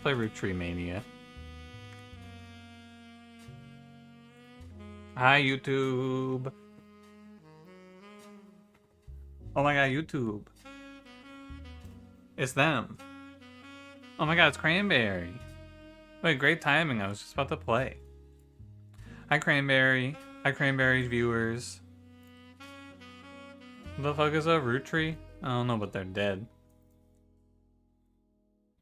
play Roottree Mania. Hi, YouTube. Oh my god, YouTube. It's them. Oh my god, it's Cranberry. Wait, great timing. I was just about to play. Hi, Cranberry. Hi, Cranberry's viewers. What the fuck is a Roottree? I don't know, but they're dead.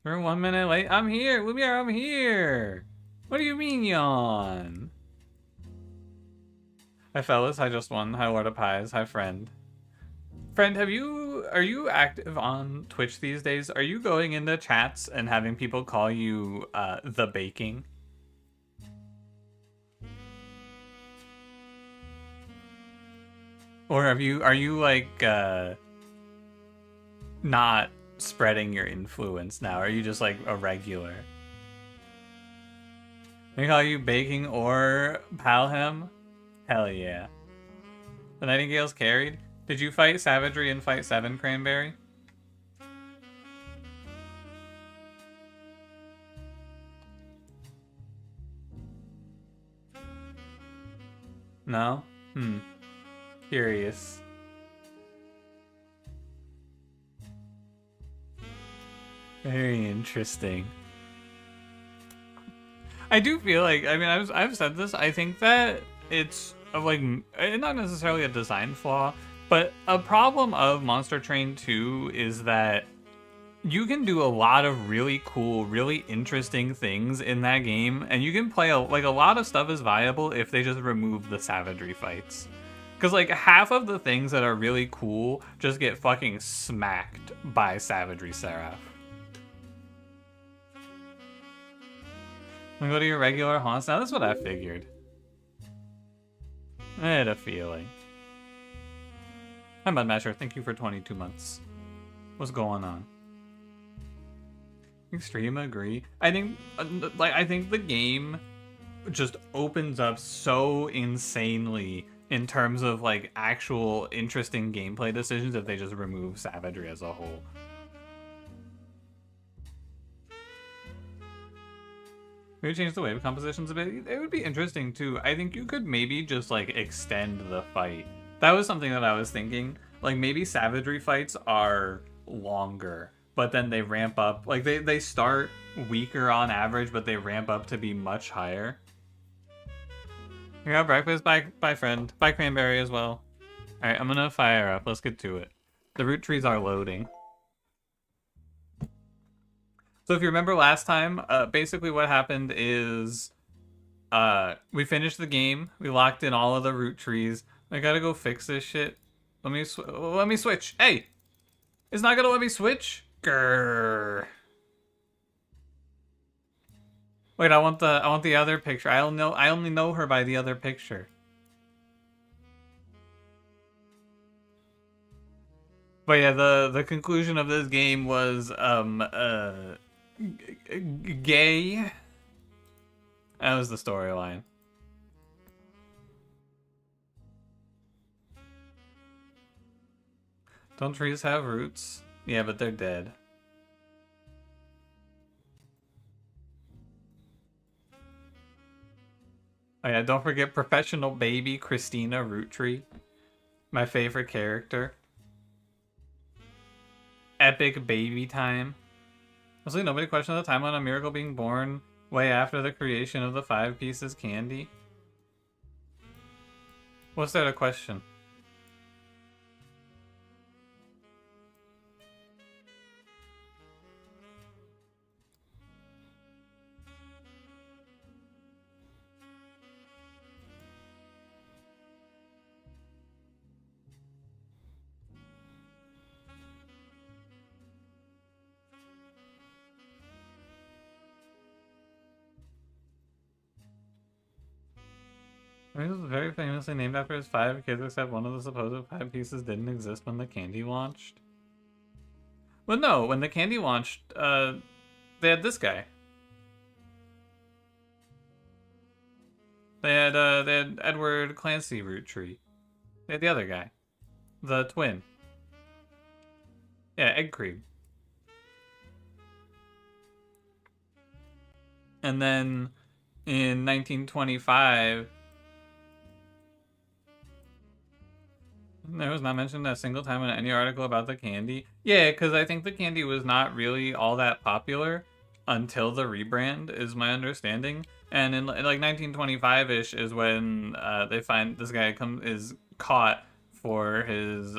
We're 1 minute late. I'm here. Lumiere, I'm here. What do you mean, yawn? Hi, fellas. Hi, Just One. Hi, Lord of Pies. Hi, friend. Friend, are you active on Twitch these days? Are you going into chats and having people call you the baking? Or are you like not spreading your influence now? Are you just like a regular? They call you baking or Palhem? Hell yeah. The Nightingale's carried? Did you fight Savagery in Fight 7, Cranberry? No? Curious. Very interesting. I do feel like, I mean, I've said this, I think that it's like, not necessarily a design flaw, but a problem of Monster Train 2 is that you can do a lot of really cool, really interesting things in that game, and you can play, like, a lot of stuff is viable if they just remove the savagery fights. Because, like, half of the things that are really cool just get fucking smacked by Savagery Seraph. Go to your regular haunts now? That's what I figured. I had a feeling. Hi, Mudmasher. Thank you for 22 months. What's going on? Extreme agree. I think the game just opens up so insanely in terms of like actual interesting gameplay decisions if they just remove savagery as a whole. Maybe change the wave compositions a bit. It would be interesting too. I think you could maybe just like extend the fight. That was something that I was thinking. Like maybe savagery fights are longer, but then they ramp up. Like they start weaker on average, but they ramp up to be much higher. You got breakfast? Bye friend. Bye Cranberry as well. Alright, I'm gonna fire up. Let's get to it. The root trees are loading. So if you remember last time, basically what happened is we finished the game. We locked in all of the root trees. I gotta go fix this shit. Let me switch. Hey! It's not gonna let me switch? Grrr. Wait, I want the other picture. I only know her by the other picture. But yeah, the conclusion of this game was gay. That was the storyline. Don't trees have roots? Yeah, but they're dead. Oh yeah, don't forget professional baby Christina Roottree. My favorite character. Epic baby time. Mostly nobody questioned the timeline on Miracle being born way after the creation of the 5 pieces candy. What's there to question? He was very famously named after his 5 kids, except one of the supposed 5 pieces didn't exist when the candy launched. Well, no, when the candy launched, they had this guy. They had Edward Clancy Roottree. They had the other guy, the twin. Yeah, Egg Cream. And then in 1925, there was not mentioned a single time in any article about the candy. Yeah, because I think the candy was not really all that popular until the rebrand, is my understanding. And in like 1925-ish is when they find this guy is caught for his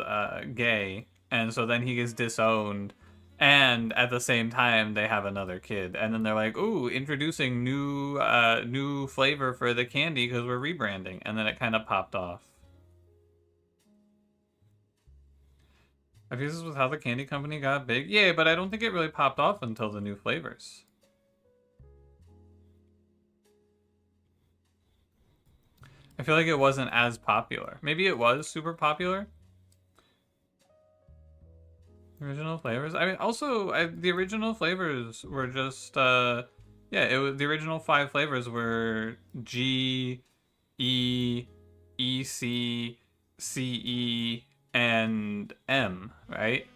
gay, and so then he gets disowned. And at the same time, they have another kid, and then they're like, "Ooh, introducing new flavor for the candy because we're rebranding," and then it kind of popped off. I guess this was how the candy company got big. Yeah, but I don't think it really popped off until the new flavors. I feel like it wasn't as popular. Maybe it was super popular. Original flavors. I mean, also the original flavors were just yeah. It was the original 5 flavors were G, E, E, C, C, E, and M, right?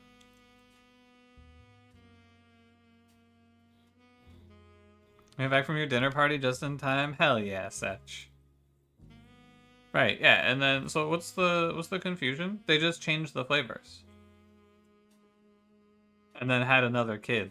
Made back from your dinner party just in time? Hell yeah, Setch. Right, yeah, and then so what's the confusion? They just changed the flavors. And then had another kid.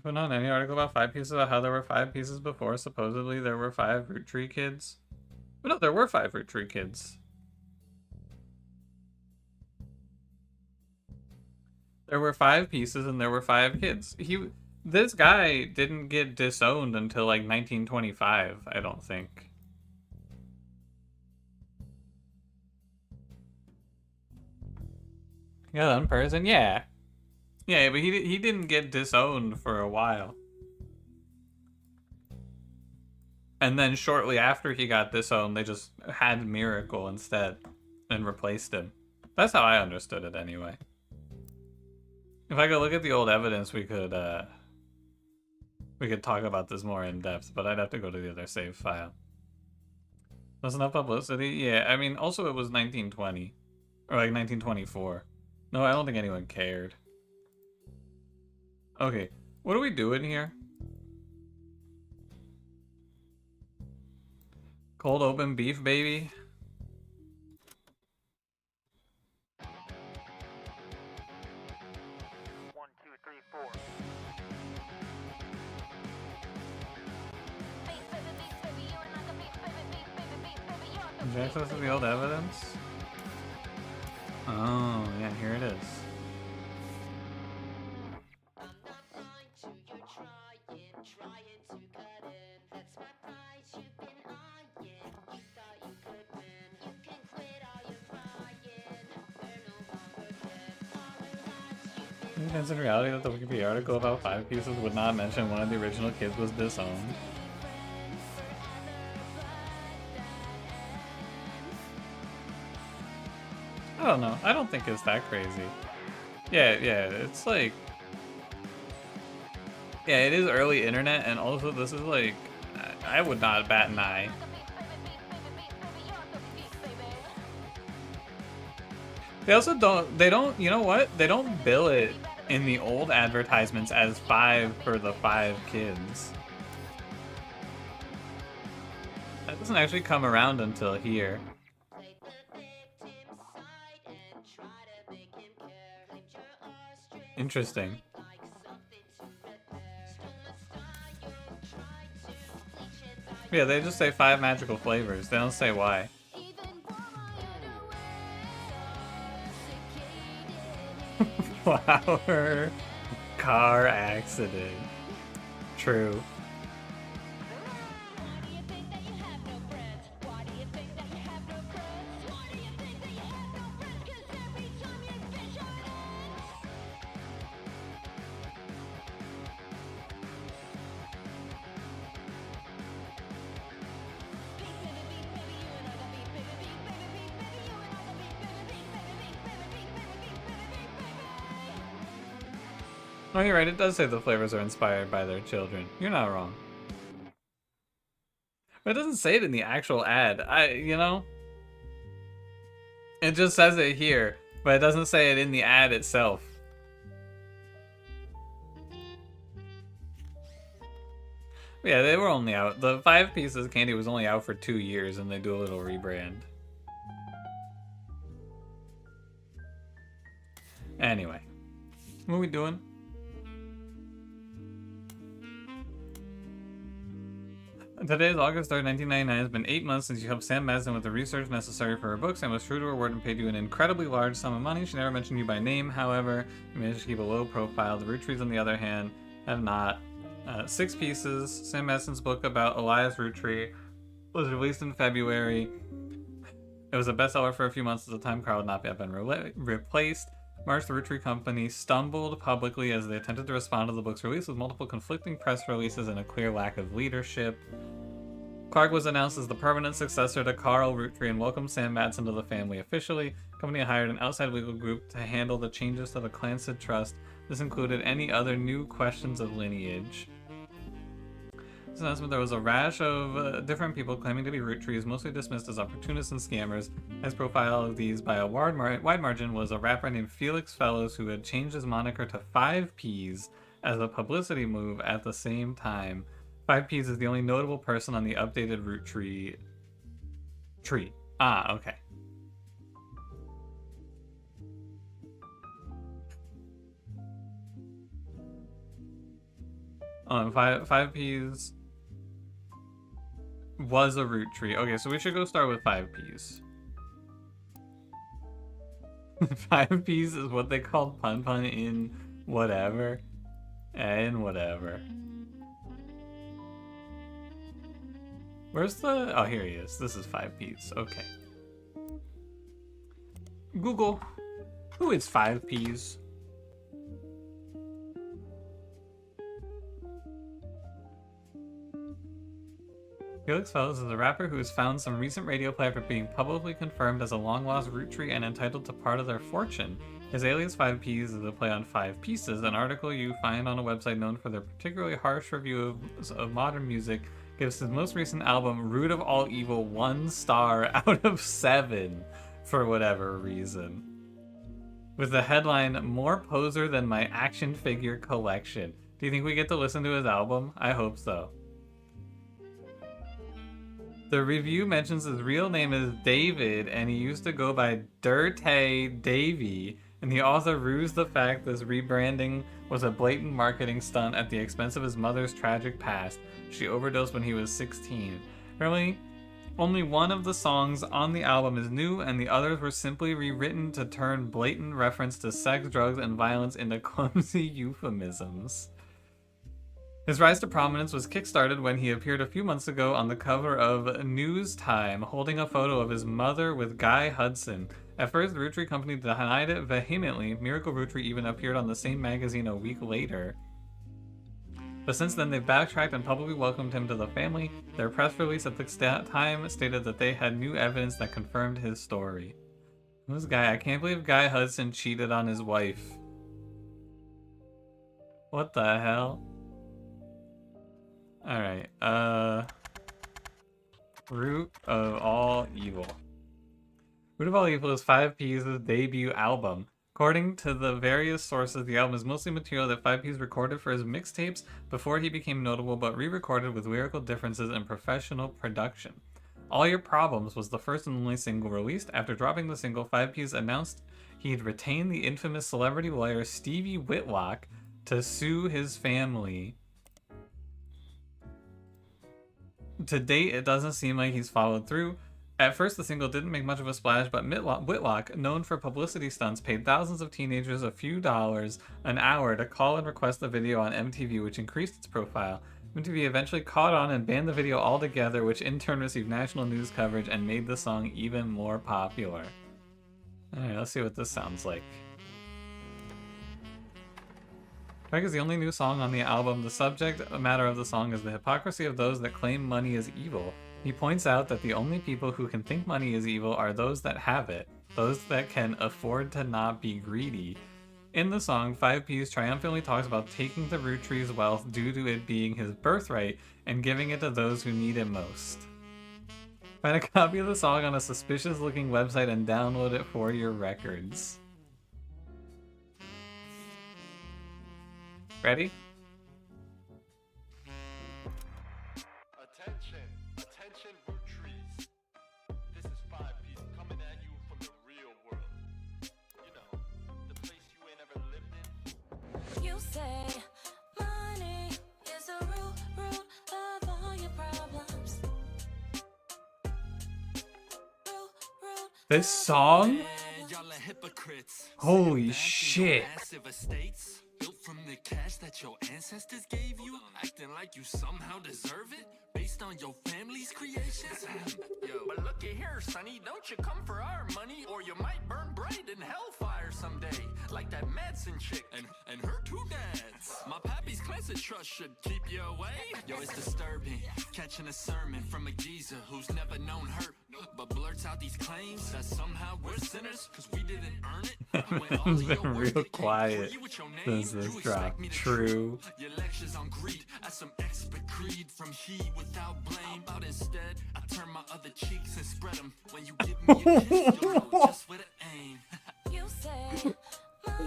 Put on any article about 5 pieces about how there were 5 pieces before. Supposedly there were 5 Roottree kids. But no, there were 5 Roottree kids. There were 5 pieces and there were 5 kids. This guy didn't get disowned until like 1925, I don't think. Yeah, in person, yeah. Yeah, but he didn't get disowned for a while. And then shortly after he got disowned, they just had Miracle instead and replaced him. That's how I understood it anyway. If I could look at the old evidence, we could talk about this more in depth, but I'd have to go to the other save file. Was enough publicity? Yeah, I mean, also it was 1920. Or like 1924. No, I don't think anyone cared. Okay, what are we doing here? Cold open beef, baby? Did you access the old evidence? Oh, yeah, here it is. It's in reality that the Wikipedia article about 5 pieces would not mention one of the original kids was disowned. I don't know. I don't think it's that crazy. Yeah, it's like... Yeah, it is early internet, and also this is like... I would not bat an eye. They also don't, you know what? They don't bill it in the old advertisements as 5 for the 5 kids. That doesn't actually come around until here. Interesting. Yeah, they just say 5 magical flavors. They don't say why. Flower car accident. True. Oh, you're right, it does say the flavors are inspired by their children. You're not wrong. But it doesn't say it in the actual ad. You know? It just says it here, but it doesn't say it in the ad itself. Yeah, they were only out. The 5 pieces of candy was only out for 2 years, and they do a little rebrand. Anyway, what are we doing? Today is August 3rd, 1999. It's been 8 months since you helped Sam Madsen with the research necessary for her books and was true to her word and paid you an incredibly large sum of money. She never mentioned you by name, however. You managed to keep a low profile. The Roottrees, on the other hand, have not. 6 pieces. Sam Madsen's book about Elias Roottree was released in February. It was a bestseller for a few months at the time. Carl had not yet been replaced. March, the Roottree Company stumbled publicly as they attempted to respond to the book's release with multiple conflicting press releases and a clear lack of leadership. Clark was announced as the permanent successor to Carl Roottree and welcomed Sam Madsen to the family officially. The company hired an outside legal group to handle the changes to the Clancy Trust. This included any other new questions of lineage. This announcement, there was a rash of different people claiming to be Roottrees, mostly dismissed as opportunists and scammers. His profile of these by a wide margin was a rapper named Felix Fellows who had changed his moniker to 5 Peez as a publicity move at the same time. 5 Peez is the only notable person on the updated Roottree tree. Ah, okay. Five Peez was a Roottree. Okay, so we should go start with 5 Peez. 5 Peez is what they called Pun Pun in whatever. In whatever. Where's the... Oh, here he is. This is 5 Peez. Okay. Google. Who is 5 Peez? Felix Fellows is a rapper who has found some recent radio play after being publicly confirmed as a long-lost Roottree and entitled to part of their fortune. His alias 5 Peez is a play on 5 Pieces, an article you find on a website known for their particularly harsh review of modern music. Gives his most recent album, Root of All Evil, 1 star out of 7 for whatever reason. With the headline, More Poser Than My Action Figure Collection. Do you think we get to listen to his album? I hope so. The review mentions his real name is David, and he used to go by Dirte Davy, and the author rues the fact this rebranding was a blatant marketing stunt at the expense of his mother's tragic past. She overdosed when he was 16. Apparently, only one of the songs on the album is new, and the others were simply rewritten to turn blatant reference to sex, drugs, and violence into clumsy euphemisms. His rise to prominence was kickstarted when he appeared a few months ago on the cover of News Time, holding a photo of his mother with Guy Hudson. At first, the Roottree Company denied it vehemently. Miracle Roottree even appeared on the same magazine a week later. But since then, they've backtracked and publicly welcomed him to the family. Their press release at the time stated that they had new evidence that confirmed his story. Who's Guy? I can't believe Guy Hudson cheated on his wife. What the hell? Alright, Root of All Evil. Root of All Evil is 5 Peez's debut album. According to the various sources, the album is mostly material that 5 Peez recorded for his mixtapes before he became notable, but re-recorded with lyrical differences and professional production. All Your Problems was the first and only single released. After dropping the single, 5 Peez announced he'd retained the infamous celebrity lawyer Stevie Whitlock to sue his family. To date, it doesn't seem like he's followed through. At first, the single didn't make much of a splash, but Whitlock, known for publicity stunts, paid thousands of teenagers a few dollars an hour to call and request the video on MTV, which increased its profile. MTV eventually caught on and banned the video altogether, which in turn received national news coverage and made the song even more popular. Alright, let's see what this sounds like. Track is the only new song on the album. The subject matter of the song is the hypocrisy of those that claim money is evil. He points out that the only people who can think money is evil are those that have it, those that can afford to not be greedy. In the song, 5Peez triumphantly talks about taking the Roottree's wealth due to it being his birthright and giving it to those who need it most. Find a copy of the song on a suspicious-looking website and download it for your records. Ready? Attention, attention Rootrees. This is 5Peez coming at you from the real world. You know, the place you ain't ever lived in. You say money is the root of all your problems. This song? Y'all are hypocrites. Holy shit. Massive estates built from the cash that your ancestors gave you, acting like you somehow deserve it based on your family's creations. Yo, but look at here, sonny, don't you come for our money or you might burn bright in hellfire someday, like that Madsen chick and her two dads. My pappy's cleansing trust should keep you away. Yo, it's disturbing catching a sermon from a geezer who's never known hurt, but blurts out these claims that somehow we're sinners because we didn't earn it. It's been real quiet since this dropped. True. Your lectures on greed as some expert creed from he without blame. But instead, I turn my other cheeks and spread them. When you give me a kiss, you'll know just where to aim. You say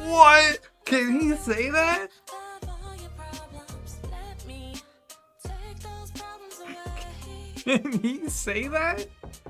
What? Can he say that? of all your problems. Let me take those problems away. Can he say that?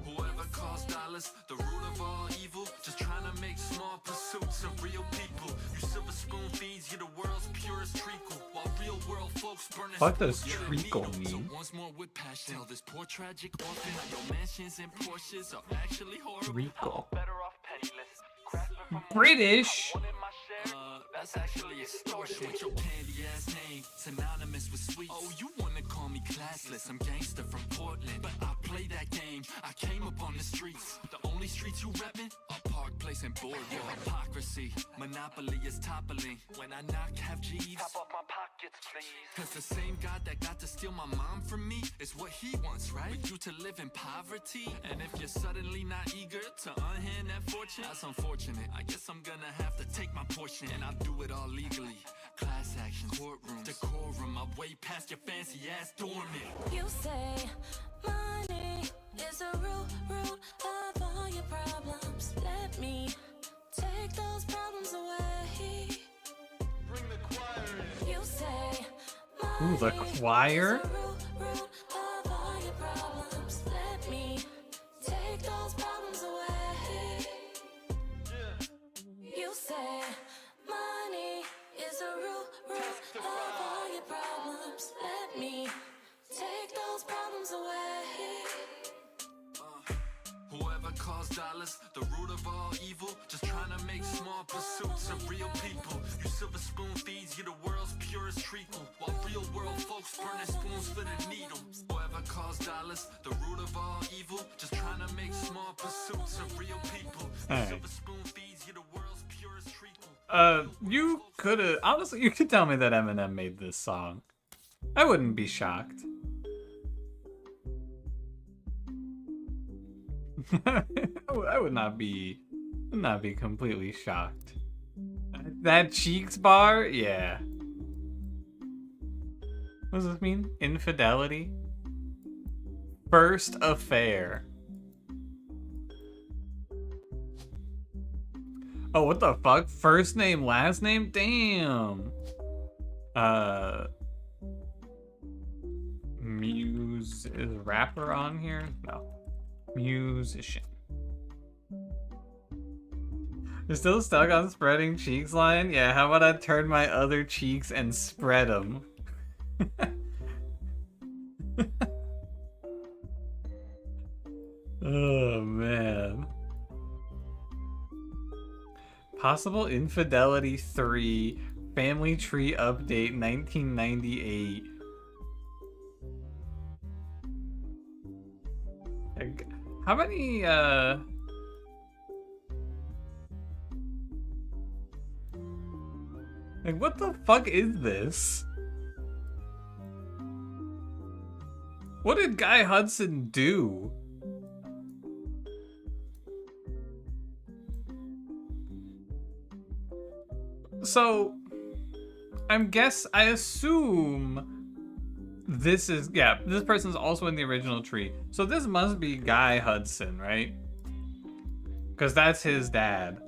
Whoever calls dollars the root of all evil, just trying to make small pursuits of real people. You silver spoon feeds you the world's purest treacle, while real world folks burn their What does spoons with a treacle needle. mean? So once more with passion, tell this poor tragic orphan your mansions and Porsches are actually horrible. Treacle. Better off penniless. Grasping for more. British. Wanted my share. That's actually extortion. With your candy ass name, synonymous with sweets. Oh, you wanna call me classless? I'm gangster from Portland, but I play that game. I came up on the streets. The only streets you reppin' are Park Place and Board. Your hypocrisy, monopoly is toppling. When I knock, have G's. Top off my pockets, please. Cause the same God that got to steal my mom from me is what he wants, right? For you to live in poverty. And if you're suddenly not eager to unhand that fortune, that's unfortunate. I guess I'm gonna have to take my portion, and I'll do it all legally. Class action, courtrooms, decorum. I'm way past your fancy ass dormant. You say money is the root of all your problems. Let me take those problems away. Bring the choir in. You say Ooh, the choir? root of all your problems. Let me take those problems away. Yeah. You say money is the root of all your problems. Let me take those problems away. Whoever calls dollars the root of all evil, just trying to make small pursuits of real people. You silver spoon feeds you the world's purest treacle, while real world folks burn their spoons for the needle. Whoever calls dollars the root of all evil, just trying to make small pursuits of real people. You Alright. silver spoon feeds you the world's purest treacle. You could've, honestly, you could tell me that Eminem made this song. I wouldn't be shocked. I would not be completely shocked. That Cheeks bar? Yeah. What does this mean? Infidelity? First affair. Oh, what the fuck? First name, last name? Damn. Muse is rapper on here? No. Musician. You're still stuck on spreading cheeks line? Yeah, how about I turn my other cheeks and spread them? Oh, man. Possible Infidelity 3 Family Tree Update 1998. How many, like, what the fuck is this? What did Guy Hudson do? So, I assume this is, yeah, this person's also in the original tree. So this must be Guy Hudson, right? Because that's his dad.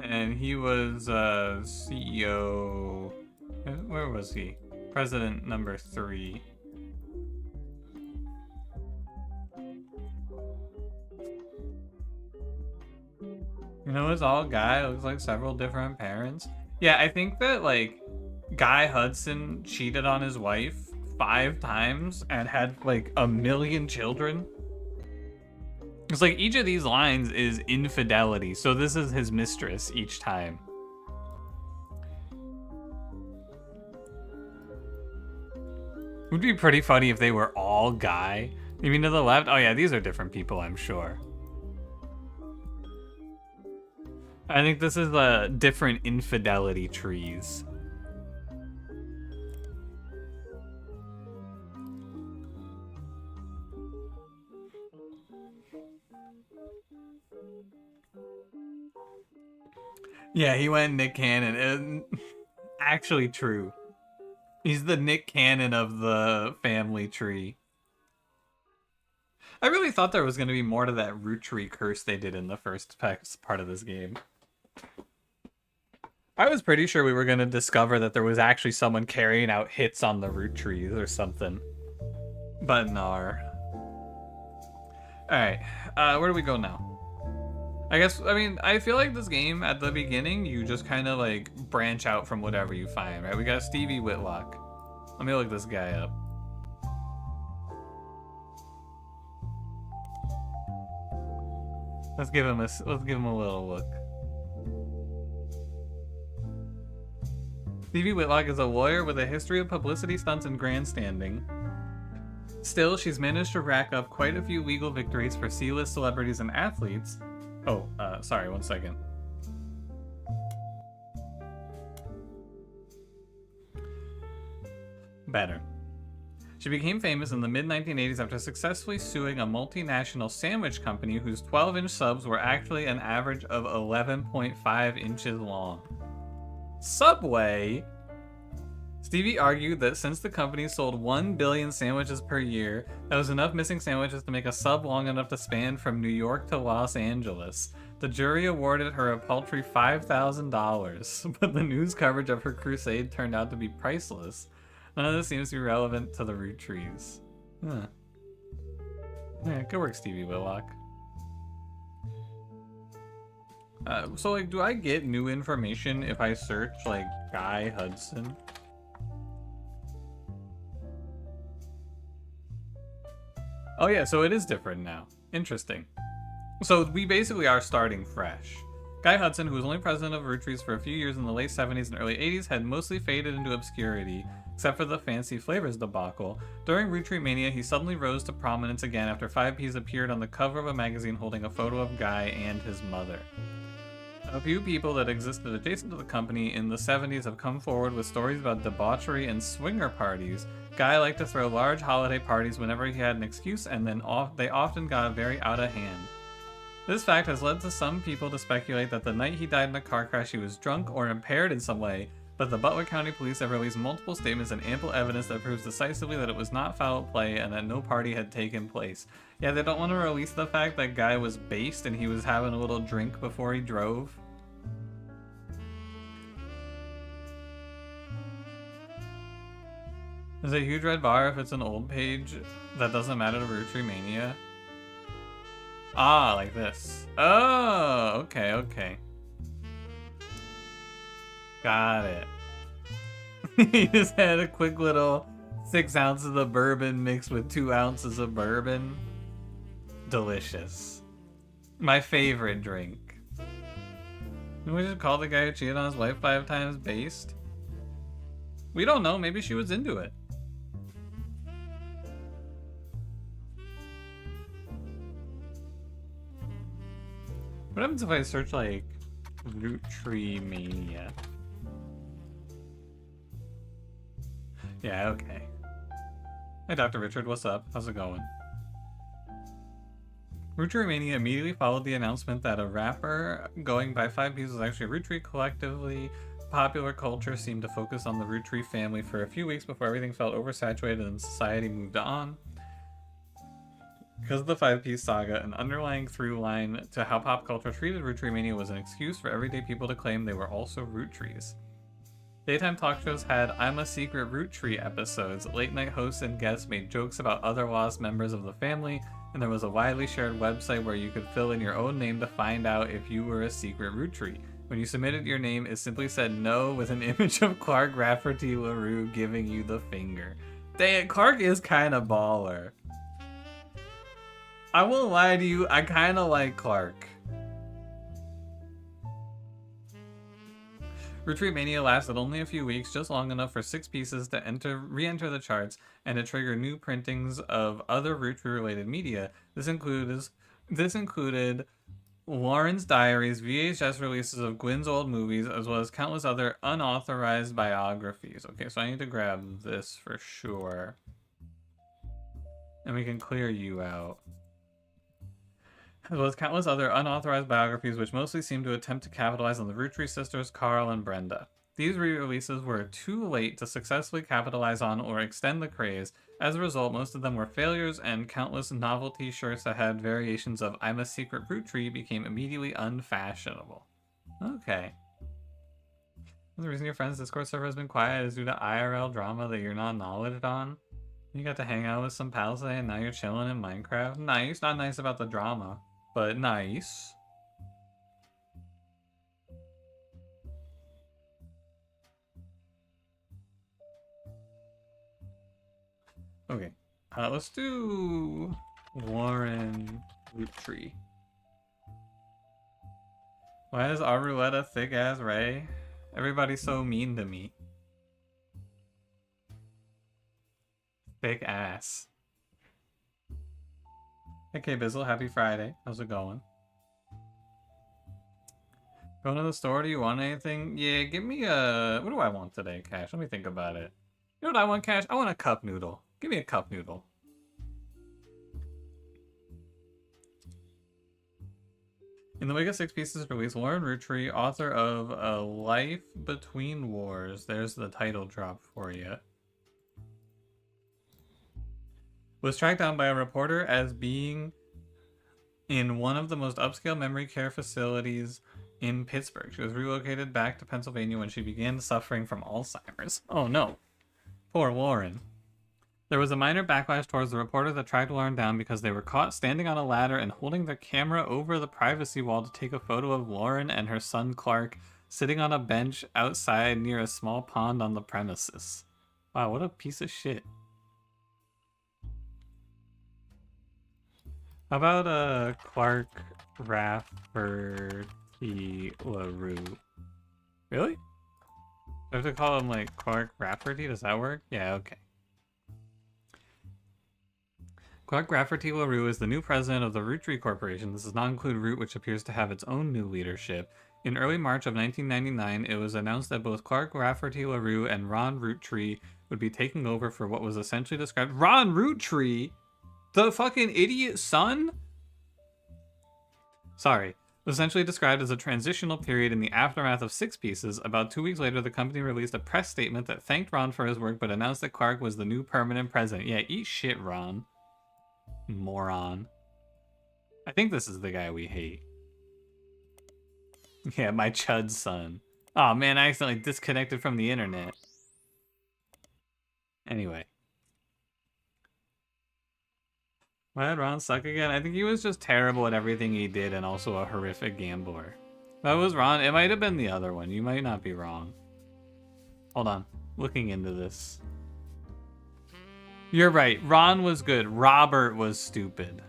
And he was CEO, where was he? President number 3. You know, it's all Guy. It looks like several different parents. Yeah, I think that, like, Guy Hudson cheated on his wife 5 times and had, like, 1 million children. It's like each of these lines is infidelity, so this is his mistress each time. It would be pretty funny if they were all Guy. You mean to the left? Oh yeah, these are different people, I'm sure. I think this is different infidelity trees. Yeah, he went Nick Cannon. Actually true. He's the Nick Cannon of the family tree. I really thought there was going to be more to that Roottree curse they did in the first part of this game. I was pretty sure we were going to discover that there was actually someone carrying out hits on the Roottrees or something. But no. Alright, where do we go now? I feel like this game, at the beginning, you just kind of, like, branch out from whatever you find, right? We got Stevie Whitlock. Let me look this guy up. Let's give him a little look. Stevie Whitlock is a lawyer with a history of publicity stunts and grandstanding. Still, she's managed to rack up quite a few legal victories for C-list celebrities and athletes. Oh, sorry, 1 second. Better. She became famous in the mid-1980s after successfully suing a multinational sandwich company whose 12-inch subs were actually an average of 11.5 inches long. Subway? Stevie argued that since the company sold 1 billion sandwiches per year, that was enough missing sandwiches to make a sub long enough to span from New York to Los Angeles. The jury awarded her a paltry $5,000, but the news coverage of her crusade turned out to be priceless. None of this seems to be relevant to the Rootrees. Huh. Yeah, good work, Stevie Whitlock. So, like, do I get new information if I search, like, Guy Hudson? Oh yeah, so it is different now. Interesting. So we basically are starting fresh. Guy Hudson, who was only president of Rootrees for a few years in the late 70s and early 80s, had mostly faded into obscurity, except for the Fancy Flavors debacle. During Roottree Mania, he suddenly rose to prominence again after 5Ps appeared on the cover of a magazine holding a photo of Guy and his mother. A few people that existed adjacent to the company in the 70s have come forward with stories about debauchery and swinger parties. Guy liked to throw large holiday parties whenever he had an excuse, and then they often got very out of hand. This fact has led to some people to speculate that the night he died in a car crash he was drunk or impaired in some way, but the Butler County Police have released multiple statements and ample evidence that proves decisively that it was not foul play and that no party had taken place. Yeah, they don't want to release the fact that Guy was based and he was having a little drink before he drove. There's a huge red bar if it's an old page that doesn't matter to Roottree Mania. Ah, like this. Oh, okay, okay. Got it. He just had a quick little 6 ounces of bourbon mixed with 2 ounces of bourbon. Delicious. My favorite drink. Did we just call the guy who cheated on his wife 5 times based? We don't know, maybe she was into it. What happens if I search, like, Roottree Mania? Yeah, okay. Hey, Dr. Richard, what's up? How's it going? Roottree Mania immediately followed the announcement that a rapper going by 5Peez was actually a Roottree. Collectively, popular culture seemed to focus on the Roottree family for a few weeks before everything felt oversaturated and society moved on. Because of the 5Peez saga, an underlying through line to how pop culture treated Roottree Mania was an excuse for everyday people to claim they were also Roottrees. Daytime talk shows had I'm a Secret Roottree episodes, late night hosts and guests made jokes about other lost members of the family, and there was a widely shared website where you could fill in your own name to find out if you were a secret Roottree. When you submitted your name, it simply said no with an image of Clark Rafferty LaRue giving you the finger. Dang it, Clark is kind of baller. I won't lie to you, I kind of like Clark. Roottree Mania lasted only a few weeks, just long enough for 6Pieces to re-enter the charts and to trigger new printings of other Roottree-related media. This included Lauren's diaries, VHS releases of Gwyn's old movies, as well as countless other unauthorized biographies. Okay, so I need to grab this for sure. And we can clear you out. As well as countless other unauthorized biographies which mostly seem to attempt to capitalize on the Roottree sisters, Carl and Brenda. These re-releases were too late to successfully capitalize on or extend the craze. As a result, most of them were failures, and countless novelty shirts that had variations of I'm a Secret Roottree became immediately unfashionable. Okay. The reason your friend's Discord server has been quiet is due to IRL drama that you're not knowledgeable on. You got to hang out with some pals today and now you're chilling in Minecraft. Nice. Not nice about the drama, but nice. Okay, let's do Warren Roottree. Why is Aruletta thick as Ray? Everybody's so mean to me. Thick ass. Okay, Bizzle, happy Friday. How's it going? Going to the store, do you want anything? Yeah, give me a... What do I want today, Cash? Let me think about it. You know what I want, Cash? I want a cup noodle. Give me a cup noodle. In the wake of 6Pieces release, Warren Roottree, author of A Life Between Wars, there's the title drop for you, was tracked down by a reporter as being in one of the most upscale memory care facilities in Pittsburgh. She was relocated back to Pennsylvania when she began suffering from Alzheimer's. Oh no. Poor Warren. There was a minor backlash towards the reporter that tracked Lauren down because they were caught standing on a ladder and holding their camera over the privacy wall to take a photo of Lauren and her son Clark sitting on a bench outside near a small pond on the premises. Wow, what a piece of shit. How about Clark Rafferty LaRue? Really? I have to call him like Clark Rafferty? Does that work? Yeah, okay. Clark Rafferty LaRue is the new president of the Roottree Corporation. This does not include Root, which appears to have its own new leadership. In early March of 1999, it was announced that both Clark Rafferty LaRue and Ron Roottree would be taking over for what was essentially described... Ron Roottree? The fucking idiot son? Sorry. Was essentially described as a transitional period in the aftermath of 6Pieces. About 2 weeks later, the company released a press statement that thanked Ron for his work, but announced that Clark was the new permanent president. Yeah, eat shit, Ron. Moron. I think this is the guy we hate. Yeah, my chud son. Oh man, I accidentally disconnected from the internet. Anyway. Why did Ron suck again? I think he was just terrible at everything he did and also a horrific gambler. That was Ron. It might have been the other one. You might not be wrong. Hold on. Looking into this. You're right. Ron was good. Robert was stupid.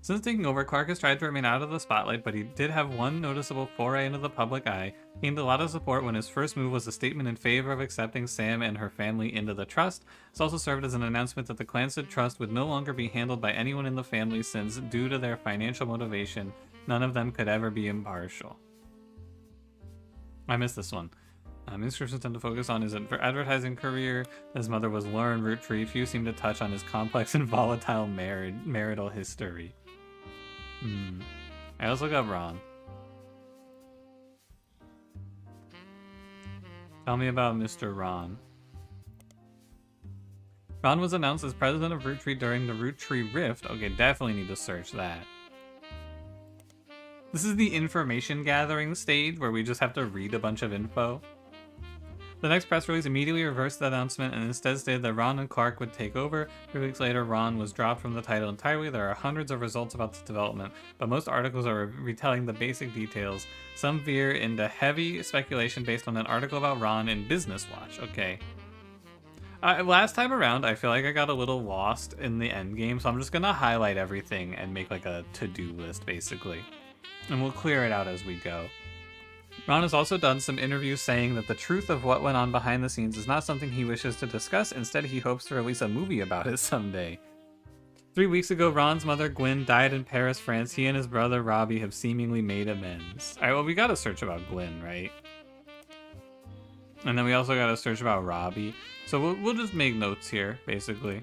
Since taking over, Clark has tried to remain out of the spotlight, but he did have one noticeable foray into the public eye. He gained a lot of support when his first move was a statement in favor of accepting Sam and her family into the trust. It's also served as an announcement that the Clansid Trust would no longer be handled by anyone in the family since, due to their financial motivation, none of them could ever be impartial. I missed this one. Inscriptions tend to focus on his advertising career. His mother was Lauren Roottree. Few seem to touch on his complex and volatile marital history. Alright, let's look up Ron. Tell me about Mr. Ron. Ron was announced as president of Roottree during the Roottree Rift. Okay, definitely need to search that. This is the information gathering stage where we just have to read a bunch of info. The next press release immediately reversed the announcement and instead stated that Ron and Clark would take over. 3 weeks later, Ron was dropped from the title entirely. There are hundreds of results about this development, but most articles are retelling the basic details. Some veer into heavy speculation based on an article about Ron in Business Watch. Okay. Last time around, I feel like I got a little lost in the end game, so I'm just gonna highlight everything and make like a to-do list, basically. And we'll clear it out as we go. Ron has also done some interviews saying that the truth of what went on behind the scenes is not something he wishes to discuss. Instead, he hopes to release a movie about it someday. 3 weeks ago, Ron's mother, Gwyn, died in Paris, France. He and his brother, Robbie, have seemingly made amends. Alright, well, we gotta search about Gwyn, right? And then we also gotta search about Robbie. So we'll just make notes here, basically.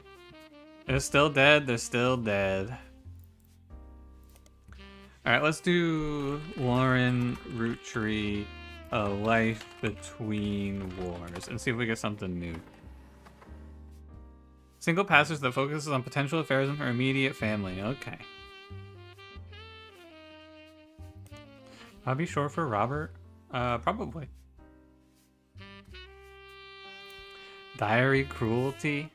They're still dead, they're still dead. Alright, let's do Lauren Roottree, A Life Between Wars, and see if we get something new. Single passage that focuses on potential affairs in her immediate family. Okay. Bobby short for Robert? Probably. Diary Cruelty.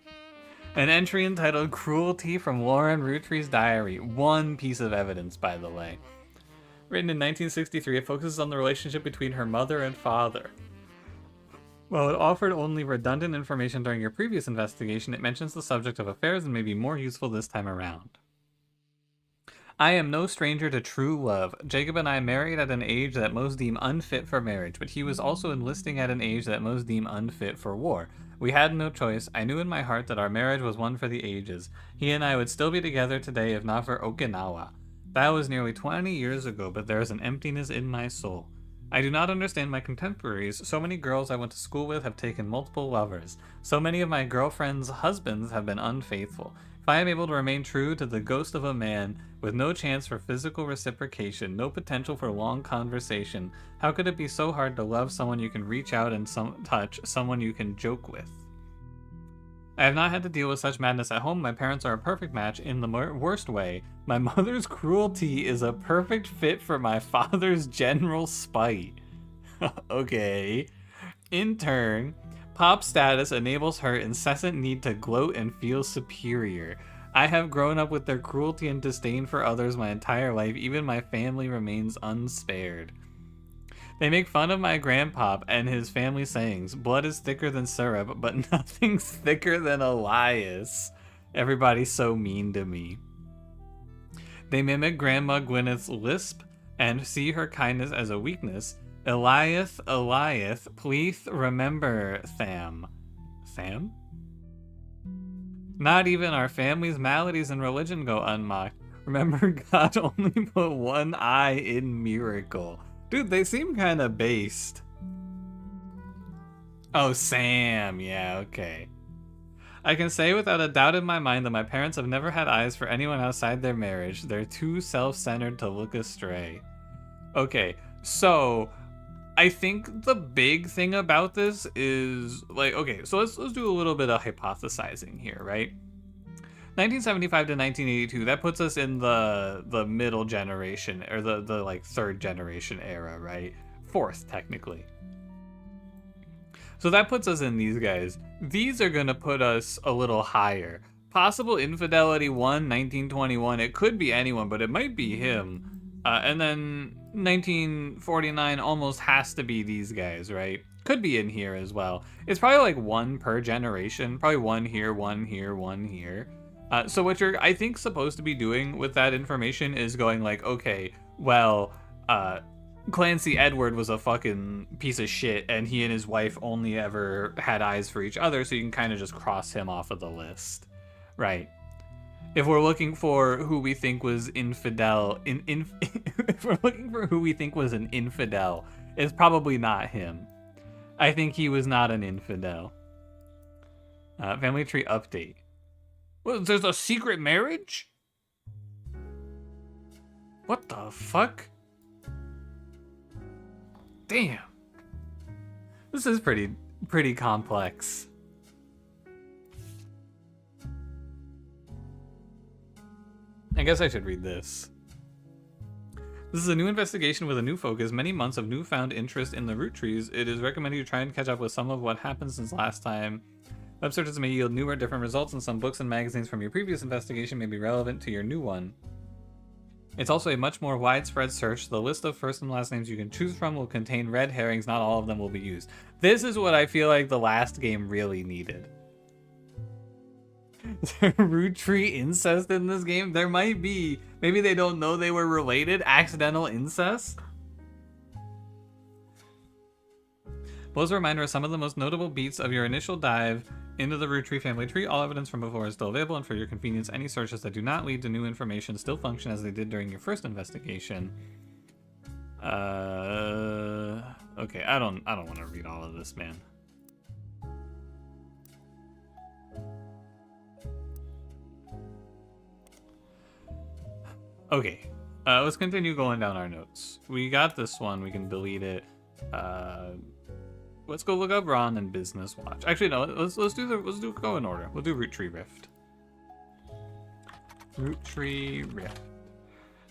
An entry entitled Cruelty from Lauren Roottree's Diary. One piece of evidence, by the way. Written in 1963, it focuses on the relationship between her mother and father. While it offered only redundant information during your previous investigation, it mentions the subject of affairs and may be more useful this time around. I am no stranger to true love. Jacob and I married at an age that most deem unfit for marriage, but he was also enlisting at an age that most deem unfit for war. We had no choice. I knew in my heart that our marriage was one for the ages. He and I would still be together today if not for Okinawa. That was nearly 20 years ago, but there is an emptiness in my soul. I do not understand my contemporaries. So many girls I went to school with have taken multiple lovers. So many of my girlfriends' husbands have been unfaithful. If I am able to remain true to the ghost of a man, with no chance for physical reciprocation, no potential for long conversation, how could it be so hard to love someone you can reach out and touch, someone you can joke with? I have not had to deal with such madness at home. My parents are a perfect match in the worst way. My mother's cruelty is a perfect fit for my father's general spite. Okay. In turn, pop status enables her incessant need to gloat and feel superior. I have grown up with their cruelty and disdain for others my entire life. Even my family remains unspared. They make fun of my grandpop and his family sayings. Blood is thicker than syrup, but nothing's thicker than Elias. Everybody's so mean to me. They mimic Grandma Gwyneth's lisp and see her kindness as a weakness. Elias, please remember Tham. Tham? Not even our family's maladies and religion go unmocked. Remember, God only put one eye in miracle. Dude, they seem kind of based. Oh, Sam. Yeah, okay. I can say without a doubt in my mind that my parents have never had eyes for anyone outside their marriage. They're too self-centered to look astray. Okay, so I think the big thing about this is, like, okay, so let's do a little bit of hypothesizing here, right? 1975 to 1982, that puts us in the middle generation, or the like third generation era, right? Fourth, technically. So that puts us in these guys. These are gonna put us a little higher. Possible Infidelity 1, 1921, it could be anyone, but it might be him. And then 1949 almost has to be these guys, right? Could be in here as well. It's probably like one per generation, probably one here, one here, one here. So what you're, I think, supposed to be doing with that information is going like, okay, well, Clancy Edward was a fucking piece of shit, and he and his wife only ever had eyes for each other, so you can kind of just cross him off of the list, right? If we're looking for who we think was infidel, if we're looking for who we think was an infidel, it's probably not him. I think he was not an infidel. Family tree update. Well, there's a secret marriage? What the fuck? Damn. This is pretty complex. I guess I should read this. This is a new investigation with a new focus. Many months of newfound interest in the root trees. It is recommended you try and catch up with some of what happened since last time. Web searches may yield newer, different results, and some books and magazines from your previous investigation may be relevant to your new one. It's also a much more widespread search. The list of first and last names you can choose from will contain red herrings. Not all of them will be used. This is what I feel like the last game really needed. Roottree incest in this game? There might be. Maybe they don't know they were related. Accidental incest? Well, as a reminder of some of the most notable beats of your initial dive into the Roottree family tree. All evidence from before is still available, and for your convenience, any searches that do not lead to new information still function as they did during your first investigation. Okay, I don't want to read all of this, man. Okay, let's continue going down our notes. We got this one, we can delete it. Let's go look up Ron and Business Watch. Actually, no, let's go in order. We'll do Roottree Rift. Roottree Rift.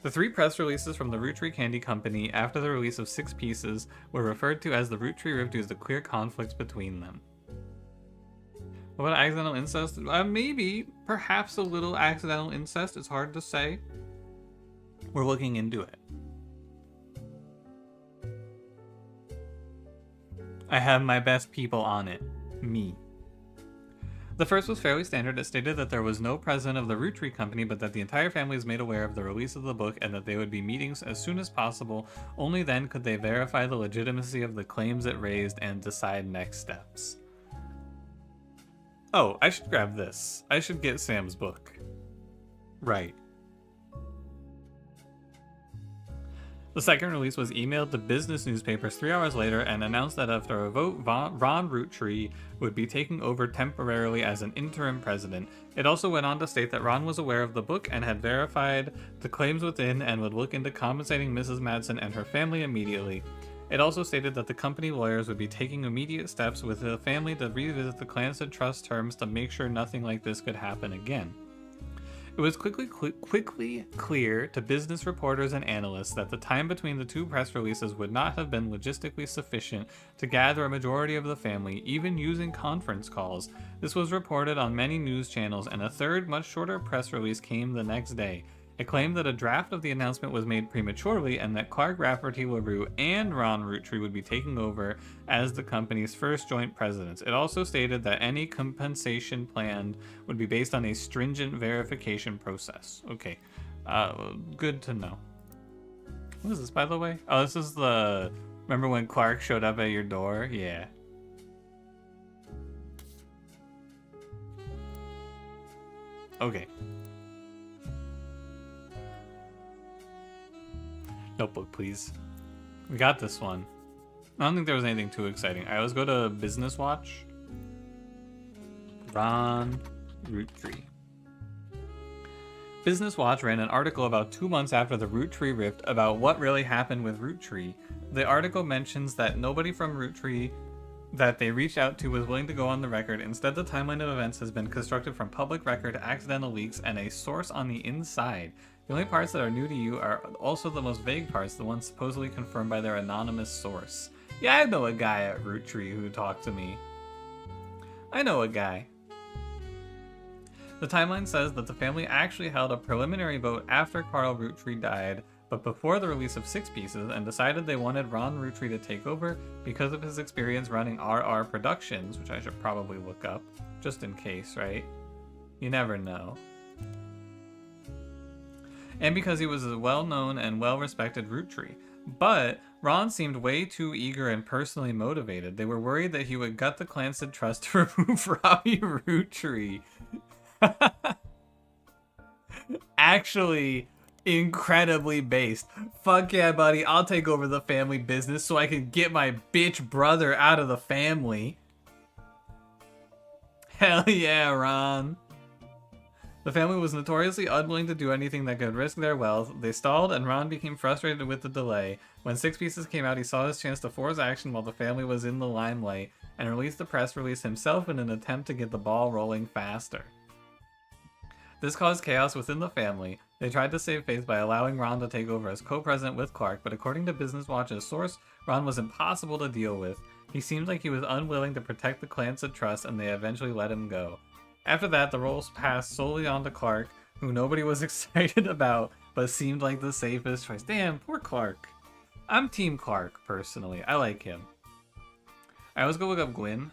The 3 press releases from the Roottree Candy Company after the release of 6 pieces were referred to as the Roottree Rift due to the clear conflict between them. What about accidental incest? Maybe, perhaps a little accidental incest. It's hard to say. We're looking into it. I have my best people on it. Me. The first was fairly standard. It stated that there was no president of the Roottree Company, but that the entire family was made aware of the release of the book and that they would be meeting as soon as possible. Only then could they verify the legitimacy of the claims it raised and decide next steps. Oh, I should grab this. I should get Sam's book. Right. The second release was emailed to business newspapers 3 hours later and announced that after a vote, Ron Roottree would be taking over temporarily as an interim president. It also went on to state that Ron was aware of the book and had verified the claims within and would look into compensating Mrs. Madsen and her family immediately. It also stated that the company lawyers would be taking immediate steps with the family to revisit the Clancy Trust terms to make sure nothing like this could happen again. It was quickly clear to business reporters and analysts that the time between the 2 press releases would not have been logistically sufficient to gather a majority of the family, even using conference calls. This was reported on many news channels, and a third, much shorter press release came the next day. It claimed that a draft of the announcement was made prematurely and that Clark Rafferty LaRue and Ron Roottree would be taking over as the company's first joint presidents. It also stated that any compensation planned would be based on a stringent verification process. Okay, good to know. What is this, by the way? Oh, this is the... Remember when Clark showed up at your door? Yeah. Okay. Notebook, please. We got this one. I don't think there was anything too exciting. Alright, let's go to Business Watch. Ron Roottree. Business Watch ran an article about 2 months after the Roottree Rift about what really happened with Roottree. The article mentions that nobody from Roottree that they reached out to was willing to go on the record. Instead, the timeline of events has been constructed from public record, accidental leaks, and a source on the inside. The only parts that are new to you are also the most vague parts, the ones supposedly confirmed by their anonymous source. Yeah, I know a guy at Roottree who talked to me. I know a guy. The timeline says that the family actually held a preliminary vote after Carl Roottree died, but before the release of 6 pieces, and decided they wanted Ron Roottree to take over because of his experience running RR Productions, which I should probably look up, just in case, right? You never know. And because he was a well-known and well-respected Roottree. But Ron seemed way too eager and personally motivated. They were worried that he would gut the Clancy Trust to remove Robbie Roottree. Actually, Incredibly based. Fuck yeah, buddy. I'll take over the family business so I can get my bitch brother out of the family. Hell yeah, Ron. The family was notoriously unwilling to do anything that could risk their wealth. They stalled, and Ron became frustrated with the delay. When Six Pieces came out, he saw his chance to force action while the family was in the limelight, and released the press release himself in an attempt to get the ball rolling faster. This caused chaos within the family. They tried to save face by allowing Ron to take over as co-president with Clark, but according to Business Watch's source, Ron was impossible to deal with. He seemed like he was unwilling to protect the clan's trust, and they eventually let him go. After that, the roles passed solely on to Clark, who nobody was excited about, but seemed like the safest choice. Damn, poor Clark. I'm Team Clark, personally. I like him. Alright, let's go look up Gwyn.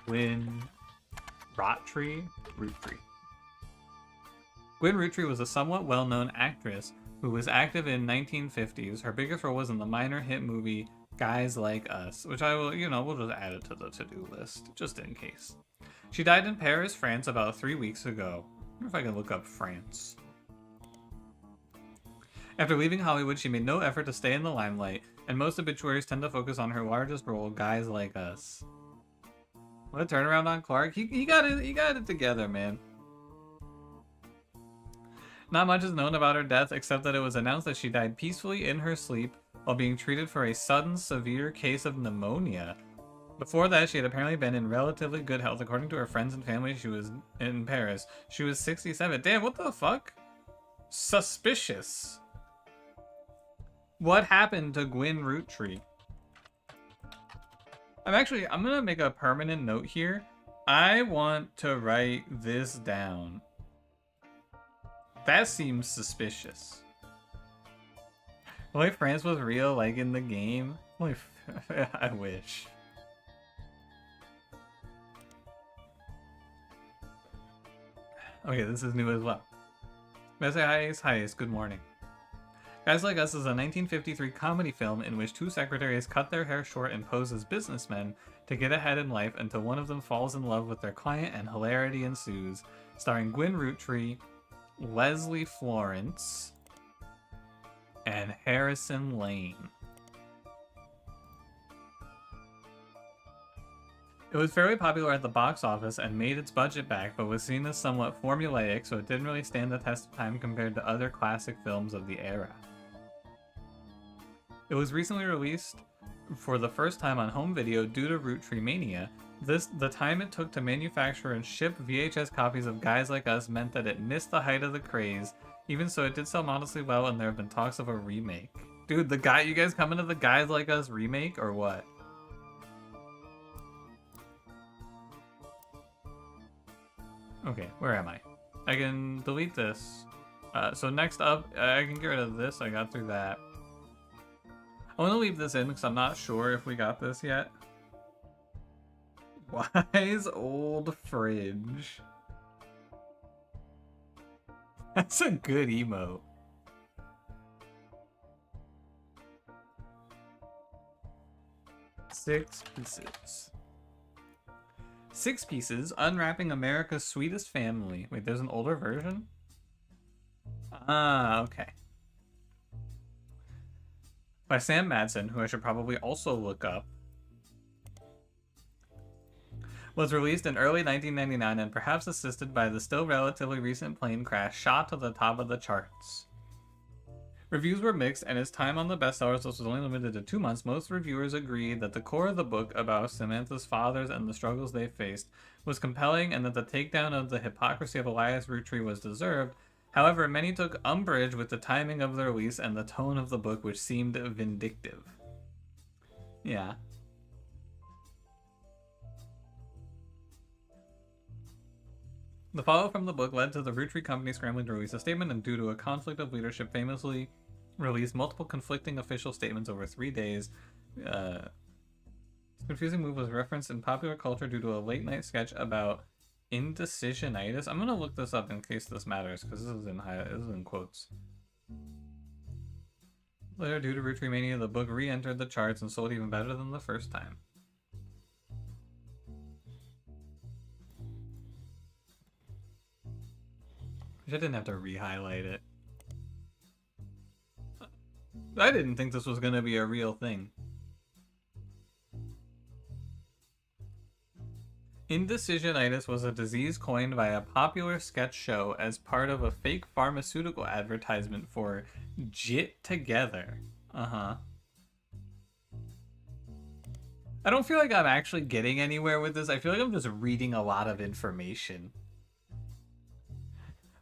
Gwyn Roottree? Roottree. Gwyn Roottree was a somewhat well-known actress who was active in 1950s. Her biggest role was in the minor hit movie Guys Like Us, which I will, we'll just add it to the to-do list, just in case. She died in Paris, France about 3 weeks ago. I wonder if I can look up France. After leaving Hollywood, she made no effort to stay in the limelight, and most obituaries tend to focus on her largest role, Guys Like Us. What a turnaround on Clark. He got it together, man. Not much is known about her death, except that it was announced that she died peacefully in her sleep while being treated for a sudden, severe case of pneumonia. Before that, she had apparently been in relatively good health. According to her friends and family, she was in Paris. She was 67. Damn, what the fuck? Suspicious. What happened to Gwyn Roottree? I'm gonna make a permanent note here. I want to write this down. That seems suspicious. Only France was real, like in the game. I wish. Okay, this is new as well. Hi, good morning. Guys Like Us is a 1953 comedy film in which two secretaries cut their hair short and pose as businessmen to get ahead in life until one of them falls in love with their client and hilarity ensues. Starring Gwyn Roottree, Leslie Florence, and Harrison Lane. It was fairly popular at the box office and made its budget back, but was seen as somewhat formulaic, so it didn't really stand the test of time compared to other classic films of the era. It was recently released for the first time on home video due to Roottree Mania. The time it took to manufacture and ship VHS copies of Guys Like Us meant that it missed the height of the craze. Even so, it did sell modestly well, and there have been talks of a remake. Dude, you guys coming to the Guys Like Us remake, or what? Okay, where am I? I can delete this. So next up, I can get rid of this. I got through that. I want to leave this in because I'm not sure if we got this yet. Wise old fridge. That's a good emote. Six pieces. 6 Pieces, Unwrapping America's Sweetest Family. Wait, there's an older version? Ah, okay. By Sam Madsen, who I should probably also look up. Was released in early 1999 and perhaps assisted by the still relatively recent plane crash shot to the top of the charts. Reviews were mixed, and its time on the bestsellers list was only limited to 2 months. Most reviewers agreed that the core of the book about Samantha's fathers and the struggles they faced was compelling, and that the takedown of the hypocrisy of Elias Roottree was deserved. However, many took umbrage with the timing of the release and the tone of the book, which seemed vindictive. Yeah. The fallout from the book led to the Roottree company scrambling to release a statement, and due to a conflict of leadership, famously released multiple conflicting official statements over 3 days. This confusing move was referenced in popular culture due to a late-night sketch about indecisionitis. I'm gonna look this up in case this matters, because this is in quotes. Later, due to Roottree Mania, the book re-entered the charts and sold even better than the first time. I didn't have to re-highlight it. I didn't think this was gonna be a real thing. Indecisionitis was a disease coined by a popular sketch show as part of a fake pharmaceutical advertisement for Jit Together. Uh-huh. I don't feel like I'm actually getting anywhere with this. I feel like I'm just reading a lot of information.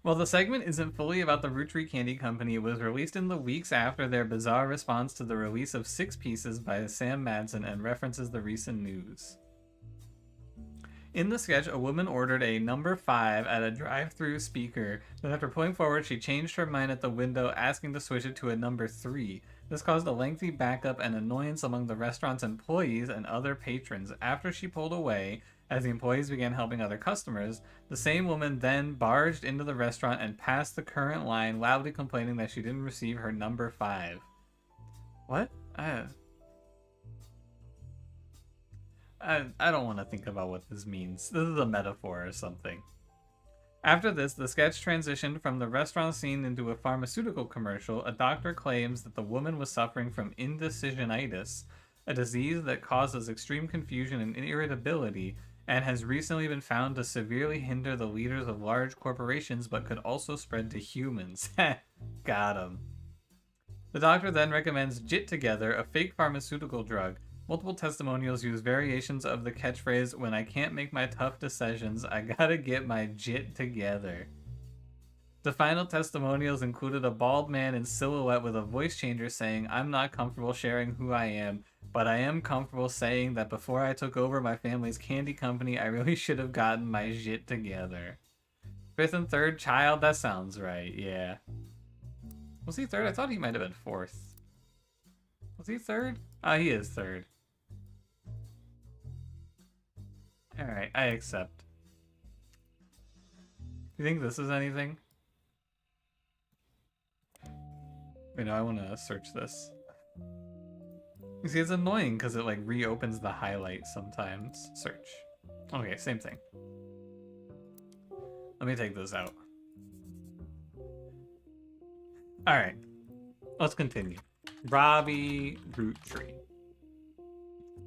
While the segment isn't fully about the Roottree Candy Company, it was released in the weeks after their bizarre response to the release of 6 Pieces by Sam Madsen and references the recent news. In the sketch, a woman ordered a number 5 at a drive-thru speaker, but after pulling forward, she changed her mind at the window, asking to switch it to a number 3. This caused a lengthy backup and annoyance among the restaurant's employees and other patrons. After she pulled away, as the employees began helping other customers, the same woman then barged into the restaurant and passed the current line, loudly complaining that she didn't receive her number 5. What? I don't want to think about what this means. This is a metaphor or something. After this, the sketch transitioned from the restaurant scene into a pharmaceutical commercial. A doctor claims that the woman was suffering from indecisionitis, a disease that causes extreme confusion and irritability, and has recently been found to severely hinder the leaders of large corporations, but could also spread to humans. Got him. The doctor then recommends Jit Together, a fake pharmaceutical drug. Multiple testimonials use variations of the catchphrase, "When I can't make my tough decisions, I gotta get my jit together." The final testimonials included a bald man in silhouette with a voice changer saying, "I'm not comfortable sharing who I am, but I am comfortable saying that before I took over my family's candy company, I really should have gotten my jit together." 5th and 3rd child? That sounds right, yeah. Was he 3rd? I thought he might have been 4th. Was he 3rd? He is 3rd. Alright, I accept. You think this is anything? Wait, no, I want to search this. You see, it's annoying because it like reopens the highlight sometimes. Search. Okay, same thing. Let me take this out. Alright, let's continue. Robbie Roottree.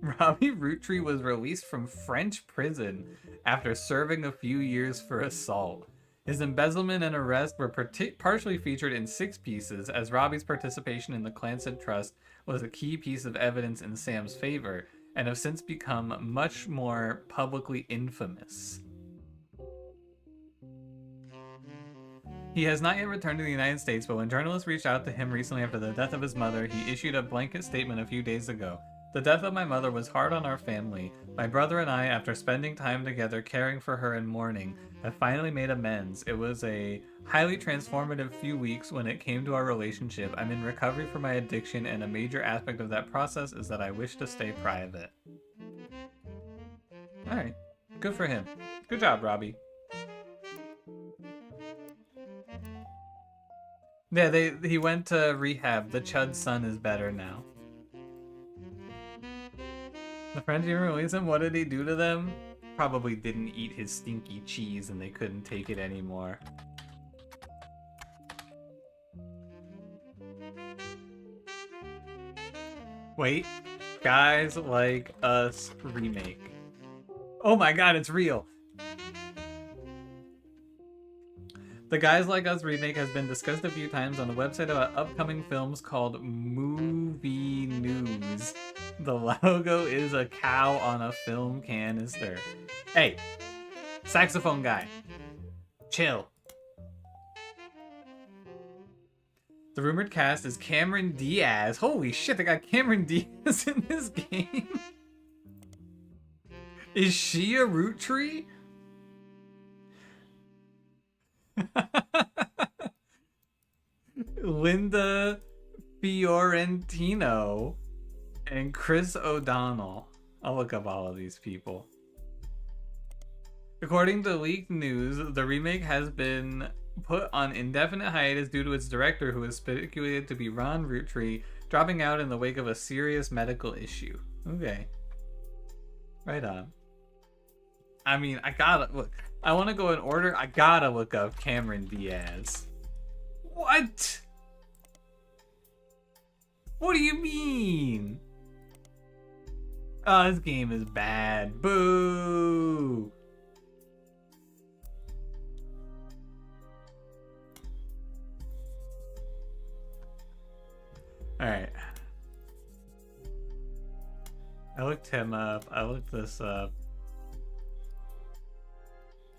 Robbie Roottree was released from French prison after serving a few years for assault. His embezzlement and arrest were partially featured in 6 Pieces, as Robbie's participation in the Clancy Trust was a key piece of evidence in Sam's favor, and have since become much more publicly infamous. He has not yet returned to the United States, but when journalists reached out to him recently after the death of his mother, he issued a blanket statement a few days ago. "The death of my mother was hard on our family. My brother and I, after spending time together caring for her and mourning, have finally made amends. It was a highly transformative few weeks when it came to our relationship. I'm in recovery from my addiction, and a major aspect of that process is that I wish to stay private." Alright, good for him. Good job, Robbie. Yeah, he went to rehab. The Chud's son is better now. The French even released him? What did he do to them? Probably didn't eat his stinky cheese and they couldn't take it anymore. Wait, Guys Like Us remake. Oh my god, it's real! The Guys Like Us remake has been discussed a few times on the website about upcoming films called Movie News. The logo is a cow on a film canister. Hey, saxophone guy, chill. The rumored cast is Cameron Diaz. Holy shit, they got Cameron Diaz in this game. Is she a Roottree? Linda Fiorentino and Chris O'Donnell. I'll look up all of these people. According to leaked news, the remake has been put on indefinite hiatus due to its director, who is speculated to be Ron Roottree, dropping out in the wake of a serious medical issue. Okay. Right on. I mean, I gotta look. I want to go in order. I gotta look up Cameron Diaz. What? What do you mean? Oh, this game is bad. Boo! Alright. I looked him up. I looked this up.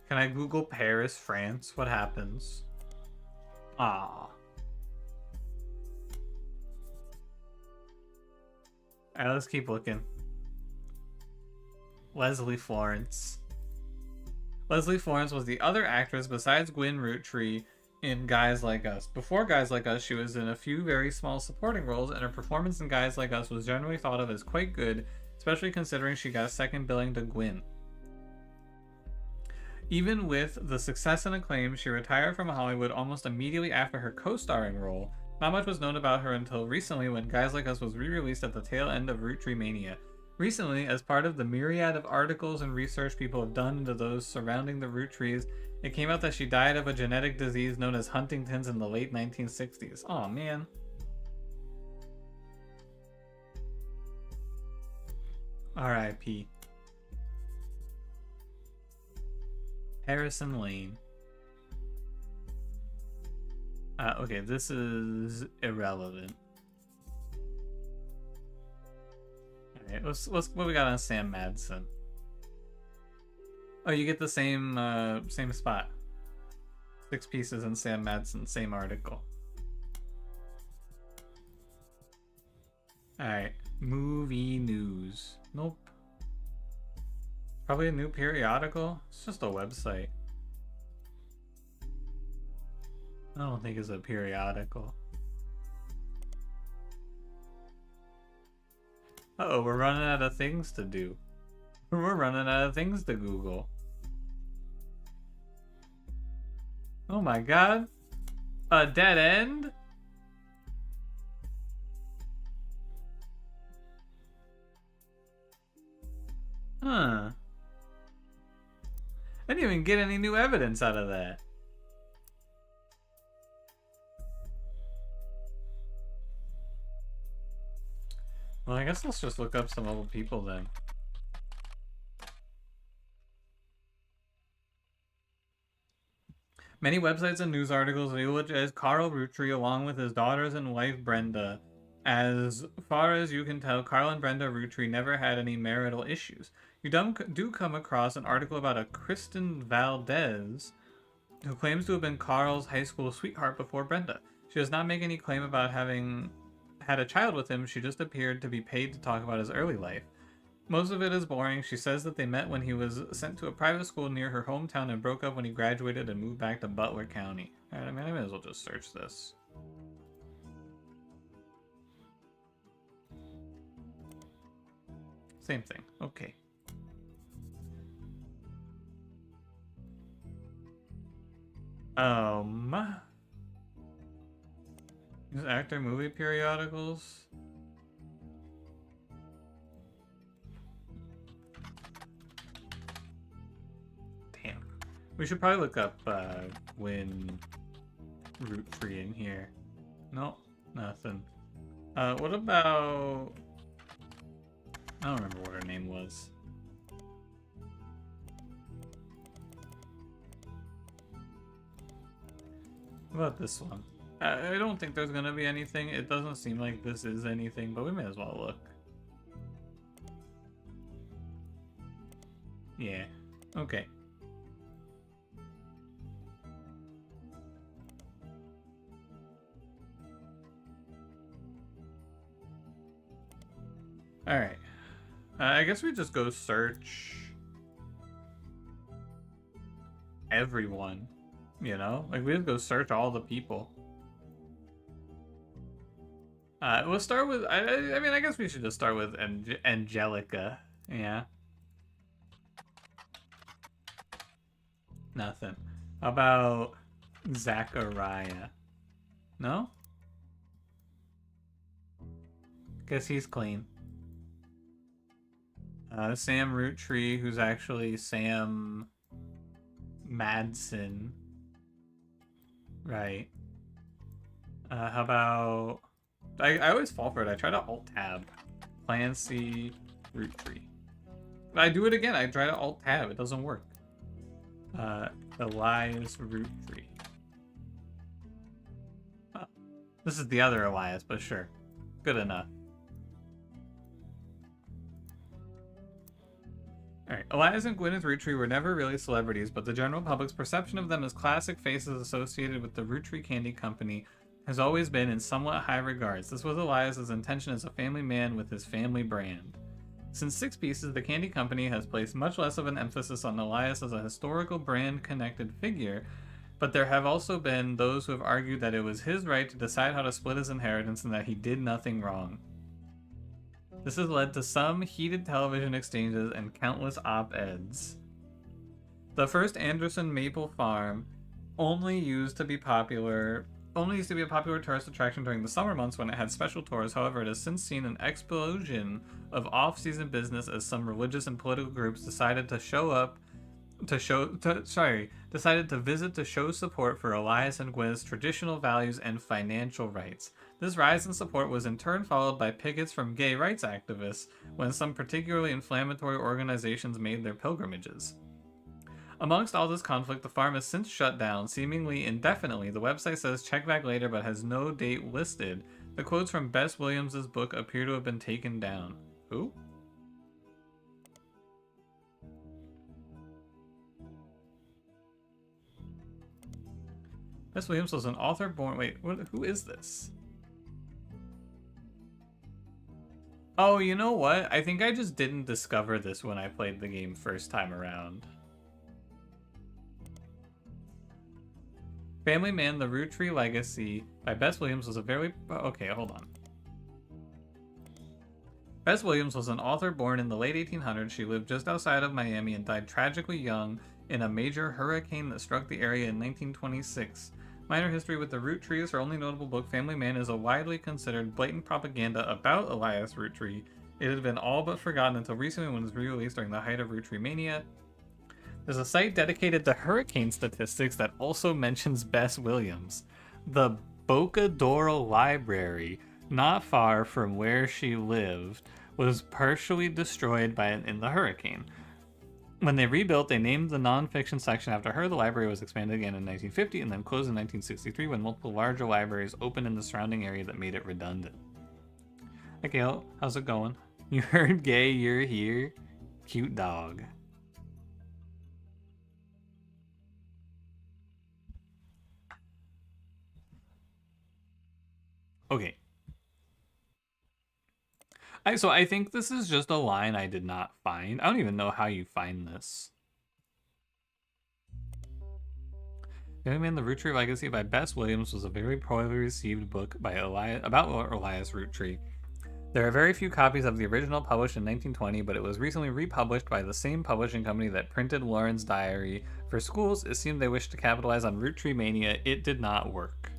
Can I Google Paris, France? What happens? Ah. Alright, let's keep looking. Leslie Florence. Leslie Florence was the other actress besides Gwyn Roottree in Guys Like Us. Before Guys Like Us, she was in a few very small supporting roles, and her performance in Guys Like Us was generally thought of as quite good, especially considering she got second billing to Gwyn. Even with the success and acclaim, she retired from Hollywood almost immediately after her co-starring role. Not much was known about her until recently when Guys Like Us was re-released at the tail end of Roottree Mania. Recently, as part of the myriad of articles and research people have done into those surrounding the Roottrees, it came out that she died of a genetic disease known as Huntington's in the late 1960s. Aw, man. R.I.P. Harrison Lane. Okay, this is irrelevant. Alright, let's what we got on Sam Madsen. Oh, you get the same same spot. 6 pieces in Sam Madsen, same article. Alright, movie news. Nope. Probably a new periodical? It's just a website. I don't think it's a periodical. Uh-oh, we're running out of things to do. We're running out of things to Google. Oh my god. A dead end? Huh. I didn't even get any new evidence out of that. Well, I guess let's just look up some other people then. Many websites and news articles eulogize Carl Roottree along with his daughters and wife Brenda. As far as you can tell, Carl and Brenda Roottree never had any marital issues. You do come across an article about a Kristen Valdez who claims to have been Carl's high school sweetheart before Brenda. She does not make any claim about having had a child with him. She just appeared to be paid to talk about his early life. Most of it is boring. She says that they met when he was sent to a private school near her hometown and broke up when he graduated and moved back to Butler County. Alright, I mean, I may as well just search this. Same thing. Okay. These actor movie periodicals. Damn. We should probably look up Gwyn Roottree in here. No, nothing. What about... I don't remember what her name was. What about this one? I don't think there's gonna be anything. It doesn't seem like this is anything, but we may as well look. Yeah. Okay. Alright. I guess we just go search everyone, you know? Like, we just go search all the people. We'll start with, I mean, I guess we should just start with Angelica. Yeah. Nothing. How about Zachariah? No? Guess he's clean. Sam Roottree, who's actually Sam Madsen. Right. How about... I always fall for it. I try to Alt-Tab. Clancy Roottree. But I do it again. I try to Alt-Tab. It doesn't work. Elias Roottree. Oh, this is the other Elias, but sure. Good enough. Alright, Elias and Gwyn Roottree were never really celebrities, but the general public's perception of them as classic faces associated with the Roottree Candy Company has always been in somewhat high regards. This was Elias's intention as a family man with his family brand. Since Six Pieces, the candy company has placed much less of an emphasis on Elias as a historical brand-connected figure, but there have also been those who have argued that it was his right to decide how to split his inheritance and that he did nothing wrong. This has led to some heated television exchanges and countless op-eds. The first Anderson Maple Farm only used to be a popular tourist attraction during the summer months when it had special tours. However, it has since seen an explosion of off-season business as some religious and political groups decided to visit to show support for Elias and Gwyn's traditional values and financial rights. This rise in support was in turn followed by pickets from gay rights activists when some particularly inflammatory organizations made their pilgrimages. Amongst all this conflict, the farm has since shut down, seemingly indefinitely. The website says check back later but has no date listed. The quotes from Bess Williams' book appear to have been taken down. Who? Bess Williams was an author born... Wait, who is this? Oh, you know what? I think I just didn't discover this when I played the game first time around. Family Man, The Roottree Legacy by Bess Williams was a very... Okay, hold on. Bess Williams was an author born in the late 1800s. She lived just outside of Miami and died tragically young in a major hurricane that struck the area in 1926. Minor history with the Roottree. Her only notable book, Family Man, is a widely considered blatant propaganda about Elias Roottree. It had been all but forgotten until recently when it was re-released during the height of Roottree Mania. There's a site dedicated to hurricane statistics that also mentions Bess Williams. The Bocadoro Library, not far from where she lived, was partially destroyed in the hurricane. When they rebuilt, they named the non-fiction section after her. The library was expanded again in 1950 and then closed in 1963 when multiple larger libraries opened in the surrounding area that made it redundant. Hey Gail, how's it going? You heard gay, you're here. Cute dog. Okay. So I think this is just a line I did not find. I don't even know how you find this. Family Man, The Roottree Legacy by Bess Williams was a very poorly received book by about Elias Roottree. There are very few copies of the original published in 1920, but it was recently republished by the same publishing company that printed Lauren's Diary. For schools, it seemed they wished to capitalize on Roottree Mania. It did not work.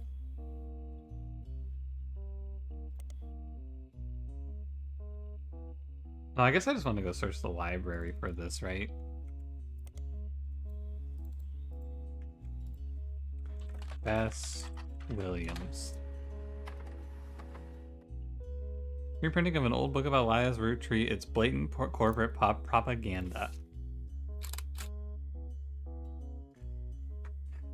No, I guess I just want to go search the library for this, right? Bess Williams. Reprinting of an old book about Elias Roottree. It's blatant corporate propaganda.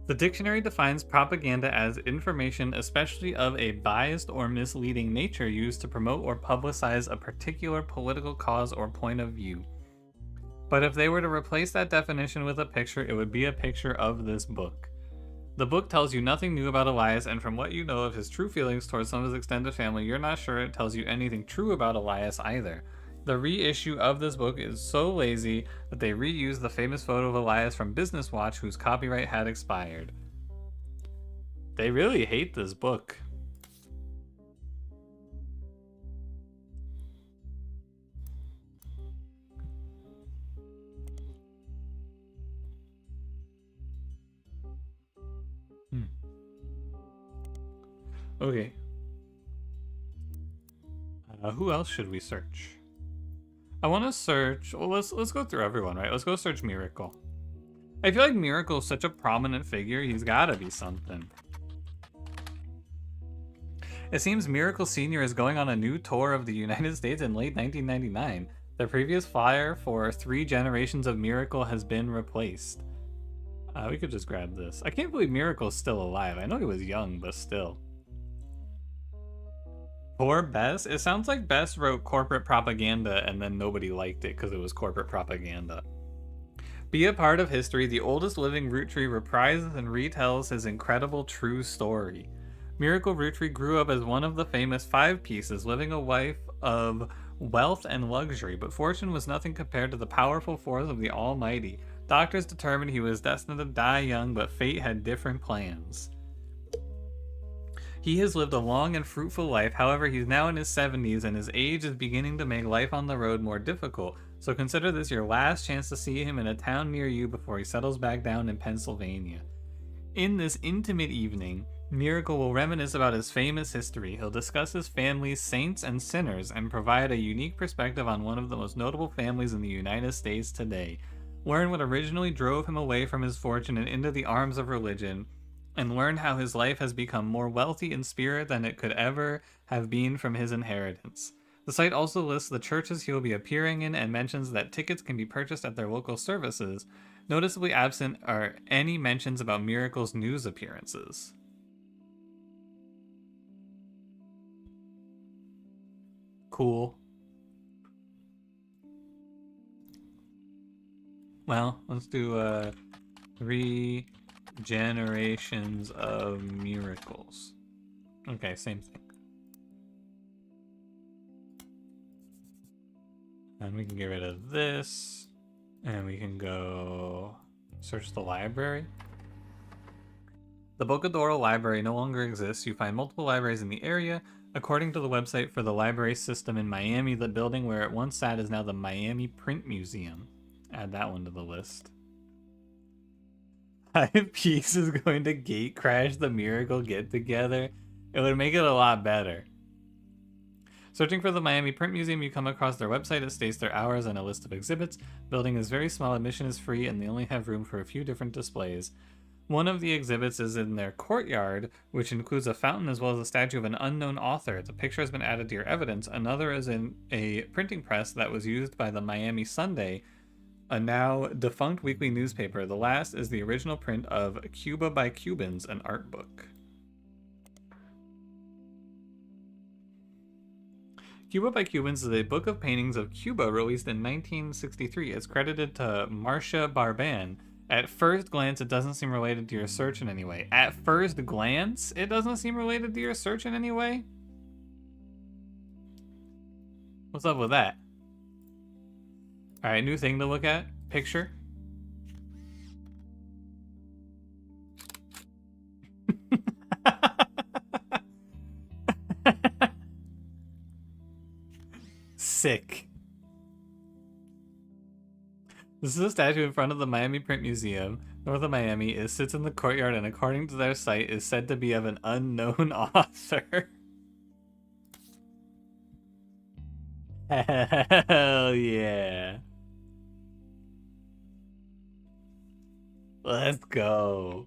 The dictionary defines propaganda as information, especially of a biased or misleading nature, used to promote or publicize a particular political cause or point of view. But if they were to replace that definition with a picture, it would be a picture of this book. The book tells you nothing new about Elias, and from what you know of his true feelings towards some of his extended family, you're not sure it tells you anything true about Elias either. The reissue of this book is so lazy that they reused the famous photo of Elias from Business Watch, whose copyright had expired. They really hate this book. Okay. Who else should we search? I want to search... Well, let's go through everyone, right? Let's go search Miracle. I feel like Miracle's such a prominent figure, he's gotta be something. It seems Miracle Sr. is going on a new tour of the United States in late 1999. The previous flyer for 3 generations of Miracle has been replaced. We could just grab this. I can't believe Miracle's still alive. I know he was young, but still. Poor Bess? It sounds like Bess wrote corporate propaganda and then nobody liked it because it was corporate propaganda. Be a part of history. The oldest living Roottree reprises and retells his incredible true story. Miracle Roottree grew up as one of the famous 5 pieces, living a life of wealth and luxury, but fortune was nothing compared to the powerful force of the Almighty. Doctors determined he was destined to die young, but fate had different plans. He has lived a long and fruitful life, however he's now in his 70s and his age is beginning to make life on the road more difficult, so consider this your last chance to see him in a town near you before he settles back down in Pennsylvania. In this intimate evening, Miracle will reminisce about his famous history. He'll discuss his family's saints and sinners and provide a unique perspective on one of the most notable families in the United States today. Learn what originally drove him away from his fortune and into the arms of religion, and learn how his life has become more wealthy in spirit than it could ever have been from his inheritance. The site also lists the churches he will be appearing in and mentions that tickets can be purchased at their local services. Noticeably absent are any mentions about Miracle's news appearances. Cool. Well, let's do 3 generations of miracles. Okay, same thing. And we can get rid of this. And we can go search the library. The Bocadoro Library no longer exists. You find multiple libraries in the area. According to the website for the library system in Miami, the building where it once sat is now the Miami Print Museum. Add that one to the list. Peez is going to gate crash the Miracle Get Together. It would make it a lot better. Searching for the Miami Print Museum, you come across their website. It states their hours and a list of exhibits. Building is very small, admission is free, and they only have room for a few different displays. One of the exhibits is in their courtyard, which includes a fountain as well as a statue of an unknown author. The picture has been added to your evidence. Another is in a printing press that was used by the Miami Sunday, a now defunct weekly newspaper. The last is the original print of Cuba by Cubans, an art book. Cuba by Cubans is a book of paintings of Cuba released in 1963. It's credited to Marcia Barban. At first glance, it doesn't seem related to your search in any way. At first glance, it doesn't seem related to your search in any way? What's up with that? Alright, new thing to look at. Picture. Sick. This is a statue in front of the Miami Print Museum, north of Miami. It sits in the courtyard and according to their site is said to be of an unknown author. Hell yeah. Let's go.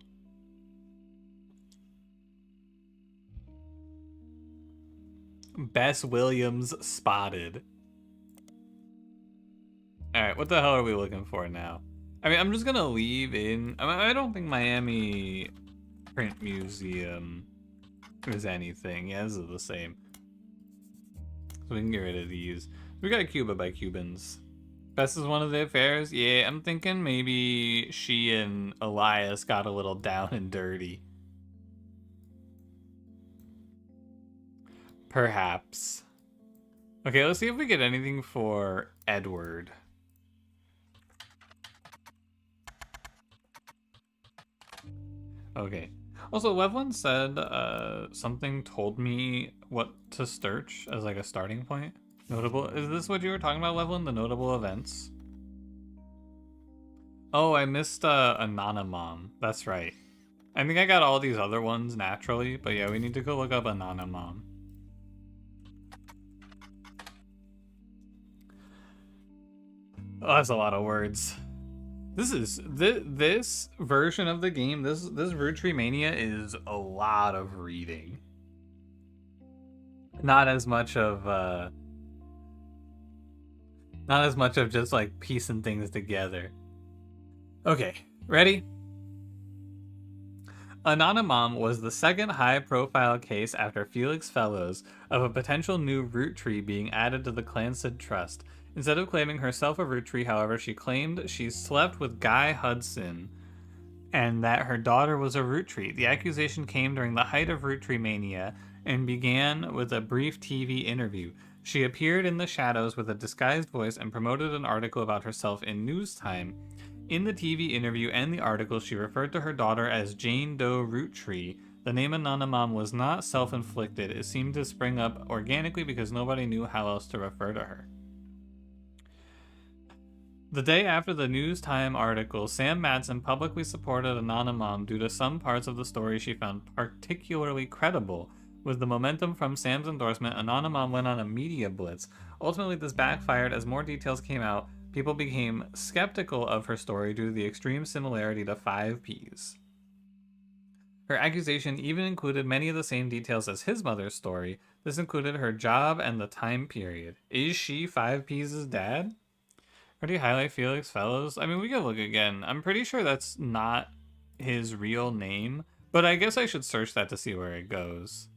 Bess Williams spotted. Alright, what the hell are we looking for now? I mean, I'm just gonna leave in... I don't think Miami Print Museum is anything. Yeah, this is the same. So we can get rid of these. We got Cuba by Cubans. Bess is one of the affairs? Yeah, I'm thinking maybe she and Elias got a little down and dirty. Perhaps. Okay, let's see if we get anything for Edward. Okay. Also, Levlin said something told me what to search as like a starting point. Notable. Is this what you were talking about, Levlin? The notable events? Oh, I missed Anonymom. That's right. I think I got all these other ones naturally, but yeah, we need to go look up Anonymom. Oh, that's a lot of words. This version of the game, this Roottree Mania is a lot of reading. Not as much of just like piecing things together. Okay, ready? Anonymom was the second high-profile case after Felix Fellows of a potential new Roottree being added to the Clansid Trust. Instead of claiming herself a Roottree, however, she claimed she slept with Guy Hudson and that her daughter was a Roottree. The accusation came during the height of Roottree Mania and began with a brief TV interview. She appeared in the shadows with a disguised voice and promoted an article about herself in News Time. In the TV interview and the article, she referred to her daughter as Jane Doe Roottree. The name Anonymom was not self-inflicted. It seemed to spring up organically because nobody knew how else to refer to her. The day after the News Time article, Sam Madsen publicly supported Anonymom due to some parts of the story she found particularly credible. With the momentum from Sam's endorsement, Anonymom went on a media blitz. Ultimately, this backfired as more details came out. People became skeptical of her story due to the extreme similarity to 5Peez. Her accusation even included many of the same details as his mother's story. This included her job and the time period. Is she 5Peez's dad? Or do you highlight Felix Fellows? I mean, we could look again. I'm pretty sure that's not his real name, but I guess I should search that to see where it goes.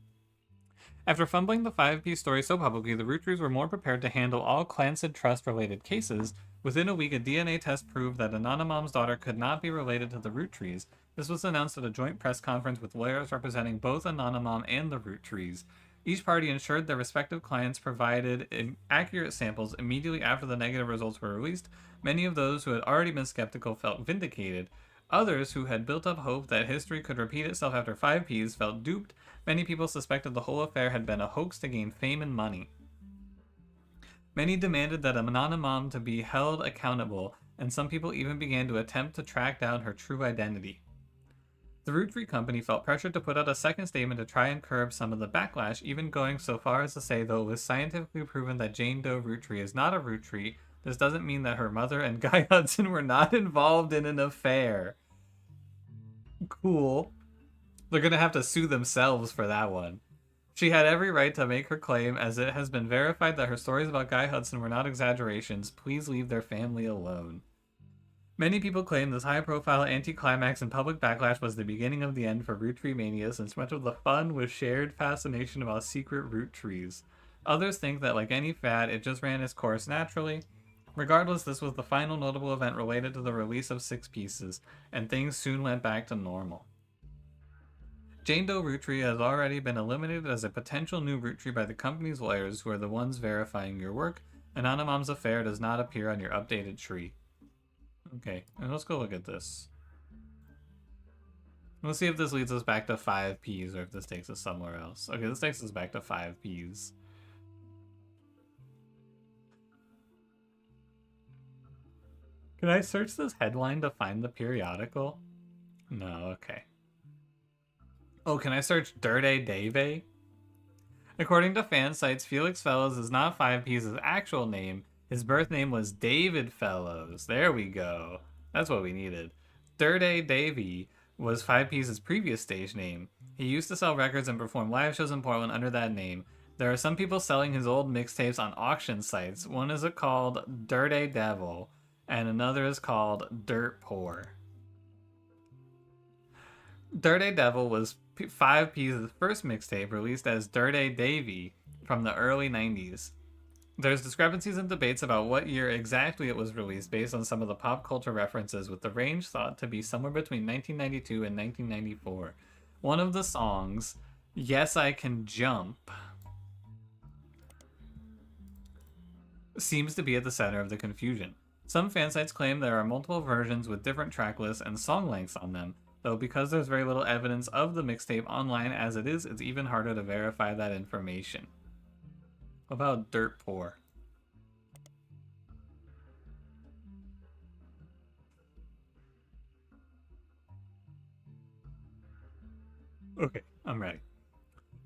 After fumbling the 5Peez story so publicly, the Rootrees were more prepared to handle all Clansid Trust-related cases. Within a week, a DNA test proved that Anonymom's daughter could not be related to the Rootrees. This was announced at a joint press conference with lawyers representing both Anonymom and the Rootrees. Each party ensured their respective clients provided accurate samples immediately after the negative results were released. Many of those who had already been skeptical felt vindicated. Others, who had built up hope that history could repeat itself after 5Peez, felt duped. Many people suspected the whole affair had been a hoax to gain fame and money. Many demanded that Anonymom to be held accountable, and some people even began to attempt to track down her true identity. The Roottree company felt pressured to put out a second statement to try and curb some of the backlash, even going so far as to say, though it was scientifically proven that Jane Doe Roottree is not a Roottree, this doesn't mean that her mother and Guy Hudson were not involved in an affair. Cool. They're gonna have to sue themselves for that one. She had every right to make her claim, as it has been verified that her stories about Guy Hudson were not exaggerations. Please leave their family alone. Many people claim this high-profile anticlimax and public backlash was the beginning of the end for Roottree Mania, since much of the fun was shared fascination about secret Roottrees. Others think that, like any fad, it just ran its course naturally. Regardless, this was the final notable event related to the release of 6 Pieces, and things soon went back to normal. Jane Doe Roottree has already been eliminated as a potential new Roottree by the company's lawyers, who are the ones verifying your work. Anonymom's affair does not appear on your updated tree. Okay, and let's go look at this. Let's see if this leads us back to 5Peez or if this takes us somewhere else. Okay, this takes us back to 5Peez. Can I search this headline to find the periodical? No, okay. Oh, can I search Dirty Davey? According to fan sites, Felix Fellows is not 5Peez's actual name. His birth name was David Fellows. There we go. That's what we needed. Dirty Davey was 5Peez's previous stage name. He used to sell records and perform live shows in Portland under that name. There are some people selling his old mixtapes on auction sites. One is called Dirty Devil, and another is called Dirt Poor. Dirty Devil was 5Peez's first mixtape, released as Dirty Davey from the early 90s. There's discrepancies and debates about what year exactly it was released based on some of the pop culture references, with the range thought to be somewhere between 1992 and 1994. One of the songs, Yes I Can Jump, seems to be at the center of the confusion. Some fan sites claim there are multiple versions with different track lists and song lengths on them, though because there's very little evidence of the mixtape online as it is, it's even harder to verify that information. What about Dirt Poor? Okay, I'm ready.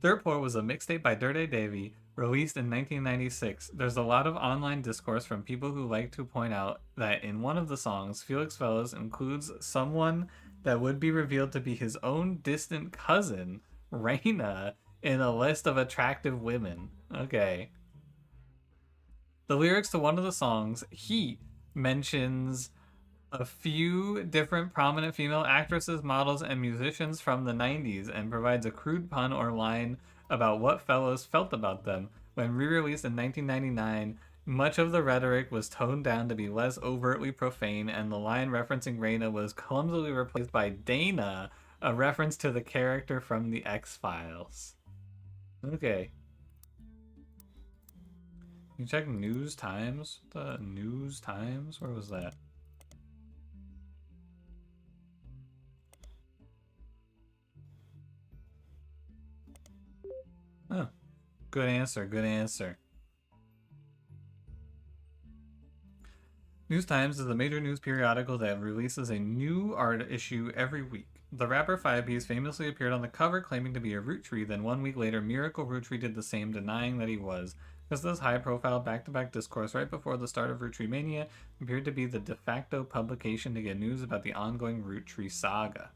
Dirt Poor was a mixtape by Dirty Davey Released in 1996, there's a lot of online discourse from people who like to point out that in one of the songs, Felix Fellows includes someone that would be revealed to be his own distant cousin, Raina, in a list of attractive women. Okay. The lyrics to one of the songs, Heat, mentions a few different prominent female actresses, models, and musicians from the 90s and provides a crude pun or line about what Fellows felt about them. When re-released in 1999, much of the rhetoric was toned down to be less overtly profane, and the line referencing Raina was clumsily replaced by Dana, a reference to the character from the X-Files. Okay. You check News Times? The News Times? Where was that? Oh, good answer, good answer. News Times is a major news periodical that releases a new art issue every week. The rapper 5Piece famously appeared on the cover claiming to be a Roottree, then 1 week later Miracle Roottree did the same, denying that he was. Because this high-profile back-to-back discourse right before the start of Roottree Mania appeared to be the de facto publication to get news about the ongoing Roottree saga.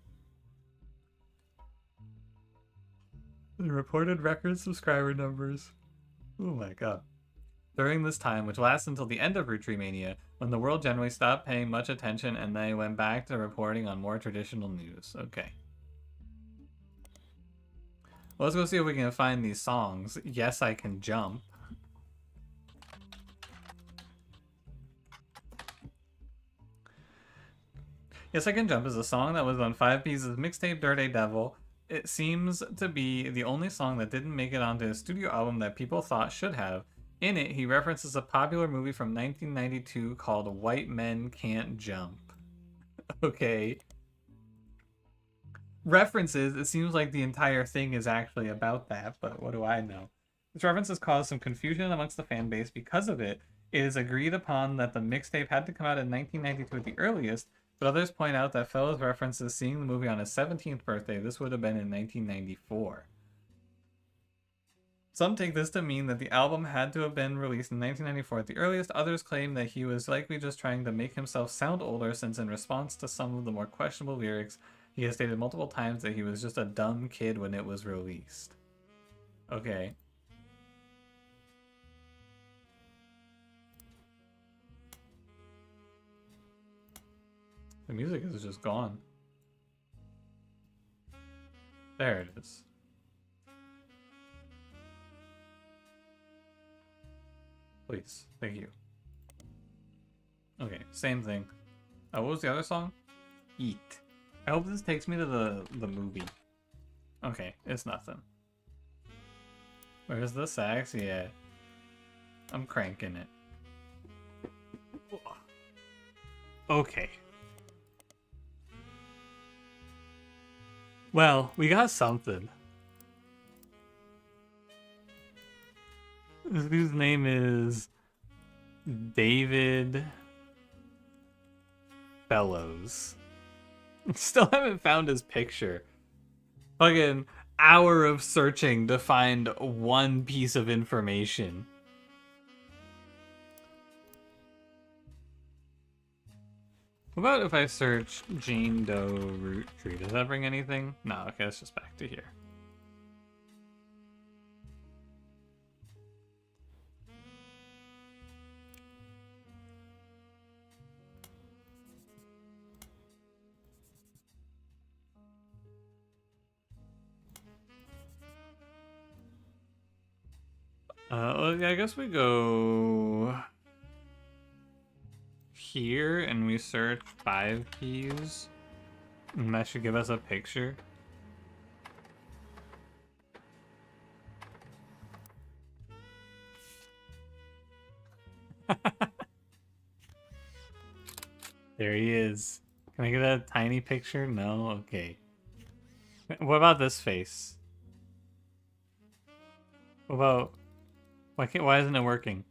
The reported record subscriber numbers. Oh my god. During this time, which lasts until the end of Roottree Mania, when the world generally stopped paying much attention and they went back to reporting on more traditional news. Okay. Well, let's go see if we can find these songs. Yes, I Can Jump. Yes, I Can Jump is a song that was on 5Piece's mixtape Dirty Devil. It seems to be the only song that didn't make it onto a studio album that people thought should have. In it, he references a popular movie from 1992 called White Men Can't Jump. Okay. References, it seems like the entire thing is actually about that, but what do I know? This reference has caused some confusion amongst the fan base. Because of it, it is agreed upon that the mixtape had to come out in 1992 at the earliest, but others point out that Fellows references seeing the movie on his 17th birthday. This would have been in 1994. Some take this to mean that the album had to have been released in 1994 at the earliest. Others claim that he was likely just trying to make himself sound older, since in response to some of the more questionable lyrics, he has stated multiple times that he was just a dumb kid when it was released. Okay. The music is just gone. There it is. Please. Thank you. Okay, same thing. What was the other song? Eat. I hope this takes me to the movie. Okay, it's nothing. Where's the sax? Yeah. I'm cranking it. Okay. Well, we got something. This dude's name is David Fellows. Still haven't found his picture. Fucking hour of searching to find one piece of information. What about if I search Jane Doe Roottree? Does that bring anything? No, okay, it's just back to here. Well, yeah, I guess we go here and we search 5Piece, and that should give us a picture. There he is. Can I get a tiny picture? No? Okay. What about this face? What about... Why isn't it working?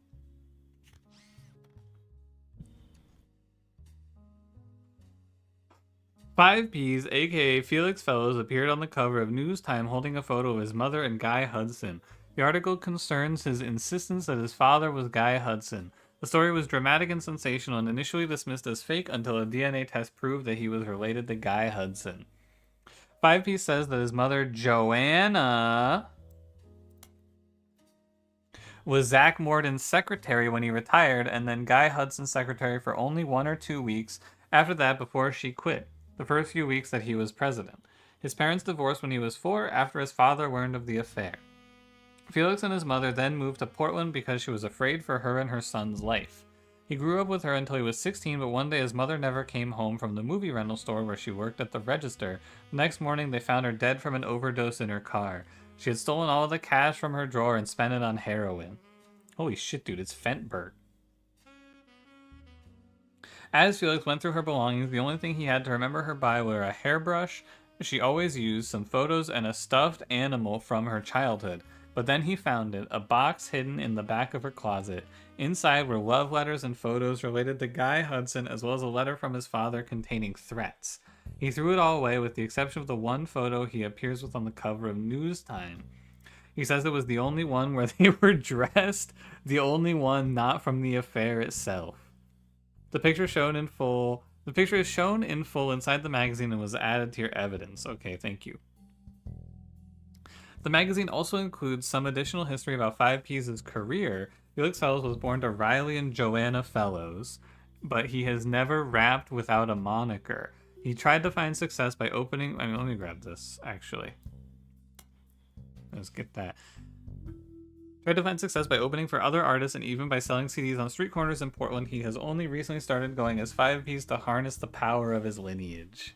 Peez, aka Felix Fellows, appeared on the cover of News Time holding a photo of his mother and Guy Hudson. The article concerns his insistence that his father was Guy Hudson. The story was dramatic and sensational and initially dismissed as fake until a DNA test proved that he was related to Guy Hudson. 5Piece says that his mother, Joanna, was Zach Morden's secretary when he retired, and then Guy Hudson's secretary for only 1 or 2 weeks after that before she quit, the first few weeks that he was president. His parents divorced when he was 4 after his father learned of the affair. Felix and his mother then moved to Portland because she was afraid for her and her son's life. He grew up with her until he was 16, but one day his mother never came home from the movie rental store where she worked at the register. The next morning, they found her dead from an overdose in her car. She had stolen all of the cash from her drawer and spent it on heroin. Holy shit, dude, it's Fentberg. As Felix went through her belongings, the only thing he had to remember her by were a hairbrush she always used, some photos, and a stuffed animal from her childhood. But then he found it, a box hidden in the back of her closet. Inside were love letters and photos related to Guy Hudson, as well as a letter from his father containing threats. He threw it all away with the exception of the one photo he appears with on the cover of News Time. He says it was the only one where they were dressed, the only one not from the affair itself. The picture is shown in full inside the magazine and was added to your evidence. Okay, thank you. The magazine also includes some additional history about 5Piece's career. Felix Fellows was born to Riley and Joanna Fellows, but he has never rapped without a moniker. He tried to find success by opening... let me grab this, actually. Let's get that. Tried to find success by opening for other artists and even by selling CDs on street corners in Portland. He has only recently started going as 5Piece to harness the power of his lineage.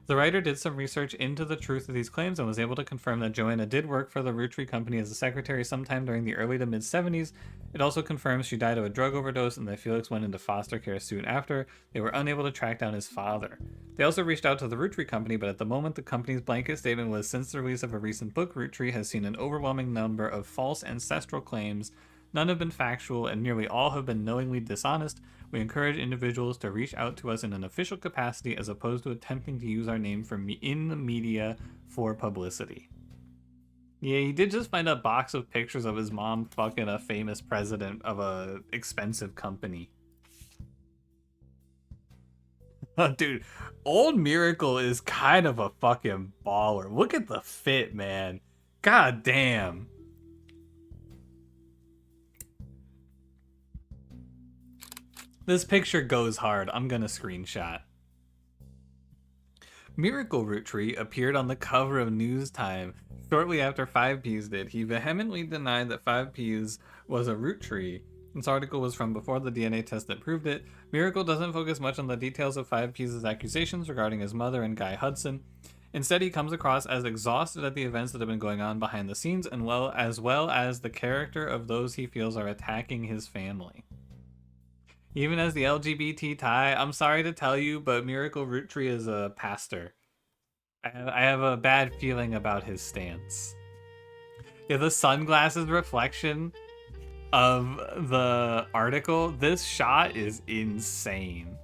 The writer did some research into the truth of these claims and was able to confirm that Joanna did work for the Roottree company as a secretary sometime during the early to mid-70s. It also confirms she died of a drug overdose and that Felix went into foster care soon after. They were unable to track down his father. They also reached out to the Roottree company, but at the moment the company's blanket statement was, since the release of a recent book, Roottree has seen an overwhelming number of false ancestral claims. None have been factual and nearly all have been knowingly dishonest. We encourage individuals to reach out to us in an official capacity as opposed to attempting to use our name in the media for publicity. Yeah, he did just find a box of pictures of his mom fucking a famous president of a expensive company. Dude, Old Miracle is kind of a fucking baller. Look at the fit, man. God damn. This picture goes hard. I'm gonna screenshot. Miracle Roottree appeared on the cover of News Time shortly after 5Piece did. He vehemently denied that 5Piece was a Roottree. This article was from before the DNA test that proved it. Miracle doesn't focus much on the details of 5Piece's accusations regarding his mother and Guy Hudson. Instead, he comes across as exhausted at the events that have been going on behind the scenes, and as well as the character of those he feels are attacking his family. Even as the LGBT tie, I'm sorry to tell you, but Miracle Roottree is a pastor. I have a bad feeling about his stance. Yeah, the sunglasses reflection of the article, this shot is insane.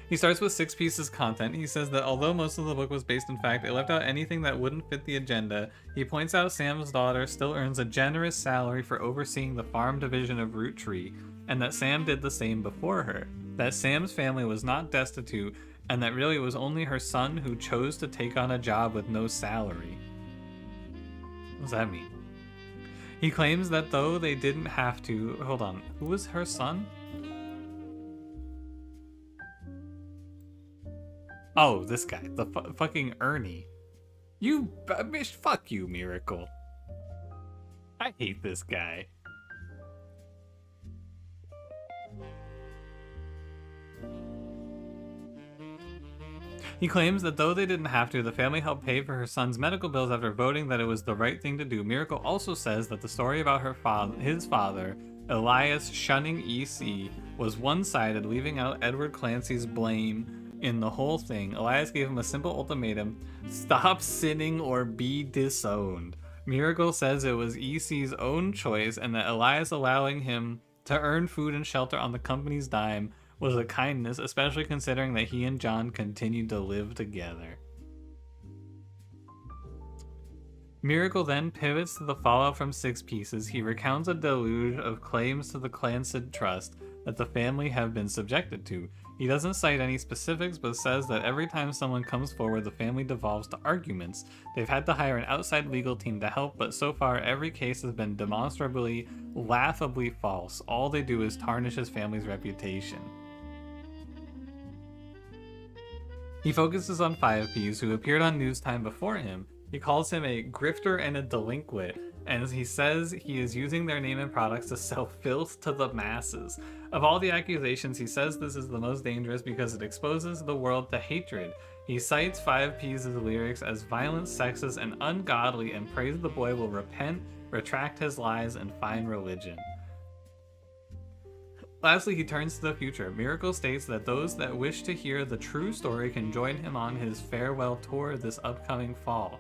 He starts with 6Piece's content. He says that although most of the book was based in fact, it left out anything that wouldn't fit the agenda. He points out Sam's daughter still earns a generous salary for overseeing the farm division of Roottree, and that Sam did the same before her. That Sam's family was not destitute, and that really it was only her son who chose to take on a job with no salary. What does that mean? He claims that though they didn't have to... Hold on, who was her son? Oh, this guy, the fucking Ernie. Fuck you, Miracle. I hate this guy. He claims that though they didn't have to, the family helped pay for her son's medical bills after voting that it was the right thing to do. Miracle also says that the story about his father, Elias, shunning EC was one-sided, leaving out Edward Clancy's blame in the whole thing. Elias gave him a simple ultimatum: stop sinning or be disowned. Miracle says it was EC's own choice and that Elias allowing him to earn food and shelter on the company's dime was a kindness, especially considering that he and John continued to live together. Miracle then pivots to the fallout from 6 Pieces. He recounts a deluge of claims to the Clansid Trust that the family have been subjected to. He doesn't cite any specifics, but says that every time someone comes forward, the family devolves to arguments. They've had to hire an outside legal team to help, but so far every case has been demonstrably, laughably false. All they do is tarnish his family's reputation. He focuses on 5Ps, who appeared on News Time before him. He calls him a grifter and a delinquent, and he says he is using their name and products to sell filth to the masses. Of all the accusations, he says this is the most dangerous because it exposes the world to hatred. He cites 5P's lyrics as violent, sexist, and ungodly, and prays the boy will repent, retract his lies, and find religion. Lastly, he turns to the future. Miracle states that those that wish to hear the true story can join him on his farewell tour this upcoming fall.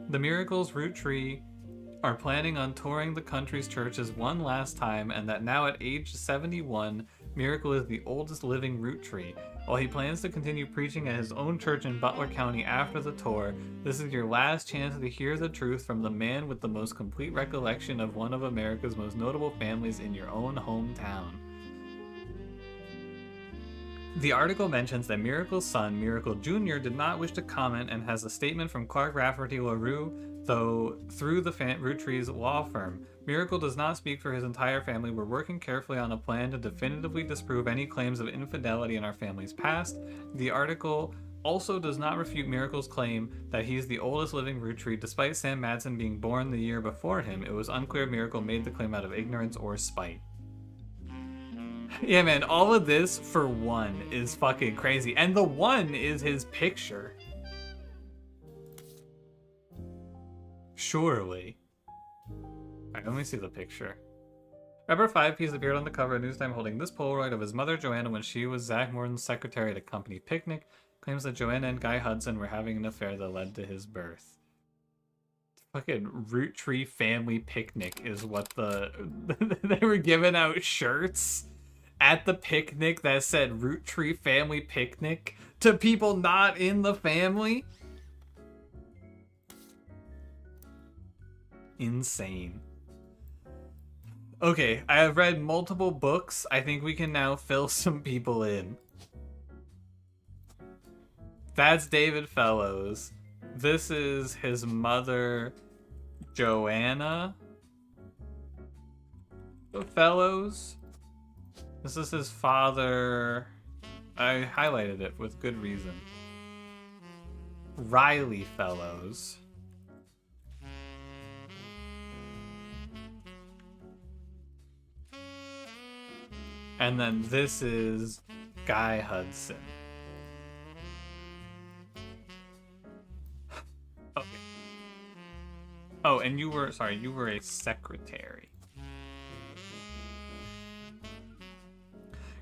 The Miracle's Roottree are planning on touring the country's churches one last time, and that now at age 71, Miracle is the oldest living Roottree. While he plans to continue preaching at his own church in Butler County after the tour, this is your last chance to hear the truth from the man with the most complete recollection of one of America's most notable families in your own hometown. The article mentions that Miracle's son, Miracle Jr., did not wish to comment and has a statement from Clark Rafferty LaRue, though through the Roottree's law firm. Miracle does not speak for his entire family. We're working carefully on a plan to definitively disprove any claims of infidelity in our family's past. The article also does not refute Miracle's claim that he's the oldest living Roottree. Despite Sam Madsen being born the year before him, it was unclear if Miracle made the claim out of ignorance or spite. Yeah, man, all of this for one is fucking crazy. And the one is his picture. Surely. Alright, let me see the picture. Rapper 5Ps appeared on the cover of Newstime holding this Polaroid of his mother, Joanna, when she was Zach Morton's secretary at a company picnic. Claims that Joanna and Guy Hudson were having an affair that led to his birth. Fucking Roottree family picnic is what the... they were giving out shirts at the picnic that said Roottree family picnic to people not in the family. Insane. Okay, I have read multiple books. I think we can now fill some people in. That's David Fellows. This is his mother, Joanna Fellows. This is his father. I highlighted it with good reason. Riley Fellows. And then this is Guy Hudson. Okay. Oh, and you were a secretary.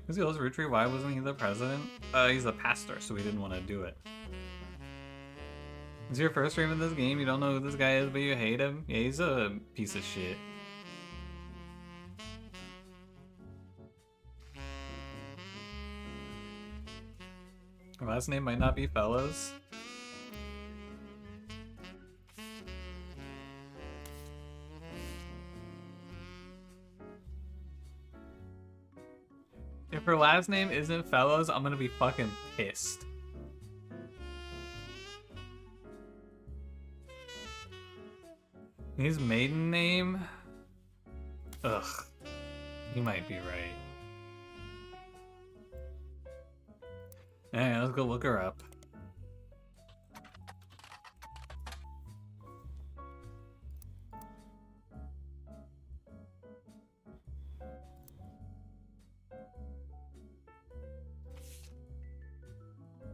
Was he oldest Roottree? Why wasn't he the president? He's the pastor, so we didn't want to do it. Is your first stream in this game? You don't know who this guy is, but you hate him? Yeah, he's a piece of shit. Her last name might not be Fellows. If her last name isn't Fellows, I'm gonna be fucking pissed. His maiden name? Ugh. You might be right. Alright, let's go look her up.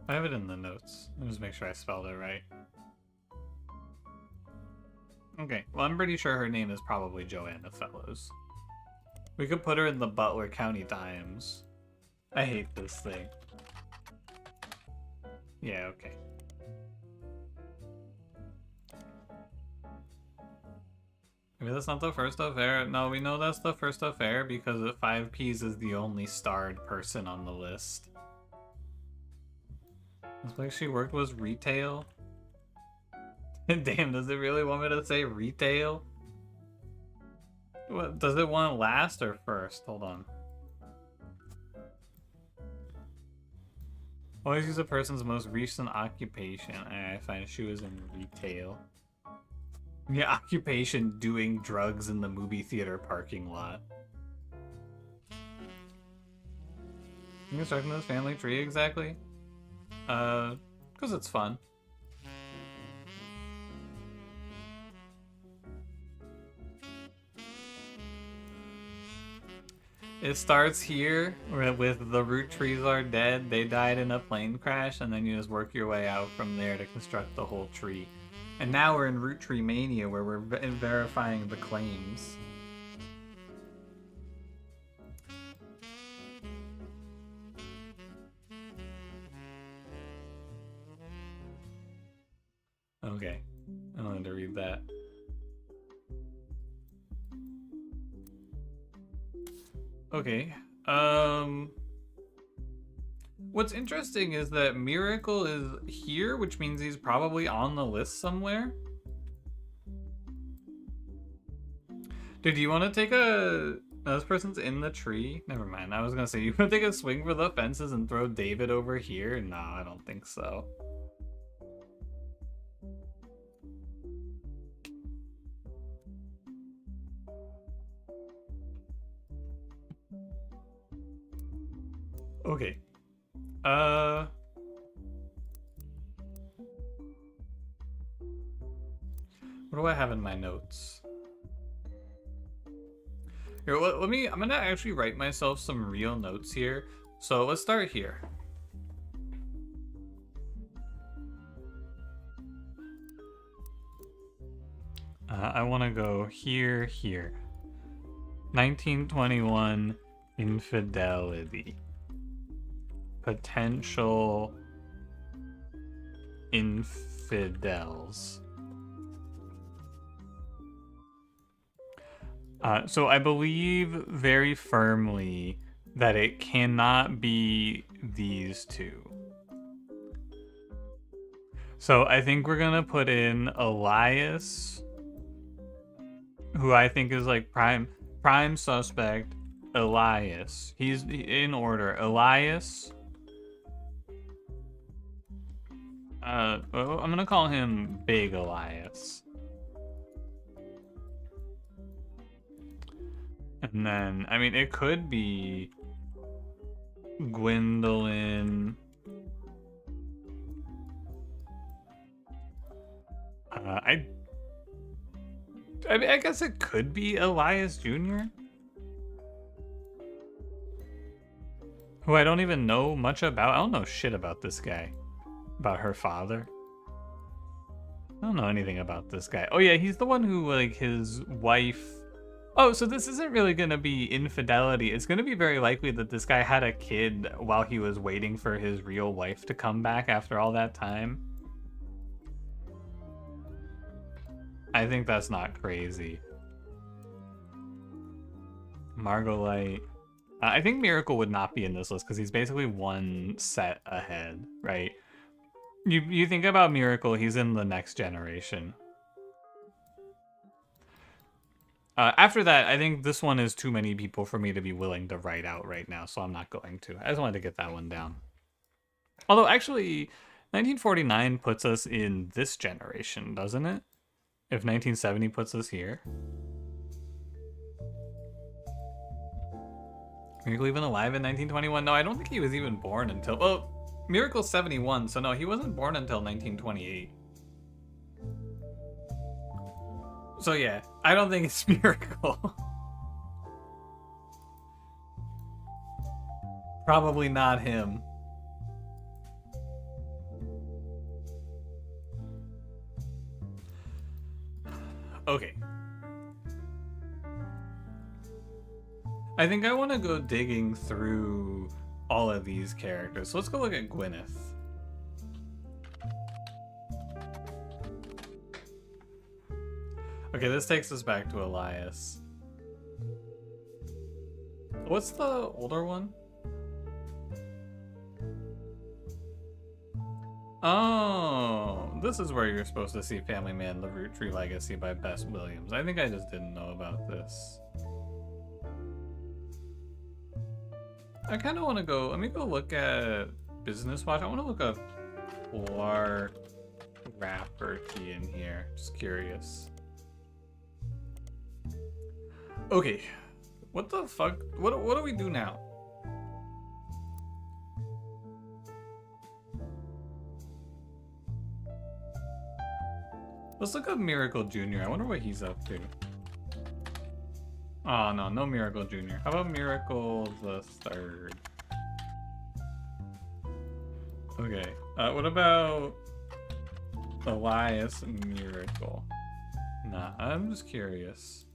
I have it in the notes. Let me just make sure I spelled it right. Okay, well, I'm pretty sure her name is probably Joanna Fellows. We could put her in the Butler County Times. I hate this thing. Yeah, okay. Maybe that's not the first affair. No, we know that's the first affair because 5Ps is the only starred person on the list. This place she worked was retail. Damn, does it really want me to say retail? What, does it want last or first? Hold on. Always use a person's most recent occupation. I find she was in retail. Yeah, occupation doing drugs in the movie theater parking lot. You constructing this family tree exactly? Because it's fun. It starts here with the root trees are dead, they died in a plane crash, and then you just work your way out from there to construct the whole tree. And now we're in Roottree Mania where we're verifying the claims. Okay, I wanted to read that. Okay, what's interesting is that Miracle is here, which means he's probably on the list somewhere. Dude, do you want to take a... No, this person's in the tree? Never mind, I was gonna say, you want to take a swing for the fences and throw David over here? No, I don't think so. Okay. What do I have in my notes? Here, let me, I'm gonna actually write myself some real notes here. So let's start here. I want to go here, here. 1921 Infidelity. Potential infidels. So I believe very firmly that it cannot be these two. So I think we're gonna put in Elias, who I think is like prime suspect. Elias. He's in order. Elias. I'm gonna call him Big Elias. And then, I mean, it could be Gwendolyn. I mean, I guess it could be Elias Jr., who I don't even know much about. I don't know shit about this guy. About her father. I don't know anything about this guy. Oh yeah, he's the one who, like, his wife... Oh, so this isn't really gonna be infidelity. It's gonna be very likely that this guy had a kid while he was waiting for his real wife to come back after all that time. I think that's not crazy. Margolite. I think Miracle would not be in this list because he's basically one set ahead, right? You think about Miracle, he's in the next generation. After that, I think this one is too many people for me to be willing to write out right now, so I'm not going to. I just wanted to get that one down. Although, actually, 1949 puts us in this generation, doesn't it? If 1970 puts us here. Miracle even alive in 1921? No, I don't think he was even born until... Well, Miracle's 71, so no, he wasn't born until 1928. So yeah, I don't think it's Miracle. Probably not him. Okay. I think I want to go digging through all of these characters. So let's go look at Gwyneth. Okay, this takes us back to Elias. What's the older one? Oh, this is where you're supposed to see Family Man: The Roottree Legacy by Bess Williams. I think I just didn't know about this. I kind of want to go. Let me go look at Business Watch. I want to look up Clark Rafferty in here. Just curious. Okay, what the fuck? What do we do now? Let's look up Miracle Jr. I wonder what he's up to. Oh no, no Miracle Jr. How about Miracle the Third? Okay, what about Elias Miracle? Nah, I'm just curious.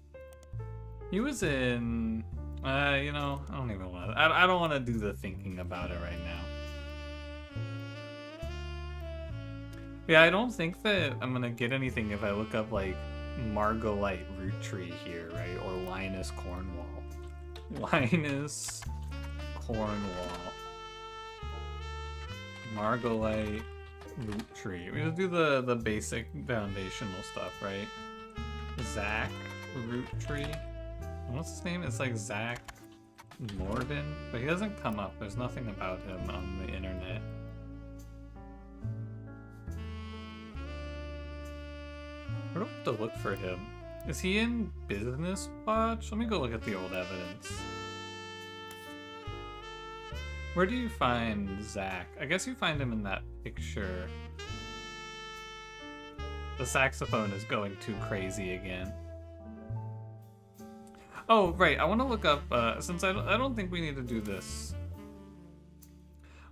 He was in, you know, I don't even want to, I don't want to do the thinking about it right now. Yeah, I don't think that I'm gonna get anything if I look up like Margolite Roottree here, right? Or Linus Cornwall. Linus Cornwall. Margolite Roottree. We just do the basic foundational stuff, right? Zach Roottree. What's his name? It's like Zach Morgan, but he doesn't come up. There's nothing about him on the internet. Where do I have to look for him? Is he in Business Watch? Let me go look at the old evidence. Where do you find Zach? I guess you find him in that picture. The saxophone is going too crazy again. Oh, right. I want to look up, since I don't think we need to do this.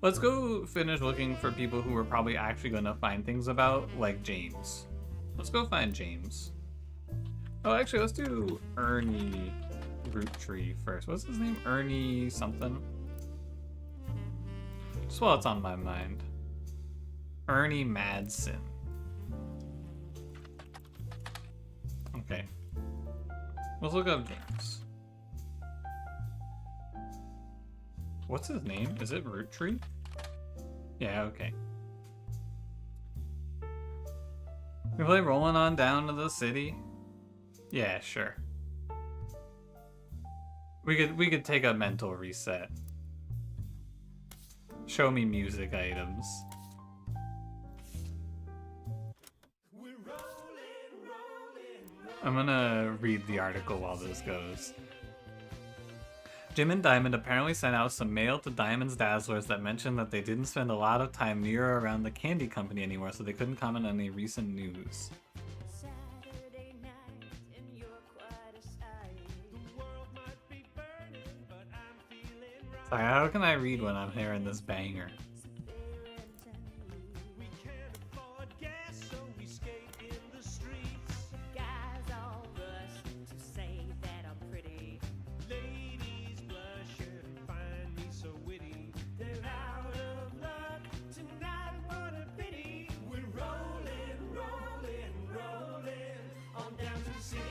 Let's go finish looking for people who we're probably actually going to find things about, like James. Let's go find James. Oh, actually, let's do Ernie Roottree first. What's his name? Ernie something? Just while it's on my mind. Ernie Madsen. Okay. Let's look up James. What's his name? Is it Roottree? Yeah, okay. We play Rolling On Down to the City? Yeah, sure. We could take a mental reset. Show me music items. I'm gonna read the article while this goes. Jim and Diamond apparently sent out some mail to Diamond's Dazzlers that mentioned that they didn't spend a lot of time near or around the candy company anymore, so they couldn't comment on any recent news. Saturday night and you're quite a sight. The world might be burning, but I'm feeling right. Sorry, how can I read when I'm hearing this banger? We can't afford gas, so we skate in the streets. Guys all rush to say that I'm pretty. Ladies blush and find me so witty. They're out of luck tonight, what a pity. We're rolling, rolling, rolling on down to the city.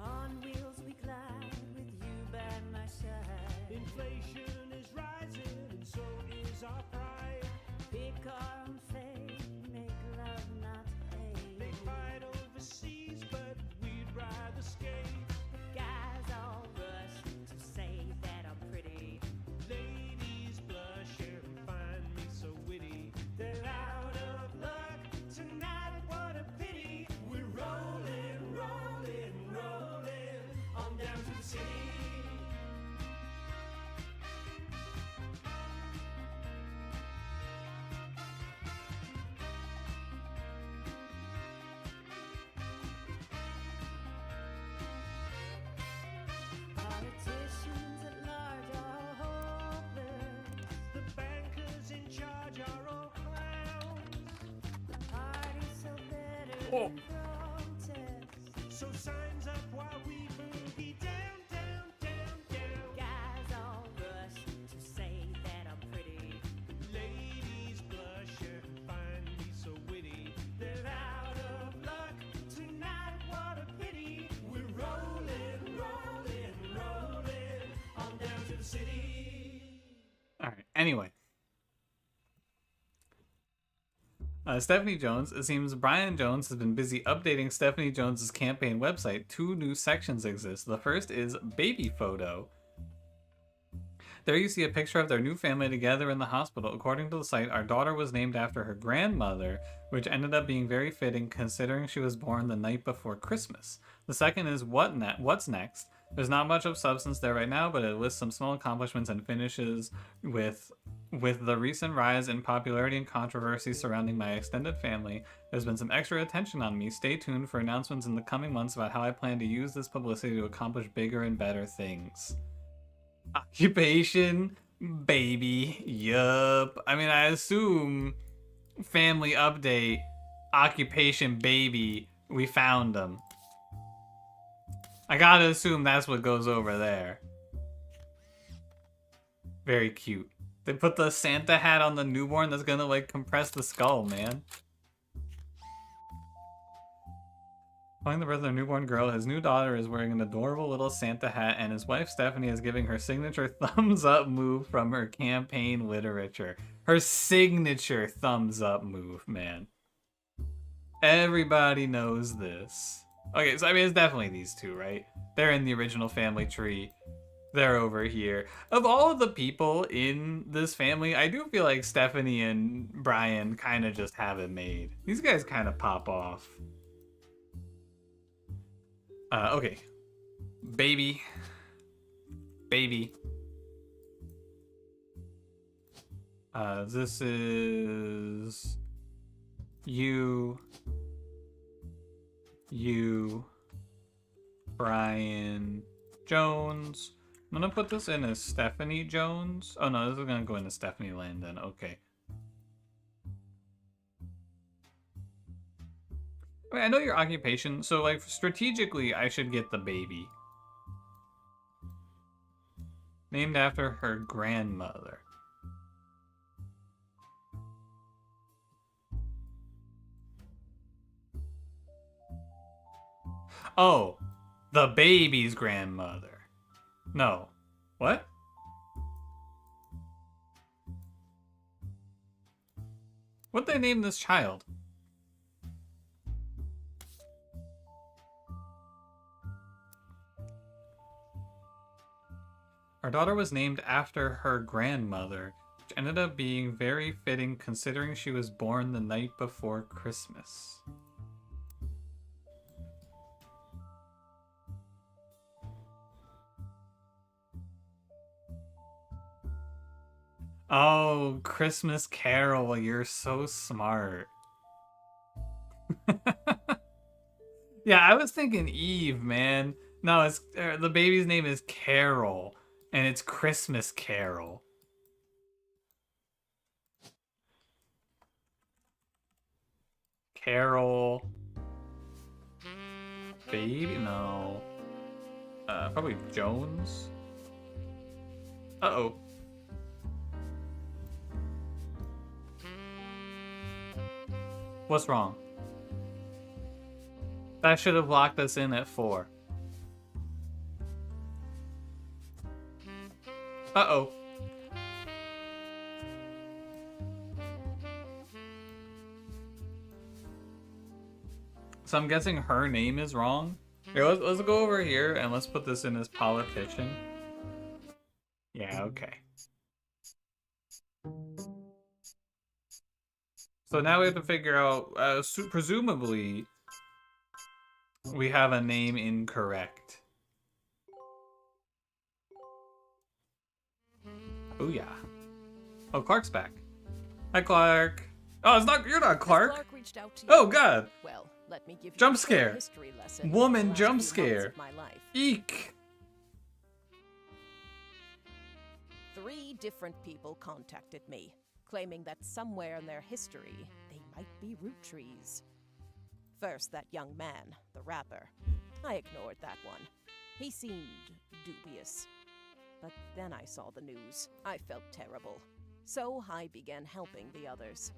On wheels we glide with you by my side. Inflation is rising and so is our pride. Pick our own fate, make love not hate. They fight overseas but we'd rather skate. Guys all rush to say that I'm pretty. Ladies blush and find me so witty. They're out of luck tonight, what a pity. We're rolling, rolling, rolling on down to the city. Politicians at large are hopeless. The bankers in charge are all clowns. The party's so better than protest. So signs up while we boogie down, down, down, down. Anyway. Stephanie Jones. It seems Brian Jones has been busy updating Stephanie Jones's campaign website. 2 new sections exist. The first is baby photo. There you see a picture of their new family together in the hospital. According to the site, our daughter was named after her grandmother, which ended up being very fitting considering she was born the night before Christmas. The second is what's next. There's not much of substance there right now, but it lists some small accomplishments and finishes with the recent rise in popularity and controversy surrounding my extended family. There's been some extra attention on me. Stay tuned for announcements in the coming months about how I plan to use this publicity to accomplish bigger and better things. Occupation, baby. Yup. I mean, I assume family update, occupation, baby. We found them. I gotta assume that's what goes over there. Very cute. They put the Santa hat on the newborn that's gonna like compress the skull, man. Following the birth of their newborn girl, his new daughter is wearing an adorable little Santa hat, and his wife Stephanie is giving her signature thumbs up move from her campaign literature. Her signature thumbs up move, man. Everybody knows this. Okay, so I mean, it's definitely these two, right? They're in the original family tree. They're over here. Of all of the people in this family, I do feel like Stephanie and Brian kind of just have it made. These guys kind of pop off. Okay. Baby. This is you, Brian Jones. I'm gonna put this in as Stephanie Jones. Oh no, this is gonna go into Stephanie Landon. Okay. Wait, I know your occupation, so like strategically I should get the baby. Named after her grandmother. Oh, the baby's grandmother. No. What? What'd they name this child? Our daughter was named after her grandmother, which ended up being very fitting considering she was born the night before Christmas. Oh, Christmas Carol, you're so smart. Yeah, I was thinking Eve, man. No, it's the baby's name is Carol, and it's Christmas Carol. Carol. Baby? No. Probably Jones. Uh-oh. What's wrong? That should have locked us in at 4. Uh-oh. So I'm guessing her name is wrong. Here, let's go over here and let's put this in as politician. Yeah, okay. So now we have to figure out, presumably, we have a name incorrect. Oh yeah. Oh, Clark's back. Hi, Clark. Oh, you're not Clark. Clark reached out to you. Oh God. Well, let me give you Jump a scare. history lesson. Woman in the last jump few months scare. of my life. Eek. 3 different people contacted me, claiming that somewhere in their history, they might be Roottrees. First, that young man, the rapper. I ignored that one. He seemed dubious. But then I saw the news. I felt terrible. So I began helping the others.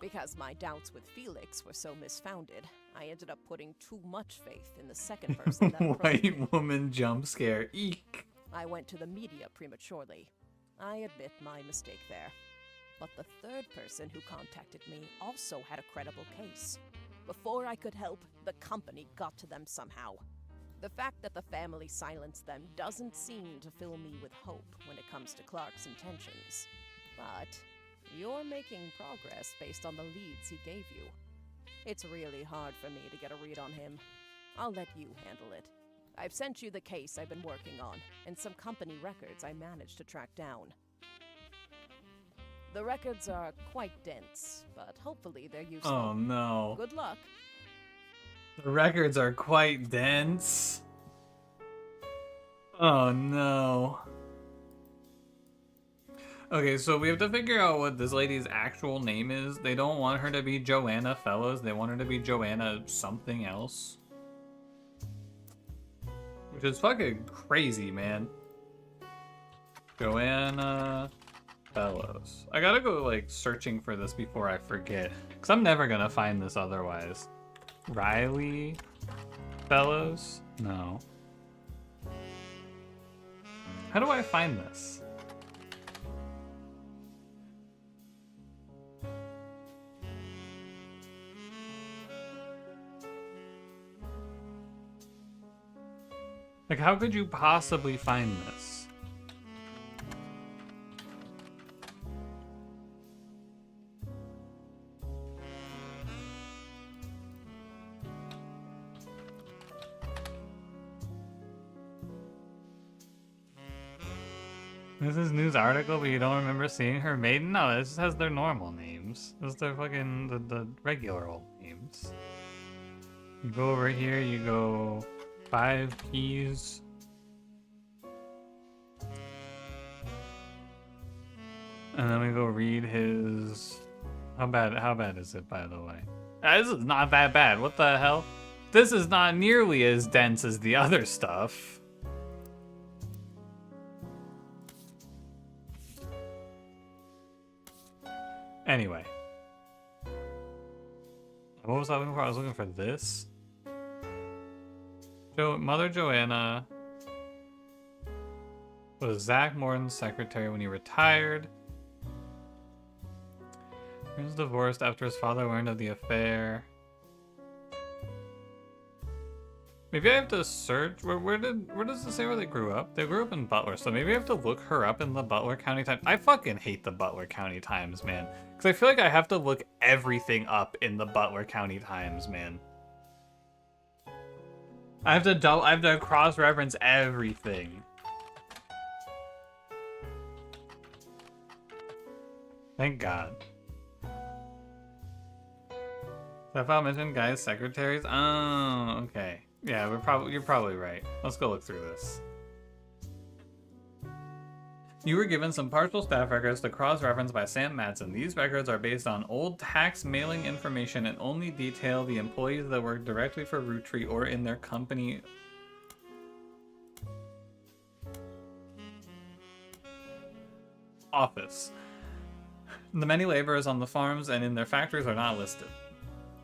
Because my doubts with Felix were so misfounded, I ended up putting too much faith in the second person that approached me. White woman jump scare. Eek. I went to the media prematurely. I admit my mistake there. But the third person who contacted me also had a credible case. Before I could help, the company got to them somehow. The fact that the family silenced them doesn't seem to fill me with hope when it comes to Clark's intentions. But you're making progress based on the leads he gave you. It's really hard for me to get a read on him. I'll let you handle it. I've sent you the case I've been working on, and some company records I managed to track down. The records are quite dense, but hopefully they're useful. Oh no. Good luck. The records are quite dense. Oh no. Okay, so we have to figure out what this lady's actual name is. They don't want her to be Joanna Fellows. They want her to be Joanna something else. Which is fucking crazy, man. Joanna Fellows. I gotta go, like, searching for this before I forget. Because I'm never gonna find this otherwise. Riley Fellows? No. How do I find this? Like, how could you possibly find this? This is news article, but you don't remember seeing her maiden? No, this just has their normal names. This is their fucking, the regular old names. You go over here, you go 5 Peez. And then we go read his... How bad is it, by the way? This is not that bad. What the hell? This is not nearly as dense as the other stuff. Anyway. What was I looking for? I was looking for this. Mother Joanna was Zach Morton's secretary when he retired. He was divorced after his father learned of the affair. Maybe I have to search. Where does it say where they grew up? They grew up in Butler, so maybe I have to look her up in the Butler County Times. I fucking hate the Butler County Times, man. Because I feel like I have to look everything up in the Butler County Times, man. I have to cross-reference everything. Thank God. That file mentioned guys' secretaries? Oh, okay. Yeah, you're probably right. Let's go look through this. You were given some partial staff records to cross-reference by Sam Madsen. These records are based on old tax mailing information and only detail the employees that work directly for Roottree or in their company. Office. The many laborers on the farms and in their factories are not listed.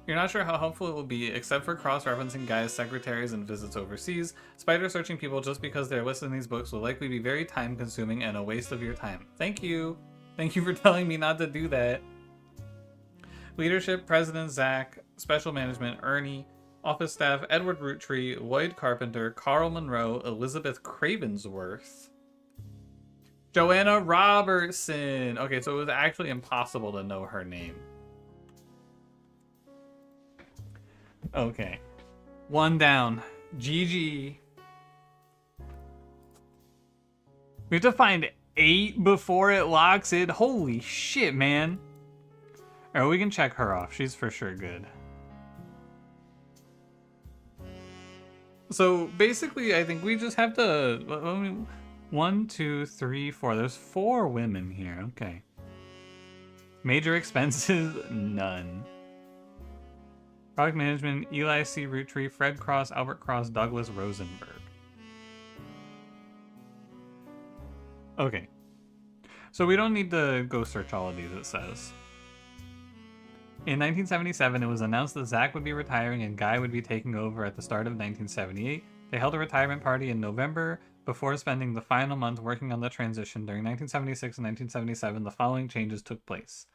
You're not sure how helpful it will be, except for cross-referencing guys' secretaries and visits overseas. Spider-searching people just because they're listed in these books will likely be very time-consuming and a waste of your time. Thank you. Thank you for telling me not to do that. Leadership, President Zach, Special Management, Ernie, Office Staff, Edward Roottree, Lloyd Carpenter, Carl Monroe, Elizabeth Cravensworth, Joanna Robertson. Okay, so it was actually impossible to know her name. Okay. One down. GG. We have to find 8 before it locks it. Holy shit, man. Alright, we can check her off. She's for sure good. So, basically, I think we just have to... 1, 2, 3, 4. There's 4 women here. Okay. Major expenses? None. Product management, Eli C. Roottree, Fred Cross, Albert Cross, Douglas Rosenberg. Okay. So we don't need to go search all of these, it says. In 1977, it was announced that Zach would be retiring and Guy would be taking over at the start of 1978. They held a retirement party in November, Before spending the final month working on the transition during 1976 and 1977, the following changes took place.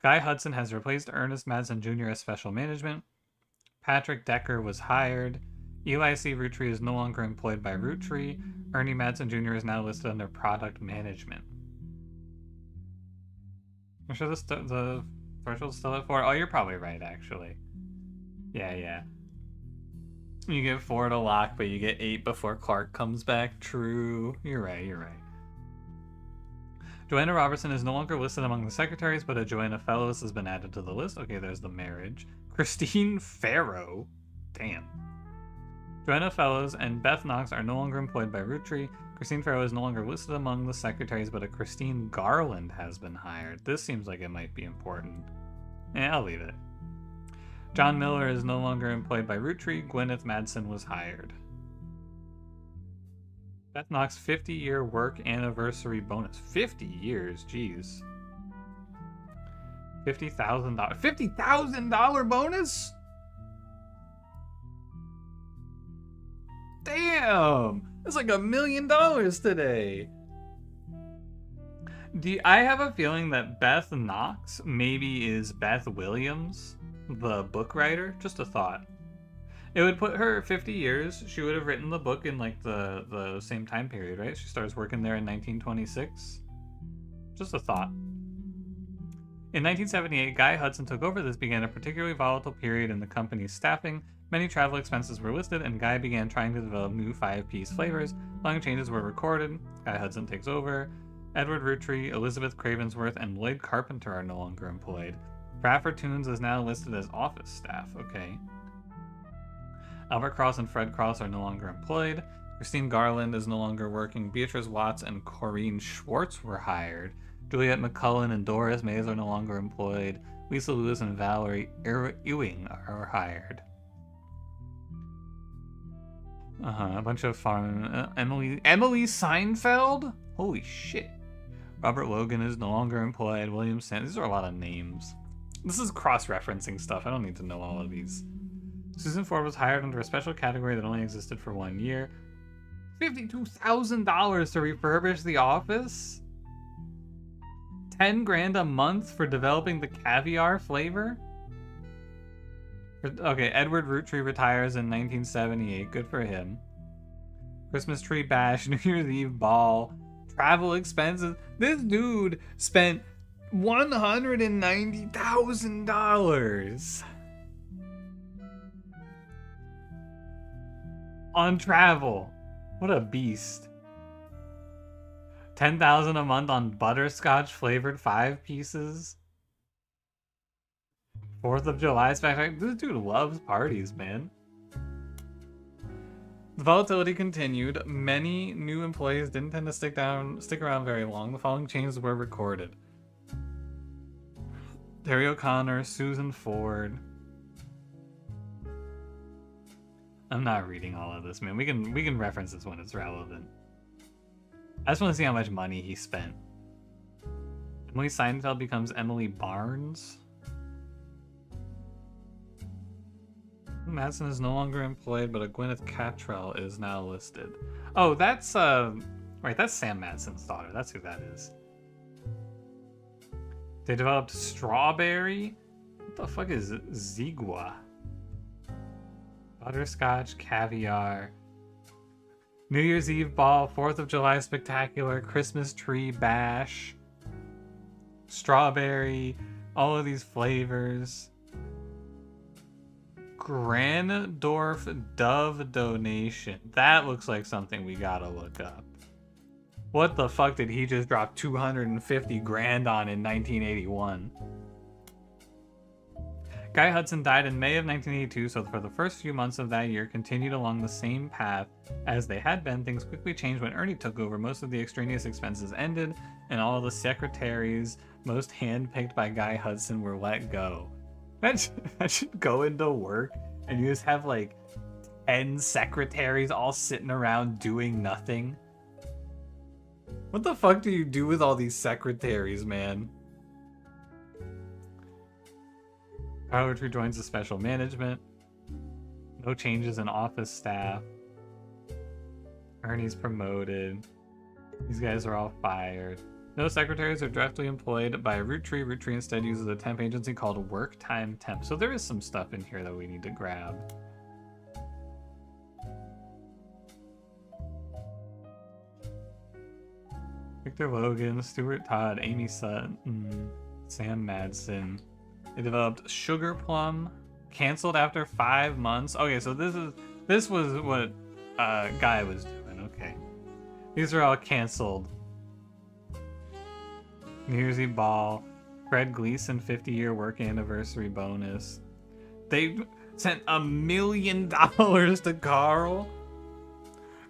Guy Hudson has replaced Ernest Madsen Jr. as special management. Patrick Decker was hired. Eli C. Roottree is no longer employed by Roottree. Ernie Madsen Jr. is now listed under product management. I'm sure the threshold's still at 4. Oh, you're probably right, actually. Yeah. You get 4 to lock, but you get 8 before Clark comes back. True. You're right. Joanna Robertson is no longer listed among the secretaries, but a Joanna Fellows has been added to the list. Okay, there's the marriage. Christine Farrow. Damn. Joanna Fellows and Beth Knox are no longer employed by Roottree. Christine Farrow is no longer listed among the secretaries, but a Christine Garland has been hired. This seems like it might be important. I'll leave it. John Miller is no longer employed by Roottree. Gwyneth Madsen was hired. Beth Knox 50-year work anniversary bonus. 50 years, jeez. $50,000. $50,000 bonus? Damn! That's like $1 million today. I have a feeling that Beth Knox maybe is Beth Williams, the book writer. Just a thought. It would put her 50 years. She would have written the book in like the same time period, right? She starts working there in 1926. Just a thought. In 1978, Guy Hudson took over. This began a particularly volatile period in the company's staffing. Many travel expenses were listed, and Guy began trying to develop new 5-piece flavors. Long changes were recorded. Guy Hudson takes over. Edward Roottree, Elizabeth Cravensworth, and Lloyd Carpenter are no longer employed. Bradford Toons is now listed as office staff. Okay. Albert Cross and Fred Cross are no longer employed. Christine Garland is no longer working. Beatrice Watts and Corrine Schwartz were hired. Juliet McCullen and Doris Mays are no longer employed. Lisa Lewis and Valerie Ewing are hired. A bunch of farm... Emily Seinfeld? Holy shit. Robert Logan is no longer employed. William Sand... These are a lot of names. This is cross-referencing stuff. I don't need to know all of these. Susan Ford was hired under a special category that only existed for 1 year. $52,000 to refurbish the office? 10 grand a month for developing the caviar flavor? Okay, Edward Roottree retires in 1978. Good for him. Christmas tree bash, New Year's Eve ball, travel expenses. This dude spent $190,000 on travel. What a beast. $10,000 a month on butterscotch flavored 5 pieces. 4th of July spectacular. This dude loves parties, man. The volatility continued. Many new employees didn't tend to stick around very long. The following changes were recorded. Terry O'Connor, Susan Ford. I'm not reading all of this, man. We can reference this when it's relevant. I just want to see how much money he spent. Emily Seinfeld becomes Emily Barnes. Madsen is no longer employed, but a Gwyneth Cattrall is now listed. Oh, that's right, that's Sam Madsen's daughter. That's who that is. They developed strawberry. What the fuck is Zigua? Butterscotch, caviar. New Year's Eve ball, 4th of July spectacular, Christmas tree bash. Strawberry, all of these flavors. Grandorf Dove donation. That looks like something we gotta look up. What the fuck did he just drop 250 grand on in 1981? Guy Hudson died in May of 1982, so for the first few months of that year continued along the same path as they had been. Things quickly changed when Ernie took over. Most of the extraneous expenses ended, and all of the secretaries, most handpicked by Guy Hudson, were let go. I should go into work and you just have like 10 secretaries all sitting around doing nothing. What the fuck do you do with all these secretaries, man? Carl Roottree joins the special management. No changes in office staff. Ernie's promoted. These guys are all fired. No secretaries are directly employed by Roottree. Roottree instead uses a temp agency called Work Time Temp. So there is some stuff in here that we need to grab. Victor Logan, Stuart Todd, Amy Sutton, Sam Madsen. They developed Sugar Plum, canceled after 5 months. Okay, so this was what Guy was doing. Okay, these are all canceled. New Year's Eve Ball, Fred Gleason 50-year work anniversary bonus. They sent $1 million to Carl.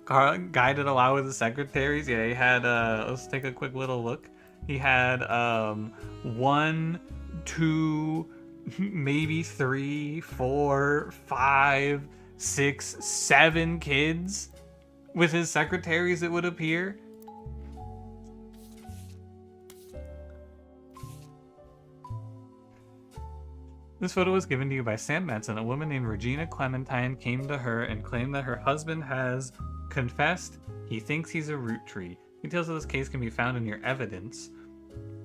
Guy did a lot with the secretaries. Yeah, he had let's take a quick little look. He had 1, 2, maybe 3, 4, 5, 6, 7 kids with his secretaries, it would appear. This photo was given to you by Sam Madsen. A woman named Regina Clementine came to her and claimed that her husband has confessed he thinks he's a Roottree. Details of this case can be found in your evidence.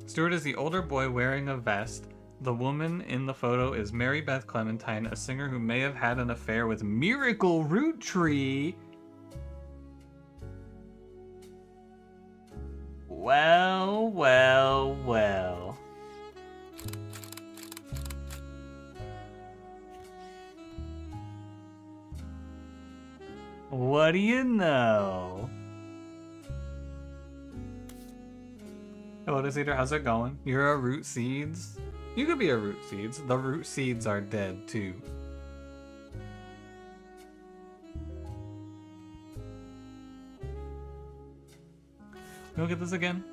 Stuart is the older boy wearing a vest. The woman in the photo is Mary Beth Clementine, a singer who may have had an affair with Miracle Roottree. Well, well, well. What do you know? Hello, Eater. How's it going? You're a Root Seeds? You could be a Root Seeds. The Root Seeds are dead, too. Look at this again.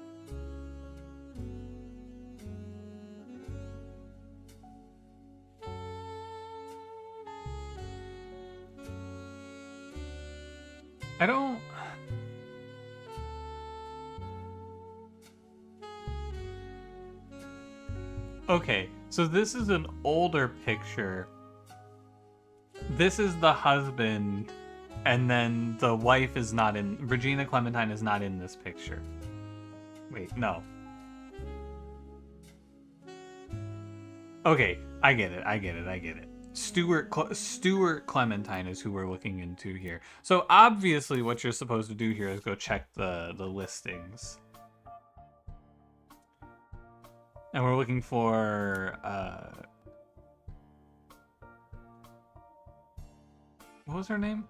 I don't... Okay, so this is an older picture. This is the husband, and then the wife is not in... Regina Clementine is not in this picture. Wait, no. Okay, I get it. Stuart Clementine is who we're looking into here. So obviously what you're supposed to do here is go check the listings. And we're looking for what was her name?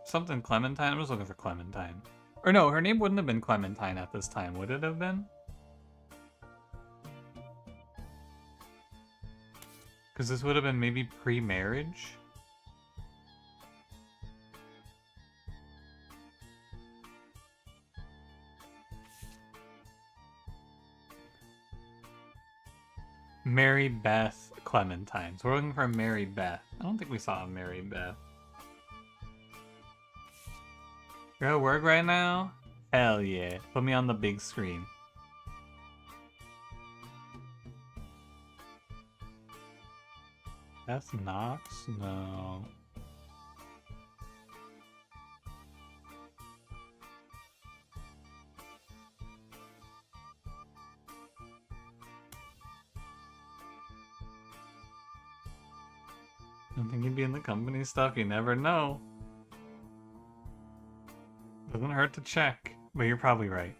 Something Clementine? I was looking for Clementine. Or no, her name wouldn't have been Clementine at this time, would it have been? Because this would have been maybe pre-marriage? Mary Beth Clementine. So we're looking for Mary Beth. I don't think we saw a Mary Beth. You're at work right now? Hell yeah. Put me on the big screen. Beth Knox? No. I don't think he'd be in the company stuff. You never know. Doesn't hurt to check, but you're probably right.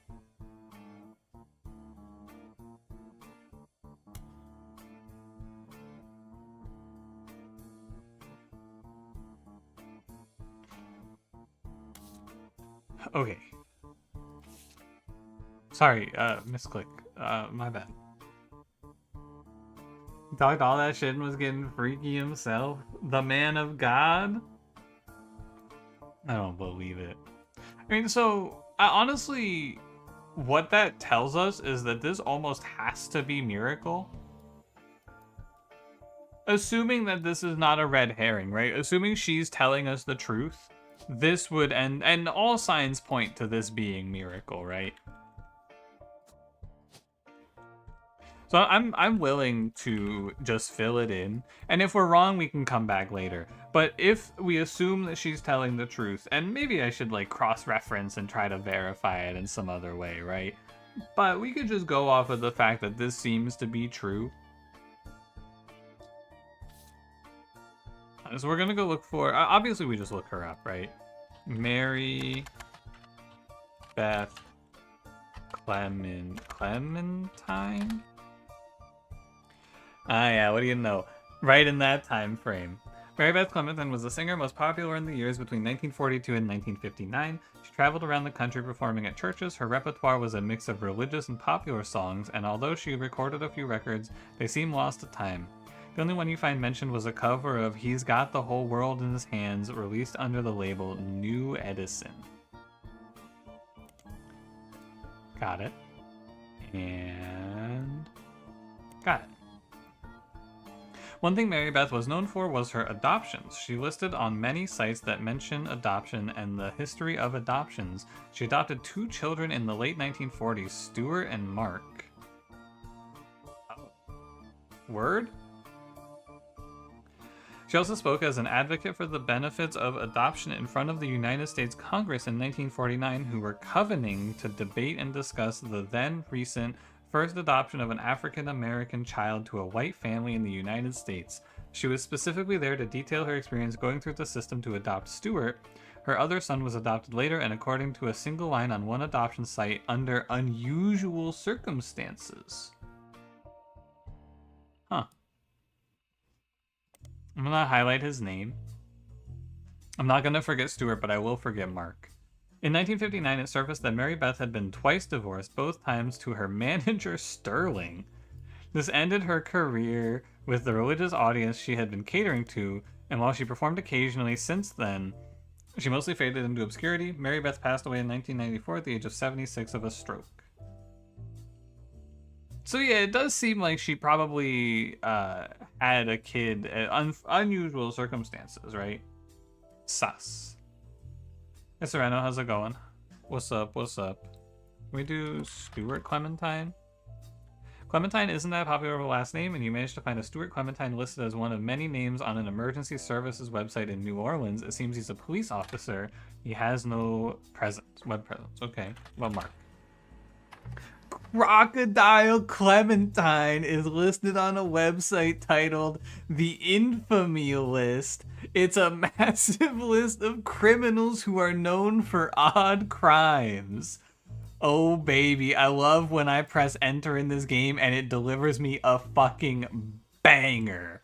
Okay. Sorry, misclick. My bad. Talked all that shit and was getting freaky himself? The man of God? I don't believe it. I mean, so, honestly, what that tells us is that this almost has to be Miracle. Assuming that this is not a red herring, right? Assuming she's telling us the truth, this would, and all signs point to this being Miracle, right? So I'm willing to just fill it in, and if we're wrong, we can come back later. But if we assume that she's telling the truth, and maybe I should like cross-reference and try to verify it in some other way, right? But we could just go off of the fact that this seems to be true. So we're gonna go look for, obviously we just look her up, right? Mary Beth Clementine? Ah, yeah, what do you know? Right in that time frame. Mary Beth Clementine was a singer most popular in the years between 1942 and 1959. She traveled around the country performing at churches. Her repertoire was a mix of religious and popular songs, and although she recorded a few records, they seem lost to time. The only one you find mentioned was a cover of He's Got the Whole World in His Hands, released under the label New Edison. Got it. And got it. One thing Mary Beth was known for was her adoptions. She listed on many sites that mention adoption and the history of adoptions. She adopted 2 children in the late 1940s, Stuart and Mark. Oh. Word? She also spoke as an advocate for the benefits of adoption in front of the United States Congress in 1949, who were convening to debate and discuss the then recent first adoption of an African-American child to a white family in the United States. She was specifically there to detail her experience going through the system to adopt Stuart. Her other son was adopted later, and according to a single line on one adoption site, under unusual circumstances. Huh. I'm gonna highlight his name. I'm not gonna forget Stuart, but I will forget Mark. In 1959, it surfaced that Mary Beth had been twice divorced, both times to her manager Sterling. This ended her career with the religious audience she had been catering to, and while she performed occasionally since then, she mostly faded into obscurity. Mary Beth passed away in 1994 at the age of 76 of a stroke. So yeah, it does seem like she probably had a kid at unusual circumstances, right? Sus. Hey Sereno, how's it going? What's up, what's up? Can we do Stuart Clementine? Clementine isn't that popular of a last name, and you managed to find a Stuart Clementine listed as one of many names on an emergency services website in New Orleans. It seems he's a police officer. He has no presence, web presence. Okay, well, Mark. Crocodile Clementine is listed on a website titled The Infamy List. It's a massive list of criminals who are known for odd crimes. Oh baby, I love when I press enter in this game and it delivers me a fucking banger.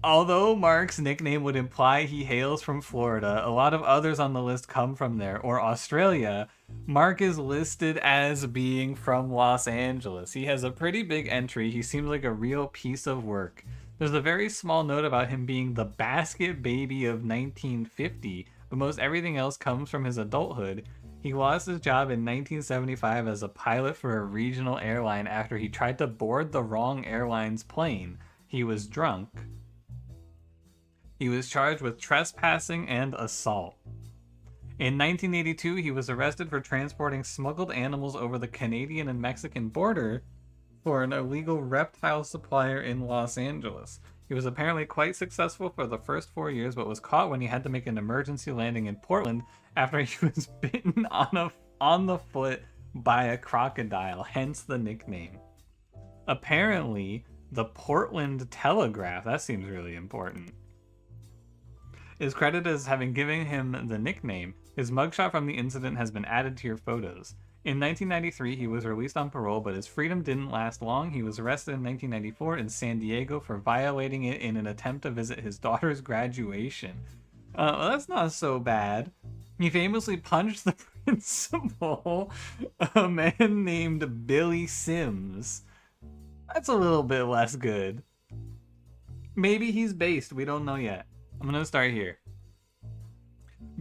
Although Mark's nickname would imply he hails from Florida, a lot of others on the list come from there, or Australia. Mark is listed as being from Los Angeles. He has a pretty big entry. He seems like a real piece of work. There's a very small note about him being the basket baby of 1950, but most everything else comes from his adulthood. He lost his job in 1975 as a pilot for a regional airline after he tried to board the wrong airline's plane. He was drunk. He was charged with trespassing and assault. In 1982, he was arrested for transporting smuggled animals over the Canadian and Mexican border for an illegal reptile supplier in Los Angeles. He was apparently quite successful for the first 4 years, but was caught when he had to make an emergency landing in Portland after he was bitten on the foot by a crocodile, hence the nickname. Apparently, the Portland Telegraph, that seems really important, is credited as having given him the nickname. His mugshot from the incident has been added to your photos. In 1993, he was released on parole, but his freedom didn't last long. He was arrested in 1994 in San Diego for violating it in an attempt to visit his daughter's graduation. Well, that's not so bad. He famously punched the principal, a man named Billy Sims. That's a little bit less good. Maybe he's based, we don't know yet. I'm gonna start here.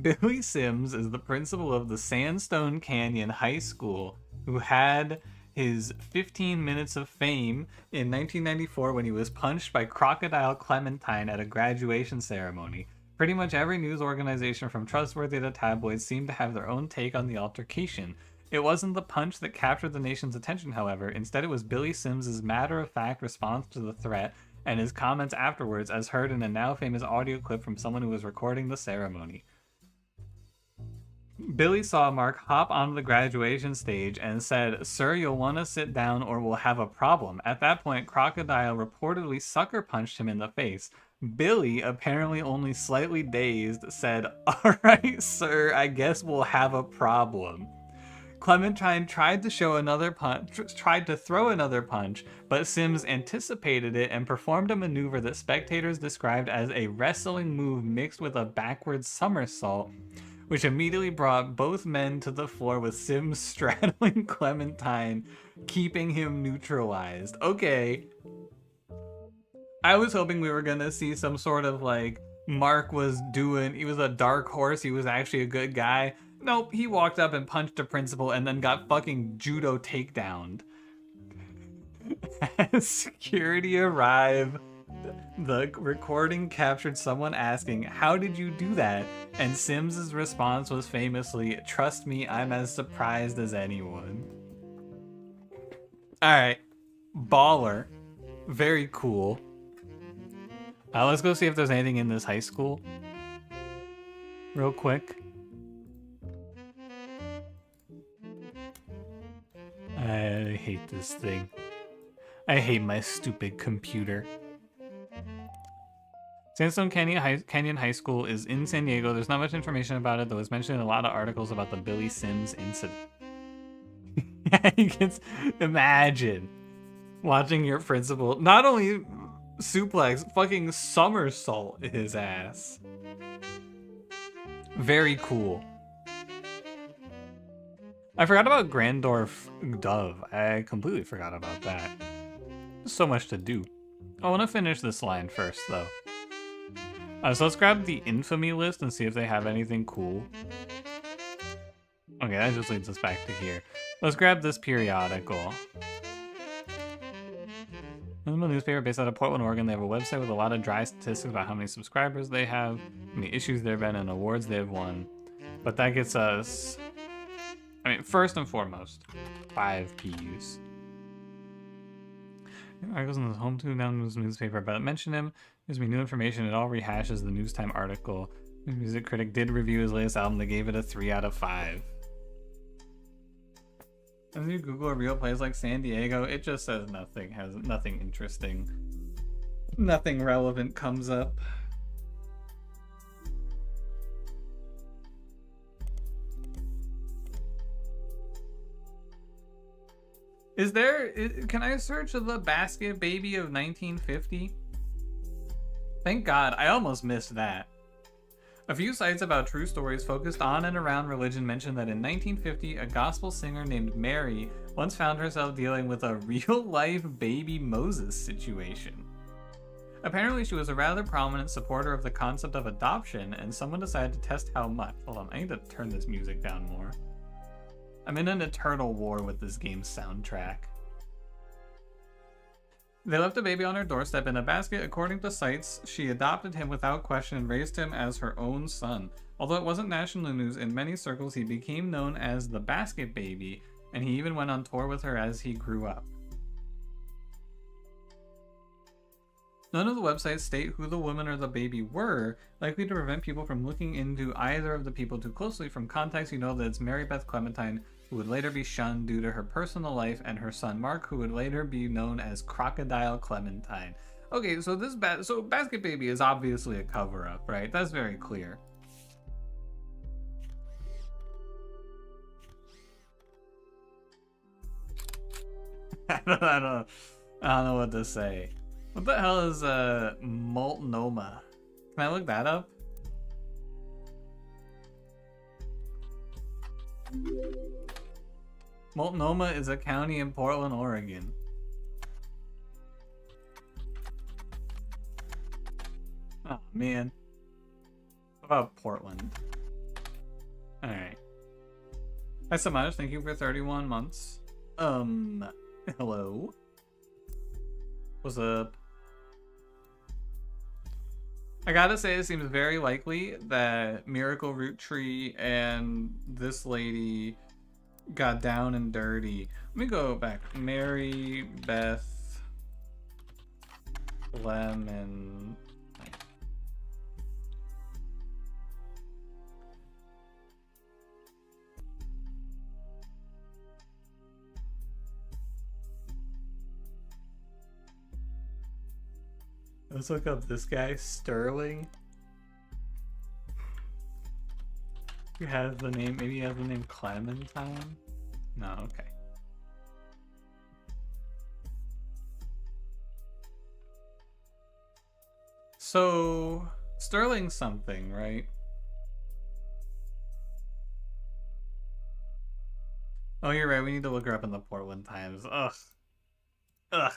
Billy Sims is the principal of the Sandstone Canyon High School, who had his 15 minutes of fame in 1994 when he was punched by Crocodile Clementine at a graduation ceremony. Pretty much every news organization from Trustworthy to tabloids seemed to have their own take on the altercation. It wasn't the punch that captured the nation's attention, however. Instead, it was Billy Sims's matter-of-fact response to the threat and his comments afterwards, as heard in a now-famous audio clip from someone who was recording the ceremony. Billy saw Mark hop onto the graduation stage and said, "Sir, you'll want to sit down or we'll have a problem." At that point, Crocodile reportedly sucker punched him in the face. Billy, apparently only slightly dazed, said, "All right, sir, I guess we'll have a problem." Clementine tried to throw another punch, but Sims anticipated it and performed a maneuver that spectators described as a wrestling move mixed with a backward somersault, which immediately brought both men to the floor with Sims straddling Clementine, keeping him neutralized. Okay. I was hoping we were gonna see some sort of like Mark was a dark horse, he was actually a good guy. Nope, he walked up and punched a principal and then got fucking judo takedowned. As security arrived, the recording captured someone asking, "How did you do that?" And Sims's response was famously, "Trust me, I'm as surprised as anyone." Alright. Baller. Very cool. Let's go see if there's anything in this high school. Real quick. I hate this thing. I hate my stupid computer. Sandstone Canyon High School is in San Diego. There's not much information about it, though it's mentioned in a lot of articles about the Billy Sims incident. You can imagine watching your principal not only suplex, fucking somersault his ass. Very cool. I forgot about Grandorf Dove. I completely forgot about that. So much to do. I want to finish this line first, though. So let's grab the infamy list and see if they have anything cool. Okay, that just leads us back to here. Let's grab this periodical. This is a newspaper based out of Portland, Oregon. They have a website with a lot of dry statistics about how many subscribers they have, how many issues there have been, and awards they've won. But that gets us... I mean, first and foremost, 5 Peez. Articles in the Home to News newspaper about it mention him. Gives me new information. It all rehashes the News Time article. The music critic did review his latest album. They gave it a 3 out of 5. As you Google a real place like San Diego, it just says nothing. Has nothing interesting. Nothing relevant comes up. Is there... Can I search the Basket Baby of 1950? Thank God, I almost missed that. A few sites about true stories focused on and around religion mention that in 1950, a gospel singer named Mary once found herself dealing with a real-life baby Moses situation. Apparently, she was a rather prominent supporter of the concept of adoption, and someone decided to test how much. Hold on, I need to turn this music down more. I'm in an eternal war with this game's soundtrack. They left a baby on her doorstep in a basket. According to sites, she adopted him without question and raised him as her own son. Although it wasn't national news, in many circles he became known as the Basket Baby, and he even went on tour with her as he grew up. None of the websites state who the woman or the baby were, likely to prevent people from looking into either of the people too closely. From context, you know that it's Mary Beth Clementine, who would later be shunned due to her personal life, and her son Mark, who would later be known as Crocodile Clementine. Okay, so this Basket Baby is obviously a cover-up, right? That's very clear. I don't know what to say. What the hell is Multnomah? Can I look that up? Multnomah is a county in Portland, Oregon. Oh, man. What about Portland? Alright. Hi, Samaj. Thank you for 31 months. Hello? What's up? I gotta say, it seems very likely that Miracle Roottree and this lady got down and dirty. Let me go back. Mary Beth Lemon. Let's look up this guy, Sterling. He has the name, maybe he has the name Clementine? No, okay. So, Sterling something, right? Oh, you're right, we need to look her up in the Portland Times. Ugh. Ugh.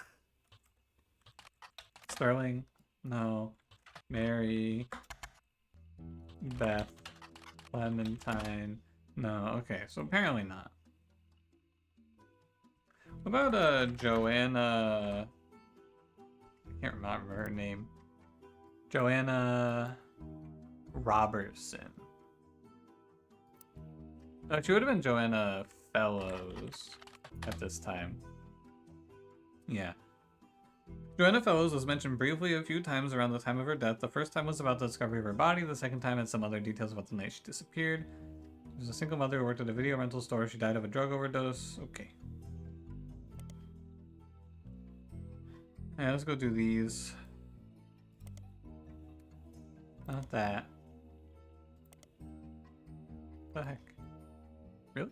Sterling? No. Mary Beth Clementine? No. Okay, so apparently not. What about Joanna? I can't remember her name. Joanna Robertson. No, she would have been Joanna Fellows at this time. Yeah. Joanna Fellows was mentioned briefly a few times around the time of her death. The first time was about the discovery of her body. The second time had some other details about the night she disappeared. She was a single mother who worked at a video rental store. She died of a drug overdose. Okay. Alright, let's go do these. Not that. What the heck? Really?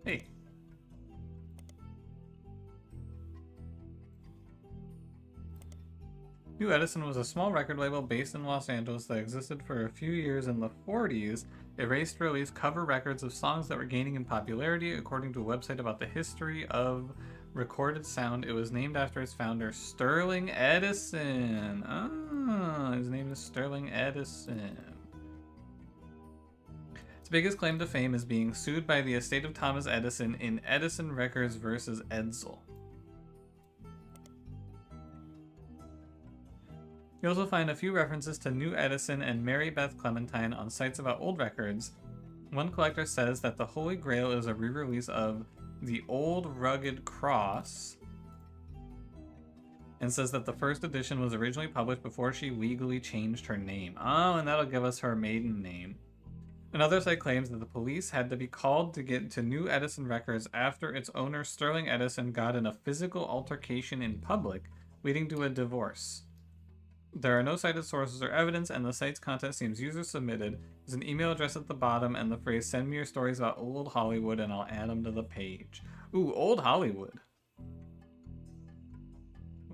Hey. New Edison was a small record label based in Los Angeles that existed for a few years in the 40s. It raced to release cover records of songs that were gaining in popularity. According to a website about the history of recorded sound, it was named after its founder, Sterling Edison. Ah, his name is Sterling Edison. Its biggest claim to fame is being sued by the estate of Thomas Edison in Edison Records versus Edsel. You also find a few references to New Edison and Mary Beth Clementine on sites about old records. One collector says that the Holy Grail is a re-release of The Old Rugged Cross, and says that the first edition was originally published before she legally changed her name. Oh, and that'll give us her maiden name. Another site claims that the police had to be called to get to New Edison Records after its owner Sterling Edison got in a physical altercation in public, leading to a divorce. There are no cited sources or evidence, and the site's content seems user-submitted. There's an email address at the bottom and the phrase, "Send me your stories about old Hollywood," and I'll add them to the page. Ooh, old Hollywood.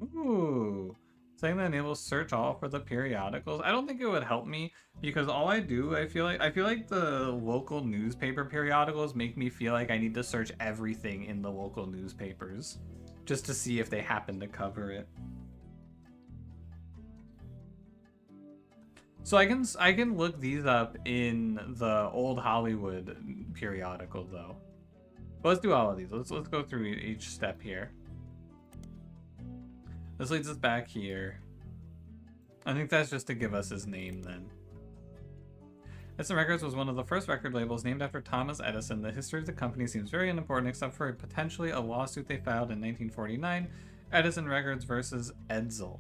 Ooh. Saying that enables search all for the periodicals. I don't think it would help me, because all I do, I feel like the local newspaper periodicals make me feel like I need to search everything in the local newspapers just to see if they happen to cover it. So I can look these up in the old Hollywood periodical though. But let's do all of these. Let's go through each step here. This leads us back here. I think that's just to give us his name then. Edison Records was one of the first record labels named after Thomas Edison. The history of the company seems very unimportant except for potentially a lawsuit they filed in 1949, Edison Records versus Edsel.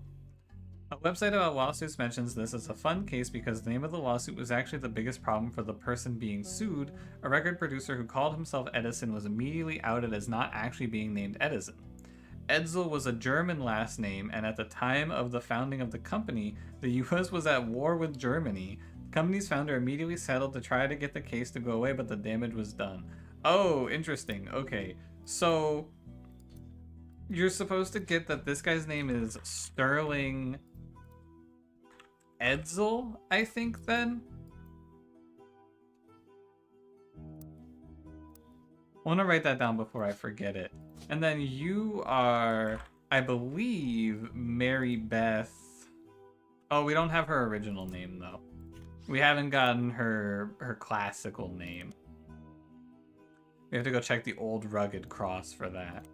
A website about lawsuits mentions this as a fun case because the name of the lawsuit was actually the biggest problem for the person being sued. A record producer who called himself Edison was immediately outed as not actually being named Edison. Edsel was a German last name, and at the time of the founding of the company, the US was at war with Germany. The company's founder immediately settled to try to get the case to go away, but the damage was done. Oh, interesting. Okay, so you're supposed to get that this guy's name is Sterling Edsel, I think, then? I want to write that down before I forget it. And then you are, I believe, Mary Beth. Oh, we don't have her original name, though. We haven't gotten her classical name. We have to go check the Old Rugged Cross for that.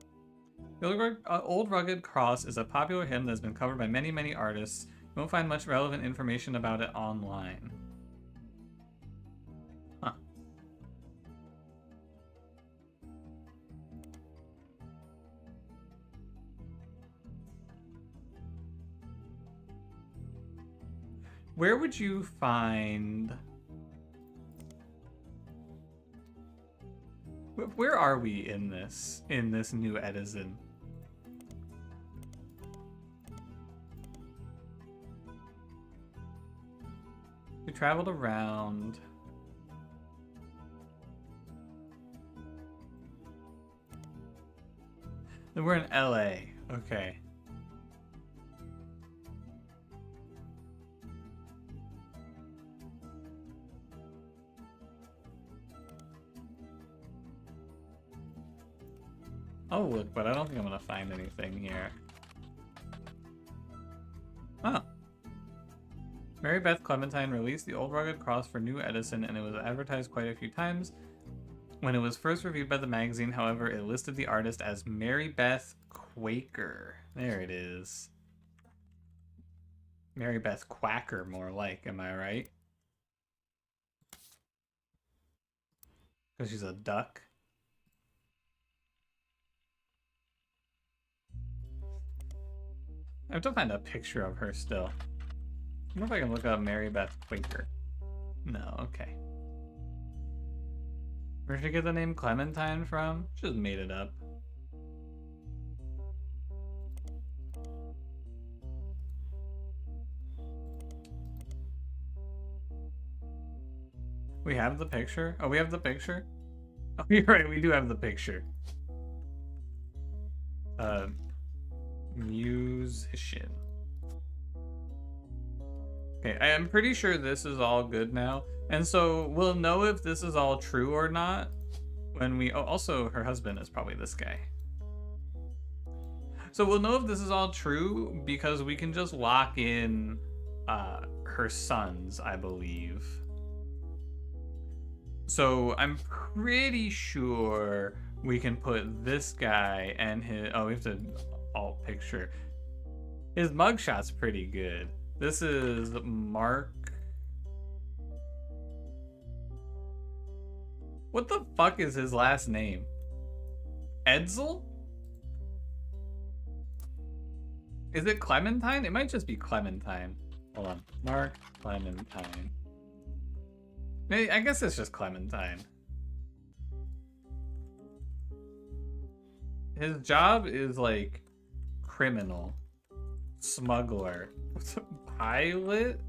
The Old Rugged Cross is a popular hymn that has been covered by many, many artists. You won't find much relevant information about it online. Huh. Where would you find... Where are we in this new Edison? We traveled around. Then we're in LA. Okay. Oh, look, but I don't think I'm gonna find anything here. Oh. Mary Beth Clementine released the old rugged cross for New Edison, and it was advertised quite a few times. When it was first reviewed by the magazine, however, it listed the artist as Mary Beth Quaker. There it is. Mary Beth Quacker, more like, am I right? Because she's a duck. I have to find a picture of her still. I wonder if I can look up Mary Beth Quaker. No, okay. Where did you get the name Clementine from? Just made it up. We have the picture? Oh, we have the picture? Oh, you're right, we do have the picture. Musician. Okay, I am pretty sure this is all good now. And so we'll know if this is all true or not when we... Oh, also her husband is probably this guy. So we'll know if this is all true because we can just lock in her sons, I believe. So I'm pretty sure we can put this guy and his... Oh, we have to alt picture. His mugshot's pretty good. This is Mark... What the fuck is his last name? Edsel? Is it Clementine? It might just be Clementine. Hold on. Mark Clementine. I guess it's just Clementine. His job is like criminal. Smuggler. Pilot?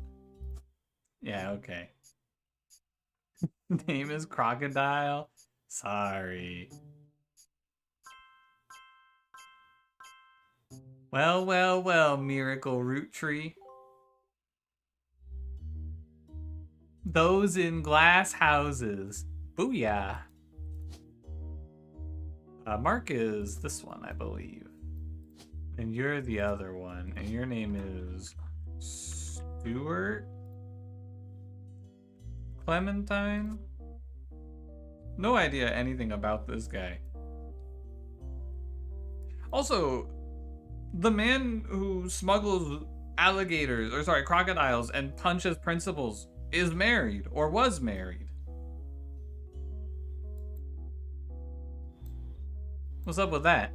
Yeah, okay. Name is Crocodile. Sorry. Well, well, well, Miracle Roottree. Those in glass houses. Booyah. Mark is this one, I believe. And you're the other one. And your name is Stuart? Clementine? No idea anything about this guy. Also, the man who smuggles alligators, or sorry, crocodiles and punches principals is married or was married. What's up with that?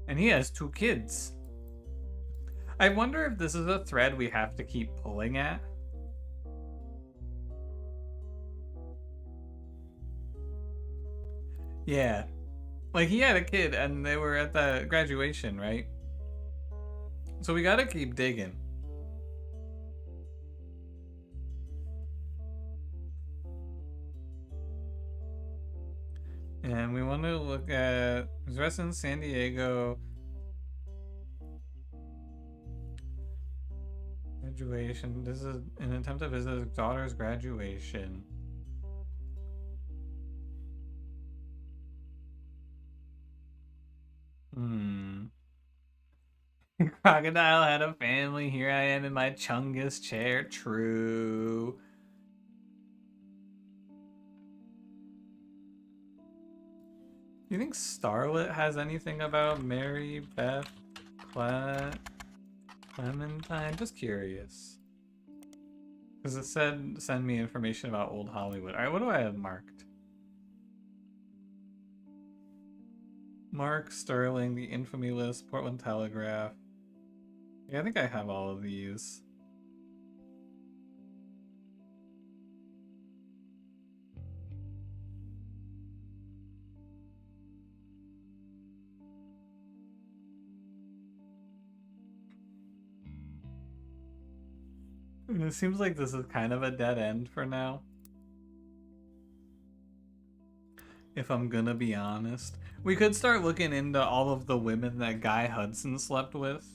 And he has 2 kids. I wonder if this is a thread we have to keep pulling at. Yeah. Like, he had a kid and they were at the graduation, right? So we gotta keep digging. And we want to look at his residence in San Diego. Graduation. This is an attempt to visit his daughter's graduation. Crocodile had a family. Here I am in my Chungus chair. True. Do you think Starlet has anything about Mary Beth Clementine? Just curious. Because it said send me information about old Hollywood. Alright, what do I have marked? Mark Sterling, the Infamy List, Portland Telegraph. Yeah, I think I have all of these. And it seems like this is kind of a dead end for now. If I'm gonna be honest. We could start looking into all of the women that Guy Hudson slept with.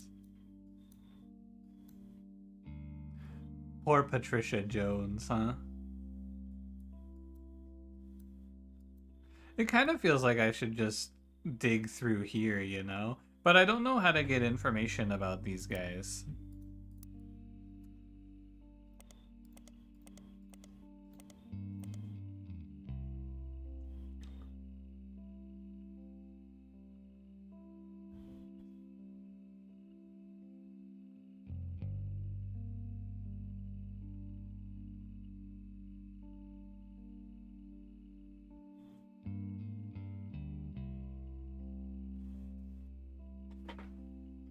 Poor Patricia Jones, huh? It kind of feels like I should just dig through here, you know? But I don't know how to get information about these guys.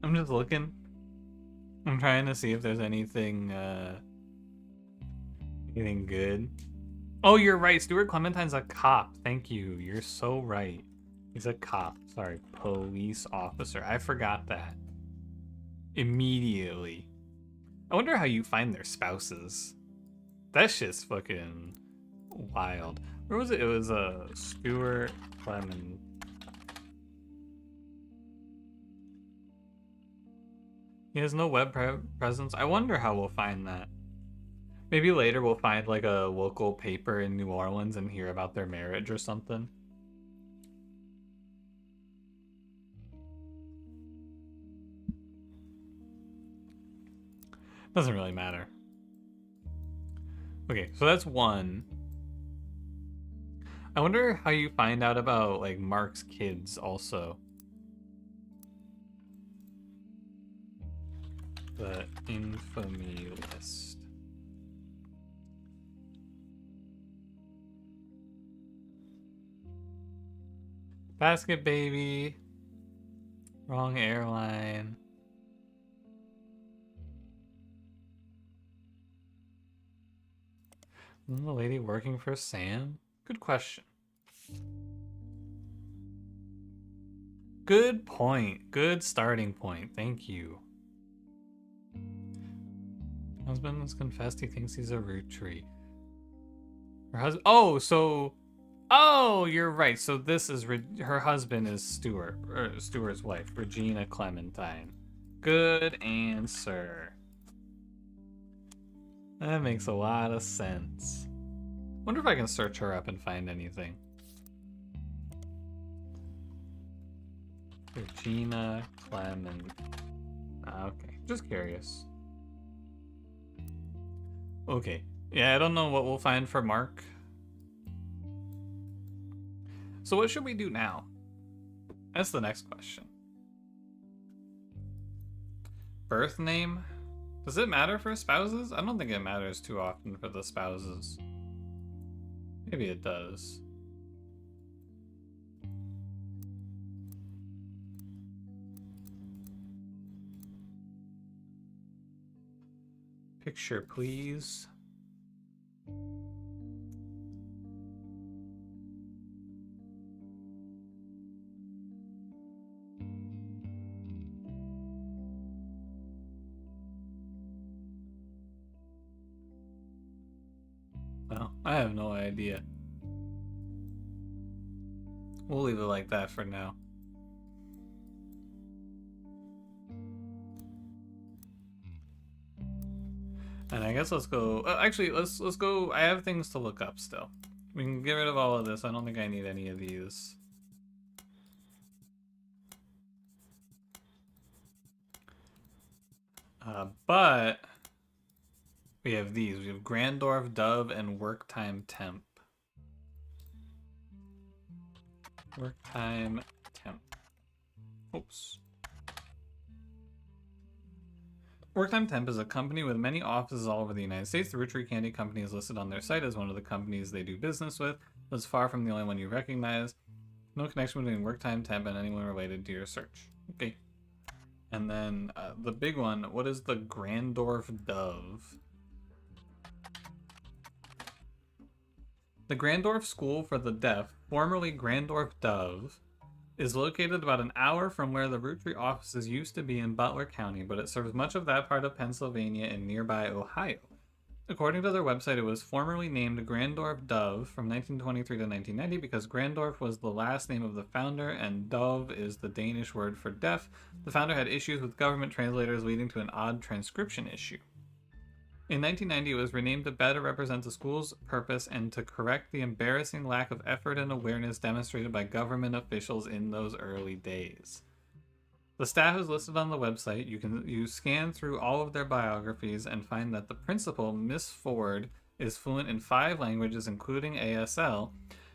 I'm just looking. I'm trying to see if there's anything anything good. Oh, you're right. Stuart Clementine's a cop. Thank you. You're so right. He's a cop. Sorry, police officer. I forgot that. Immediately. I wonder how you find their spouses. That shit's fucking wild. Where was it? It was Stuart Clement. He has no web presence. I wonder how we'll find that. Maybe later we'll find like a local paper in New Orleans and hear about their marriage or something. Doesn't really matter. Okay, so that's one. I wonder how you find out about like Mark's kids also. The infamy list. Basket baby. Wrong airline. Isn't the lady working for Sam? Good question. Good point. Good starting point. Thank you. Husband has confessed he thinks he's a Roottree. Her husband. Oh, so. Oh, you're right. So this is her husband is Stuart, or Stuart's wife, Regina Clementine. Good answer. That makes a lot of sense. Wonder if I can search her up and find anything. Regina Clementine. Okay, just curious. Okay. Yeah, I don't know what we'll find for Mark. So what should we do now? That's the next question. Birth name? Does it matter for spouses? I don't think it matters too often for the spouses. Maybe it does. Picture, please. Well, I have no idea. We'll leave it like that for now. And I guess let's go. Actually, let's go. I have things to look up still. We can get rid of all of this. I don't think I need any of these. But we have these. We have Grandorf, Dove, and Work Time Temp. Work Time Temp. Oops. Worktime Temp is a company with many offices all over the United States. The Roottree Candy Company is listed on their site as one of the companies they do business with, but it's far from the only one you recognize. No connection between work time, temp, and anyone related to your search. Okay. And then the big one, what is the Grandorf Dove? The Grandorf School for the Deaf, formerly Grandorf Dove, is located about an hour from where the Roottree offices used to be in Butler County, but it serves much of that part of Pennsylvania and nearby Ohio. According to their website, it was formerly named Grandorf Dove from 1923 to 1990 because Grandorf was the last name of the founder and Dove is the Danish word for deaf. The founder had issues with government translators, leading to an odd transcription issue. In 1990, it was renamed to better represent the school's purpose and to correct the embarrassing lack of effort and awareness demonstrated by government officials in those early days. The staff is listed on the website. You scan through all of their biographies and find that the principal, Miss Ford, is fluent in 5 languages, including ASL.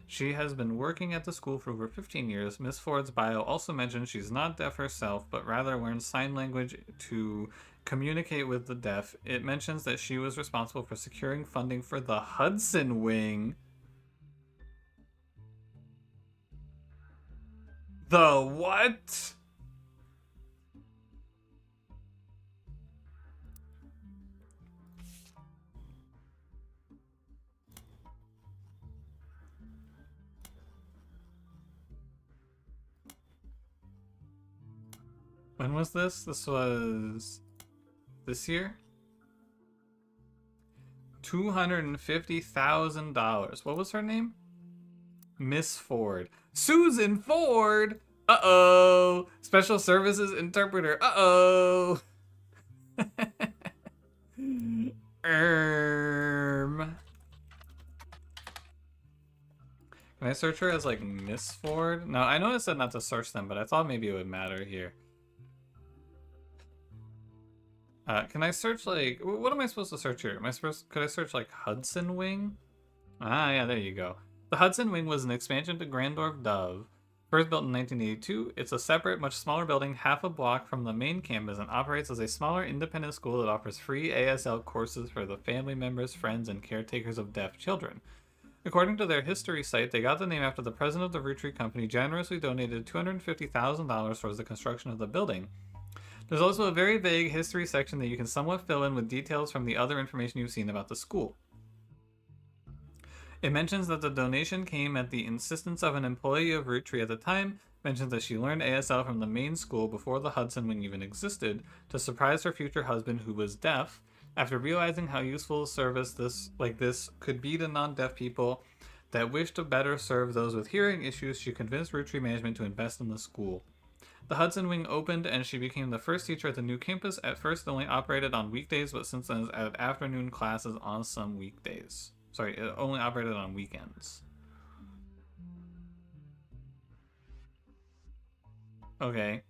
She has been working at the school for over 15 years. Miss Ford's bio also mentions she's not deaf herself, but rather learns sign language to communicate with the deaf. It mentions that she was responsible for securing funding for the Hudson Wing. The what? When was this? This was this year? $250,000. What was her name? Miss Ford. Susan Ford! Uh-oh! Special Services Interpreter. Uh-oh! Can I search her as, like, Miss Ford? No, I know it said not to search them, but I thought maybe it would matter here. Can I search, like, what am I supposed to search here? Could I search, like, Hudson Wing? Ah, yeah, there you go. The Hudson Wing was an expansion to Grandorf Dove. First built in 1982, it's a separate, much smaller building half a block from the main campus and operates as a smaller independent school that offers free ASL courses for the family members, friends, and caretakers of deaf children. According to their history site, they got the name after the president of the Roottree Company generously donated $250,000 towards the construction of the building. There's also a very vague history section that you can somewhat fill in with details from the other information you've seen about the school. It mentions that the donation came at the insistence of an employee of Roottree at the time, mentions that she learned ASL from the main school before the Hudson Wing even existed, to surprise her future husband who was deaf. After realizing how useful a service this could be to non-deaf people that wished to better serve those with hearing issues, she convinced Roottree management to invest in the school. The Hudson Wing opened and she became the first teacher at the new campus. At first it only operated on weekdays, but since then has added afternoon classes on some weekdays. Sorry, it only operated on weekends. Okay.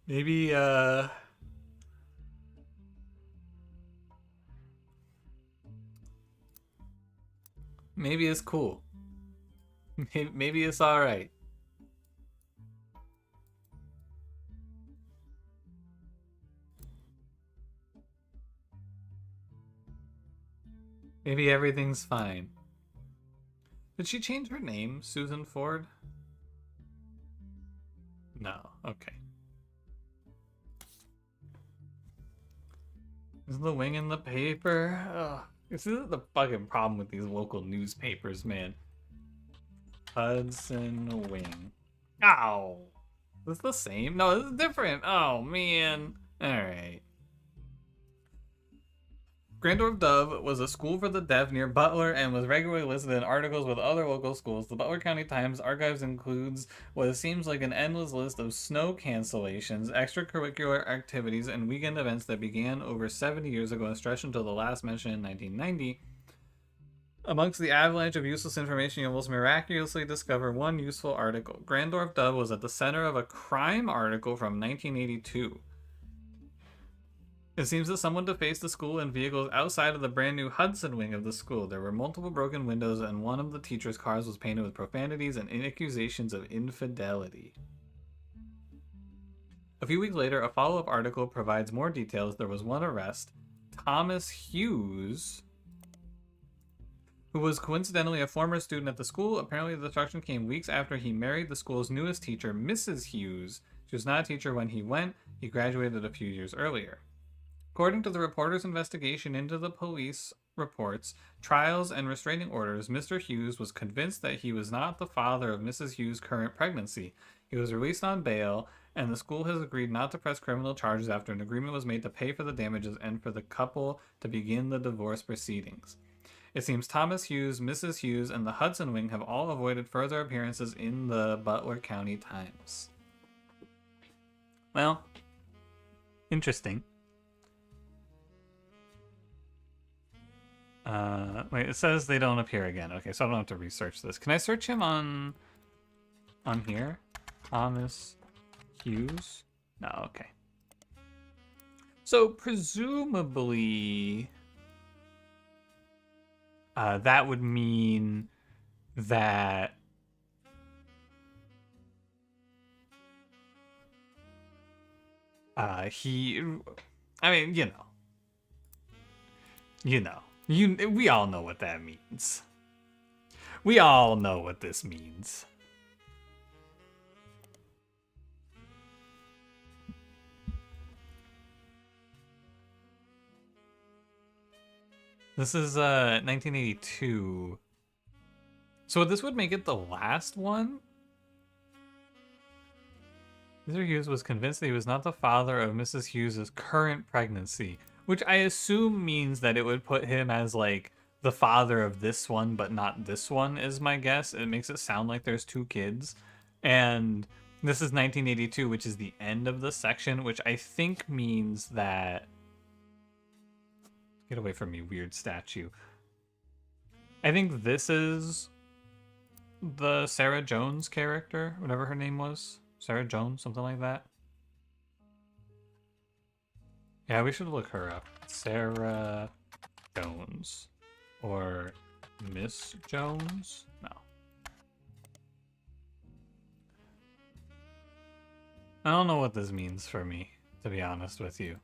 Maybe, maybe it's cool. Maybe it's alright. Maybe everything's fine. Did she change her name, Susan Ford? No, okay. Is the wing in the paper? Ugh. This is the fucking problem with these local newspapers, man. Hudson Wing. Ow! Is this the same? No, this is different. Oh, man. Alright. Grandorf Dove was a school for the deaf near Butler and was regularly listed in articles with other local schools. The Butler County Times archives includes what seems like an endless list of snow cancellations, extracurricular activities, and weekend events that began over 70 years ago and stretched until the last mention in 1990. Amongst the avalanche of useless information, you almost miraculously discover one useful article. Grandorf Dove was at the center of a crime article from 1982. It seems that someone defaced the school and vehicles outside of the brand new Hudson Wing of the school. There were multiple broken windows and one of the teachers' cars was painted with profanities and accusations of infidelity. A few weeks later, a follow-up article provides more details. There was one arrest. Thomas Hughes, who was coincidentally a former student at the school. Apparently, the destruction came weeks after he married the school's newest teacher, Mrs. Hughes. She was not a teacher when he went. He graduated a few years earlier. According to the reporter's investigation into the police reports, trials, and restraining orders, Mr. Hughes was convinced that he was not the father of Mrs. Hughes' current pregnancy. He was released on bail, and the school has agreed not to press criminal charges after an agreement was made to pay for the damages and for the couple to begin the divorce proceedings. It seems Thomas Hughes, Mrs. Hughes, and the Hudson Wing have all avoided further appearances in the Butler County Times. Well, interesting. Wait, it says they don't appear again. Okay, so I don't have to research this. Can I search him on here? Thomas Hughes? No, okay. So presumably that would mean that we all know what that means. We all know what this means. This is 1982. So this would make it the last one? Mr. Hughes was convinced that he was not the father of Mrs. Hughes' current pregnancy, which I assume means that it would put him as like the father of this one, but not this one, is my guess. It makes it sound like there's two kids. And this is 1982, which is the end of the section, which I think means that... Get away from me, weird statue. I think this is the Sarah Jones character, whatever her name was. Sarah Jones, something like that. Yeah, we should look her up. Sarah Jones. Or Miss Jones? No. I don't know what this means for me, to be honest with you.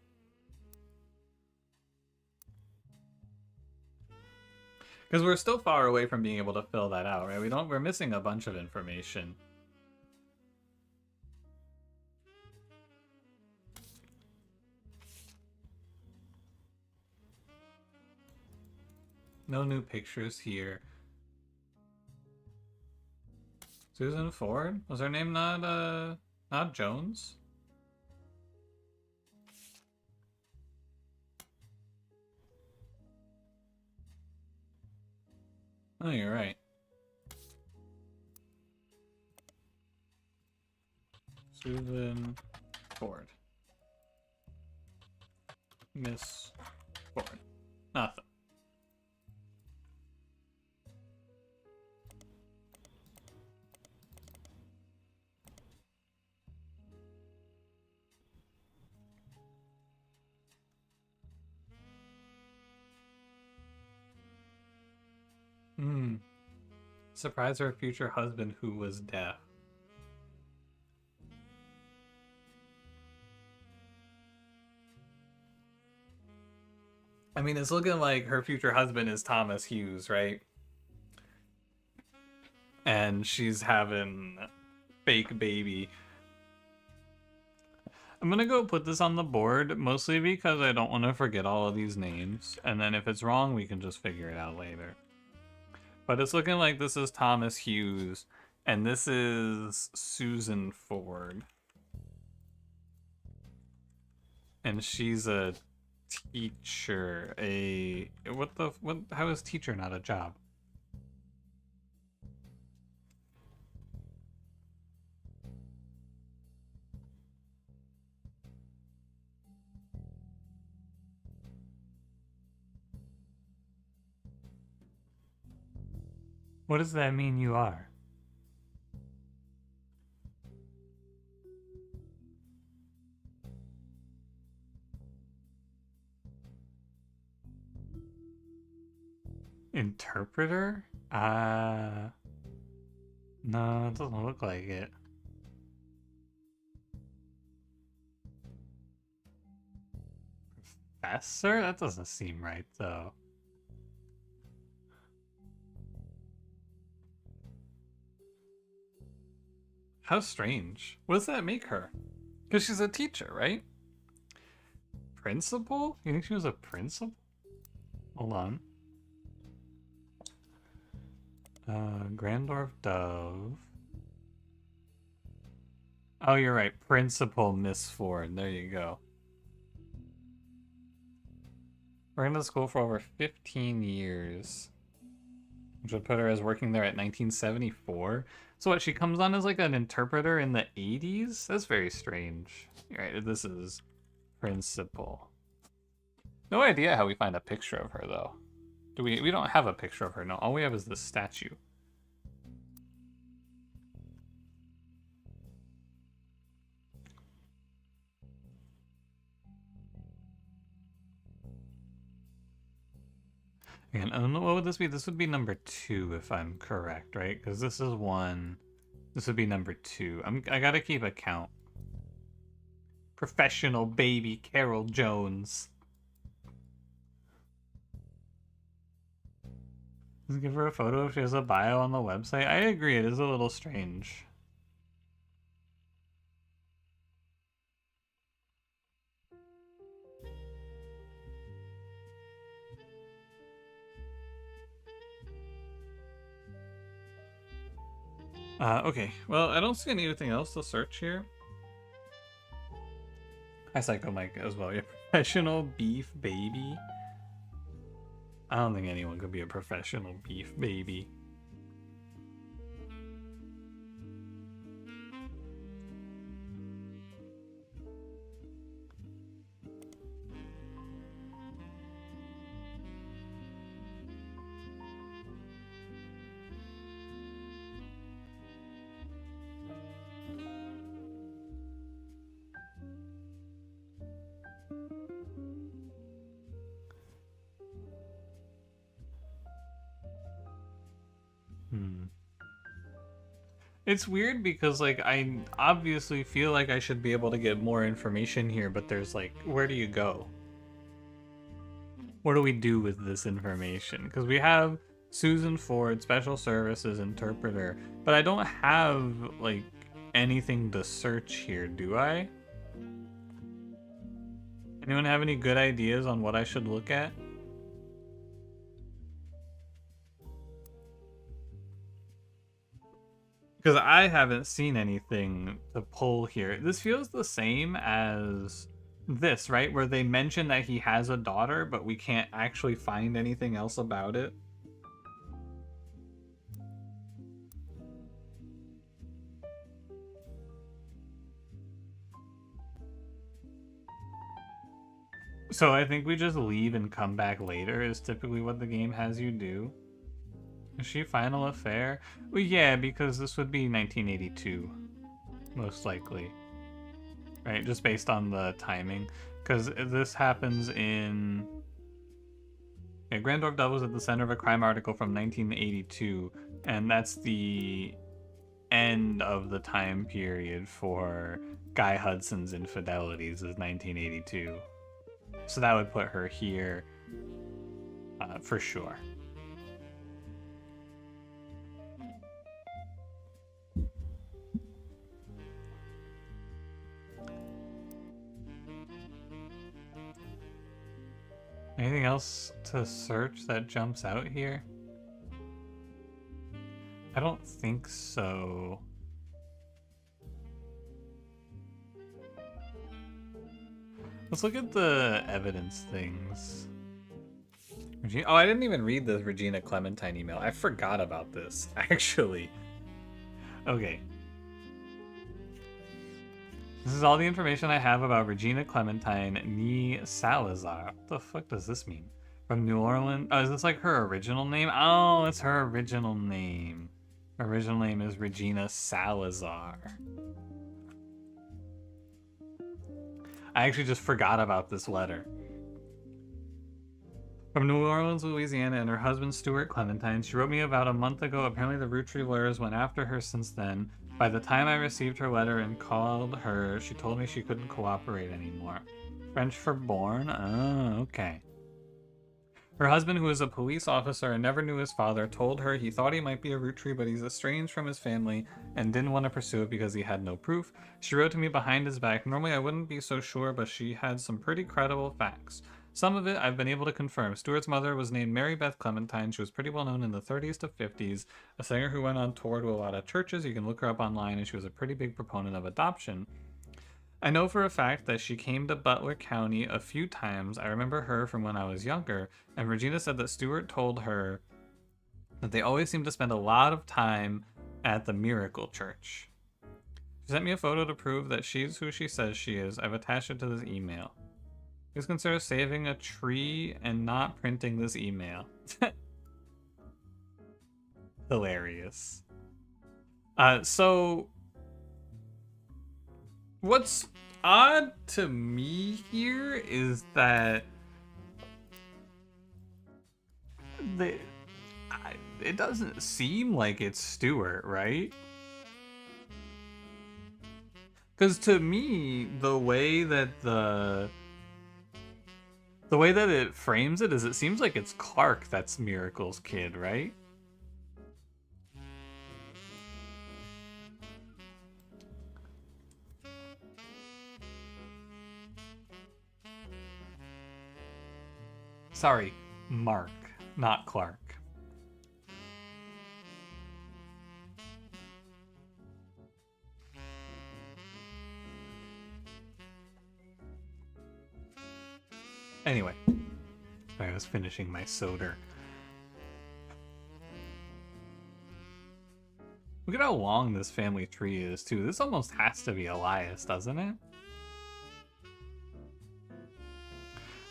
Because we're still far away from being able to fill that out, right? We're missing a bunch of information. No new pictures here. Susan Ford? Was her name not Jones? Oh, you're right. Susan Ford. Miss Ford. Nothing. Surprise her future husband who was deaf. I mean, it's looking like her future husband is Thomas Hughes, right? And she's having a fake baby. I'm gonna go put this on the board, mostly because I don't want to forget all of these names. And then if it's wrong, we can just figure it out later. But it's looking like this is Thomas Hughes, and this is Susan Ford. And she's a teacher. How is teacher not a job? What does that mean you are? Interpreter? No, it doesn't look like it. professor? That doesn't seem right, though. How strange. What does that make her? Because she's a teacher, right? Principal? You think she was a principal? Hold on. Grandorf Dove. Oh, you're right. Principal Miss Ford. There you go. We're in the school for over 15 years. Which would put her as working there at 1974. So what, she comes on as like an interpreter in the 80s? That's very strange. Right, this is principal. No idea how we find a picture of her though. Do we don't have a picture of her, no. All we have is the statue. And I don't know, what would this be? This would be number 2 if I'm correct, right? Because this is 1. This would be number 2. I gotta keep a count. Professional baby Carol Jones. Let's give her a photo if she has a bio on the website. I agree, it is a little strange. Okay, well, I don't see anything else to search here. Hi, Psycho Mike, as well. You're a professional beef baby. I don't think anyone could be a professional beef baby. It's weird because, like, I obviously feel like I should be able to get more information here, but there's, like, where do you go? What do we do with this information? Because we have Susan Ford, Special Services Interpreter, but I don't have, like, anything to search here, do I? Anyone have any good ideas on what I should look at? Because I haven't seen anything to pull here. This feels the same as this, right? Where they mention that he has a daughter, but we can't actually find anything else about it. So I think we just leave and come back later is typically what the game has you do. Is she final affair? Well, yeah, because this would be 1982, most likely. Right, just based on the timing. Because this happens in... Yeah, Grandorf Dove was at the center of a crime article from 1982, and that's the end of the time period for Guy Hudson's Infidelities is 1982. So that would put her here for sure. Anything else to search that jumps out here? I don't think so. Let's look at the evidence things. Oh, I didn't even read the Regina Clementine email. I forgot about this, actually. Okay. This is all the information I have about Regina Clementine Nee Salazar. What the fuck does this mean? From New Orleans? Oh, is this like her original name? Oh, it's her original name. Her original name is Regina Salazar. I actually just forgot about this letter. From New Orleans, Louisiana, and her husband Stuart Clementine. She wrote me about a month ago. Apparently the Roottree lawyers went after her since then. By the time I received her letter and called her, she told me she couldn't cooperate anymore. French for born? Oh, okay. Her husband, who is a police officer and never knew his father, told her he thought he might be a Roottree, but he's estranged from his family and didn't want to pursue it because he had no proof. She wrote to me behind his back. Normally I wouldn't be so sure, but she had some pretty credible facts. Some of it I've been able to confirm. Stuart's mother was named Mary Beth Clementine. She was pretty well known in the 30s to 50s, a singer who went on tour to a lot of churches. You can look her up online, and she was a pretty big proponent of adoption. I know for a fact that she came to Butler County a few times. I remember her from when I was younger, and Regina said that Stuart told her that they always seem to spend a lot of time at the Miracle Church. She sent me a photo to prove that she's who she says she is. I've attached it to this email. Please consider saving a tree and not printing this email. Hilarious. So what's odd to me here is that it doesn't seem like it's Stuart, right? Because to me, the way that it frames it is it seems like it's Clark that's Miracle's kid, right? Sorry, Mark, not Clark. Anyway, I was finishing my soda. Look at how long this family tree is, too. This almost has to be Elias, doesn't it?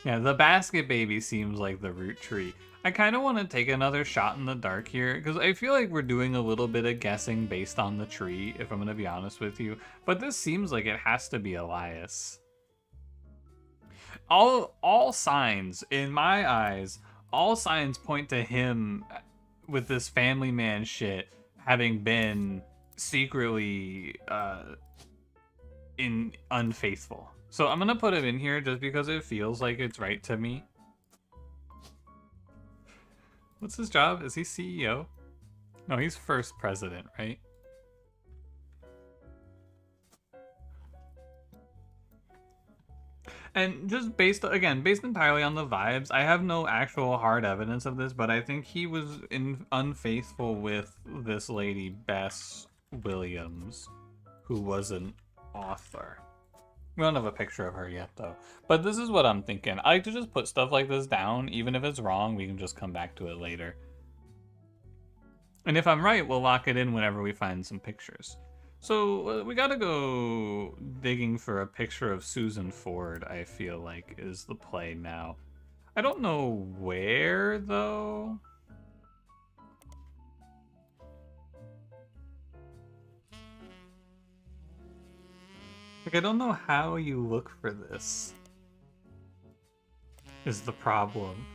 Yeah, the basket baby seems like the Roottree. I kind of want to take another shot in the dark here, because I feel like we're doing a little bit of guessing based on the tree, if I'm going to be honest with you. But this seems like it has to be Elias. All signs, in my eyes, all signs point to him with this family man shit having been secretly unfaithful. So I'm gonna put it in here just because it feels like it's right to me. What's his job? Is he CEO? No, he's first president, right? And just based entirely on the vibes, I have no actual hard evidence of this, but I think he was unfaithful with this lady, Bess Williams, who was an author. We don't have a picture of her yet, though. But this is what I'm thinking. I like to just put stuff like this down. Even if it's wrong, we can just come back to it later. And if I'm right, we'll lock it in whenever we find some pictures. So we gotta go digging for a picture of Susan Ford, I feel like, is the play now. I don't know where, though. Like, I don't know how you look for this, is the problem.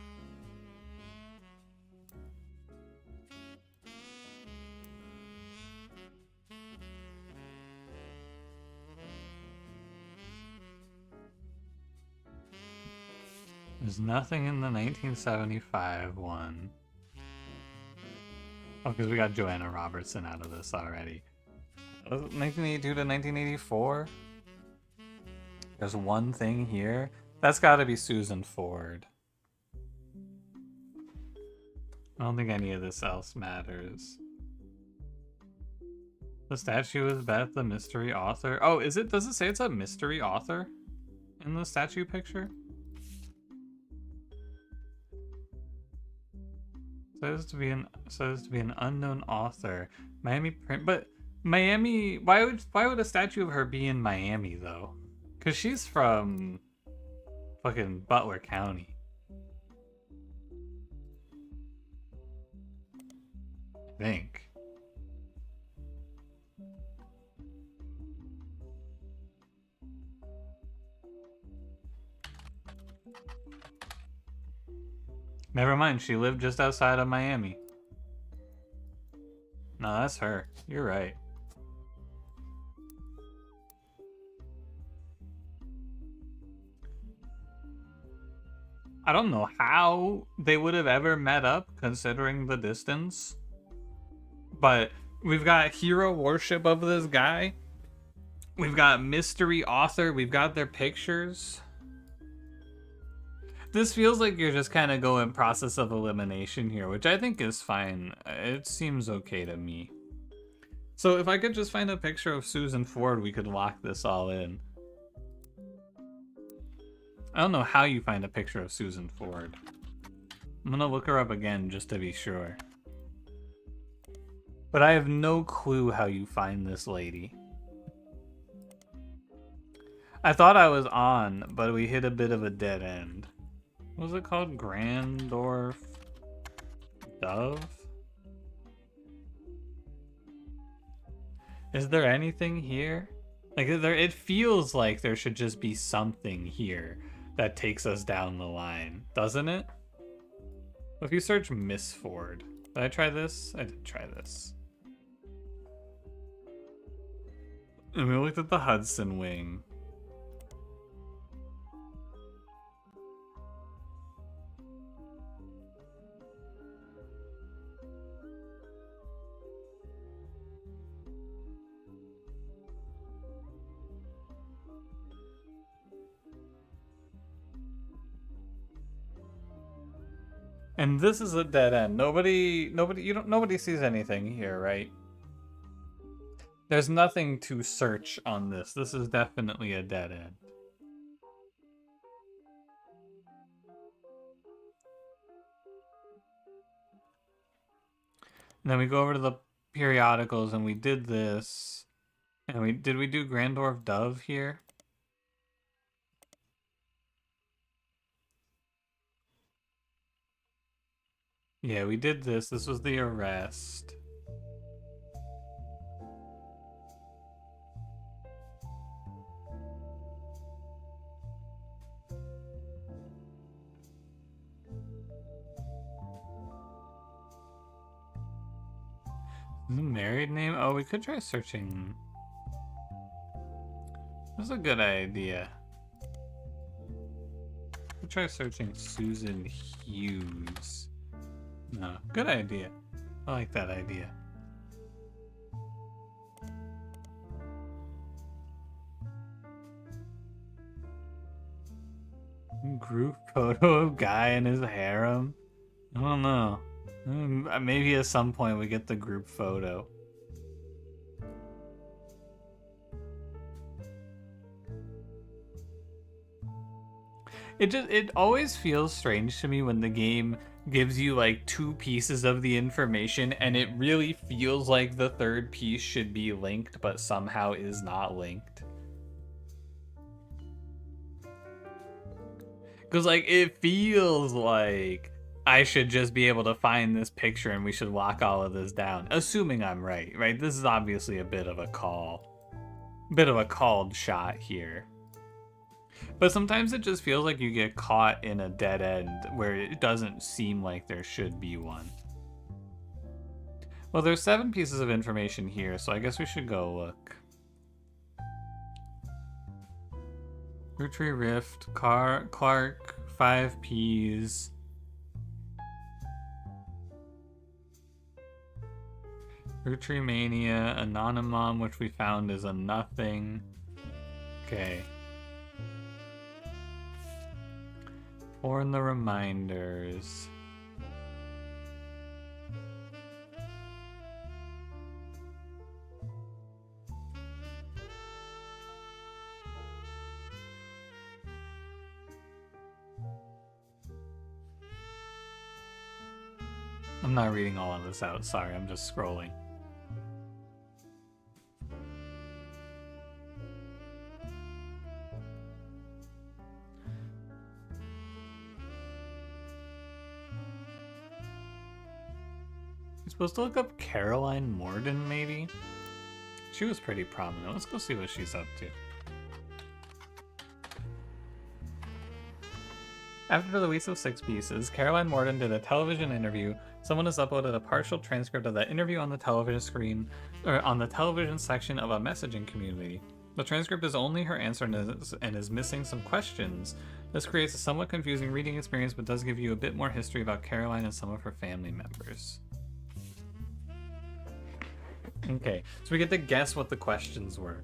There's nothing in the 1975 one. Oh, because we got Joanna Robertson out of this already. 1982 to 1984? There's one thing here. That's got to be Susan Ford. I don't think any of this else matters. The statue is Beth, the mystery author. Oh, is it? Does it say it's a mystery author in the statue picture? Says to be an unknown author. Miami print, but Miami. Why would a statue of her be in Miami though? Because she's from fucking Butler County. I think. Never mind, she lived just outside of Miami. No, that's her. You're right. I don't know how they would have ever met up considering the distance. But we've got hero worship of this guy. We've got mystery author. We've got their pictures. This feels like you're just kind of going process of elimination here, which I think is fine. It seems okay to me. So if I could just find a picture of Susan Ford, we could lock this all in. I don't know how you find a picture of Susan Ford. I'm gonna look her up again just to be sure. But I have no clue how you find this lady. I thought I was on, but we hit a bit of a dead end. What was it called? Grandorf Dove? Is there anything here? Like, it feels like there should just be something here that takes us down the line, doesn't it? If you search Miss Ford, did I try this? I did try this. And we looked at the Hudson Wing. And this is a dead end. Nobody sees anything here, right? There's nothing to search on this. This is definitely a dead end. And then we go over to the periodicals and we did this. And did we do Grandorf Dove here? Yeah, we did this. This was the arrest. The married name? Oh, we could try searching. That's a good idea. We'll try searching Susan Hughes. No, good idea. I like that idea. Group photo of guy in his harem? I don't know. Maybe at some point we get the group photo. It always feels strange to me when the game gives you like two pieces of the information and it really feels like the third piece should be linked but somehow is not linked. Because like it feels like I should just be able to find this picture and we should lock all of this down, assuming I'm right? This is obviously a bit of a called shot here. But sometimes it just feels like you get caught in a dead end where it doesn't seem like there should be one. Well, there's 7 pieces of information here, so I guess we should go look. Roottree Rift, Clark, 5 Peez. Roottree Mania, Anonymom, which we found is a nothing. Okay. Or in the reminders. I'm not reading all of this out, sorry, I'm just scrolling. Supposed to look up Caroline Morden, maybe? She was pretty prominent. Let's go see what she's up to. After the release of 6 pieces, Caroline Morden did a television interview. Someone has uploaded a partial transcript of that interview on the television screen, or on the television section of a messaging community. The transcript is only her answer and is missing some questions. This creates a somewhat confusing reading experience, but does give you a bit more history about Caroline and some of her family members. Okay, so we get to guess what the questions were.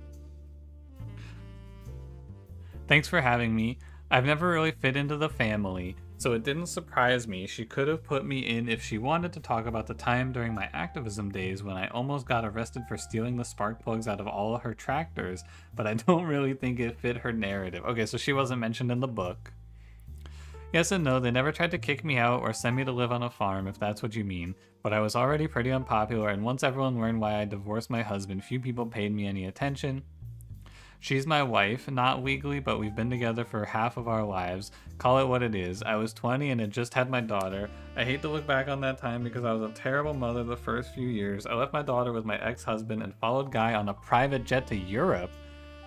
Thanks for having me. I've never really fit into the family, so it didn't surprise me. She could have put me in if she wanted to talk about the time during my activism days when I almost got arrested for stealing the spark plugs out of all of her tractors, but I don't really think it fit her narrative. Okay, so she wasn't mentioned in the book. Yes and no, they never tried to kick me out or send me to live on a farm, if that's what you mean, but I was already pretty unpopular, and once everyone learned why I divorced my husband, few people paid me any attention. She's my wife, not legally, but we've been together for half of our lives. Call it what it is. I was 20 and had just had my daughter. I hate to look back on that time because I was a terrible mother the first few years. I left my daughter with my ex-husband and followed Guy on a private jet to Europe.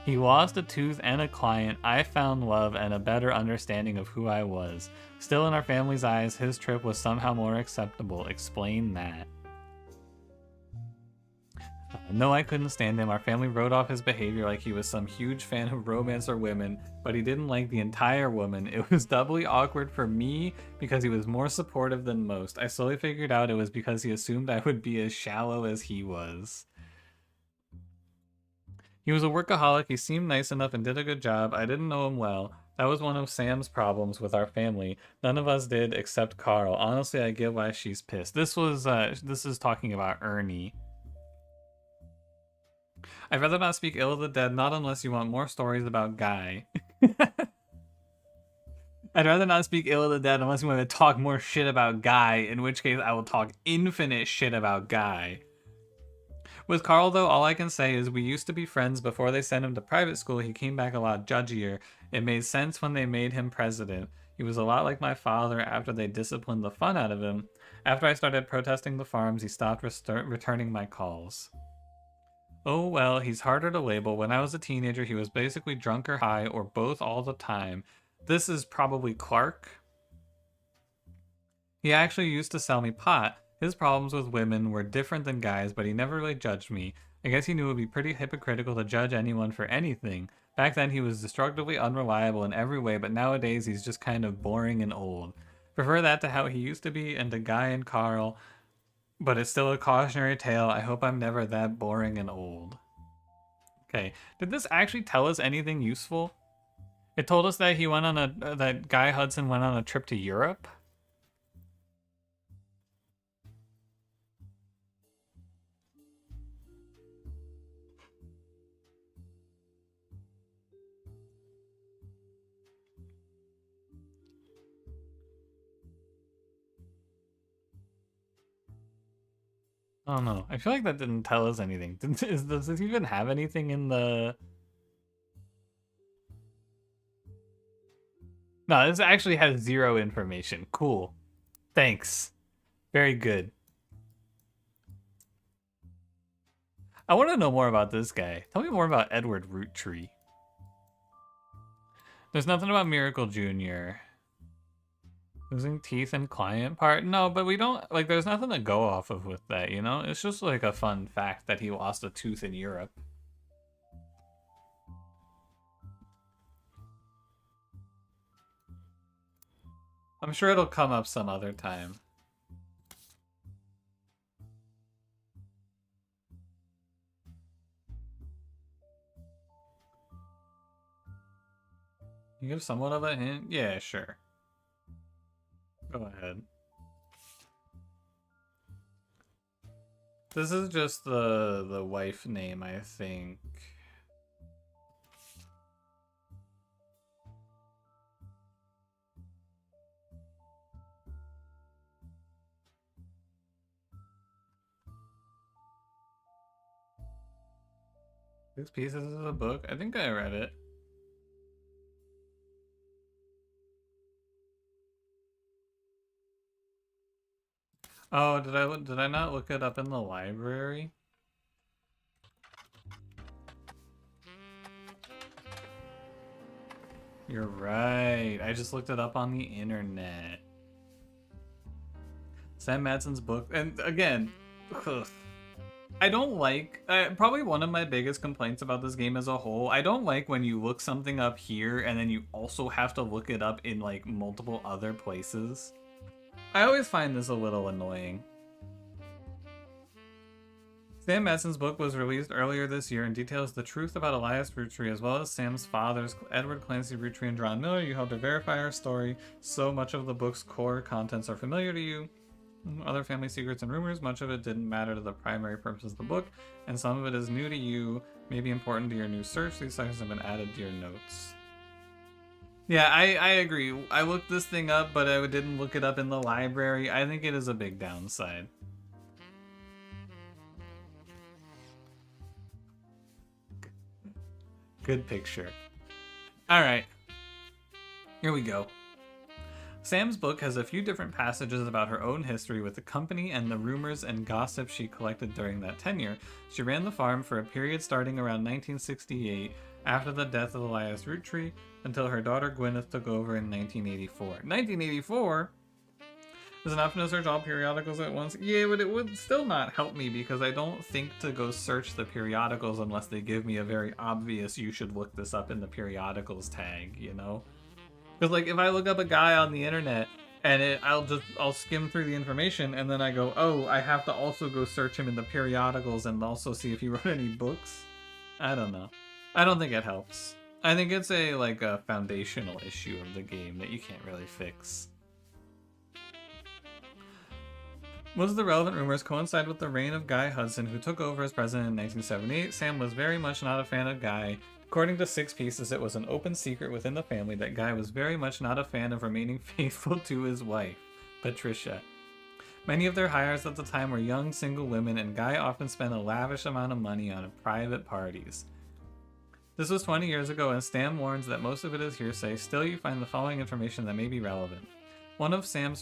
He lost a tooth and a client. I found love and a better understanding of who I was. Still, in our family's eyes, his trip was somehow more acceptable. Explain that. No, I couldn't stand him. Our family wrote off his behavior like he was some huge fan of romance or women, but he didn't like the entire woman. It was doubly awkward for me because he was more supportive than most. I slowly figured out it was because he assumed I would be as shallow as he was. He was a workaholic. He seemed nice enough and did a good job. I didn't know him well. That was one of Sam's problems with our family. None of us did except Carl. Honestly, I get why she's pissed. This is talking about Ernie. I'd rather not speak ill of the dead, not unless you want more stories about Guy. I'd rather not speak ill of the dead unless you want to talk more shit about Guy, in which case I will talk infinite shit about Guy. With Carl, though, all I can say is we used to be friends before they sent him to private school. He came back a lot judgier. It made sense when they made him president. He was a lot like my father after they disciplined the fun out of him. After I started protesting the farms, he stopped returning my calls. Oh well, he's harder to label. When I was a teenager, he was basically drunk or high, or both all the time. This is probably Clark. He actually used to sell me pot. His problems with women were different than Guy's, but he never really judged me. I guess he knew it would be pretty hypocritical to judge anyone for anything. Back then, he was destructively unreliable in every way, but nowadays he's just kind of boring and old. Prefer that to how he used to be and to Guy and Carl. But it's still a cautionary tale. I hope I'm never that boring and old. Okay, did this actually tell us anything useful? It told us that he went on that Guy Hudson went on a trip to Europe. Oh no, I feel like that didn't tell us anything. Does this even have anything in the... No, this actually has zero information. Cool. Thanks. Very good. I want to know more about this guy. Tell me more about Edward Roottree. There's nothing about Miracle Jr. Losing teeth and client part? No, but we don't, like, there's nothing to go off of with that, you know? It's just like a fun fact that he lost a tooth in Europe. I'm sure it'll come up some other time. You give somewhat of a hint? Yeah, sure. Go ahead. This is just the wife name, I think. This piece is a book. I think I read it. Oh, did I not look it up in the library? You're right. I just looked it up on the internet. Sam Madsen's book, and again, ugh. I don't like, probably one of my biggest complaints about this game as a whole, I don't like when you look something up here and then you also have to look it up in like multiple other places. I always find this a little annoying. Sam Matson's book was released earlier this year and details the truth about Elias Roottree as well as Sam's fathers, Edward Clancy Roottree and John Miller. You helped to verify our story. So much of the book's core contents are familiar to you. Other family secrets and rumors, much of it didn't matter to the primary purpose of the book, and some of it is new to you, maybe important to your new search. These sections have been added to your notes. Yeah, I agree. I looked this thing up, but I didn't look it up in the library. I think it is a big downside. Good picture. Alright. Here we go. Sam's book has a few different passages about her own history with the company and the rumors and gossip she collected during that tenure. She ran the farm for a period starting around 1968, after the death of Elias Roottree, until her daughter Gwyneth took over in 1984. 1984? Is enough to search all periodicals at once? Yeah, but it would still not help me because I don't think to go search the periodicals unless they give me a very obvious you should look this up in the periodicals tag, you know? Because like if I look up a guy on the internet and I'll skim through the information and then I go, oh, I have to also go search him in the periodicals and also see if he wrote any books. I don't know. I don't think it helps. I think it's a foundational issue of the game that you can't really fix. Most of the relevant rumors coincide with the reign of Guy Hudson, who took over as president in 1978. Sam was very much not a fan of Guy. According to Six Pieces, it was an open secret within the family that Guy was very much not a fan of remaining faithful to his wife, Patricia. Many of their hires at the time were young single women, and Guy often spent a lavish amount of money on private parties. This was 20 years ago, and Sam warns that most of it is hearsay. Still, you find the following information that may be relevant. One of Sam's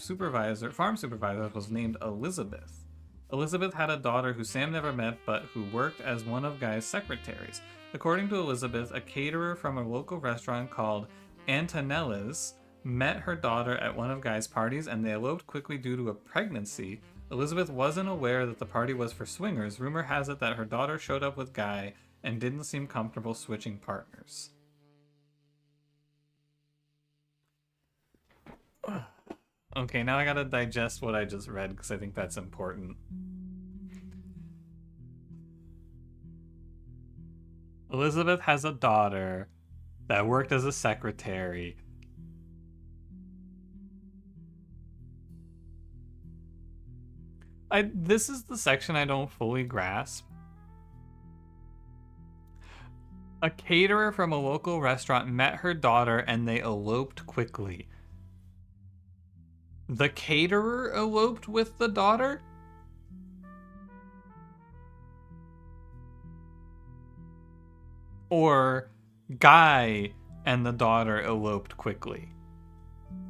farm supervisors was named Elizabeth. Elizabeth had a daughter who Sam never met, but who worked as one of Guy's secretaries. According to Elizabeth, a caterer from a local restaurant called Antonella's met her daughter at one of Guy's parties, and they eloped quickly due to a pregnancy. Elizabeth wasn't aware that the party was for swingers. Rumor has it that her daughter showed up with Guy and didn't seem comfortable switching partners. Okay, now I gotta digest what I just read because I think that's important. Elizabeth has a daughter that worked as a secretary. This is the section I don't fully grasp. A caterer from a local restaurant met her daughter and they eloped quickly. The caterer eloped with the daughter? Or Guy and the daughter eloped quickly?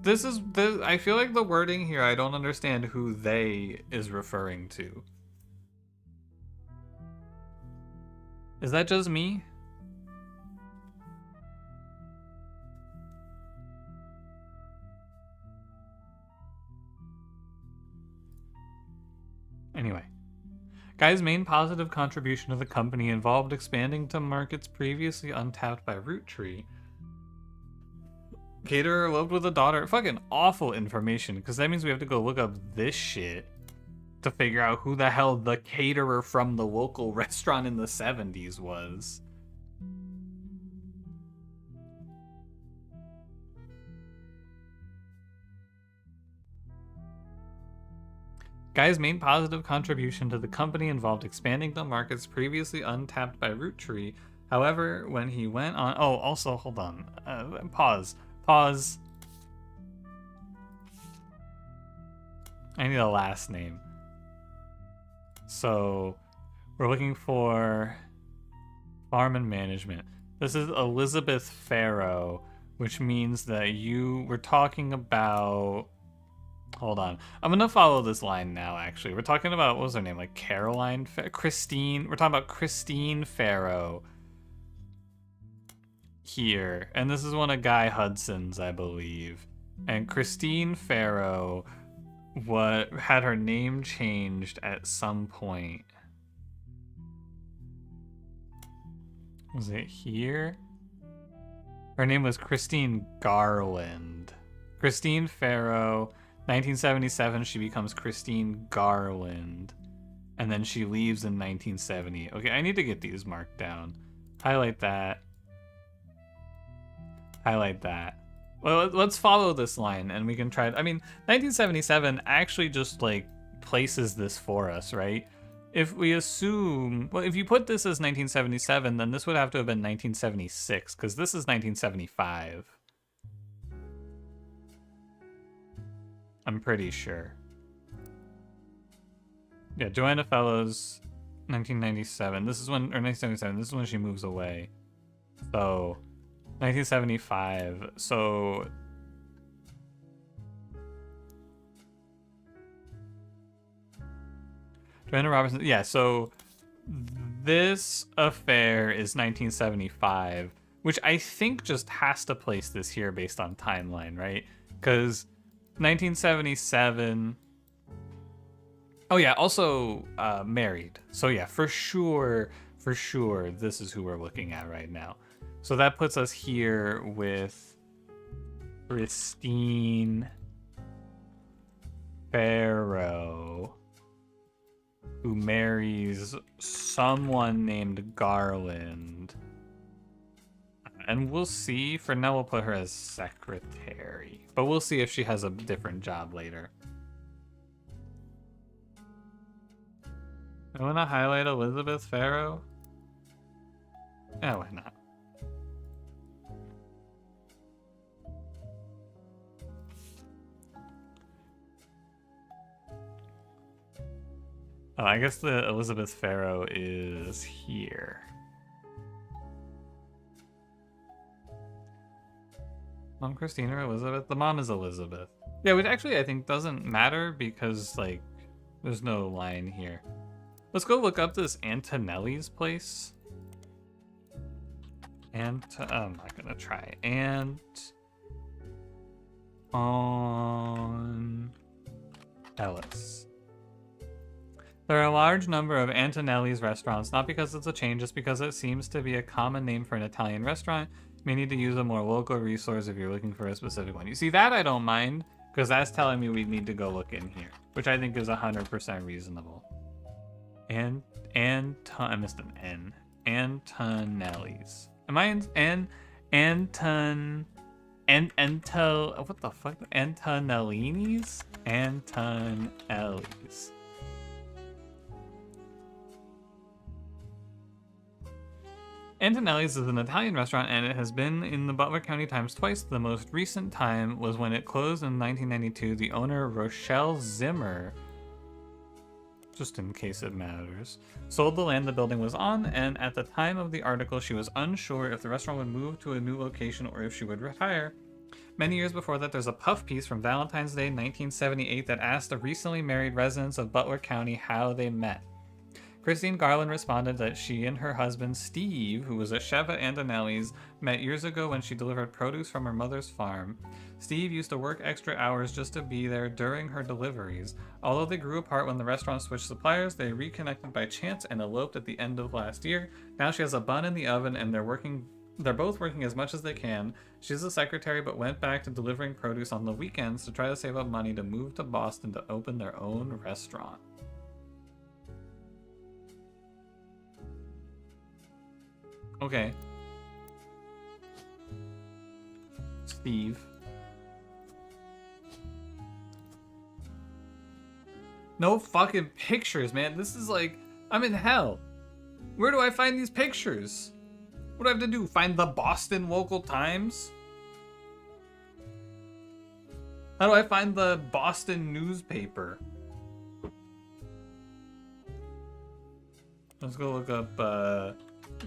I feel like the wording here, I don't understand who they is referring to. Is that just me? Anyway, Guy's main positive contribution to the company involved expanding to markets previously untapped by Roottree. Caterer eloped with a daughter. Fucking awful information, because that means we have to go look up this shit to figure out who the hell the caterer from the local restaurant in the 70s was. Guy's main positive contribution to the company involved expanding the markets previously untapped by Roottree. However, when he went on... Oh, also, hold on. Pause. I need a last name. So, we're looking for farm and management. This is Elizabeth Farrow, which means that we're talking about... Hold on. I'm going to follow this line now, actually. We're talking about, what was her name? Like Caroline? Christine? We're talking about Christine Farrow here. And this is one of Guy Hudson's, I believe. And Christine Farrow had her name changed at some point. Was it here? Her name was Christine Garland. Christine Farrow. 1977, she becomes Christine Garland. And then she leaves in 1970. Okay, I need to get these marked down. Highlight that. Highlight that. Well, let's follow this line and we can try it. I mean, 1977 actually just like places this for us, right? If we assume, well, if you put this as 1977, then this would have to have been 1976 because this is 1975. I'm pretty sure. Yeah, Joanna Fellows, 1997. This is when, or 1977. This is when she moves away. So, 1975. So, Joanna Robinson. Yeah. So, this affair is 1975, which I think just has to place this here based on timeline, right? Because 1977. Oh yeah, also married. So yeah, for sure, this is who we're looking at right now. So that puts us here with Christine Farrow, who marries someone named Garland. And we'll see. For now, we'll put her as secretary. But we'll see if she has a different job later. I want to highlight Elizabeth Farrow. Yeah, why not? Oh, I guess the Elizabeth Farrow is here. Mom Christine or Elizabeth? The mom is Elizabeth. Yeah, which actually I think doesn't matter because, like, there's no line here. Let's go look up this Antonelli's place. I'm not gonna try. On Ellis. There are a large number of Antonelli's restaurants, not because it's a chain, just because it seems to be a common name for an Italian restaurant. You may need to use a more local resource if you're looking for a specific one. You see, that I don't mind, because that's telling me we need to go look in here, which I think is 100% reasonable. I missed an N. Antonelli's. Am I in what the fuck? Antonellini's? Antonelli's. Antonelli's is an Italian restaurant and it has been in the Butler County Times twice. The most recent time was when it closed in 1992. The owner, Rochelle Zimmer, just in case it matters, sold the land the building was on, and at the time of the article, she was unsure if the restaurant would move to a new location or if she would retire. Many years before that, there's a puff piece from Valentine's Day 1978 that asked the recently married residents of Butler County how they met. Christine Garland responded that she and her husband, Steve, who was a chef at Antonelli's, met years ago when she delivered produce from her mother's farm. Steve used to work extra hours just to be there during her deliveries. Although they grew apart when the restaurant switched suppliers, they reconnected by chance and eloped at the end of last year. Now she has a bun in the oven and they're both working as much as they can. She's a secretary but went back to delivering produce on the weekends to try to save up money to move to Boston to open their own restaurant. Okay. Steve. No fucking pictures, man. This is like, I'm in hell. Where do I find these pictures? What do I have to do? Find the Boston Local Times? How do I find the Boston newspaper? Let's go look up,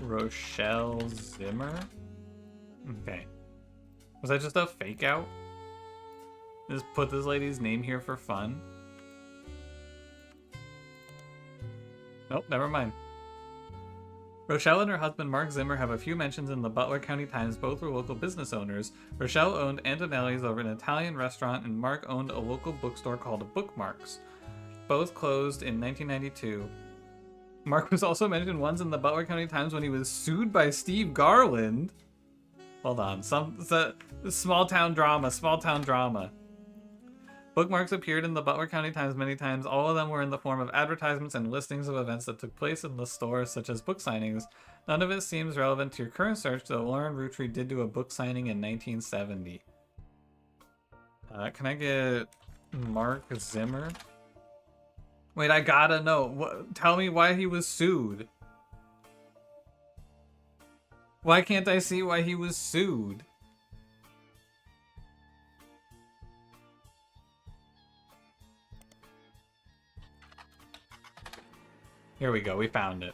Rochelle Zimmer? Okay. Was that just a fake out? Just put this lady's name here for fun? Nope, never mind. Rochelle and her husband Mark Zimmer have a few mentions in the Butler County Times. Both were local business owners. Rochelle owned Antonelli's over an Italian restaurant, and Mark owned a local bookstore called Bookmarks. Both closed in 1992. Mark was also mentioned once in the Butler County Times when he was sued by Steve Garland. Hold on, small town drama. Bookmarks appeared in the Butler County Times many times. All of them were in the form of advertisements and listings of events that took place in the store, such as book signings. None of it seems relevant to your current search, though Lauren Roottree did do a book signing in 1970. Can I get Mark Zimmer? Wait, I gotta know. Tell me why he was sued. Why can't I see why he was sued? Here we go, we found it.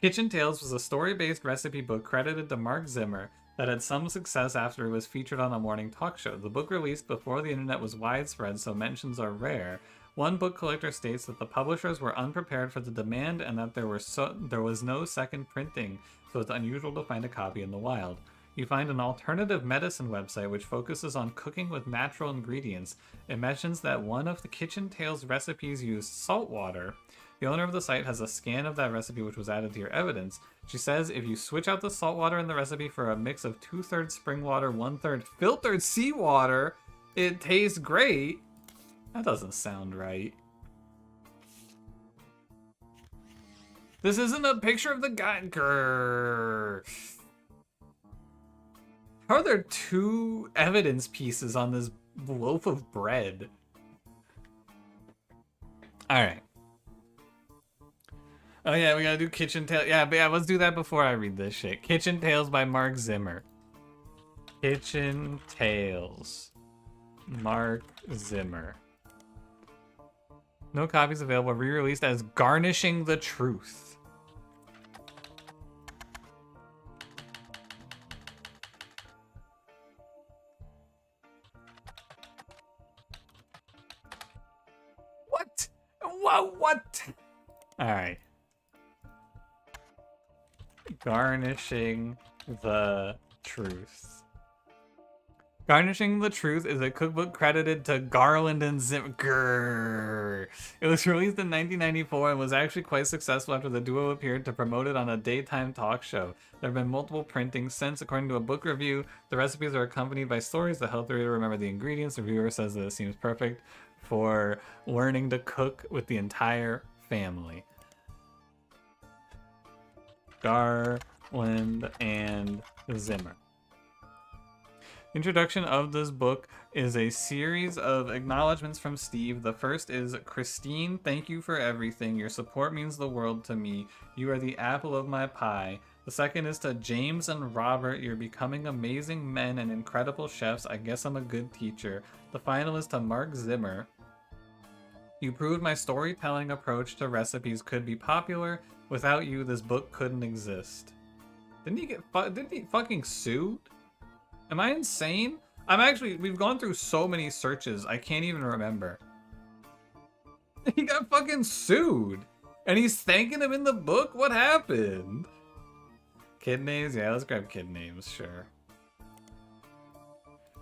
Kitchen Tales was a story-based recipe book credited to Mark Zimmer that had some success after it was featured on a morning talk show. The book released before the internet was widespread, so mentions are rare. One book collector states that the publishers were unprepared for the demand and that there was no second printing, so it's unusual to find a copy in the wild. You find an alternative medicine website which focuses on cooking with natural ingredients. It mentions that one of the Kitchen Tales recipes used salt water. The owner of the site has a scan of that recipe which was added to your evidence. She says if you switch out the salt water in the recipe for a mix of 2/3 spring water, 1/3 filtered seawater, it tastes great. That doesn't sound right. This isn't a picture of the guy. Grrr. How are there 2 evidence pieces on this loaf of bread? Alright. Oh yeah, we gotta do Kitchen Tales. Yeah, but yeah, let's do that before I read this shit. Kitchen Tales by Mark Zimmer. Kitchen Tales. Mark Zimmer. No copies available. Re-released as Garnishing the Truth. What? What? Alright. Garnishing the Truth. Garnishing the Truth is a cookbook credited to Garland and Zimmer. It was released in 1994 and was actually quite successful after the duo appeared to promote it on a daytime talk show. There have been multiple printings since. According to a book review, the recipes are accompanied by stories that help the reader remember the ingredients. The reviewer says that it seems perfect for learning to cook with the entire family. Garland and Zimmer. Introduction of this book is a series of acknowledgments from Steve. The first is, Christine, thank you for everything. Your support means the world to me. You are the apple of my pie. The second is to James and Robert. You're becoming amazing men and incredible chefs. I guess I'm a good teacher. The final is to Mark Zimmer. You proved my storytelling approach to recipes could be popular. Without you, this book couldn't exist. Didn't he fucking sued? Am I insane? We've gone through so many searches, I can't even remember. He got fucking sued. And he's thanking him in the book? What happened? Kid names? Yeah, let's grab kid names, sure.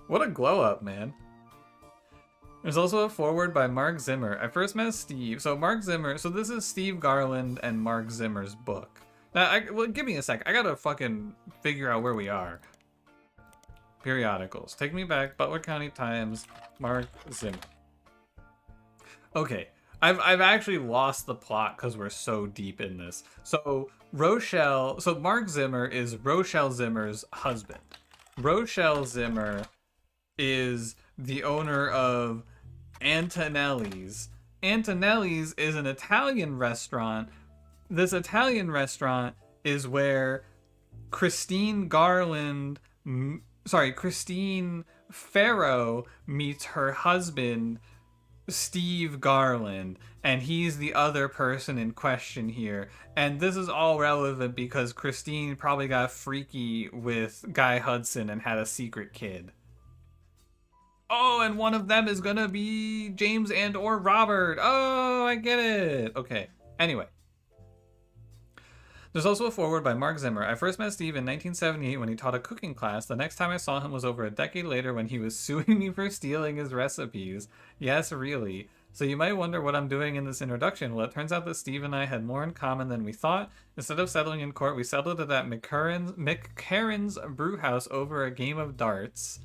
What a glow up, man. There's also a foreword by Mark Zimmer. I first met Steve. So Mark Zimmer, so this is Steve Garland and Mark Zimmer's book. Now, well, give me a sec. I gotta fucking figure out where we are. Periodicals. Take me back. Butler County Times. Mark Zimmer. Okay. I've actually lost the plot because we're so deep in this. So Mark Zimmer is Rochelle Zimmer's husband. Rochelle Zimmer is the owner of Antonelli's. Antonelli's is an Italian restaurant. This Italian restaurant is where Christine Farrow meets her husband, Steve Garland, and he's the other person in question here. And this is all relevant because Christine probably got freaky with Guy Hudson and had a secret kid. Oh, and one of them is gonna be James and or Robert. Oh, I get it. Okay, anyway. There's also a foreword by Mark Zimmer. I first met Steve in 1978 when he taught a cooking class. The next time I saw him was over a decade later when he was suing me for stealing his recipes. Yes, really. So you might wonder what I'm doing in this introduction. Well, it turns out that Steve and I had more in common than we thought. Instead of settling in court, we settled it at McCarran's brew house over a game of darts.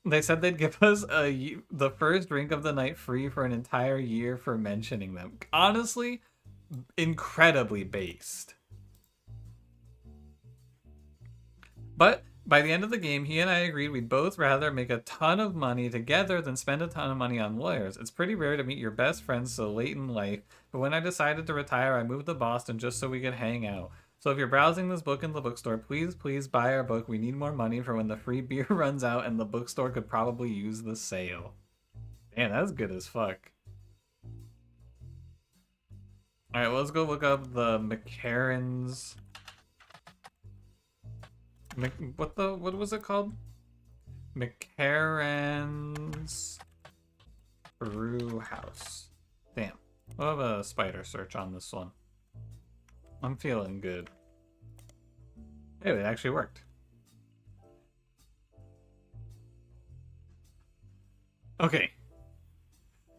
They said they'd give us the first drink of the night free for an entire year for mentioning them. Honestly, incredibly based. But by the end of the game, he and I agreed we'd both rather make a ton of money together than spend a ton of money on lawyers. It's pretty rare to meet your best friends so late in life, but when I decided to retire, I moved to Boston just so we could hang out. So if you're browsing this book in the bookstore, please buy our book. We need more money for when the free beer runs out, and the bookstore could probably use the sale. Man, that's good as fuck. Alright, well, let's go look up the McCarran's... what was it called? McCarran's Brew House. Damn. We'll have a spider search on this one. I'm feeling good. Hey, it actually worked. Okay.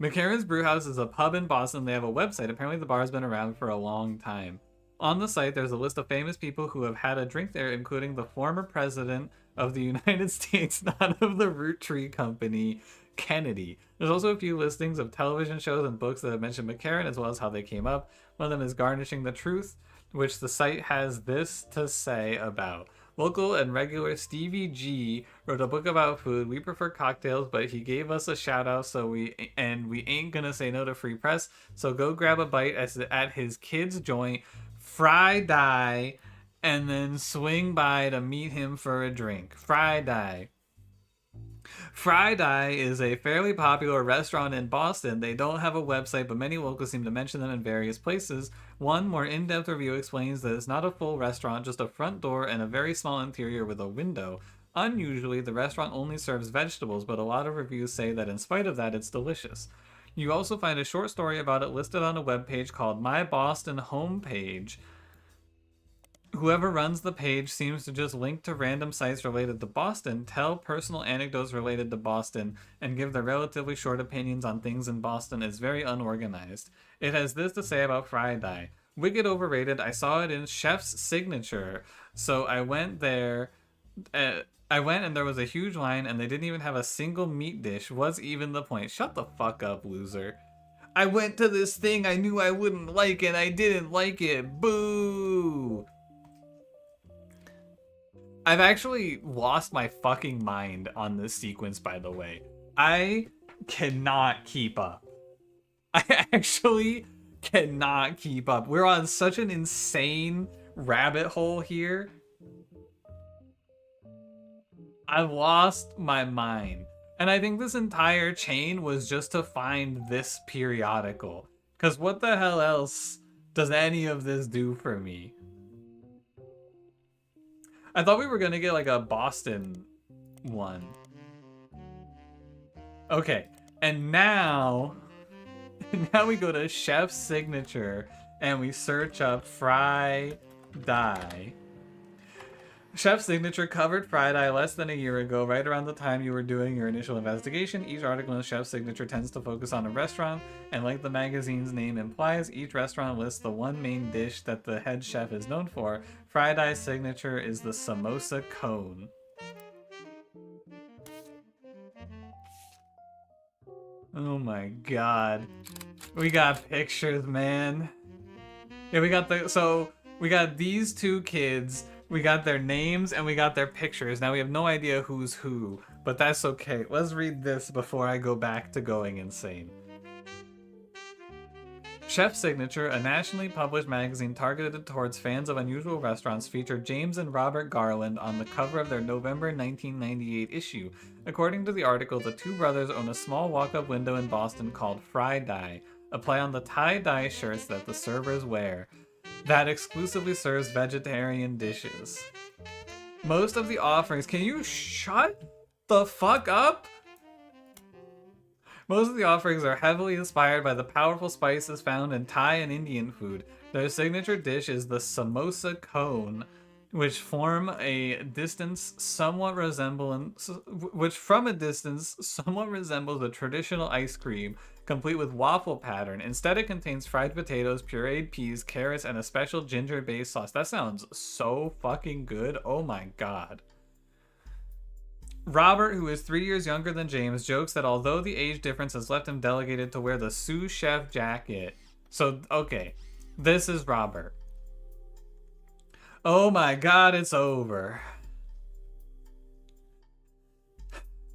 McCarran's Brew House is a pub in Boston. They have a website. Apparently the bar has been around for a long time. On the site, there's a list of famous people who have had a drink there, including the former president of the United States, not of the Roottree Company, Kennedy. There's also a few listings of television shows and books that have mentioned McCarran, as well as how they came up. One of them is Garnishing the Truth, which the site has this to say about. Local and regular Stevie G wrote a book about food. We prefer cocktails, but he gave us a shout out, so we ain't gonna say no to free press. So go grab a bite at his kids' joint, Friday, and then swing by to meet him for a drink. Friday is a fairly popular restaurant in Boston. They don't have a website, but many locals seem to mention them in various places. One more in-depth review explains that it's not a full restaurant, just a front door and a very small interior with a window. Unusually, the restaurant only serves vegetables, but a lot of reviews say that in spite of that, it's delicious. You also find a short story about it listed on a webpage called My Boston Homepage. Whoever runs the page seems to just link to random sites related to Boston, tell personal anecdotes related to Boston, and give their relatively short opinions on things in Boston. Is very unorganized. It has this to say about Friday. Wicked overrated. I saw it in Chef's Signature, so I went there. And there was a huge line, and they didn't even have a single meat dish. Was even the point. Shut the fuck up, loser. I went to this thing I knew I wouldn't like, and I didn't like it. Boo! I've actually lost my fucking mind on this sequence, by the way. I cannot keep up. I actually cannot keep up. We're on such an insane rabbit hole here. I've lost my mind. And I think this entire chain was just to find this periodical. Because what the hell else does any of this do for me? I thought we were going to get like a Boston one. Okay. And now we go to Chef's Signature and we search up Friday. Chef's Signature covered Friday less than a year ago, right around the time you were doing your initial investigation. Each article in Chef's Signature tends to focus on a restaurant, and like the magazine's name implies, each restaurant lists the one main dish that the head chef is known for. Friday's signature is the samosa cone. Oh my god. We got pictures, man. Yeah, we got these two kids. We got their names and we got their pictures. Now we have no idea who's who, but that's okay. Let's read this before I go back to going insane. Chef's Signature, a nationally published magazine targeted towards fans of unusual restaurants, featured James and Robert Garland on the cover of their November 1998 issue. According to the article, the two brothers own a small walk-up window in Boston called Friday, a play on the tie-dye shirts that the servers wear, that exclusively serves vegetarian dishes. Most of the offerings... Can you shut the fuck up? Most of the offerings are heavily inspired by the powerful spices found in Thai and Indian food. Their signature dish is the samosa cone, which from a distance somewhat resembles a traditional ice cream complete with waffle pattern. Instead, it contains fried potatoes, pureed peas, carrots, and a special ginger-based sauce. That sounds so fucking good. Oh my god. Robert, who is 3 years younger than James, jokes that although the age difference has left him delegated to wear the sous chef jacket. So, okay, this is Robert. Oh my god, it's over.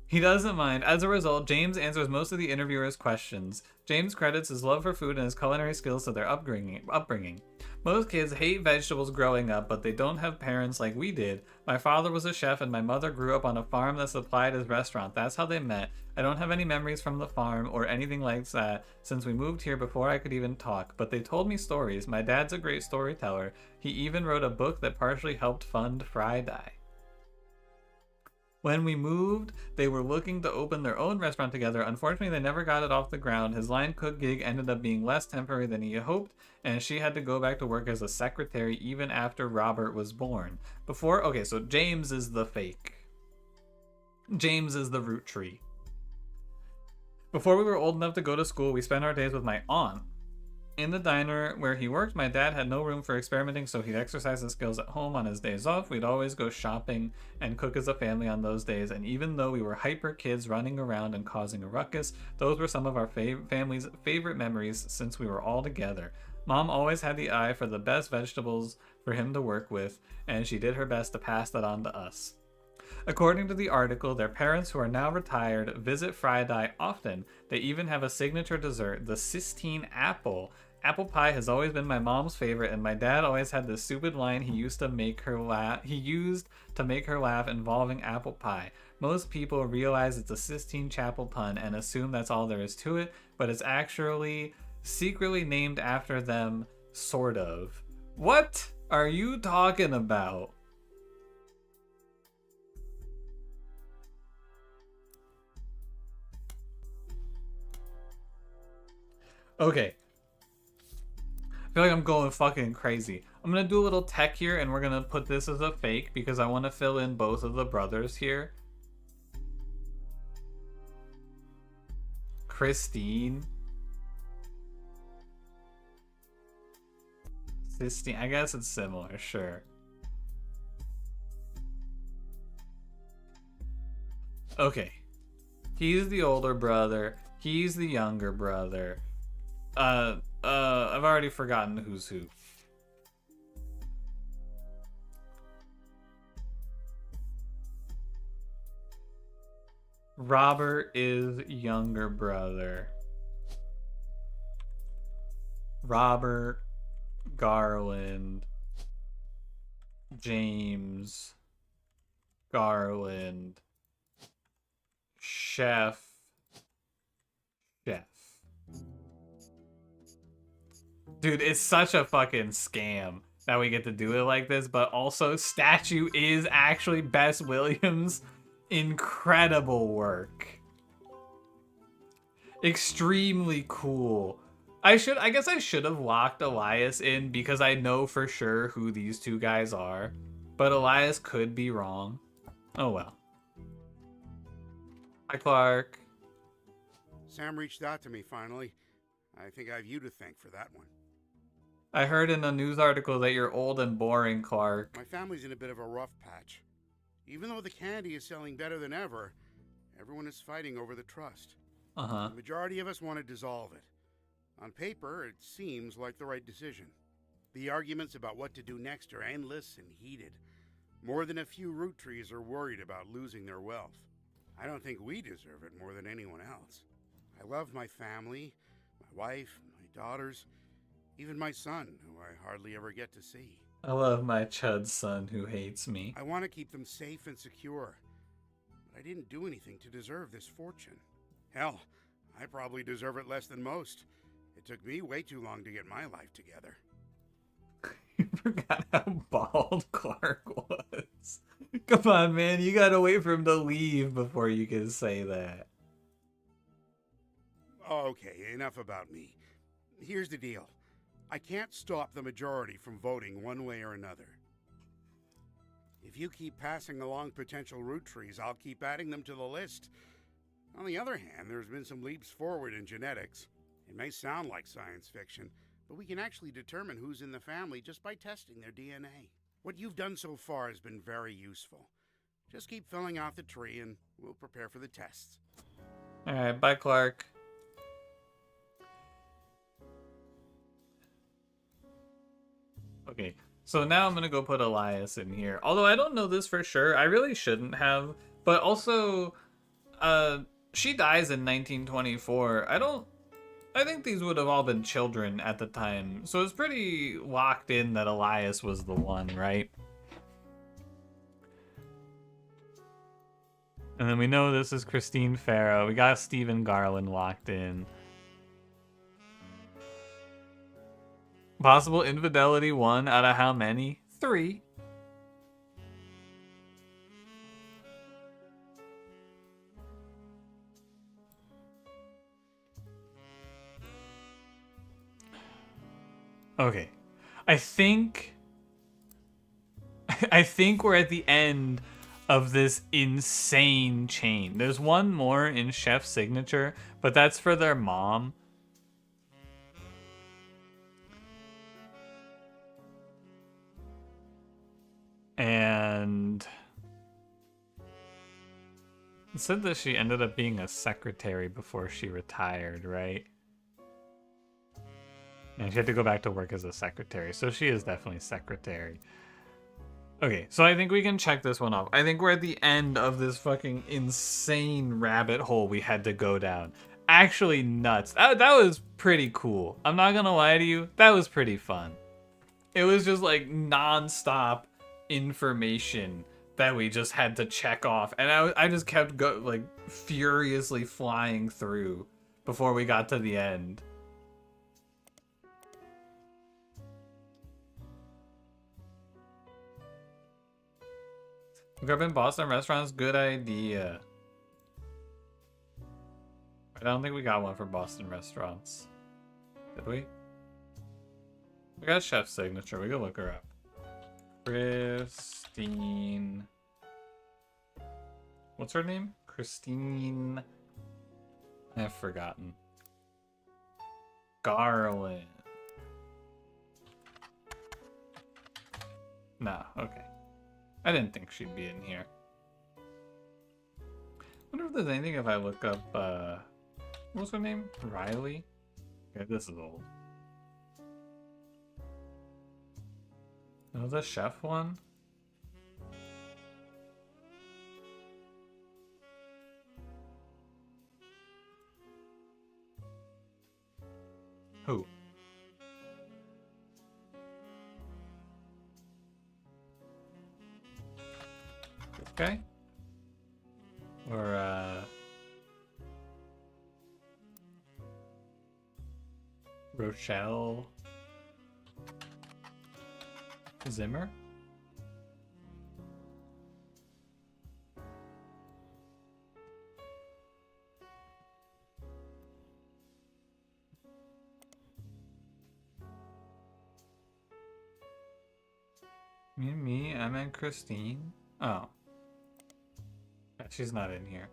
He doesn't mind. As a result, James answers most of the interviewer's questions. James credits his love for food and his culinary skills to their upbringing. Most kids hate vegetables growing up, but they don't have parents like we did. My father was a chef and my mother grew up on a farm that supplied his restaurant. That's how they met. I don't have any memories from the farm or anything like that since we moved here before I could even talk, but they told me stories. My dad's a great storyteller. He even wrote a book that partially helped fund Friday. When we moved, they were looking to open their own restaurant together. Unfortunately, they never got it off the ground. His line cook gig ended up being less temporary than he hoped, and she had to go back to work as a secretary even after Robert was born. Okay, so James is the fake. James is the Roottree. Before we were old enough to go to school, we spent our days with my aunt. In the diner where he worked, my dad had no room for experimenting, so he'd exercise his skills at home on his days off. We'd always go shopping and cook as a family on those days, and even though we were hyper kids running around and causing a ruckus, those were some of our family's favorite memories since we were all together. Mom always had the eye for the best vegetables for him to work with, and she did her best to pass that on to us. According to the article, their parents, who are now retired, visit Friday often. They even have a signature dessert, the Sistine apple. Apple pie has always been my mom's favorite, and my dad always had this stupid line he used to make her laugh involving apple pie. Most people realize it's a Sistine Chapel pun and assume that's all there is to it, but it's actually secretly named after them, sort of. What are you talking about? Okay. I feel like I'm going fucking crazy. I'm gonna do a little tech here and we're gonna put this as a fake because I want to fill in both of the brothers here. Christine. Sistine. I guess it's similar, sure. Okay. He's the older brother. He's the younger brother. I've already forgotten who's who. Robert is younger brother. Robert, Garland, James, Garland, Chef. Dude, it's such a fucking scam that we get to do it like this, but also statue is actually Bess Williams' incredible work. Extremely cool. I guess I should have locked Elias in because I know for sure who these two guys are, but Elias could be wrong. Oh well. Hi, Clark. Sam reached out to me finally. I think I have you to thank for that one. I heard in a news article that you're old and boring, Clark. My family's in a bit of a rough patch. Even though the candy is selling better than ever, everyone is fighting over the trust. Uh-huh. The majority of us want to dissolve it. On paper, it seems like the right decision. The arguments about what to do next are endless and heated. More than a few Roottrees are worried about losing their wealth. I don't think we deserve it more than anyone else. I love my family, my wife, my daughters, even my son, who I hardly ever get to see. I love my chud son who hates me. I want to keep them safe and secure, but I didn't do anything to deserve this fortune. Hell, I probably deserve it less than most. It took me way too long to get my life together. You forgot how bald Clark was. Come on, man. You gotta wait for him to leave before you can say that. Okay, enough about me. Here's the deal. I can't stop the majority from voting one way or another. If you keep passing along potential Roottrees, I'll keep adding them to the list On the other hand, there's been some leaps forward in genetics. It may sound like science fiction, but we can actually determine who's in the family just by testing their DNA. What you've done so far has been very useful. Just keep filling out the tree and we'll prepare for the tests. Alright, bye, Clark. Okay, so now I'm gonna go put Elias in here. Although I don't know this for sure. I really shouldn't have. But also, she dies in 1924. I think these would have all been children at the time. So it's pretty locked in that Elias was the one, right? And then we know this is Christine Farrow. We got Stephen Garland locked in. Possible infidelity 1 out of how many? 3. Okay. I think we're at the end of this insane chain. There's one more in Chef's signature, but that's for their mom. And it said that she ended up being a secretary before she retired, right? And she had to go back to work as a secretary, so she is definitely secretary. Okay, so I think we can check this one off. I think we're at the end of this fucking insane rabbit hole we had to go down. Actually nuts. That was pretty cool. I'm not gonna lie to you, that was pretty fun. It was just like non-stop information that we just had to check off. And I just kept furiously flying through before we got to the end. Look up in Boston restaurants, good idea. I don't think we got one for Boston restaurants. Did we? We got Chef's signature, we can look her up. Christine. What's her name? Christine. I've forgotten. Garland. No, okay. I didn't think she'd be in here. Wonder if there's anything if I look up, what's her name? Riley? Okay, this is old. Oh, the chef one? Who? Okay. Or, Rochelle Zimmer? Me, I meant Christine. Oh. Yeah, she's not in here.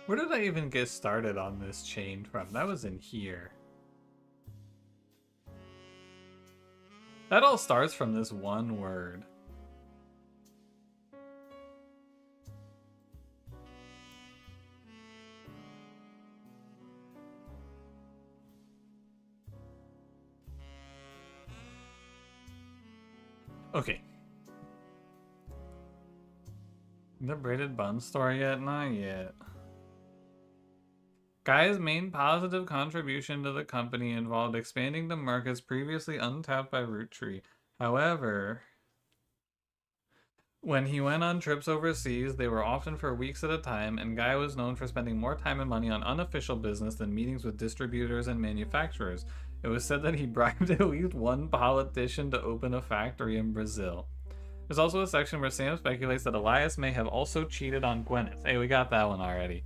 Where did I even get started on this chain from? That was in here. That all starts from this one word. Okay. The braided bun story yet? Not yet. Guy's main positive contribution to the company involved expanding the markets previously untapped by Roottree. However, when he went on trips overseas, they were often for weeks at a time, and Guy was known for spending more time and money on unofficial business than meetings with distributors and manufacturers. It was said that he bribed at least one politician to open a factory in Brazil. There's also a section where Sam speculates that Elias may have also cheated on Gwyneth. Hey, we got that one already.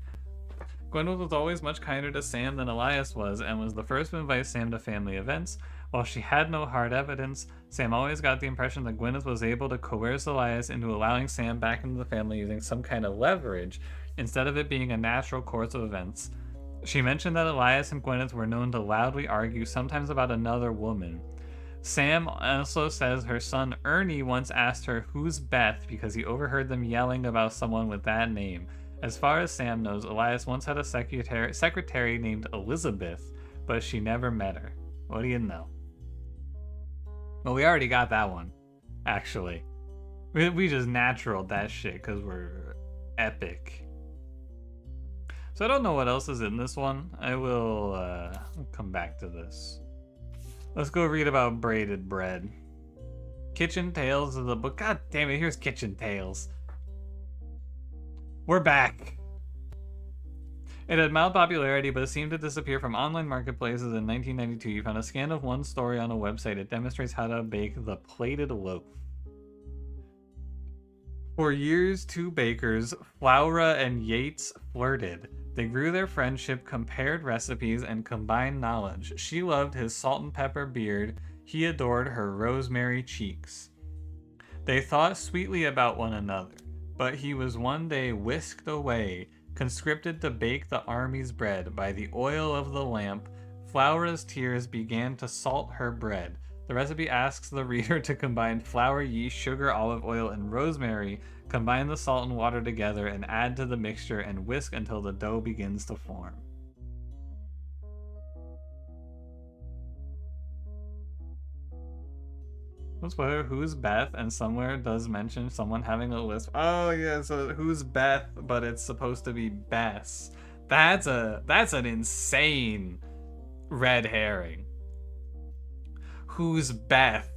Gwyneth was always much kinder to Sam than Elias was, and was the first to invite Sam to family events. While she had no hard evidence, Sam always got the impression that Gwyneth was able to coerce Elias into allowing Sam back into the family using some kind of leverage, instead of it being a natural course of events. She mentioned that Elias and Gwyneth were known to loudly argue, sometimes about another woman. Sam also says her son Ernie once asked her, "Who's Beth?" because he overheard them yelling about someone with that name. As far as Sam knows, Elias once had a secretary named Elizabeth, but she never met her. What do you know? Well, we already got that one, actually. We just naturaled that shit because we're epic. So I don't know what else is in this one. I will come back to this. Let's go read about braided bread. Kitchen Tales of the book. God damn it, here's Kitchen Tales. We're back. It had mild popularity, but it seemed to disappear from online marketplaces in 1992. You found a scan of one story on a website. It demonstrates how to bake the plated loaf. For years, two bakers, Flowra and Yates, flirted. They grew their friendship, compared recipes, and combined knowledge. She loved his salt and pepper beard. He adored her rosemary cheeks. They thought sweetly about one another, but he was one day whisked away, conscripted to bake the army's bread. By the oil of the lamp, Flowra's tears began to salt her bread. The recipe asks the reader to combine flour, yeast, sugar, olive oil, and rosemary, combine the salt and water together, and add to the mixture and whisk until the dough begins to form. What's better? Who's Beth? And somewhere does mention someone having a lisp. Oh yeah, so who's Beth? But it's supposed to be Bess. That's an insane red herring. Who's Beth?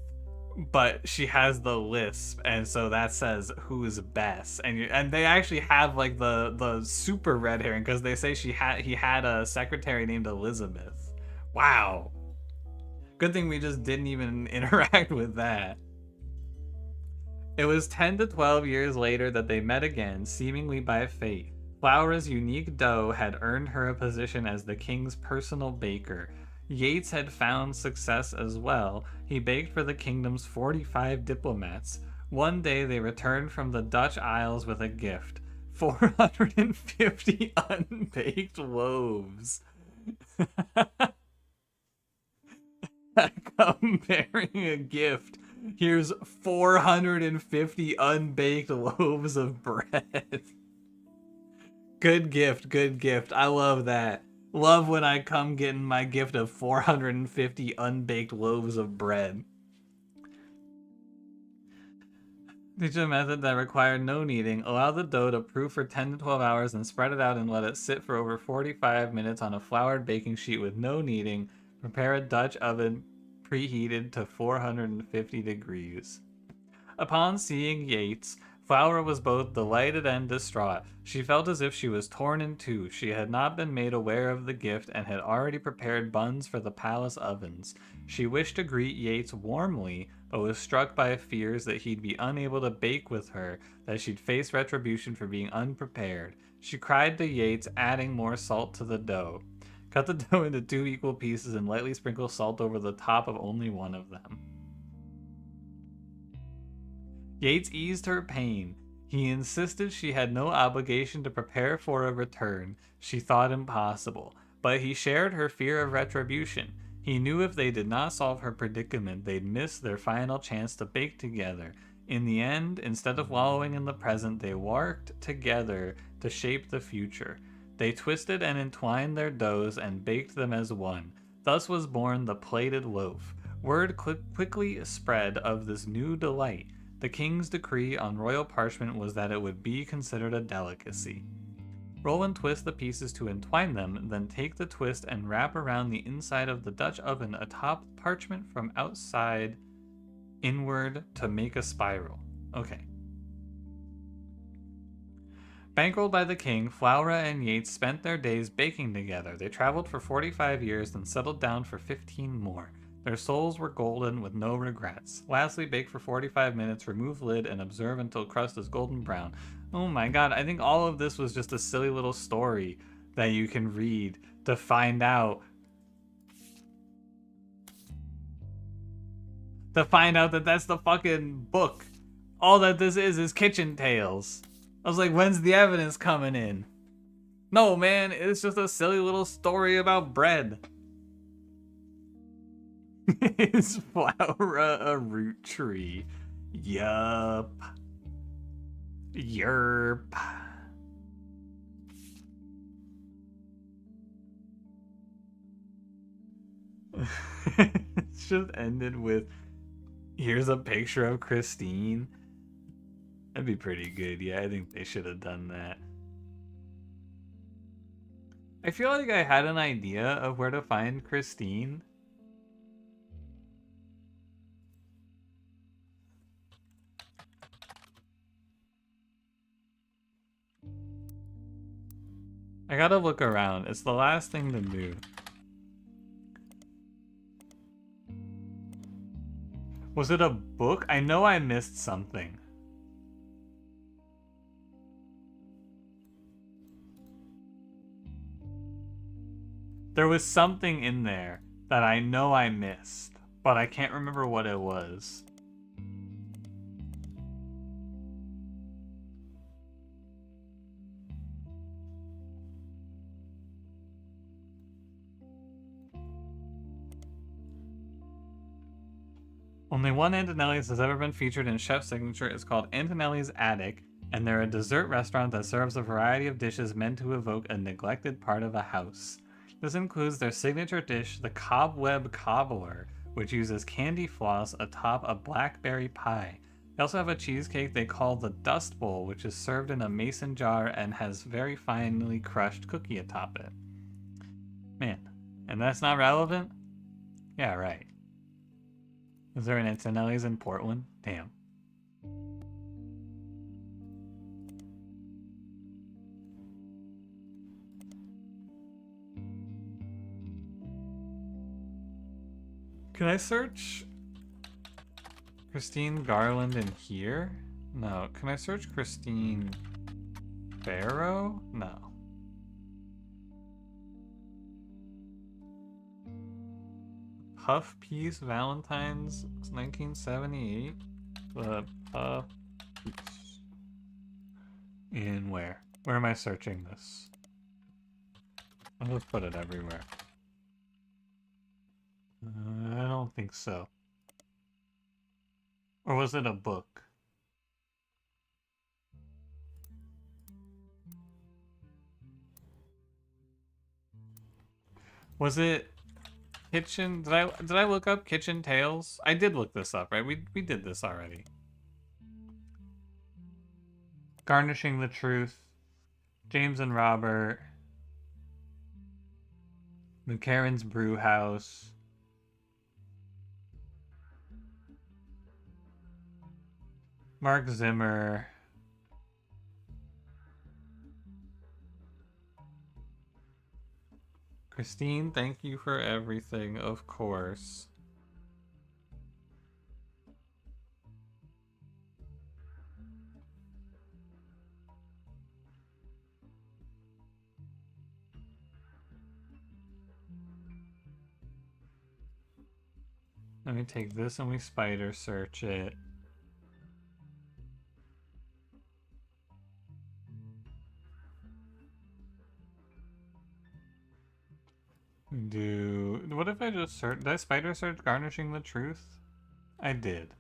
But she has the lisp, and so that says who's Bess, and they actually have like the super red herring because they say he had a secretary named Elizabeth. Wow. Good thing we just didn't even interact with that. It was 10 to 12 years later that they met again, seemingly by fate. Flowra's unique dough had earned her a position as the king's personal baker. Yates had found success as well. He baked for the kingdom's 45 diplomats. One day they returned from the Dutch Isles with a gift. 450 unbaked loaves. Comparing a gift. Here's 450 unbaked loaves of bread. Good gift, good gift. I love that. Love when I come getting my gift of 450 unbaked loaves of bread. Teach a method that required no kneading. Allow the dough to proof for 10 to 12 hours and spread it out and let it sit for over 45 minutes on a floured baking sheet with no kneading. Prepare a Dutch oven preheated to 450 degrees. Upon seeing Yates, Flowra was both delighted and distraught. She felt as if she was torn in two. She had not been made aware of the gift and had already prepared buns for the palace ovens. She wished to greet Yates warmly, but was struck by fears that he'd be unable to bake with her, that she'd face retribution for being unprepared. She cried to Yates, adding more salt to the dough. Cut the dough into 2 equal pieces and lightly sprinkle salt over the top of only one of them. Yates eased her pain. He insisted she had no obligation to prepare for a return. She thought impossible, but he shared her fear of retribution. He knew if they did not solve her predicament, they'd miss their final chance to bake together. In the end, instead of wallowing in the present, they worked together to shape the future. They twisted and entwined their doughs and baked them as one. Thus was born the plated loaf. Word quickly spread of this new delight. The king's decree on royal parchment was that it would be considered a delicacy. Roll and twist the pieces to entwine them, then take the twist and wrap around the inside of the Dutch oven atop parchment from outside inward to make a spiral. Okay. Bankrolled by the king, Flowra and Yates spent their days baking together. They traveled for 45 years, then settled down for 15 more. Their souls were golden with no regrets. Lastly, bake for 45 minutes, remove lid, and observe until crust is golden brown. Oh my god, I think all of this was just a silly little story that you can read to find out. That that's the fucking book. All that this is Kitchen Tales. I was like, when's the evidence coming in? No, man, it's just a silly little story about bread. Is flower a root tree? Yup. Yerp. It's just ended with, here's a picture of Christine. That'd be pretty good. Yeah, I think they should have done that. I feel like I had an idea of where to find Christine. I gotta look around. It's the last thing to do. Was it a book? I know I missed something. There was something in there that I know I missed, but I can't remember what it was. Only one Antonelli's has ever been featured in Chef's Signature. It's called Antonelli's Attic, and they're a dessert restaurant that serves a variety of dishes meant to evoke a neglected part of a house. This includes their signature dish, the Cobweb Cobbler, which uses candy floss atop a blackberry pie. They also have a cheesecake they call the Dust Bowl, which is served in a mason jar and has very finely crushed cookie atop it. Man, and that's not relevant? Yeah, right. Is there an Antonelli's in Portland? Damn. Can I search Christine Garland in here? No. Can I search Christine Farrow? No. Puff Peez Valentine's 1978. The Puff Peez. In where? Where am I searching this? I'll just put it everywhere. I don't think so. Or was it a book? Was it Kitchen? Did I look up Kitchen Tales? I did look this up, right? We did this already. Garnishing the Truth. James and Robert. McCarran's Brew House. Mark Zimmer. Christine, thank you for everything, of course. Let me take this and we spider search it. What if I just search? Did I spider search Garnishing the Truth? I did.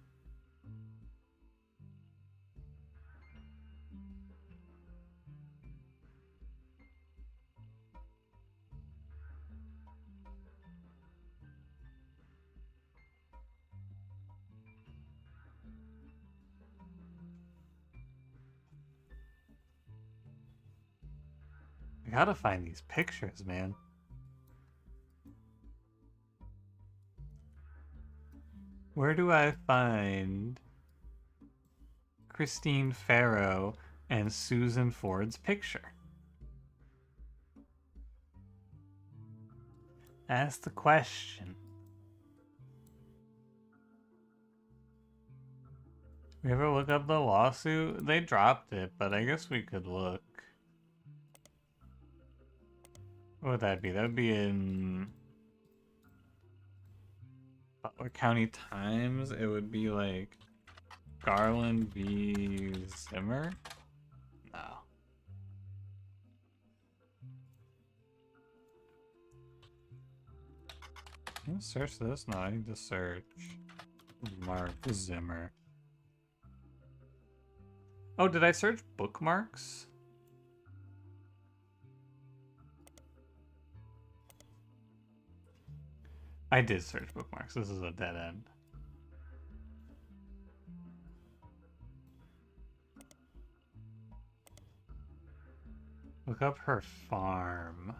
I gotta find these pictures, man. Where do I find Christine Farrow and Susan Ford's picture? That's the question. We ever look up the lawsuit? They dropped it, but I guess we could look. What would that be? That would be in Butler County Times. It would be like Garland v. Zimmer? No. Can I search this? No, I need to search Mark Zimmer. Oh, did I search bookmarks? I did search bookmarks. This is a dead end. Look up her farm.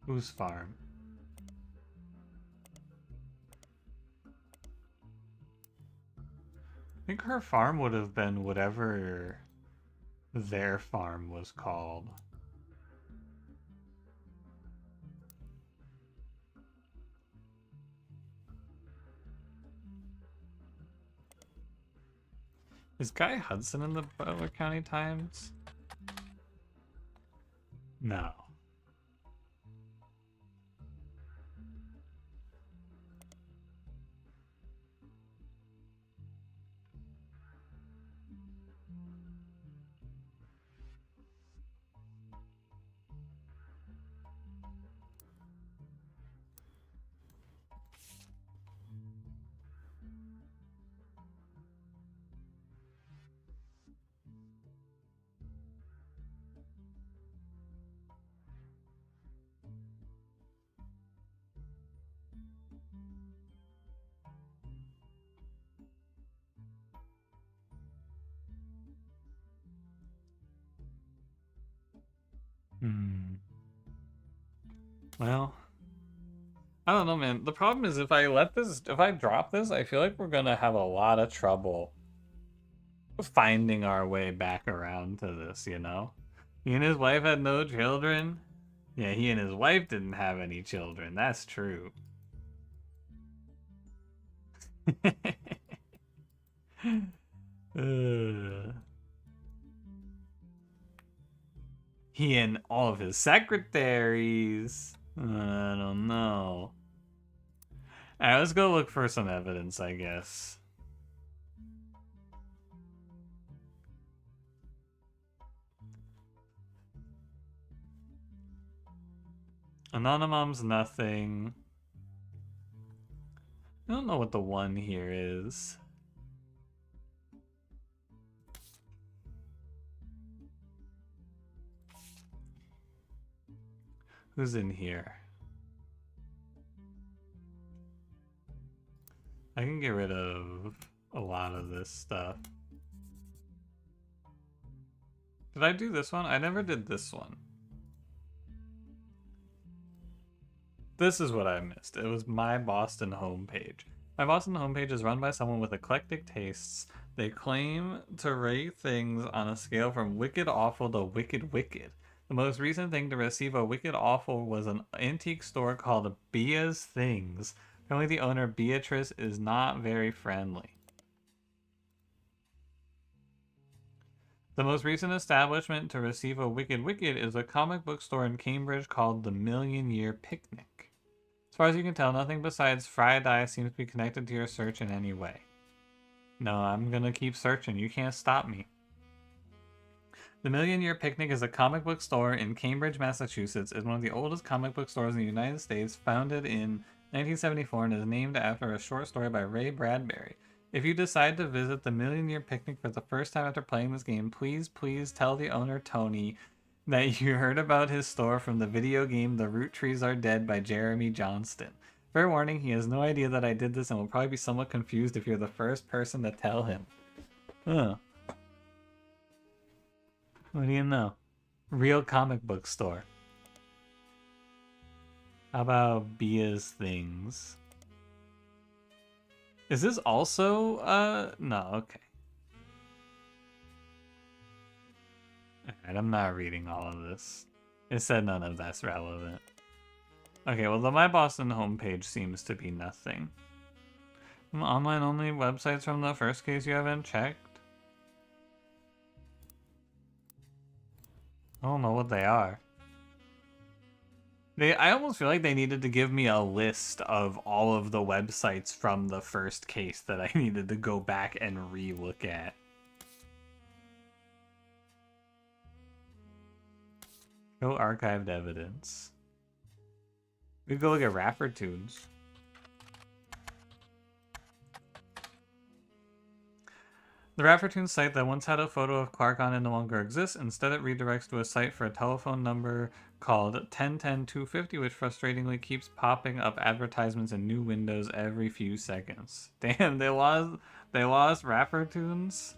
Whose farm? I think her farm would have been whatever their farm was called. Is Guy Hudson in the Butler County Times? No. Well, I don't know, man. The problem is if I drop this, I feel like we're gonna have a lot of trouble finding our way back around to this, you know? He and his wife had no children. Yeah, he and his wife didn't have any children. That's true. He and all of his secretaries. I don't know. Alright, let's go look for some evidence, I guess. Anonymous, nothing. I don't know what the one here is. Who's in here? I can get rid of a lot of this stuff. Did I do this one? I never did this one. This is what I missed. It was my Boston homepage. My Boston homepage is run by someone with eclectic tastes. They claim to rate things on a scale from wicked awful to wicked wicked. The most recent thing to receive a wicked awful was an antique store called Bia's Things. Apparently the owner, Beatrice, is not very friendly. The most recent establishment to receive a wicked wicked is a comic book store in Cambridge called the Million Year Picnic. As far as you can tell, nothing besides fried eye seems to be connected to your search in any way. No, I'm gonna keep searching. You can't stop me. The Million Year Picnic is a comic book store in Cambridge, Massachusetts. It's one of the oldest comic book stores in the United States, founded in 1974, and is named after a short story by Ray Bradbury. If you decide to visit the Million Year Picnic for the first time after playing this game, please tell the owner, Tony, that you heard about his store from the video game The Roottrees Are Dead by Jeremy Johnston. Fair warning, he has no idea that I did this and will probably be somewhat confused if you're the first person to tell him. Huh. What do you know? Real comic book store. How about Bia's Things? Is this also, no, okay. Alright, I'm not reading all of this. It said none of that's relevant. Okay, well, the My Boston homepage seems to be nothing. Online only websites from the first case you haven't checked? I don't know what they are. I almost feel like they needed to give me a list of all of the websites from the first case that I needed to go back and re-look at. Show archived evidence. We could go look at rapper tunes. The Raffertoon site that once had a photo of Clark on it no longer exists. Instead, it redirects to a site for a telephone number called 1010-250, which frustratingly keeps popping up advertisements in new windows every few seconds. Damn, they lost Raffertoons?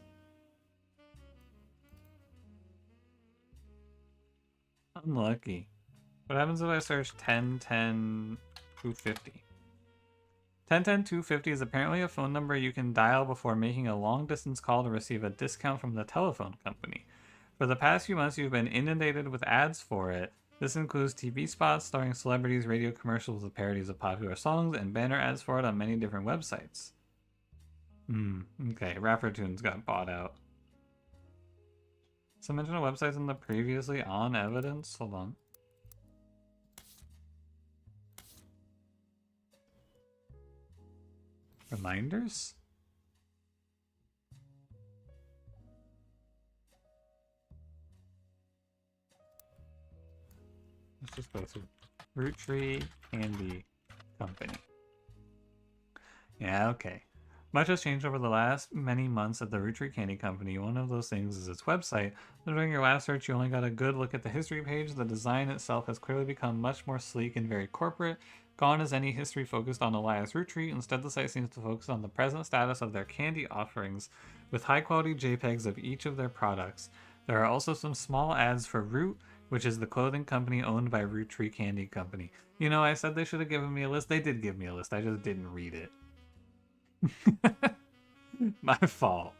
Unlucky. What happens if I search 1010-250? 1010-250 is apparently a phone number you can dial before making a long-distance call to receive a discount from the telephone company. For the past few months, you've been inundated with ads for it. This includes TV spots starring celebrities, radio commercials with parodies of popular songs, and banner ads for it on many different websites. Okay, Raffertoons got bought out. Some mention of websites in the previously on evidence. Hold on. Reminders? Let's just go through. Roottree Candy Company. Yeah, okay. Much has changed over the last many months at the Roottree Candy Company. One of those things is its website. During your last search, you only got a good look at the history page. The design itself has clearly become much more sleek and very corporate. Gone is any history focused on Elias Roottree. Instead, the site seems to focus on the present status of their candy offerings, with high-quality JPEGs of each of their products. There are also some small ads for Root, which is the clothing company owned by Roottree Candy Company. You know, I said they should have given me a list. They did give me a list. I just didn't read it. My fault.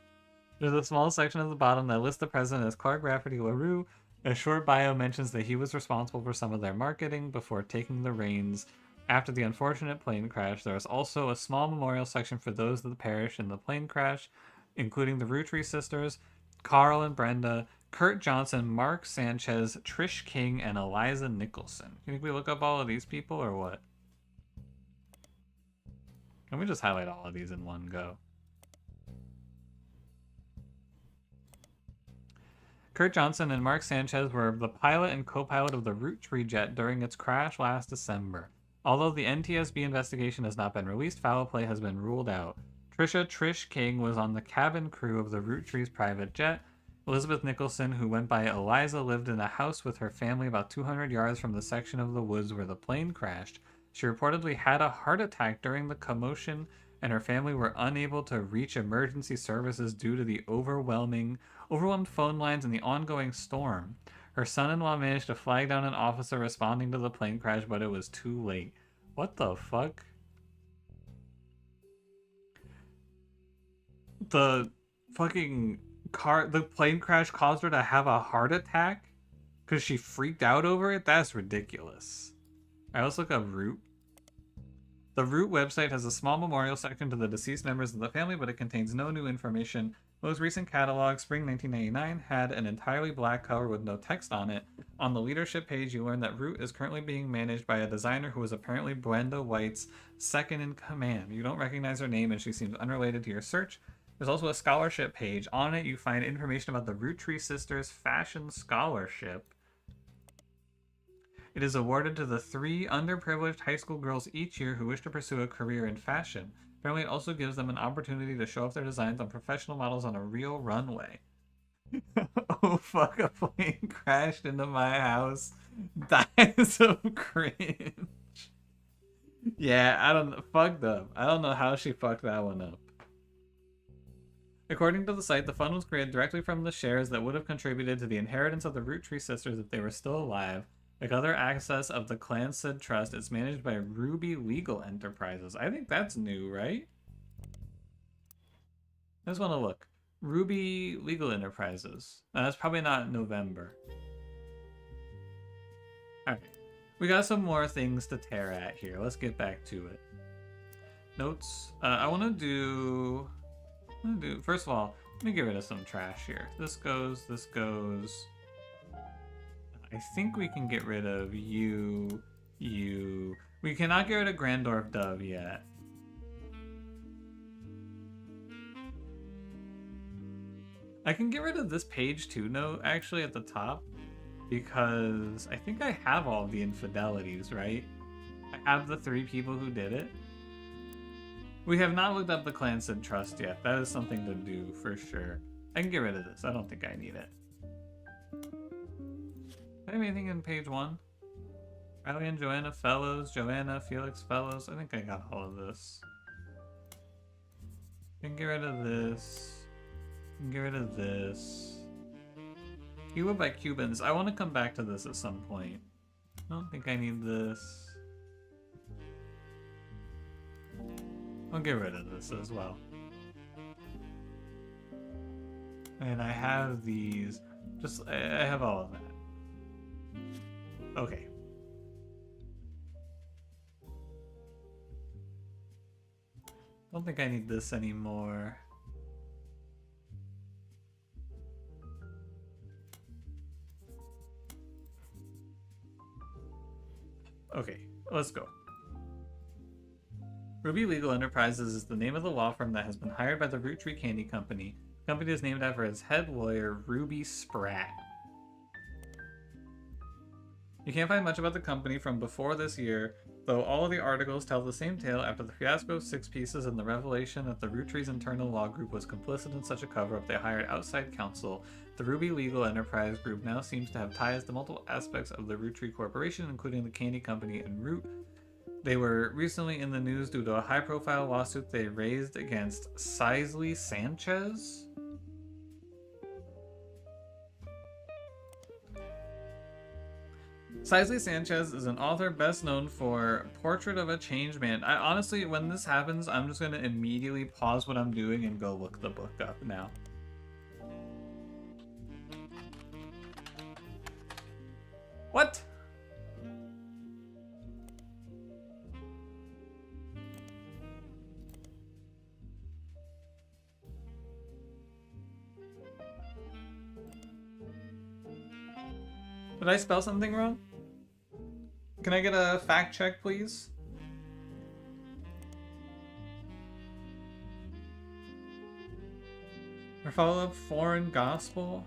There's a small section at the bottom that lists the president as Clark Rafferty LaRue. A short bio mentions that he was responsible for some of their marketing before taking the reins after the unfortunate plane crash. There is also a small memorial section for those that perished in the plane crash, including the Roottree sisters, Carl and Brenda, Kurt Johnson, Mark Sanchez, Trish King, and Eliza Nicholson. You think we look up all of these people or what? Can we just highlight all of these in one go? Kurt Johnson and Mark Sanchez were the pilot and co-pilot of the Roottree jet during its crash last December. Although the NTSB investigation has not been released, foul play has been ruled out. Trish King was on the cabin crew of the Roottree's private jet. Elizabeth Nicholson, who went by Eliza, lived in a house with her family about 200 yards from the section of the woods where the plane crashed. She reportedly had a heart attack during the commotion, and her family were unable to reach emergency services due to the overwhelmed phone lines and the ongoing storm. Her son-in-law managed to flag down an officer responding to the plane crash, but it was too late. What the fuck? The fucking the plane crash caused her to have a heart attack because she freaked out over it? That's ridiculous. Alright, let's look up Root. The Root website has a small memorial section to the deceased members of the family, but it contains no new information. Most recent catalog, spring 1999, had an entirely black cover with no text on it. On the leadership page, you learn that Root is currently being managed by a designer who is apparently Brenda White's second in command. You don't recognize her name and she seems unrelated to your search. There's also a scholarship page. On it, you find information about the Roottree Sisters Fashion Scholarship. It is awarded to the 3 underprivileged high school girls each year who wish to pursue a career in fashion. Apparently, it also gives them an opportunity to show off their designs on professional models on a real runway. Oh fuck, a plane crashed into my house. Dies of cringe. Yeah, fucked up. I don't know how she fucked that one up. According to the site, the fund was created directly from the shares that would have contributed to the inheritance of the Roottree sisters if they were still alive. Like other access of the Clansid Trust, it's managed by Ruby Legal Enterprises. I think that's new, right? I just want to look. Ruby Legal Enterprises. That's probably not November. Alright. We got some more things to tear at here. Let's get back to it. Notes. I want to do. First of all, let me get rid of some trash here. This goes. This goes. I think we can get rid of you. You. We cannot get rid of Grandorf Dove yet. I can get rid of this page 2 note actually at the top because I think I have all the infidelities, right? I have the 3 people who did it. We have not looked up the Clanson Trust yet. That is something to do for sure. I can get rid of this. I don't think I need it. Do I have anything in page 1? Riley and Joanna Fellows, Joanna, Felix Fellows. I think I got all of this. I can get rid of this. I can get rid of this. Cuba by Cubans. I want to come back to this at some point. I don't think I need this. I'll get rid of this as well. And I have these. I have all of that. Okay. Don't think I need this anymore. Okay, let's go. Ruby Legal Enterprises is the name of the law firm that has been hired by the Roottree Candy Company. The company is named after its head lawyer, Ruby Spratt. You can't find much about the company from before this year, though all of the articles tell the same tale after the fiasco of 6 Pieces and the revelation that the Rootree's internal law group was complicit in such a cover-up. They hired outside counsel. The Ruby Legal Enterprise Group now seems to have ties to multiple aspects of the Roottree Corporation, including the Candy Company and Root. They were recently in the news due to a high-profile lawsuit they raised against Sisley Sanchez. Sisley Sanchez is an author best known for Portrait of a Changed Man. I honestly, when this happens, I'm just going to immediately pause what I'm doing and go look the book up now. What? Did I spell something wrong? Can I get a fact check, please? Or follow up foreign gospel?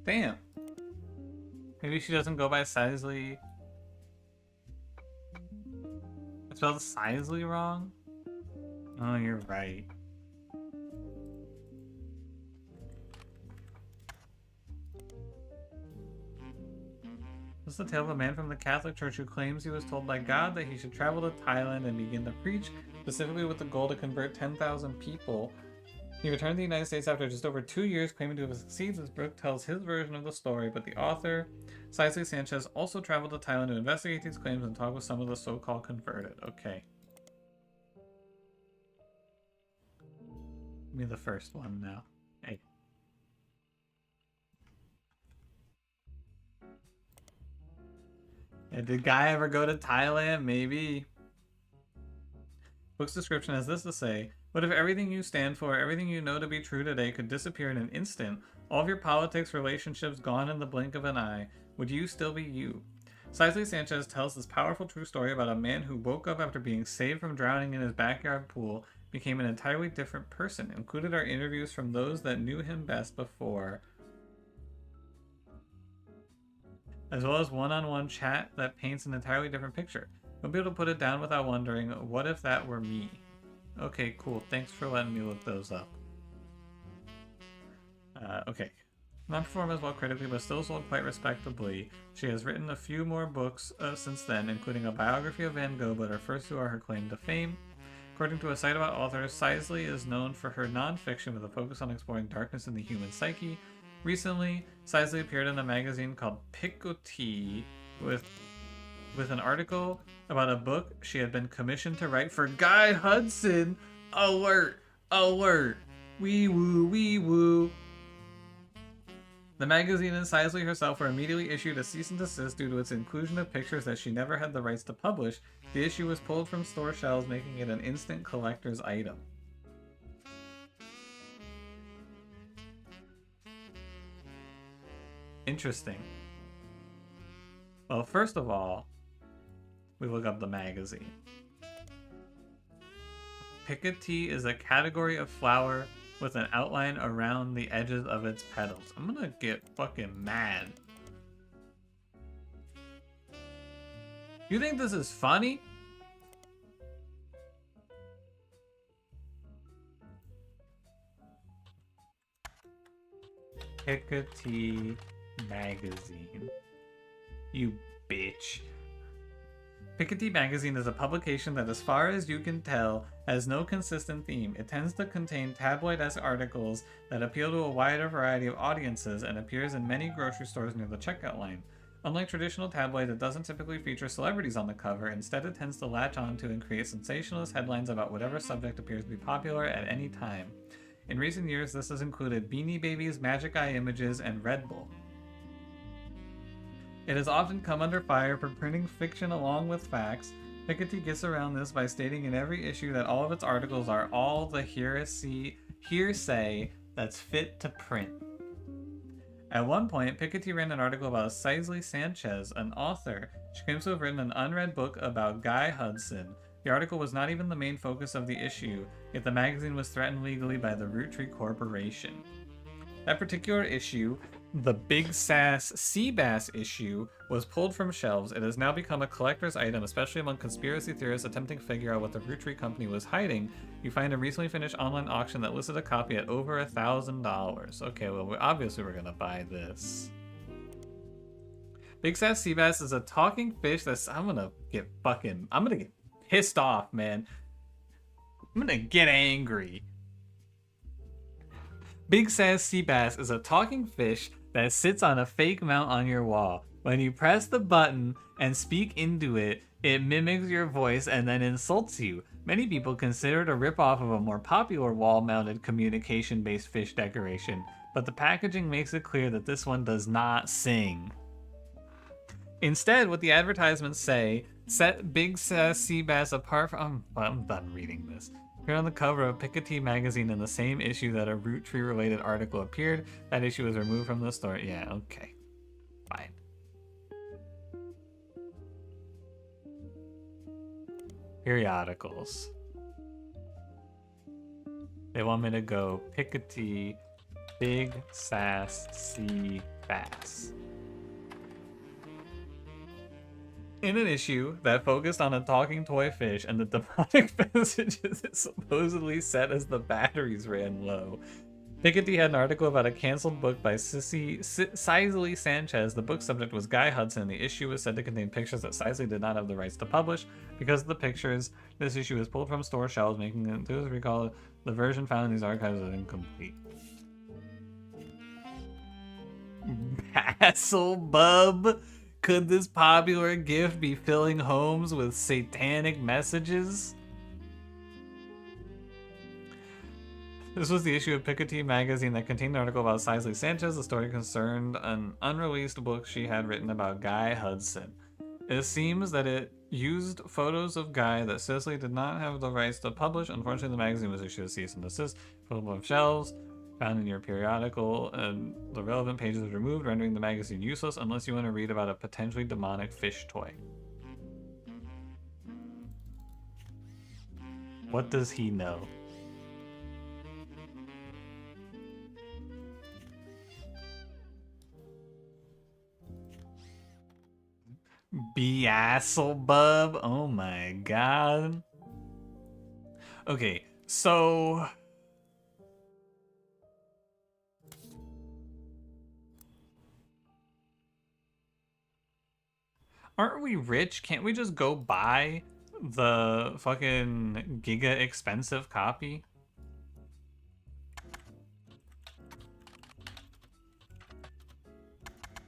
Damn. Maybe she doesn't go by Sisley. I spelled Sisley wrong? Oh, you're right. This is the tale of a man from the Catholic Church who claims he was told by God that he should travel to Thailand and begin to preach, specifically with the goal to convert 10,000 people. He returned to the United States after just over 2 years, claiming to have succeeded. This book tells his version of the story, but the author, Sisley Sanchez, also traveled to Thailand to investigate these claims and talk with some of the so-called converted. Okay. Give me the first one now. Hey. Yeah, did Guy ever go to Thailand? Maybe. Book's description has this to say: what if everything you stand for, everything you know to be true today could disappear in an instant? All of your politics, relationships gone in the blink of an eye. Would you still be you? Sisley Sanchez tells this powerful true story about a man who woke up after being saved from drowning in his backyard pool, became an entirely different person. Included are interviews from those that knew him best before, as well as one-on-one chat that paints an entirely different picture. You'll be able to put it down without wondering, what if that were me? Okay, cool. Thanks for letting me look those up. Okay. Not performed as well critically, but still sold quite respectably. She has written a few more books since then, including a biography of Van Gogh, but her first 2 are her claim to fame. According to a site about authors, Sisley is known for her non-fiction with a focus on exploring darkness in the human psyche. Recently, Sisley appeared in a magazine called Picotea with an article about a book she had been commissioned to write for Guy Hudson. Alert! Alert! Wee woo, wee woo. The magazine and Sisley herself were immediately issued a cease and desist due to its inclusion of pictures that she never had the rights to publish. The issue was pulled from store shelves, making it an instant collector's item. Interesting. Well, first of all, we look up the magazine. Picotee is a category of flower with an outline around the edges of its petals. I'm gonna get fucking mad. You think this is funny? Picotee magazine. You bitch. Picotee magazine is a publication that, as far as you can tell, has no consistent theme. It tends to contain tabloid-esque articles that appeal to a wider variety of audiences and appears in many grocery stores near the checkout line. Unlike traditional tabloids, it doesn't typically feature celebrities on the cover. Instead, it tends to latch on to and create sensationalist headlines about whatever subject appears to be popular at any time. In recent years, this has included Beanie Babies, Magic Eye Images, and Red Bull. It has often come under fire for printing fiction along with facts. Picotee gets around this by stating in every issue that all of its articles are all the hearsay that's fit to print. At one point, Picotee ran an article about Sisley Sanchez, an author. She claims to have written an unread book about Guy Hudson. The article was not even the main focus of the issue, yet the magazine was threatened legally by the Roottree Corporation. That particular issue, the Big Sass Seabass issue, was pulled from shelves. It has now become a collector's item, especially among conspiracy theorists attempting to figure out what the Roottree company was hiding. You find a recently finished online auction that listed a copy at over $1,000. Okay, well, obviously we're gonna buy this. Big Sass Seabass is a talking fish that's... I'm gonna get pissed off, man. I'm gonna get angry. Big Sass Seabass is a talking fish that sits on a fake mount on your wall. When you press the button and speak into it, it mimics your voice and then insults you. Many people consider it a ripoff of a more popular wall-mounted communication-based fish decoration, but the packaging makes it clear that this one does not sing. Instead, what the advertisements say set Big Sass Seabass apart from... I'm done reading this. Appeared on the cover of Picotee magazine in the same issue that a Roottree related article appeared. That issue was removed from the store. Yeah, okay. Fine. Periodicals. They want me to go Picotee, Big Sass Seabass. In an issue that focused on a talking toy fish and the demonic messages it supposedly said as the batteries ran low, Picotee had an article about a canceled book by Sisley Sanchez. The book subject was Guy Hudson. The issue was said to contain pictures that Sisley did not have the rights to publish. Because of the pictures, this issue was pulled from store shelves, making it, to recall, the version found in these archives was incomplete. Hasselbub! Could this popular gift be filling homes with satanic messages? This was the issue of Picotee magazine that contained an article about Sisley Sanchez. The story concerned an unreleased book she had written about Guy Hudson. It seems that it used photos of Guy that Sisley did not have the rights to publish. Unfortunately, the magazine was issued a cease and desist, full of shelves, found in your periodical, and the relevant pages were removed, rendering the magazine useless unless you want to read about a potentially demonic fish toy. What does he know? Beaselbub? Oh my god. Okay, so... aren't we rich? Can't we just go buy the fucking giga expensive copy?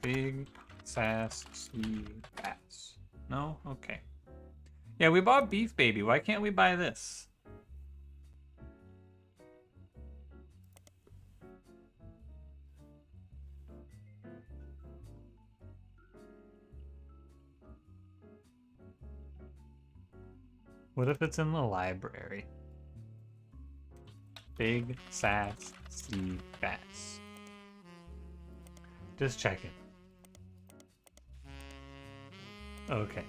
Big Sass Seabass. No? Okay. Yeah, we bought Beef Baby. Why can't we buy this? What if it's in the library? Big sass sea bass. Just checking. Okay.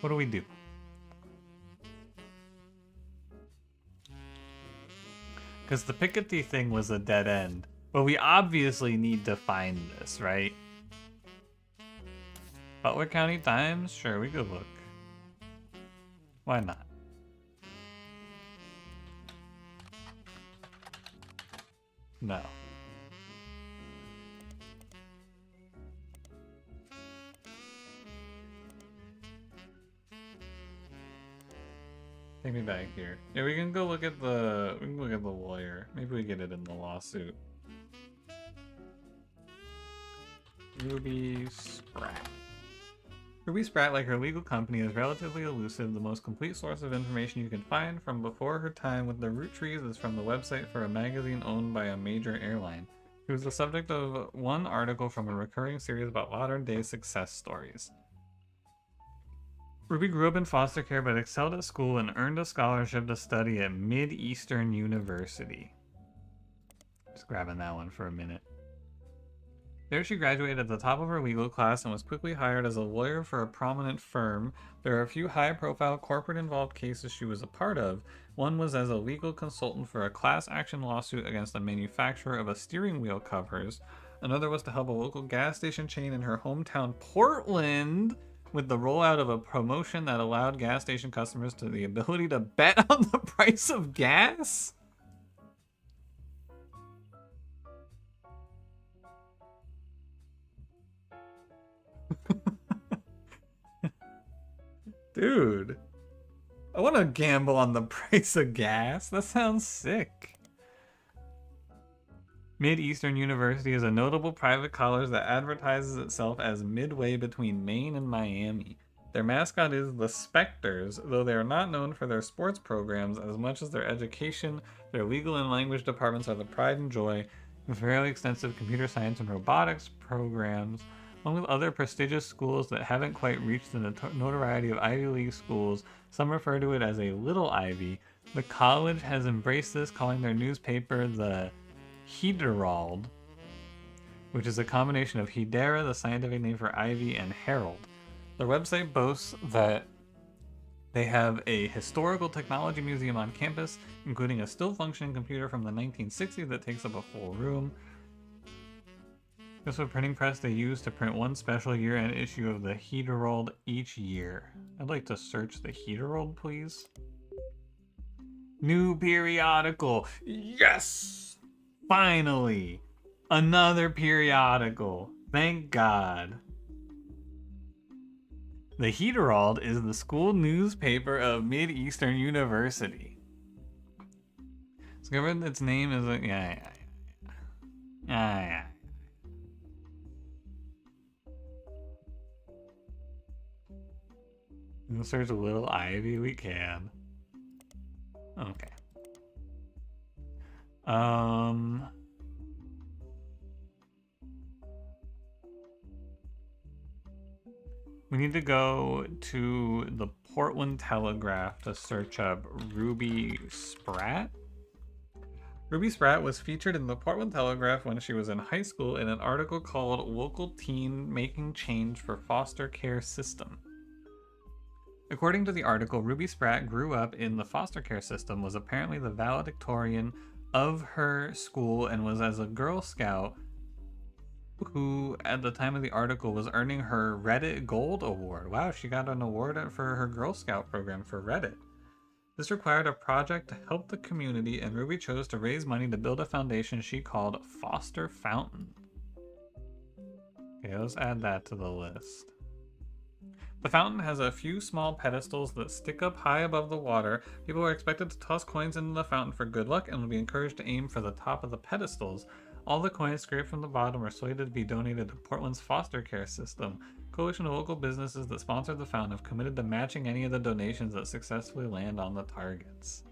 What do we do? Because the Piketty thing was a dead end. But we obviously need to find this, right? Butler County Times? Sure, we could look. Why not? No. Take me back here. Yeah, we can go look at the lawyer. Maybe we get it in the lawsuit. Ruby Spratt. Ruby Spratt, like her legal company, is relatively elusive. The most complete source of information you can find from before her time with the Roottrees is from the website for a magazine owned by a major airline. She was the subject of one article from a recurring series about modern-day success stories. Ruby grew up in foster care but excelled at school and earned a scholarship to study at Mid-Eastern University. Just grabbing that one for a minute. There she graduated at the top of her legal class and was quickly hired as a lawyer for a prominent firm. There are a few high-profile corporate-involved cases she was a part of. One was as a legal consultant for a class action lawsuit against a manufacturer of a steering wheel covers. Another was to help a local gas station chain in her hometown, Portland, with the rollout of a promotion that allowed gas station customers to the ability to bet on the price of gas? Dude, I want to gamble on the price of gas. That sounds sick. Mid-Eastern University is a notable private college that advertises itself as midway between Maine and Miami. Their mascot is the Spectres, though they are not known for their sports programs as much as their education. Their legal and language departments are the pride and joy, with fairly extensive computer science and robotics programs. Along with other prestigious schools that haven't quite reached the notoriety of Ivy League schools, some refer to it as a Little Ivy. The college has embraced this, calling their newspaper the Herald, which is a combination of Hedera, the scientific name for ivy, and Herald. Their website boasts that they have a historical technology museum on campus, including a still-functioning computer from the 1960s that takes up a full room. This is a printing press they use to print one special year-end issue of the Herald each year. I'd like to search the Herald, please. New periodical. Yes! Finally! Another periodical. Thank God. The Herald is the school newspaper of Mid-Eastern University. Discovered its name is a... Yeah. Search Little Ivy, we can. Okay. We need to go to the Portland Telegraph to search up Ruby Spratt. Ruby Spratt was featured in the Portland Telegraph when she was in high school in an article called Local Teen Making Change for Foster Care System. According to the article, Ruby Spratt grew up in the foster care system, was apparently the valedictorian of her school, and was as a Girl Scout who, at the time of the article, was earning her Reddit Gold Award. Wow, she got an award for her Girl Scout program for Reddit. This required a project to help the community, and Ruby chose to raise money to build a foundation she called Foster Fountain. Okay, let's add that to the list. The fountain has a few small pedestals that stick up high above the water. People are expected to toss coins into the fountain for good luck and will be encouraged to aim for the top of the pedestals. All the coins scraped from the bottom are slated to be donated to Portland's foster care system. A coalition of local businesses that sponsor the fountain have committed to matching any of the donations that successfully land on the targets.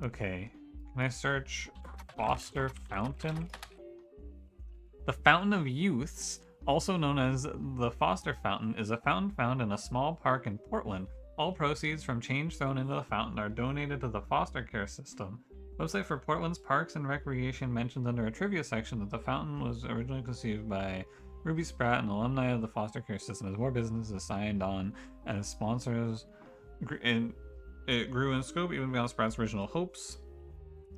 Okay, Can I search Foster Fountain? The Fountain of Youths, also known as the Foster Fountain, is a fountain found in a small park in Portland. All proceeds from change thrown into the fountain are donated to the foster care system. Website for Portland's Parks and Recreation mentions under a trivia section that the fountain was originally conceived by Ruby Spratt, an alumni of the foster care system. As more businesses signed on as sponsors, it grew in scope even beyond Spratt's original hopes.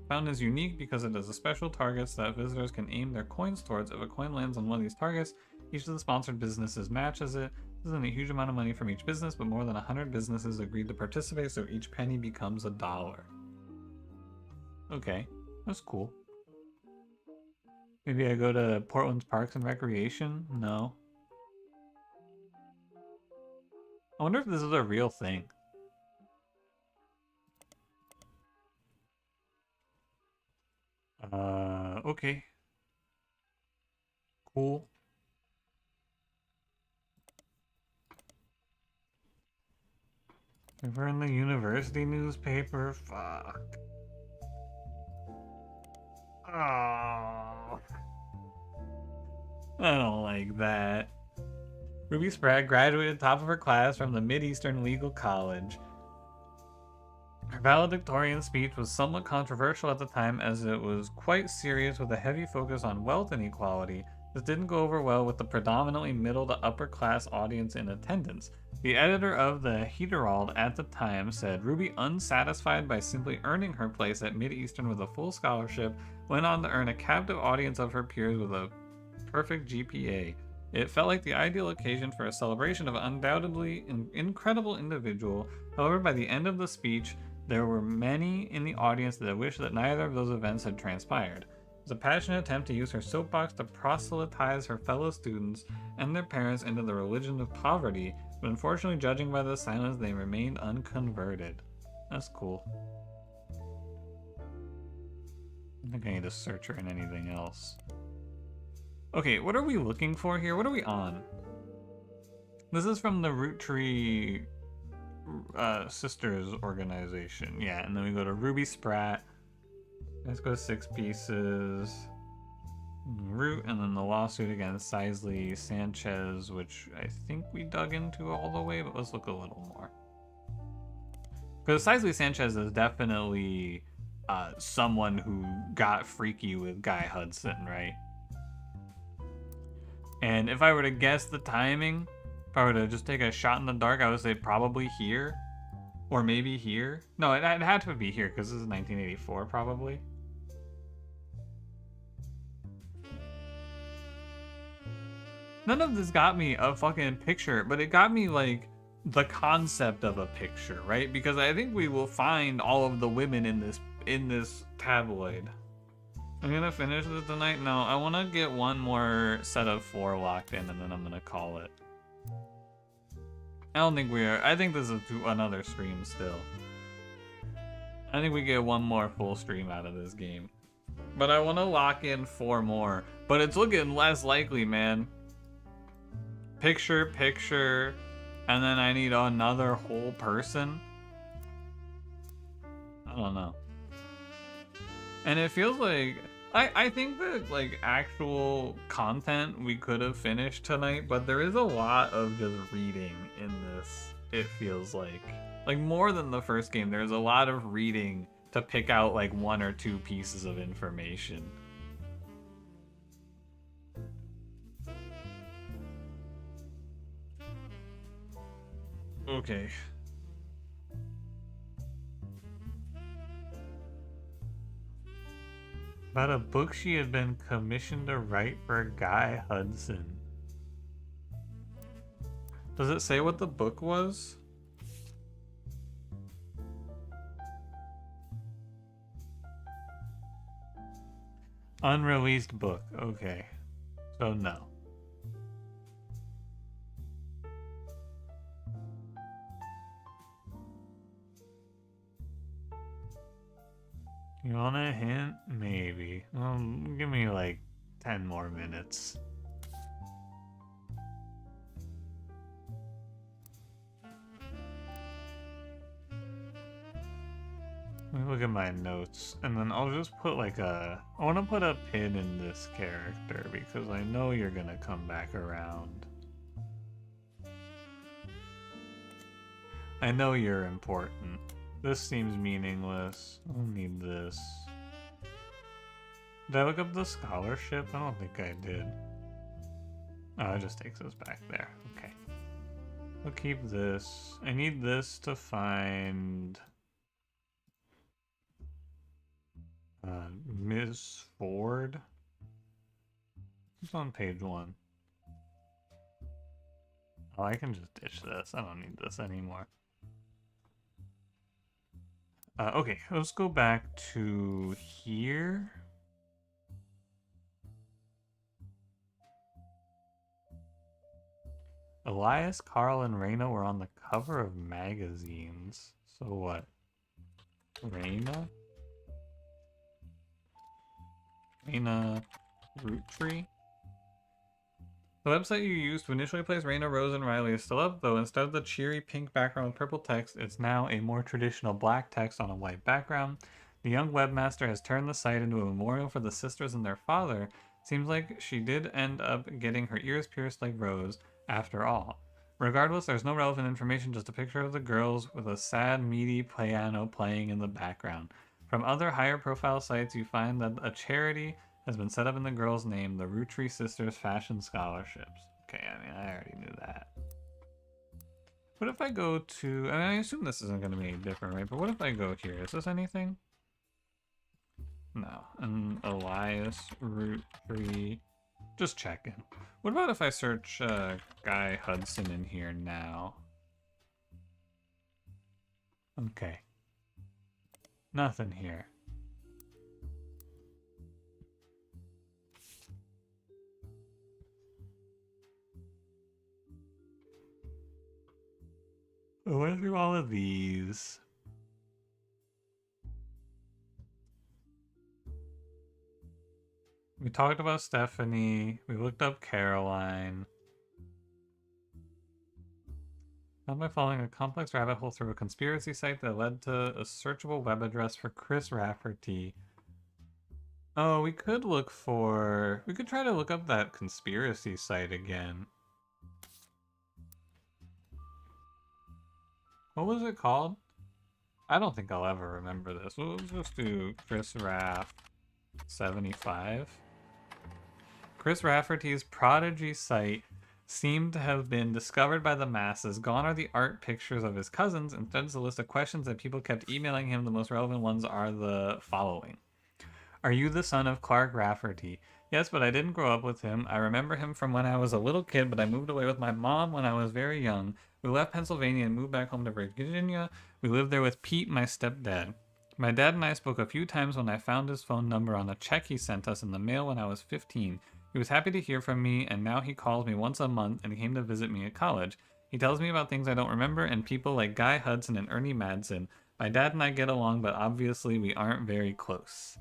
Fountain is unique because it has a special targets that visitors can aim their coins towards. If a coin lands on one of these targets, each of the sponsored businesses matches it. This isn't a huge amount of money from each business, but more than 100 businesses agreed to participate, so each penny becomes $1. Okay, that's cool. Maybe I go to Portland's Parks and Recreation? No. I wonder if this is a real thing. Okay. Cool. If we're in the university newspaper, fuck. Oh. I don't like that. Ruby Spratt graduated top of her class from the Mid-Eastern Legal College. Her valedictorian speech was somewhat controversial at the time as it was quite serious with a heavy focus on wealth inequality. This didn't go over well with the predominantly middle to upper class audience in attendance. The editor of the Herald at the time said Ruby, unsatisfied by simply earning her place at Mid-Eastern with a full scholarship, went on to earn a captive audience of her peers with a perfect GPA. It felt like the ideal occasion for a celebration of an undoubtedly incredible individual. However, by the end of the speech, there were many in the audience that wished that neither of those events had transpired. It was a passionate attempt to use her soapbox to proselytize her fellow students and their parents into the religion of poverty, but unfortunately, judging by the silence, they remained unconverted. That's cool. I don't think I need to search her in anything else. Okay, what are we looking for here? What are we on? This is from the Roottree Sisters organization. Yeah, and then we go to Ruby Spratt. Let's go 6 pieces. Root, and then the lawsuit against Sisley Sanchez, which I think we dug into all the way, but let's look a little more. Because Sisley Sanchez is definitely someone who got freaky with Guy Hudson, right? And if I were to guess the timing, if I were to just take a shot in the dark, I would say probably here. Or maybe here. No, it had to be here, because this is 1984, probably. None of this got me a fucking picture, but it got me, like, the concept of a picture, right? Because I think we will find all of the women in this tabloid. I'm gonna finish this tonight. No, I want to get one more set of 4 locked in, and then I'm gonna call it. I don't think we are. I think this is another stream still. I think we get one more full stream out of this game. But I want to lock in 4 more. But it's looking less likely, man. Picture, and then I need another whole person. I don't know. And it feels like I think that like actual content we could have finished tonight, but there is a lot of just reading in this. It feels like more than the first game. There's a lot of reading to pick out like 1 or 2 pieces of information. Okay. About a book she had been commissioned to write for Guy Hudson. Does it say what the book was? Unreleased book. Okay. So no. You want a hint? Maybe. Give me like 10 more minutes. look at my notes, and then I'll just put like I want to put a pin in this character because I know you're gonna come back around. I know you're important. This seems meaningless. I don't need this. Did I look up the scholarship? I don't think I did. Oh, it just takes us back there. Okay. We'll keep this. I need this to find Ms. Ford. It's on page 1. Oh, I can just ditch this. I don't need this anymore. Okay, let's go back to here. Elias, Carl, and Raina were on the cover of magazines. So what? Raina? Raina Roottree? The website you used to initially place Raina, Rose, and Riley is still up, though instead of the cheery pink background with purple text, it's now a more traditional black text on a white background. The young webmaster has turned the site into a memorial for the sisters and their father. Seems like she did end up getting her ears pierced like Rose, after all. Regardless, there's no relevant information, just a picture of the girls with a sad, meaty piano playing in the background. From other higher profile sites, you find that a charity has been set up in the girls' name, the Roottree Sisters Fashion Scholarships. Okay, I mean, I already knew that. What if I go to... I mean, I assume this isn't going to be any different, right? But what if I go here? Is this anything? No. And Elias Roottree... Just checking. What about if I search Guy Hudson in here now? Okay. Nothing here. I went through all of these. We talked about Stephanie. We looked up Caroline. Found by following a complex rabbit hole through a conspiracy site that led to a searchable web address for Chris Rafferty. Oh, we could look for... We could try to look up that conspiracy site again. What was it called? I don't think I'll ever remember this. We'll just do Chris Raff 75. Chris Rafferty's Prodigy site seemed to have been discovered by the masses. Gone are the art pictures of his cousins. Instead, it's a list of questions that people kept emailing him. The most relevant ones are the following. Are you the son of Clark Rafferty? Yes, but I didn't grow up with him. I remember him from when I was a little kid, but I moved away with my mom when I was very young. We left Pennsylvania and moved back home to Virginia. We lived there with Pete, my stepdad. My dad and I spoke a few times when I found his phone number on a check he sent us in the mail when I was 15. He was happy to hear from me, and now he calls me once a month, and he came to visit me at college. He tells me about things I don't remember and people like Guy Hudson and Ernie Madsen. My dad and I get along, but obviously we aren't very close.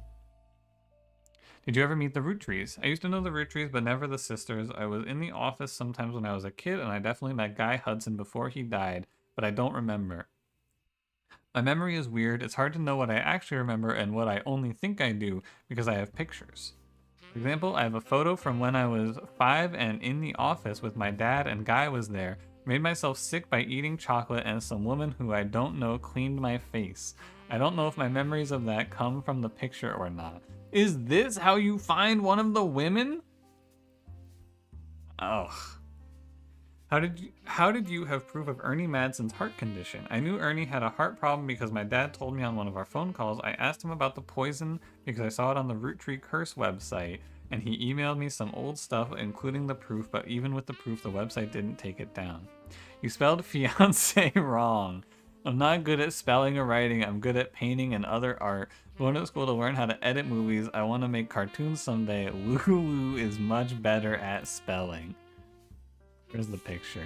Did you ever meet the Roottrees? I used to know the Roottrees, but never the sisters. I was in the office sometimes when I was a kid, and I definitely met Guy Hudson before he died, but I don't remember. My memory is weird. It's hard to know what I actually remember and what I only think I do because I have pictures. For example, I have a photo from when I was 5 and in the office with my dad and Guy was there. Made myself sick by eating chocolate and some woman who I don't know cleaned my face. I don't know if my memories of that come from the picture or not. Is this how you find one of the women? Ugh. How did you have proof of Ernie Madsen's heart condition? I knew Ernie had a heart problem because my dad told me on one of our phone calls. I asked him about the poison because I saw it on the Roottree Curse website, and he emailed me some old stuff, including the proof, but even with the proof, the website didn't take it down. You spelled fiance wrong. I'm not good at spelling or writing. I'm good at painting and other art. Going to school to learn how to edit movies. I want to make cartoons someday. Woo is much better at spelling. Here's the picture.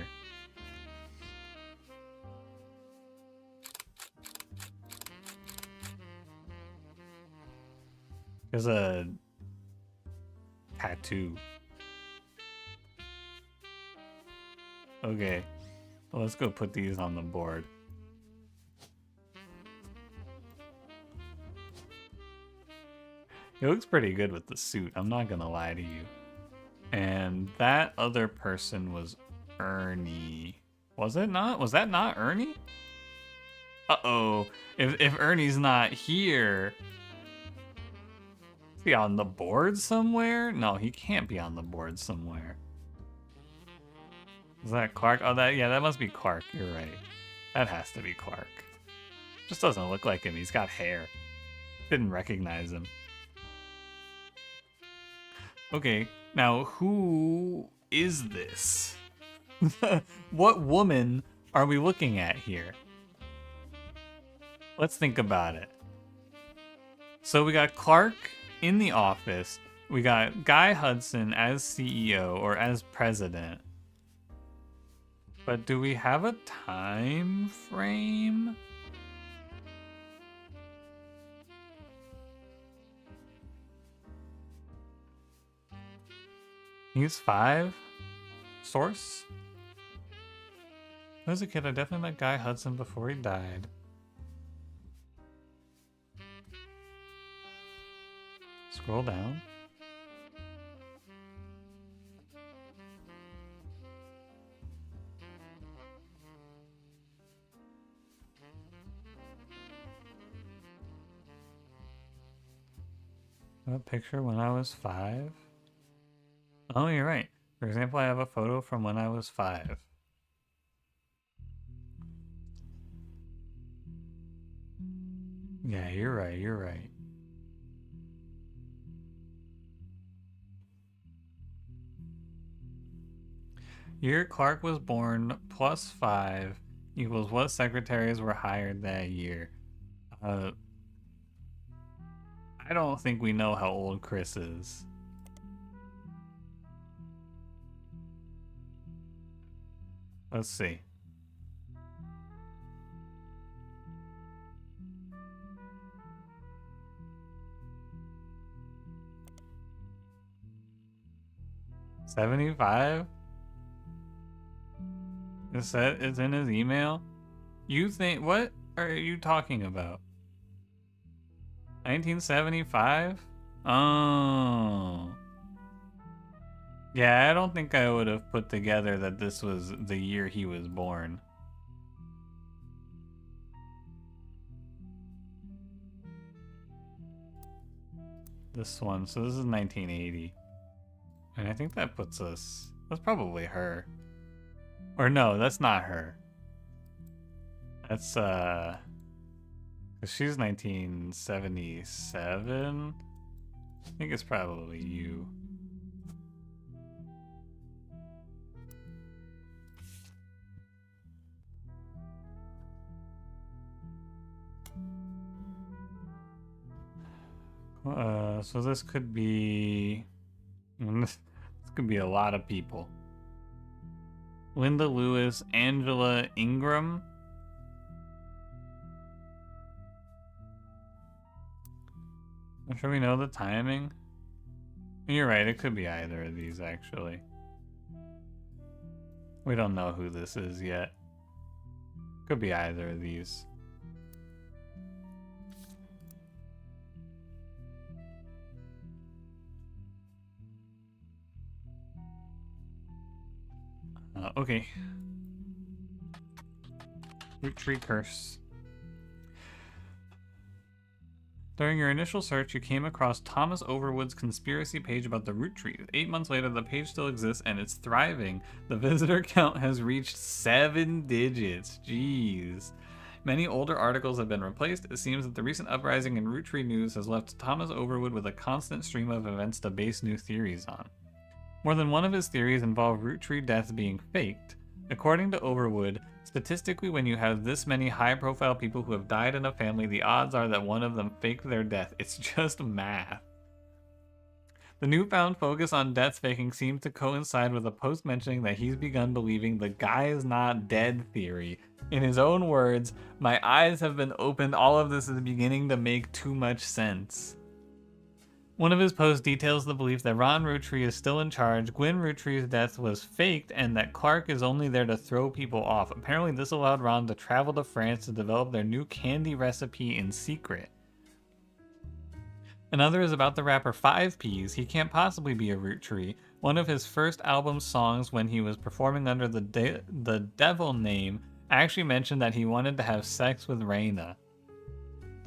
There's a tattoo. Okay, well, let's go put these on the board. He looks pretty good with the suit, I'm not gonna lie to you. And that other person was Ernie. Was it not? Was that not Ernie? Uh-oh. If Ernie's not here... Is he on the board somewhere? No, he can't be on the board somewhere. Is that Clark? Oh, that must be Clark. You're right. That has to be Clark. Just doesn't look like him. He's got hair. Didn't recognize him. Okay, now who is this? What woman are we looking at here? Let's think about it. So we got Clark in the office. We got Guy Hudson as CEO or as president. But do we have a time frame? He's 5? Source? When I was a kid, I definitely met Guy Hudson before he died. Scroll down. A picture when I was 5? Oh, you're right. For example, I have a photo from when I was 5. Yeah, you're right, you're right. Year Clark was born plus 5 equals what secretaries were hired that year. I don't think we know how old Chris is. Let's see. $75? Is that is in his email? You think, what are you talking about? 1975? Oh. Yeah, I don't think I would have put together that this was the year he was born. This one, so this is 1980. And I think that puts us, that's probably her. Or no, that's not her. That's, 'cause she's 1977. I think it's probably you. So this could be... This could be a lot of people. Linda Lewis, Angela Ingram. I'm sure we know the timing. You're right, it could be either of these, actually. We don't know who this is yet. Could be either of these. Okay. Roottree curse. During your initial search, you came across Thomas Overwood's conspiracy page about the Roottree. 8 months later, the page still exists and it's thriving. The visitor count has reached 7 digits. Jeez. Many older articles have been replaced. It seems that the recent uprising in Roottree news has left Thomas Overwood with a constant stream of events to base new theories on. More than one of his theories involve Roottree deaths being faked. According to Overwood, statistically when you have this many high-profile people who have died in a family, the odds are that one of them faked their death. It's just math. The newfound focus on death faking seems to coincide with a post mentioning that he's begun believing the guy is not dead theory. In his own words, my eyes have been opened, all of this is beginning to make too much sense. One of his posts details the belief that Ron Roottree is still in charge, Gwyn Rootree's death was faked, and that Clark is only there to throw people off. Apparently this allowed Ron to travel to France to develop their new candy recipe in secret. Another is about the rapper 5Peez. He can't possibly be a Roottree. One of his first album songs when he was performing under the devil name actually mentioned that he wanted to have sex with Raina.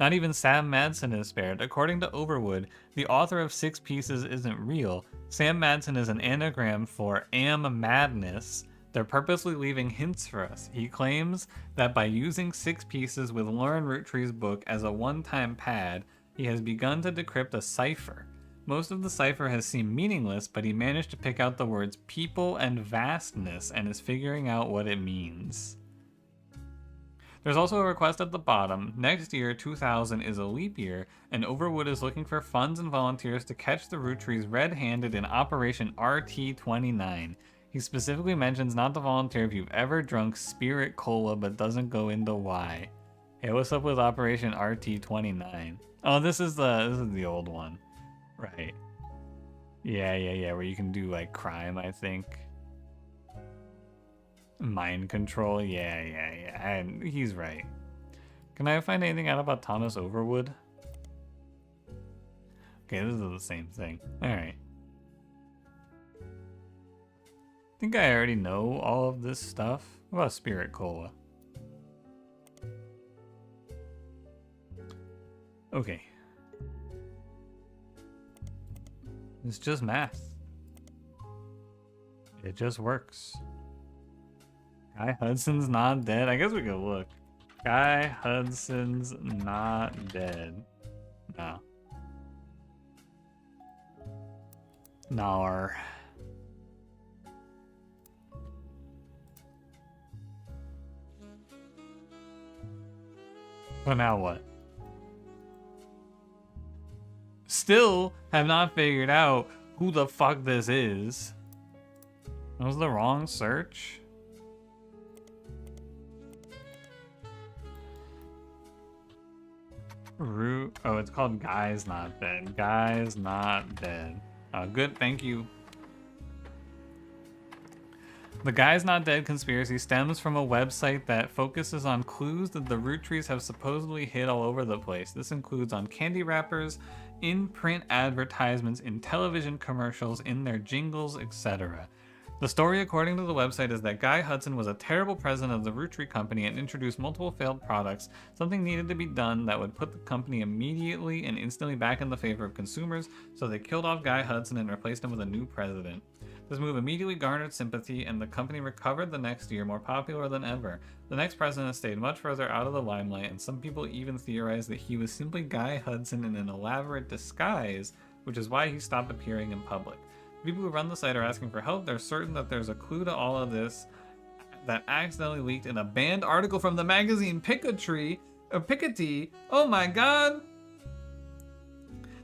Not even Sam Madsen is spared. According to Overwood, the author of 6 Pieces isn't real. Sam Madsen is an anagram for Am Madness. They're purposely leaving hints for us. He claims that by using 6 Pieces with Lauren Roottree's book as a one-time pad, he has begun to decrypt a cipher. Most of the cipher has seemed meaningless, but he managed to pick out the words people and vastness and is figuring out what it means. There's also a request at the bottom. Next year, 2000, is a leap year, and Overwood is looking for funds and volunteers to catch the Roottrees red-handed in Operation RT-29. He specifically mentions not to volunteer if you've ever drunk Spirit Cola but doesn't go into why. Hey, what's up with Operation RT-29? Oh, this is the old one. Right. Yeah, where you can do, like, crime, I think. Mind control, yeah, and he's right. Can I find anything out about Thomas Overwood? Okay, this is the same thing. Alright. I think I already know all of this stuff. What about Spirit Cola? Okay. It's just math. It just works. Guy Hudson's not dead. I guess we could look. Guy Hudson's not dead. No. Nar. But now what? Still have not figured out who the fuck this is. That was the wrong search. Oh, it's called Guy's Not Dead. Guy's Not Dead. Good, thank you. The Guy's Not Dead conspiracy stems from a website that focuses on clues that the Roottrees have supposedly hid all over the place. This includes on candy wrappers, in print advertisements, in television commercials, in their jingles, etc. The story, according to the website, is that Guy Hudson was a terrible president of the Roottree Company and introduced multiple failed products. Something needed to be done that would put the company immediately and instantly back in the favor of consumers, so they killed off Guy Hudson and replaced him with a new president. This move immediately garnered sympathy, and the company recovered the next year, more popular than ever. The next president stayed much further out of the limelight, and some people even theorized that he was simply Guy Hudson in an elaborate disguise, which is why he stopped appearing in public. People who run the site are asking for help. They're certain that there's a clue to all of this that accidentally leaked in a banned article from the magazine Piketty. Oh my god!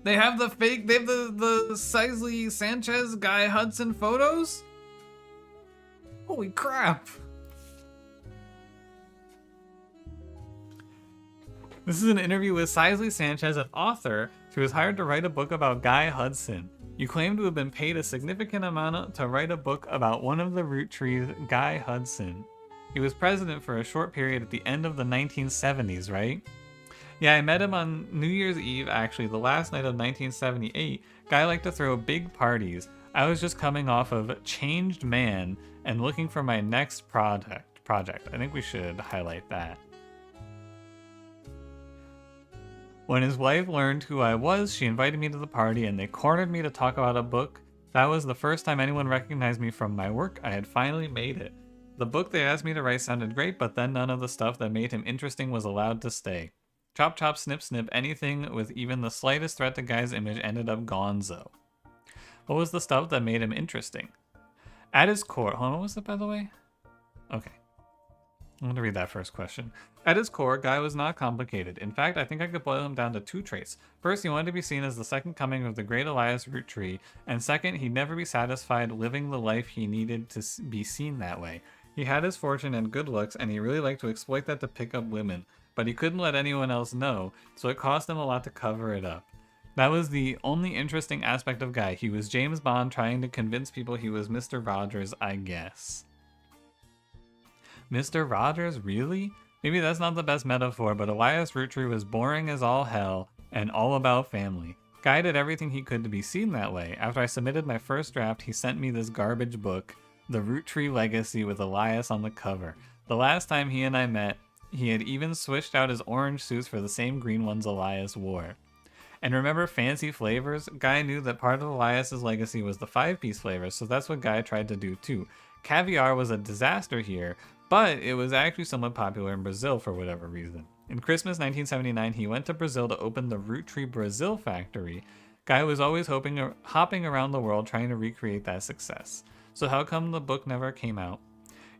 They have the fake, they have the Sisley Sanchez Guy Hudson photos? Holy crap! This is an interview with Sisley Sanchez, an author who was hired to write a book about Guy Hudson. You claim to have been paid a significant amount to write a book about one of the Roottrees, Guy Hudson. He was president for a short period at the end of the 1970s, right? Yeah, I met him on New Year's Eve, actually, the last night of 1978. Guy liked to throw big parties. I was just coming off of Changed Man and looking for my next project. I think we should highlight that. When his wife learned who I was, she invited me to the party and they cornered me to talk about a book. That was the first time anyone recognized me from my work. I had finally made it. The book they asked me to write sounded great, but then none of the stuff that made him interesting was allowed to stay. Chop chop snip snip, anything with even the slightest threat to Guy's image ended up gonzo. What was the stuff that made him interesting? At his core, hold on, what was it by the way? Okay. I'm going to read that first question. At his core, Guy was not complicated. In fact, I think I could boil him down to 2 traits. First, he wanted to be seen as the second coming of the great Elias Roottree, and second, he'd never be satisfied living the life he needed to be seen that way. He had his fortune and good looks, and he really liked to exploit that to pick up women, but he couldn't let anyone else know, so it cost him a lot to cover it up. That was the only interesting aspect of Guy. He was James Bond trying to convince people he was Mr. Rogers, I guess. Mr. Rogers, really? Maybe that's not the best metaphor, but Elias Roottree was boring as all hell and all about family. Guy did everything he could to be seen that way. After I submitted my first draft, he sent me this garbage book, The Roottree Legacy, with Elias on the cover. The last time he and I met, he had even switched out his orange suits for the same green ones Elias wore. And remember fancy flavors? Guy knew that part of Elias's legacy was the 5-piece flavors, so that's what Guy tried to do too. Caviar was a disaster here, but it was actually somewhat popular in Brazil for whatever reason. In Christmas 1979, he went to Brazil to open the Roottree Brazil factory. Guy was always hopping around the world trying to recreate that success. So how come the book never came out?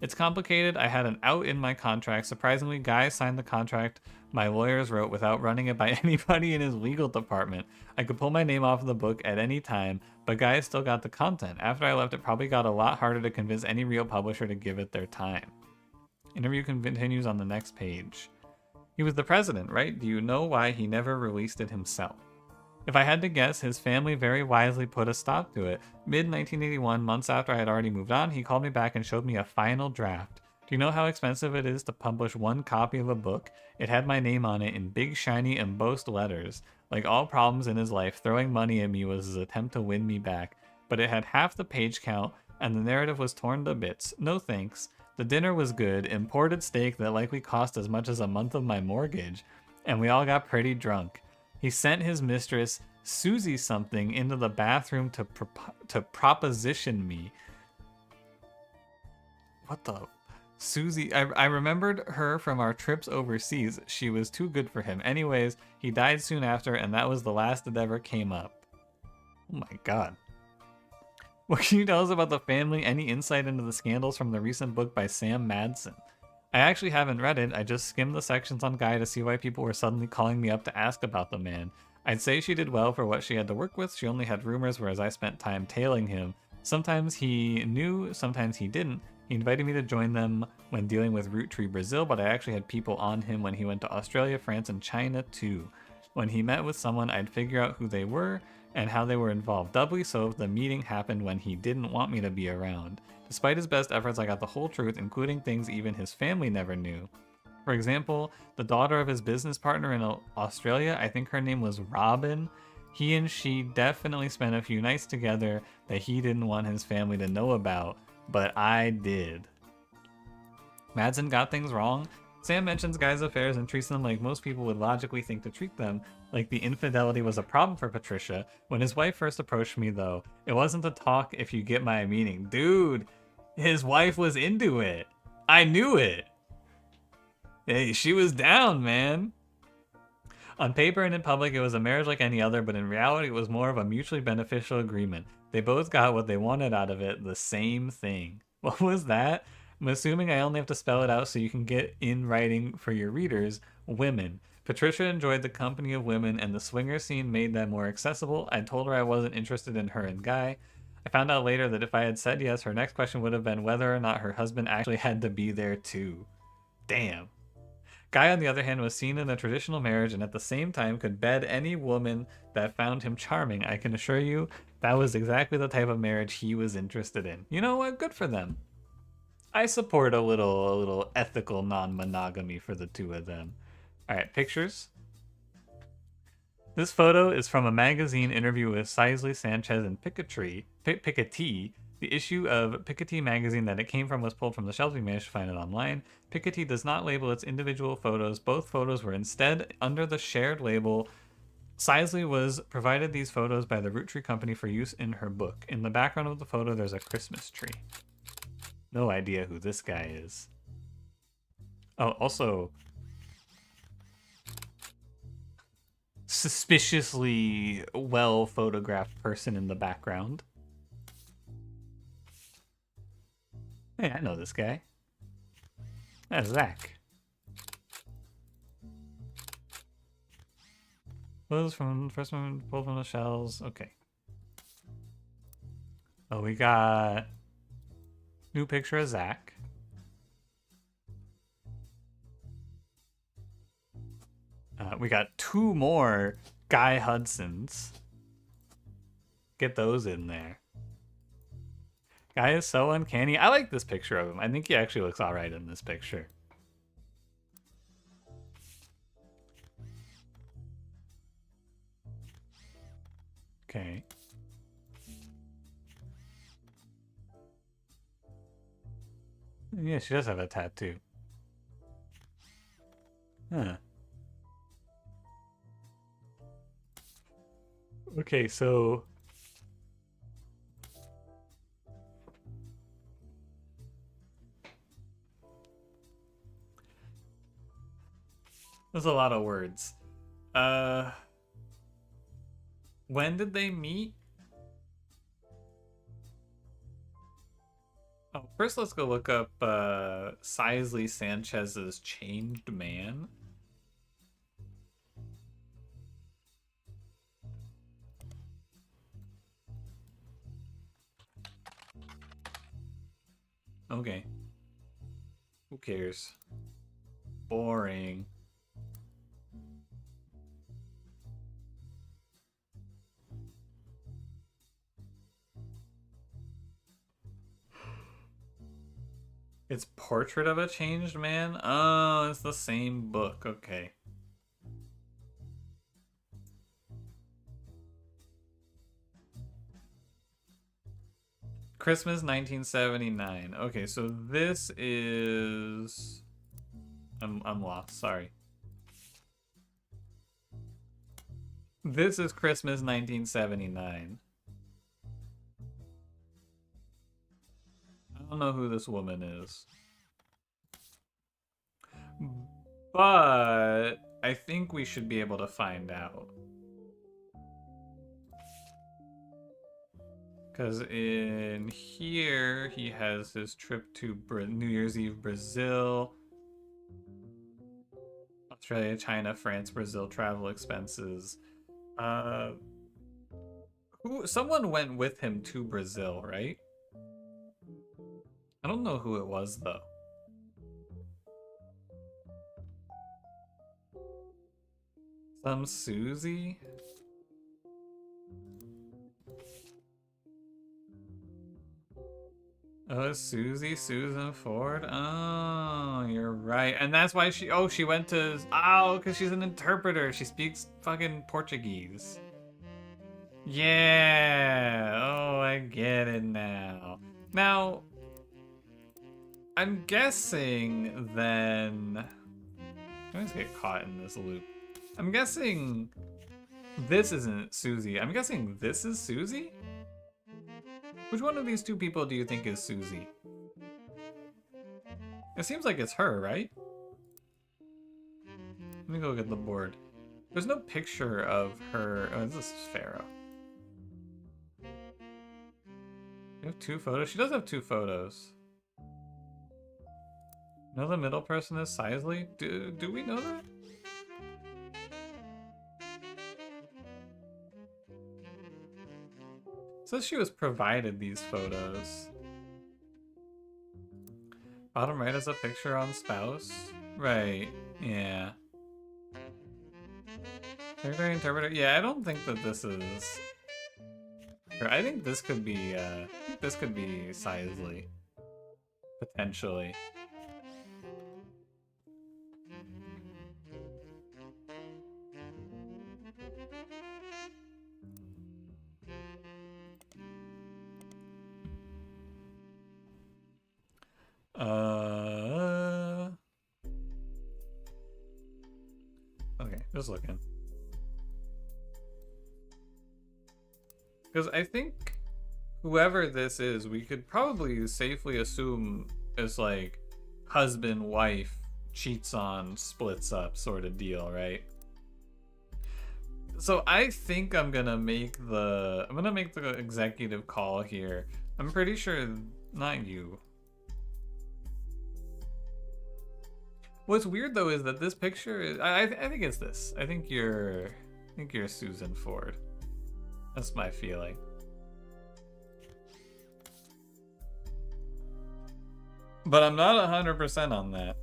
It's complicated. I had an out in my contract. Surprisingly, Guy signed the contract my lawyers wrote without running it by anybody in his legal department. I could pull my name off of the book at any time, but Guy still got the content. After I left, it probably got a lot harder to convince any real publisher to give it their time. Interview continues on the next page. He was the president, right? Do you know why he never released it himself? If I had to guess, his family very wisely put a stop to it. Mid-1981, months after I had already moved on, he called me back and showed me a final draft. Do you know how expensive it is to publish one copy of a book? It had my name on it in big, shiny, embossed letters. Like all problems in his life, throwing money at me was his attempt to win me back. But it had half the page count, and the narrative was torn to bits. No thanks. The dinner was good, imported steak that likely cost as much as a month of my mortgage, and we all got pretty drunk. He sent his mistress, Susie something, into the bathroom to proposition me. What the... Susie... I remembered her from our trips overseas. She was too good for him. Anyways, he died soon after, and that was the last that ever came up. Oh my god. What can you tell us about the family? Any insight into the scandals from the recent book by Sam Madsen? I actually haven't read it. I just skimmed the sections on Guy to see why people were suddenly calling me up to ask about the man. I'd say she did well for what she had to work with. She only had rumors, whereas I spent time tailing him. Sometimes he knew, sometimes he didn't. He invited me to join them when dealing with Roottree Brazil, but I actually had people on him when he went to Australia, France, and China too. When he met with someone, I'd figure out who they were and how they were involved. Doubly so if the meeting happened when he didn't want me to be around. Despite his best efforts, I got the whole truth, including things even his family never knew. For example, the daughter of his business partner in Australia, I think her name was Robin, he and she definitely spent a few nights together that he didn't want his family to know about, but I did. Madsen got things wrong. Sam mentions Guy's affairs and treats them like most people would logically think to treat them, like the infidelity was a problem for Patricia. When his wife first approached me, though, it wasn't to talk, if you get my meaning. Dude, his wife was into it. I knew it. Hey, she was down, man. On paper and in public, it was a marriage like any other, but in reality, it was more of a mutually beneficial agreement. They both got what they wanted out of it, the same thing. What was that? I'm assuming I only have to spell it out so you can get in writing for your readers. Women. Patricia enjoyed the company of women, and the swinger scene made them more accessible. I told her I wasn't interested in her and Guy. I found out later that if I had said yes, her next question would have been whether or not her husband actually had to be there too. Damn. Guy, on the other hand, was seen in a traditional marriage and at the same time could bed any woman that found him charming. I can assure you that was exactly the type of marriage he was interested in. You know what? Good for them. I support a little ethical non-monogamy for the two of them. All right, pictures. This photo is from a magazine interview with Sisley, Sanchez, and Piketty. The issue of Piketty magazine that it came from was pulled from the shelves. We managed to find it online. Piketty does not label its individual photos. Both photos were instead under the shared label. Sisley was provided these photos by the Roottree company for use in her book. In the background of the photo, there's a Christmas tree. No idea who this guy is. Oh, also... suspiciously well photographed person in the background. Hey, I know this guy. That's Zach. Photos from the first one pulled from the shells. Okay. Oh, we got new picture of Zach. We got two more Guy Hudsons. Get those in there. Guy is so uncanny. I like this picture of him. I think he actually looks all right in this picture. Okay. Yeah, she does have a tattoo. Huh. Okay, so there's a lot of words. When did they meet? Oh, first let's go look up Sisley Sanchez's Changed Man. Okay. Who cares? Boring. It's Portrait of a Changed Man? Oh, it's the same book. Okay. Christmas 1979. Okay, so this is... I'm lost, sorry. This is Christmas 1979. I don't know who this woman is. But I think we should be able to find out. Because in here, he has his trip to New Year's Eve, Brazil. Australia, China, France, Brazil, travel expenses. Someone went with him to Brazil, right? I don't know who it was, though. Some Susie? Oh, Susan Ford? Oh, you're right. And that's why she went to, because she's an interpreter. She speaks fucking Portuguese. Yeah. Oh, I get it now. Now, I'm guessing then, I always get caught in this loop. I'm guessing this isn't Susie. I'm guessing this is Susie? Which one of these two people do you think is Susie? It seems like it's her, right? Let me go get the board. There's no picture of her. Oh, this is Pharaoh. You have two photos? She does have two photos. No, the middle person is Sisley? Do we know that? Says she was provided these photos. Bottom right is a picture on spouse. Right, yeah. Secretary interpreter. Yeah, I don't think that this is. I think this could be. This could be Sisley, potentially. Okay, just looking. Because I think whoever this is, we could probably safely assume is like husband, wife, cheats on, splits up sort of deal, right? So I think I'm gonna make the executive call here. I'm pretty sure not you. What's weird though is that this picture is, I think it's this. I think you're Susan Ford. That's my feeling. But I'm not 100% on that.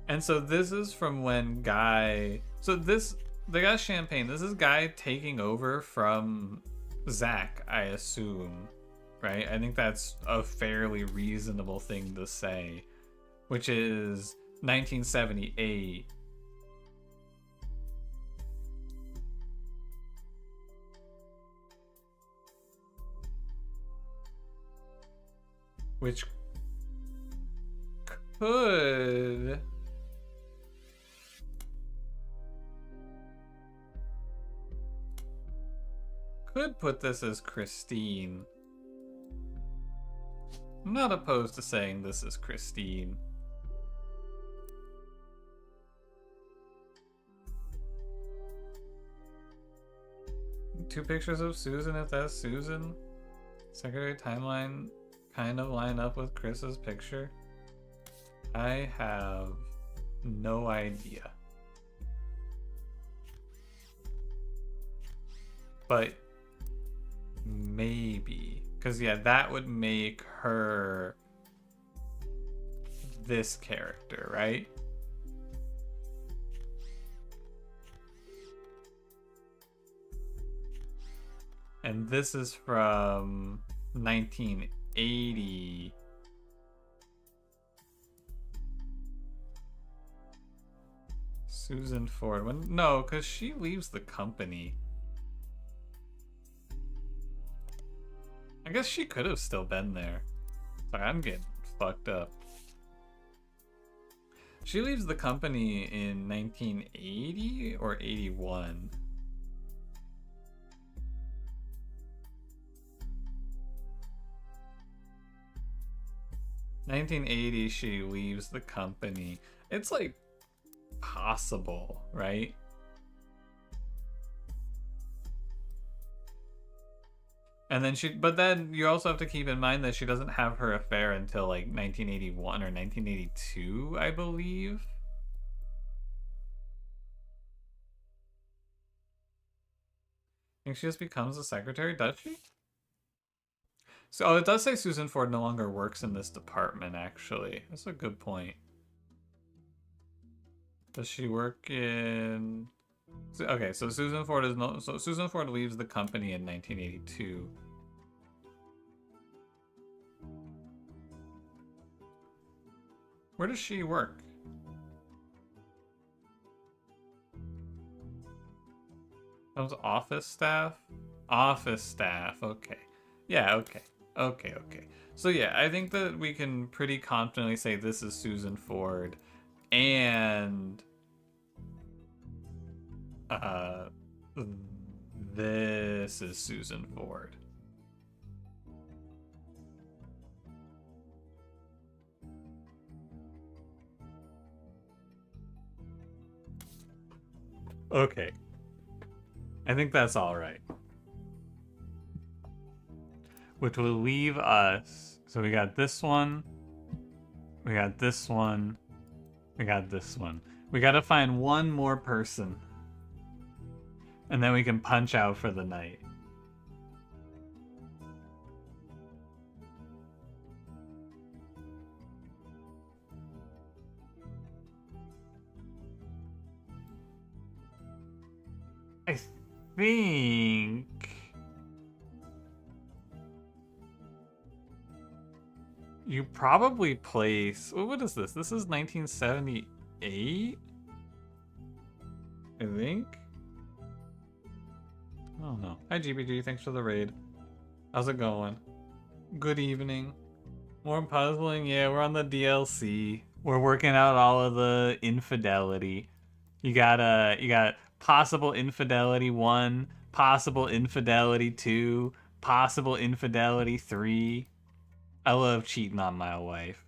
And so this is from when Guy... So they got champagne. This is Guy taking over from Zach, I assume. Right? I think that's a fairly reasonable thing to say. Which is 1978. which could put this as Christine. I'm not opposed to saying this is Christine. Two pictures of Susan, if that's Susan. Secondary timeline kind of line up with Chris's picture. I have no idea. But maybe. Because, yeah, that would make her this character, right? And this is from 1980. Susan Ford. No, because she leaves the company. I guess she could have still been there. Sorry, I'm getting fucked up. She leaves the company in 1980 or 81? "1980 she leaves the company." It's like possible, right? And then but then you also have to keep in mind that she doesn't have her affair until like 1981 or 1982, I believe. I think she just becomes a secretary, does she? So, oh, it does say Susan Ford no longer works in this department, actually. That's a good point. Does she work in... Okay, so Susan Ford is no... So Susan Ford leaves the company in 1982. Where does she work? That was office staff? Office staff, okay. Yeah, okay. Okay. So yeah, I think that we can pretty confidently say this is Susan Ford, and this is Susan Ford. Okay. I think that's all right. Which will leave us... So we got this one. We got this one. We got this one. We gotta find one more person. And then we can punch out for the night. I think... You probably place... What is this? This is 1978? I think? I don't know. Hi, GBG. Thanks for the raid. How's it going? Good evening. More puzzling? Yeah, we're on the DLC. We're working out all of the infidelity. You got possible infidelity 1, possible infidelity 2, possible infidelity 3. I love cheating on my wife.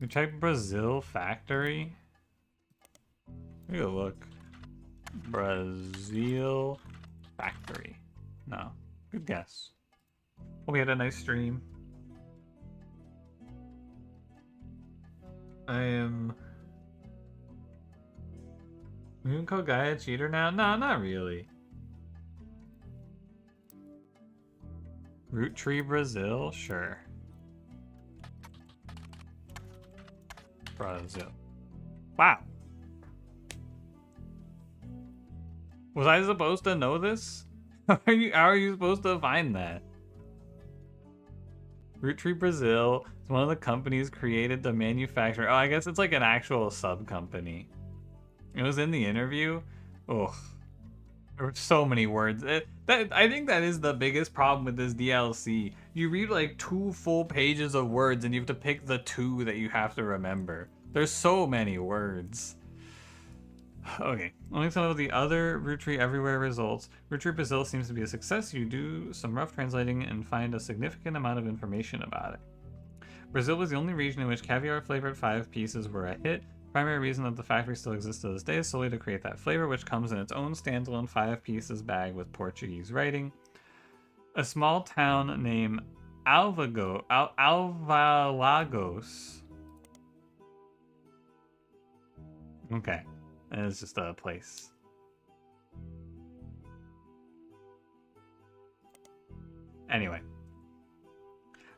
We check Brazil factory. Let me go look. Brazil factory. No. Good guess. Well, we had a nice stream. I am... We can call Guy a cheater now? No, not really. Roottree Brazil? Sure. Brazil. Wow. Was I supposed to know this? How are you supposed to find that? Roottree Brazil is one of the companies created to manufacture... Oh, I guess it's like an actual sub-company. It was in the interview. Ugh. There were so many words. I think that is the biggest problem with this DLC. You read like 2 full pages of words and you have to pick the 2 that you have to remember. There's so many words. Okay, only some of the other Roottree Everywhere results. Roottree Brazil seems to be a success. You do some rough translating and find a significant amount of information about it. Brazil was the only region in which caviar-flavored 5 pieces were a hit. Primary reason that the factory still exists to this day is solely to create that flavor, which comes in its own standalone 5 pieces bag with Portuguese writing. A small town named Alvalagos. Okay, and it's just a place. Anyway.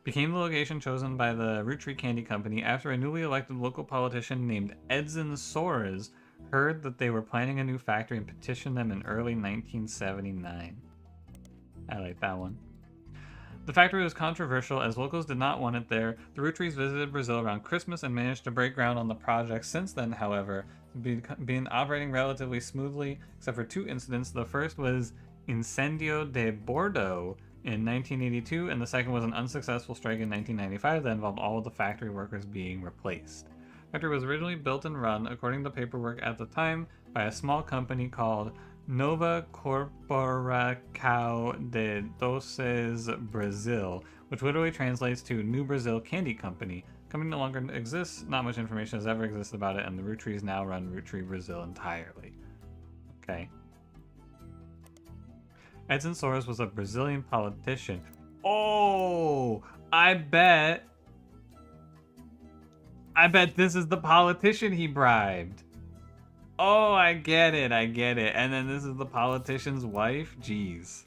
Became the location chosen by the Roottree Candy Company after a newly elected local politician named Edson Soares heard that they were planning a new factory and petitioned them in early 1979. I like that one. The factory was controversial as locals did not want it there. The Roottrees visited Brazil around Christmas and managed to break ground on the project. Since then, however, it's been operating relatively smoothly, except for 2 incidents. The first was Incendio de Bordeaux in 1982, and the second was an unsuccessful strike in 1995 that involved all of the factory workers being replaced. The factory was originally built and run, according to paperwork at the time, by a small company called Nova Corporação de Doces Brazil, which literally translates to New Brazil Candy Company. The company no longer exists, not much information has ever existed about it, and the Rootrees now run Roottree Brazil entirely. Okay. Edson Soares was a Brazilian politician. Oh, I bet this is the politician he bribed. Oh, I get it. And then this is the politician's wife? Jeez.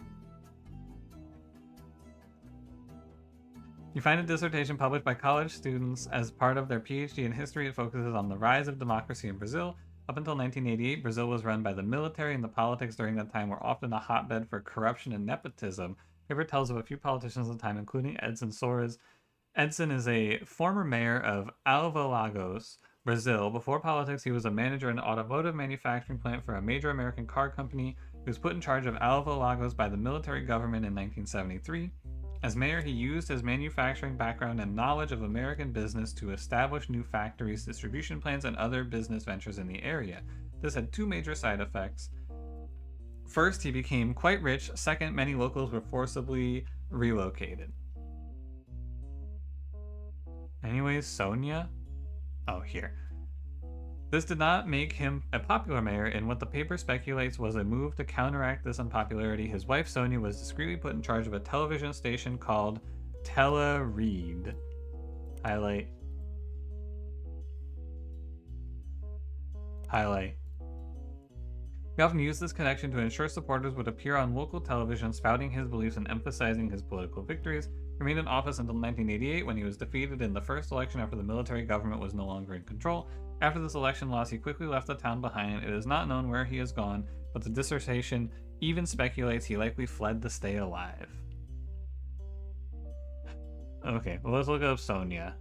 You find a dissertation published by college students as part of their PhD in history. It focuses on the rise of democracy in Brazil. Up until 1988, Brazil was run by the military, and the politics during that time were often a hotbed for corruption and nepotism. The paper tells of a few politicians at the time, including Edson Soares. Edson is a former mayor of Alvalagos, Brazil. Before politics, he was a manager in an automotive manufacturing plant for a major American car company. He was put in charge of Alvalagos by the military government in 1973. As mayor, he used his manufacturing background and knowledge of American business to establish new factories, distribution plants, and other business ventures in the area. This had 2 major side effects. First, he became quite rich. Second, many locals were forcibly relocated. Anyways, Sonia? Oh, here. This did not make him a popular mayor, and what the paper speculates was a move to counteract this unpopularity. His wife Sonia was discreetly put in charge of a television station called Teleread. Highlight. He often used this connection to ensure supporters would appear on local television, spouting his beliefs and emphasizing his political victories. He remained in office until 1988, when he was defeated in the first election after the military government was no longer in control. After this election loss, he quickly left the town behind. It is not known where he has gone, but the dissertation even speculates he likely fled to stay alive. Okay, well, let's look up Sonia.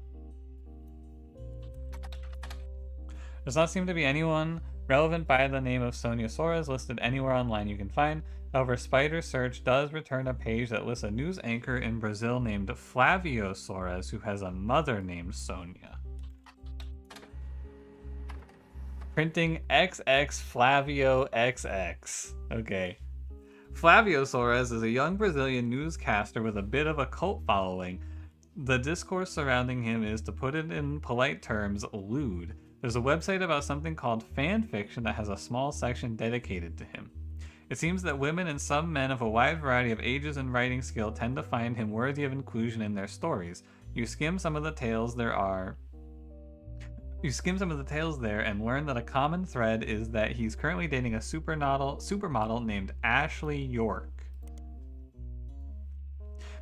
Does not seem to be anyone relevant by the name of Sonia Soares listed anywhere online you can find. However, Spider Search does return a page that lists a news anchor in Brazil named Flavio Soares, who has a mother named Sonia. Printing XX Flavio XX. Okay. Flavio Soares is a young Brazilian newscaster with a bit of a cult following. The discourse surrounding him is, to put it in polite terms, lewd. There's a website about something called fan fiction that has a small section dedicated to him. It seems that women and some men of a wide variety of ages and writing skill tend to find him worthy of inclusion in their stories. You skim some of the tales there and learn that a common thread is that he's currently dating a supermodel named Ashley York.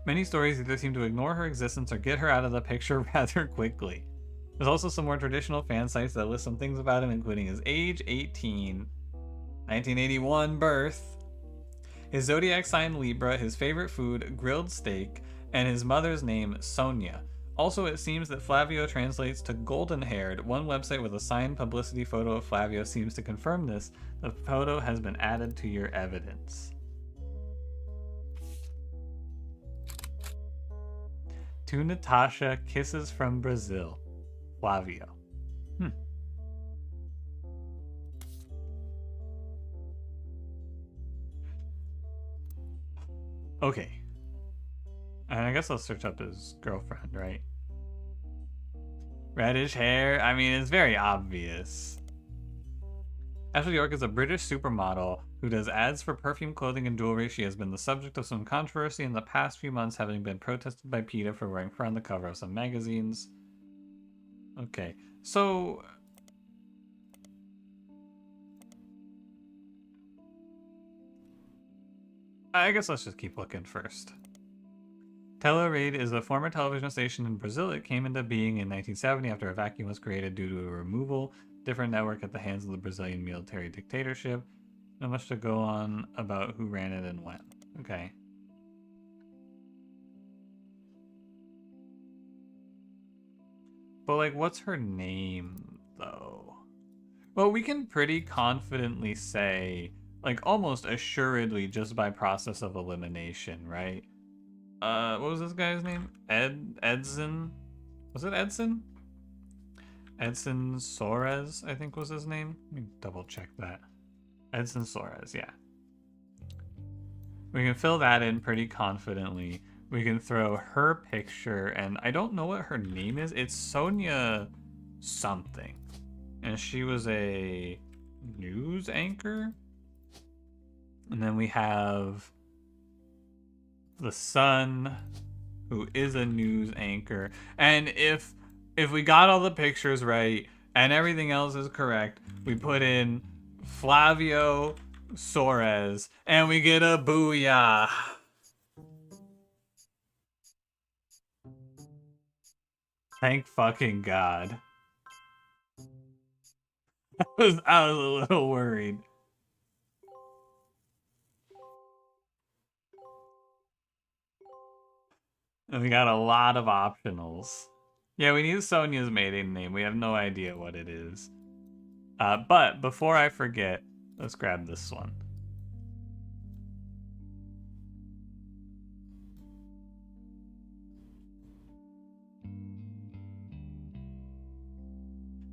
Many stories either seem to ignore her existence or get her out of the picture rather quickly. There's also some more traditional fan sites that list some things about him, including his age, 18, 1981 birth, his zodiac sign Libra, his favorite food, grilled steak, and his mother's name, Sonia. Also, it seems that Flavio translates to golden-haired. One website with a signed publicity photo of Flavio seems to confirm this. The photo has been added to your evidence. To Natasha, kisses from Brazil. Flavio. Okay. And I guess I'll search up his girlfriend, right? Reddish hair. I mean, it's very obvious. Ashley York is a British supermodel who does ads for perfume, clothing, and jewelry. She has been the subject of some controversy in the past few months, having been protested by PETA for wearing fur on the cover of some magazines. Okay, so... I guess let's just keep looking first. Teleraid is a former television station in Brazil. It came into being in 1970 after a vacuum was created due to a removal. Different network at the hands of the Brazilian military dictatorship. Not much to go on about who ran it and when. Okay. But like, what's her name though? Well, we can pretty confidently say, like almost assuredly just by process of elimination, right? What was this guy's name? Edson? Was it Edson? Edson Soares, I think was his name. Let me double check that. Edson Soares, yeah. We can fill that in pretty confidently. We can throw her picture, and I don't know what her name is. It's Sonia something. And she was a news anchor. And then we have the son, who is a news anchor. And if we got all the pictures right and everything else is correct, we put in Flavio Soares and we get a booyah. Thank fucking God. I was a little worried. And we got a lot of optionals. Yeah, we need Sonia's maiden name. We have no idea what it is. But before I forget, let's grab this one.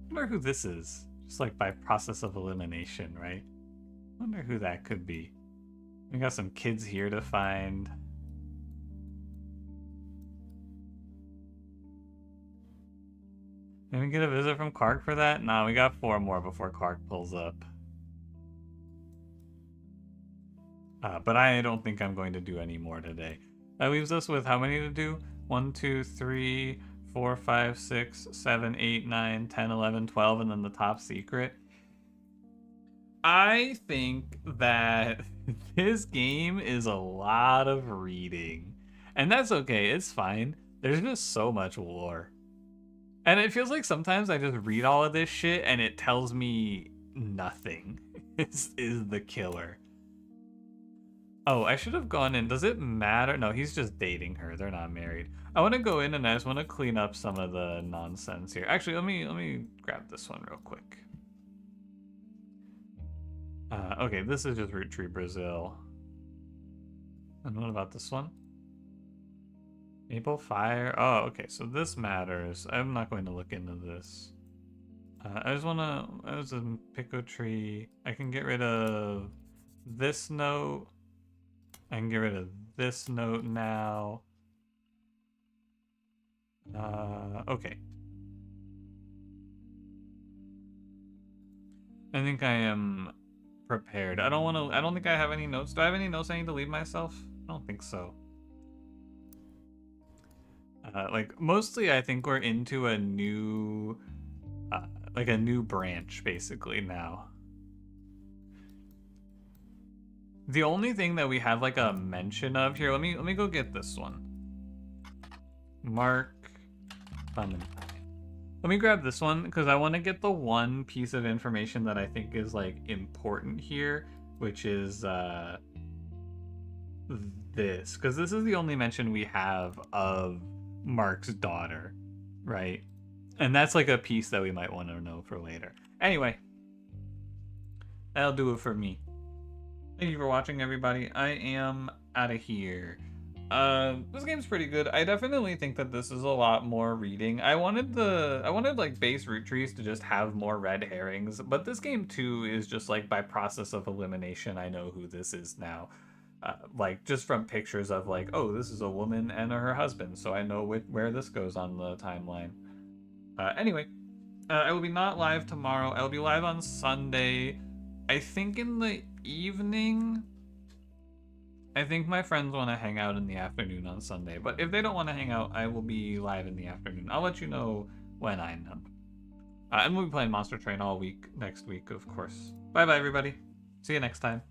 I wonder who this is. Just like by process of elimination, right? I wonder who that could be. We got some kids here to find. Did we get a visit from Clark for that? Nah, we got 4 more before Clark pulls up. But I don't think I'm going to do any more today. That leaves us with how many to do? 1, 2, 3, 4, 5, 6, 7, 8, 9, 10, 11, 12, and then the top secret. I think that this game is a lot of reading. And that's okay, it's fine. There's just so much lore. And it feels like sometimes I just read all of this shit and it tells me nothing is the killer. Oh, I should have gone in. Does it matter? No, he's just dating her. They're not married. I want to go in and I just want to clean up some of the nonsense here. Actually, let me grab this one real quick. Okay, this is just Roottree Brazil. And what about this one? Maple Fire. Oh, okay, so this matters. I'm not going to look into this. I just want to... There's a Pico Tree. I can get rid of this note. I can get rid of this note now. Okay. I think I am prepared. I don't think I have any notes. Do I have any notes I need to leave myself? I don't think so. Like, mostly I think we're into a new, like a new branch, basically, now. The only thing that we have, like, a mention of here, let me go get this one. Mark Clementine. Let me grab this one, because I want to get the one piece of information that I think is, like, important here, which is, this. Because this is the only mention we have of Mark's daughter. right? And that's like a piece that we might want to know for later. Anyway, that'll do it for me. Thank you for watching, everybody. I am out of here. This game's pretty good. I definitely think that this is a lot more reading. I wanted like base Rootrees to just have more red herrings, but this game too is just like by process of elimination. I know who this is now. Like just from pictures of like, oh, this is a woman and her husband, so I know where this goes on the timeline. Anyway, I will be not live tomorrow. I will be live on Sunday. I think in the evening. I think my friends want to hang out in the afternoon on Sunday, but if they don't want to hang out, I will be live in the afternoon. I'll let you know when I know. And we'll be playing Monster Train all week next week, of course. Bye-bye, everybody. See you next time.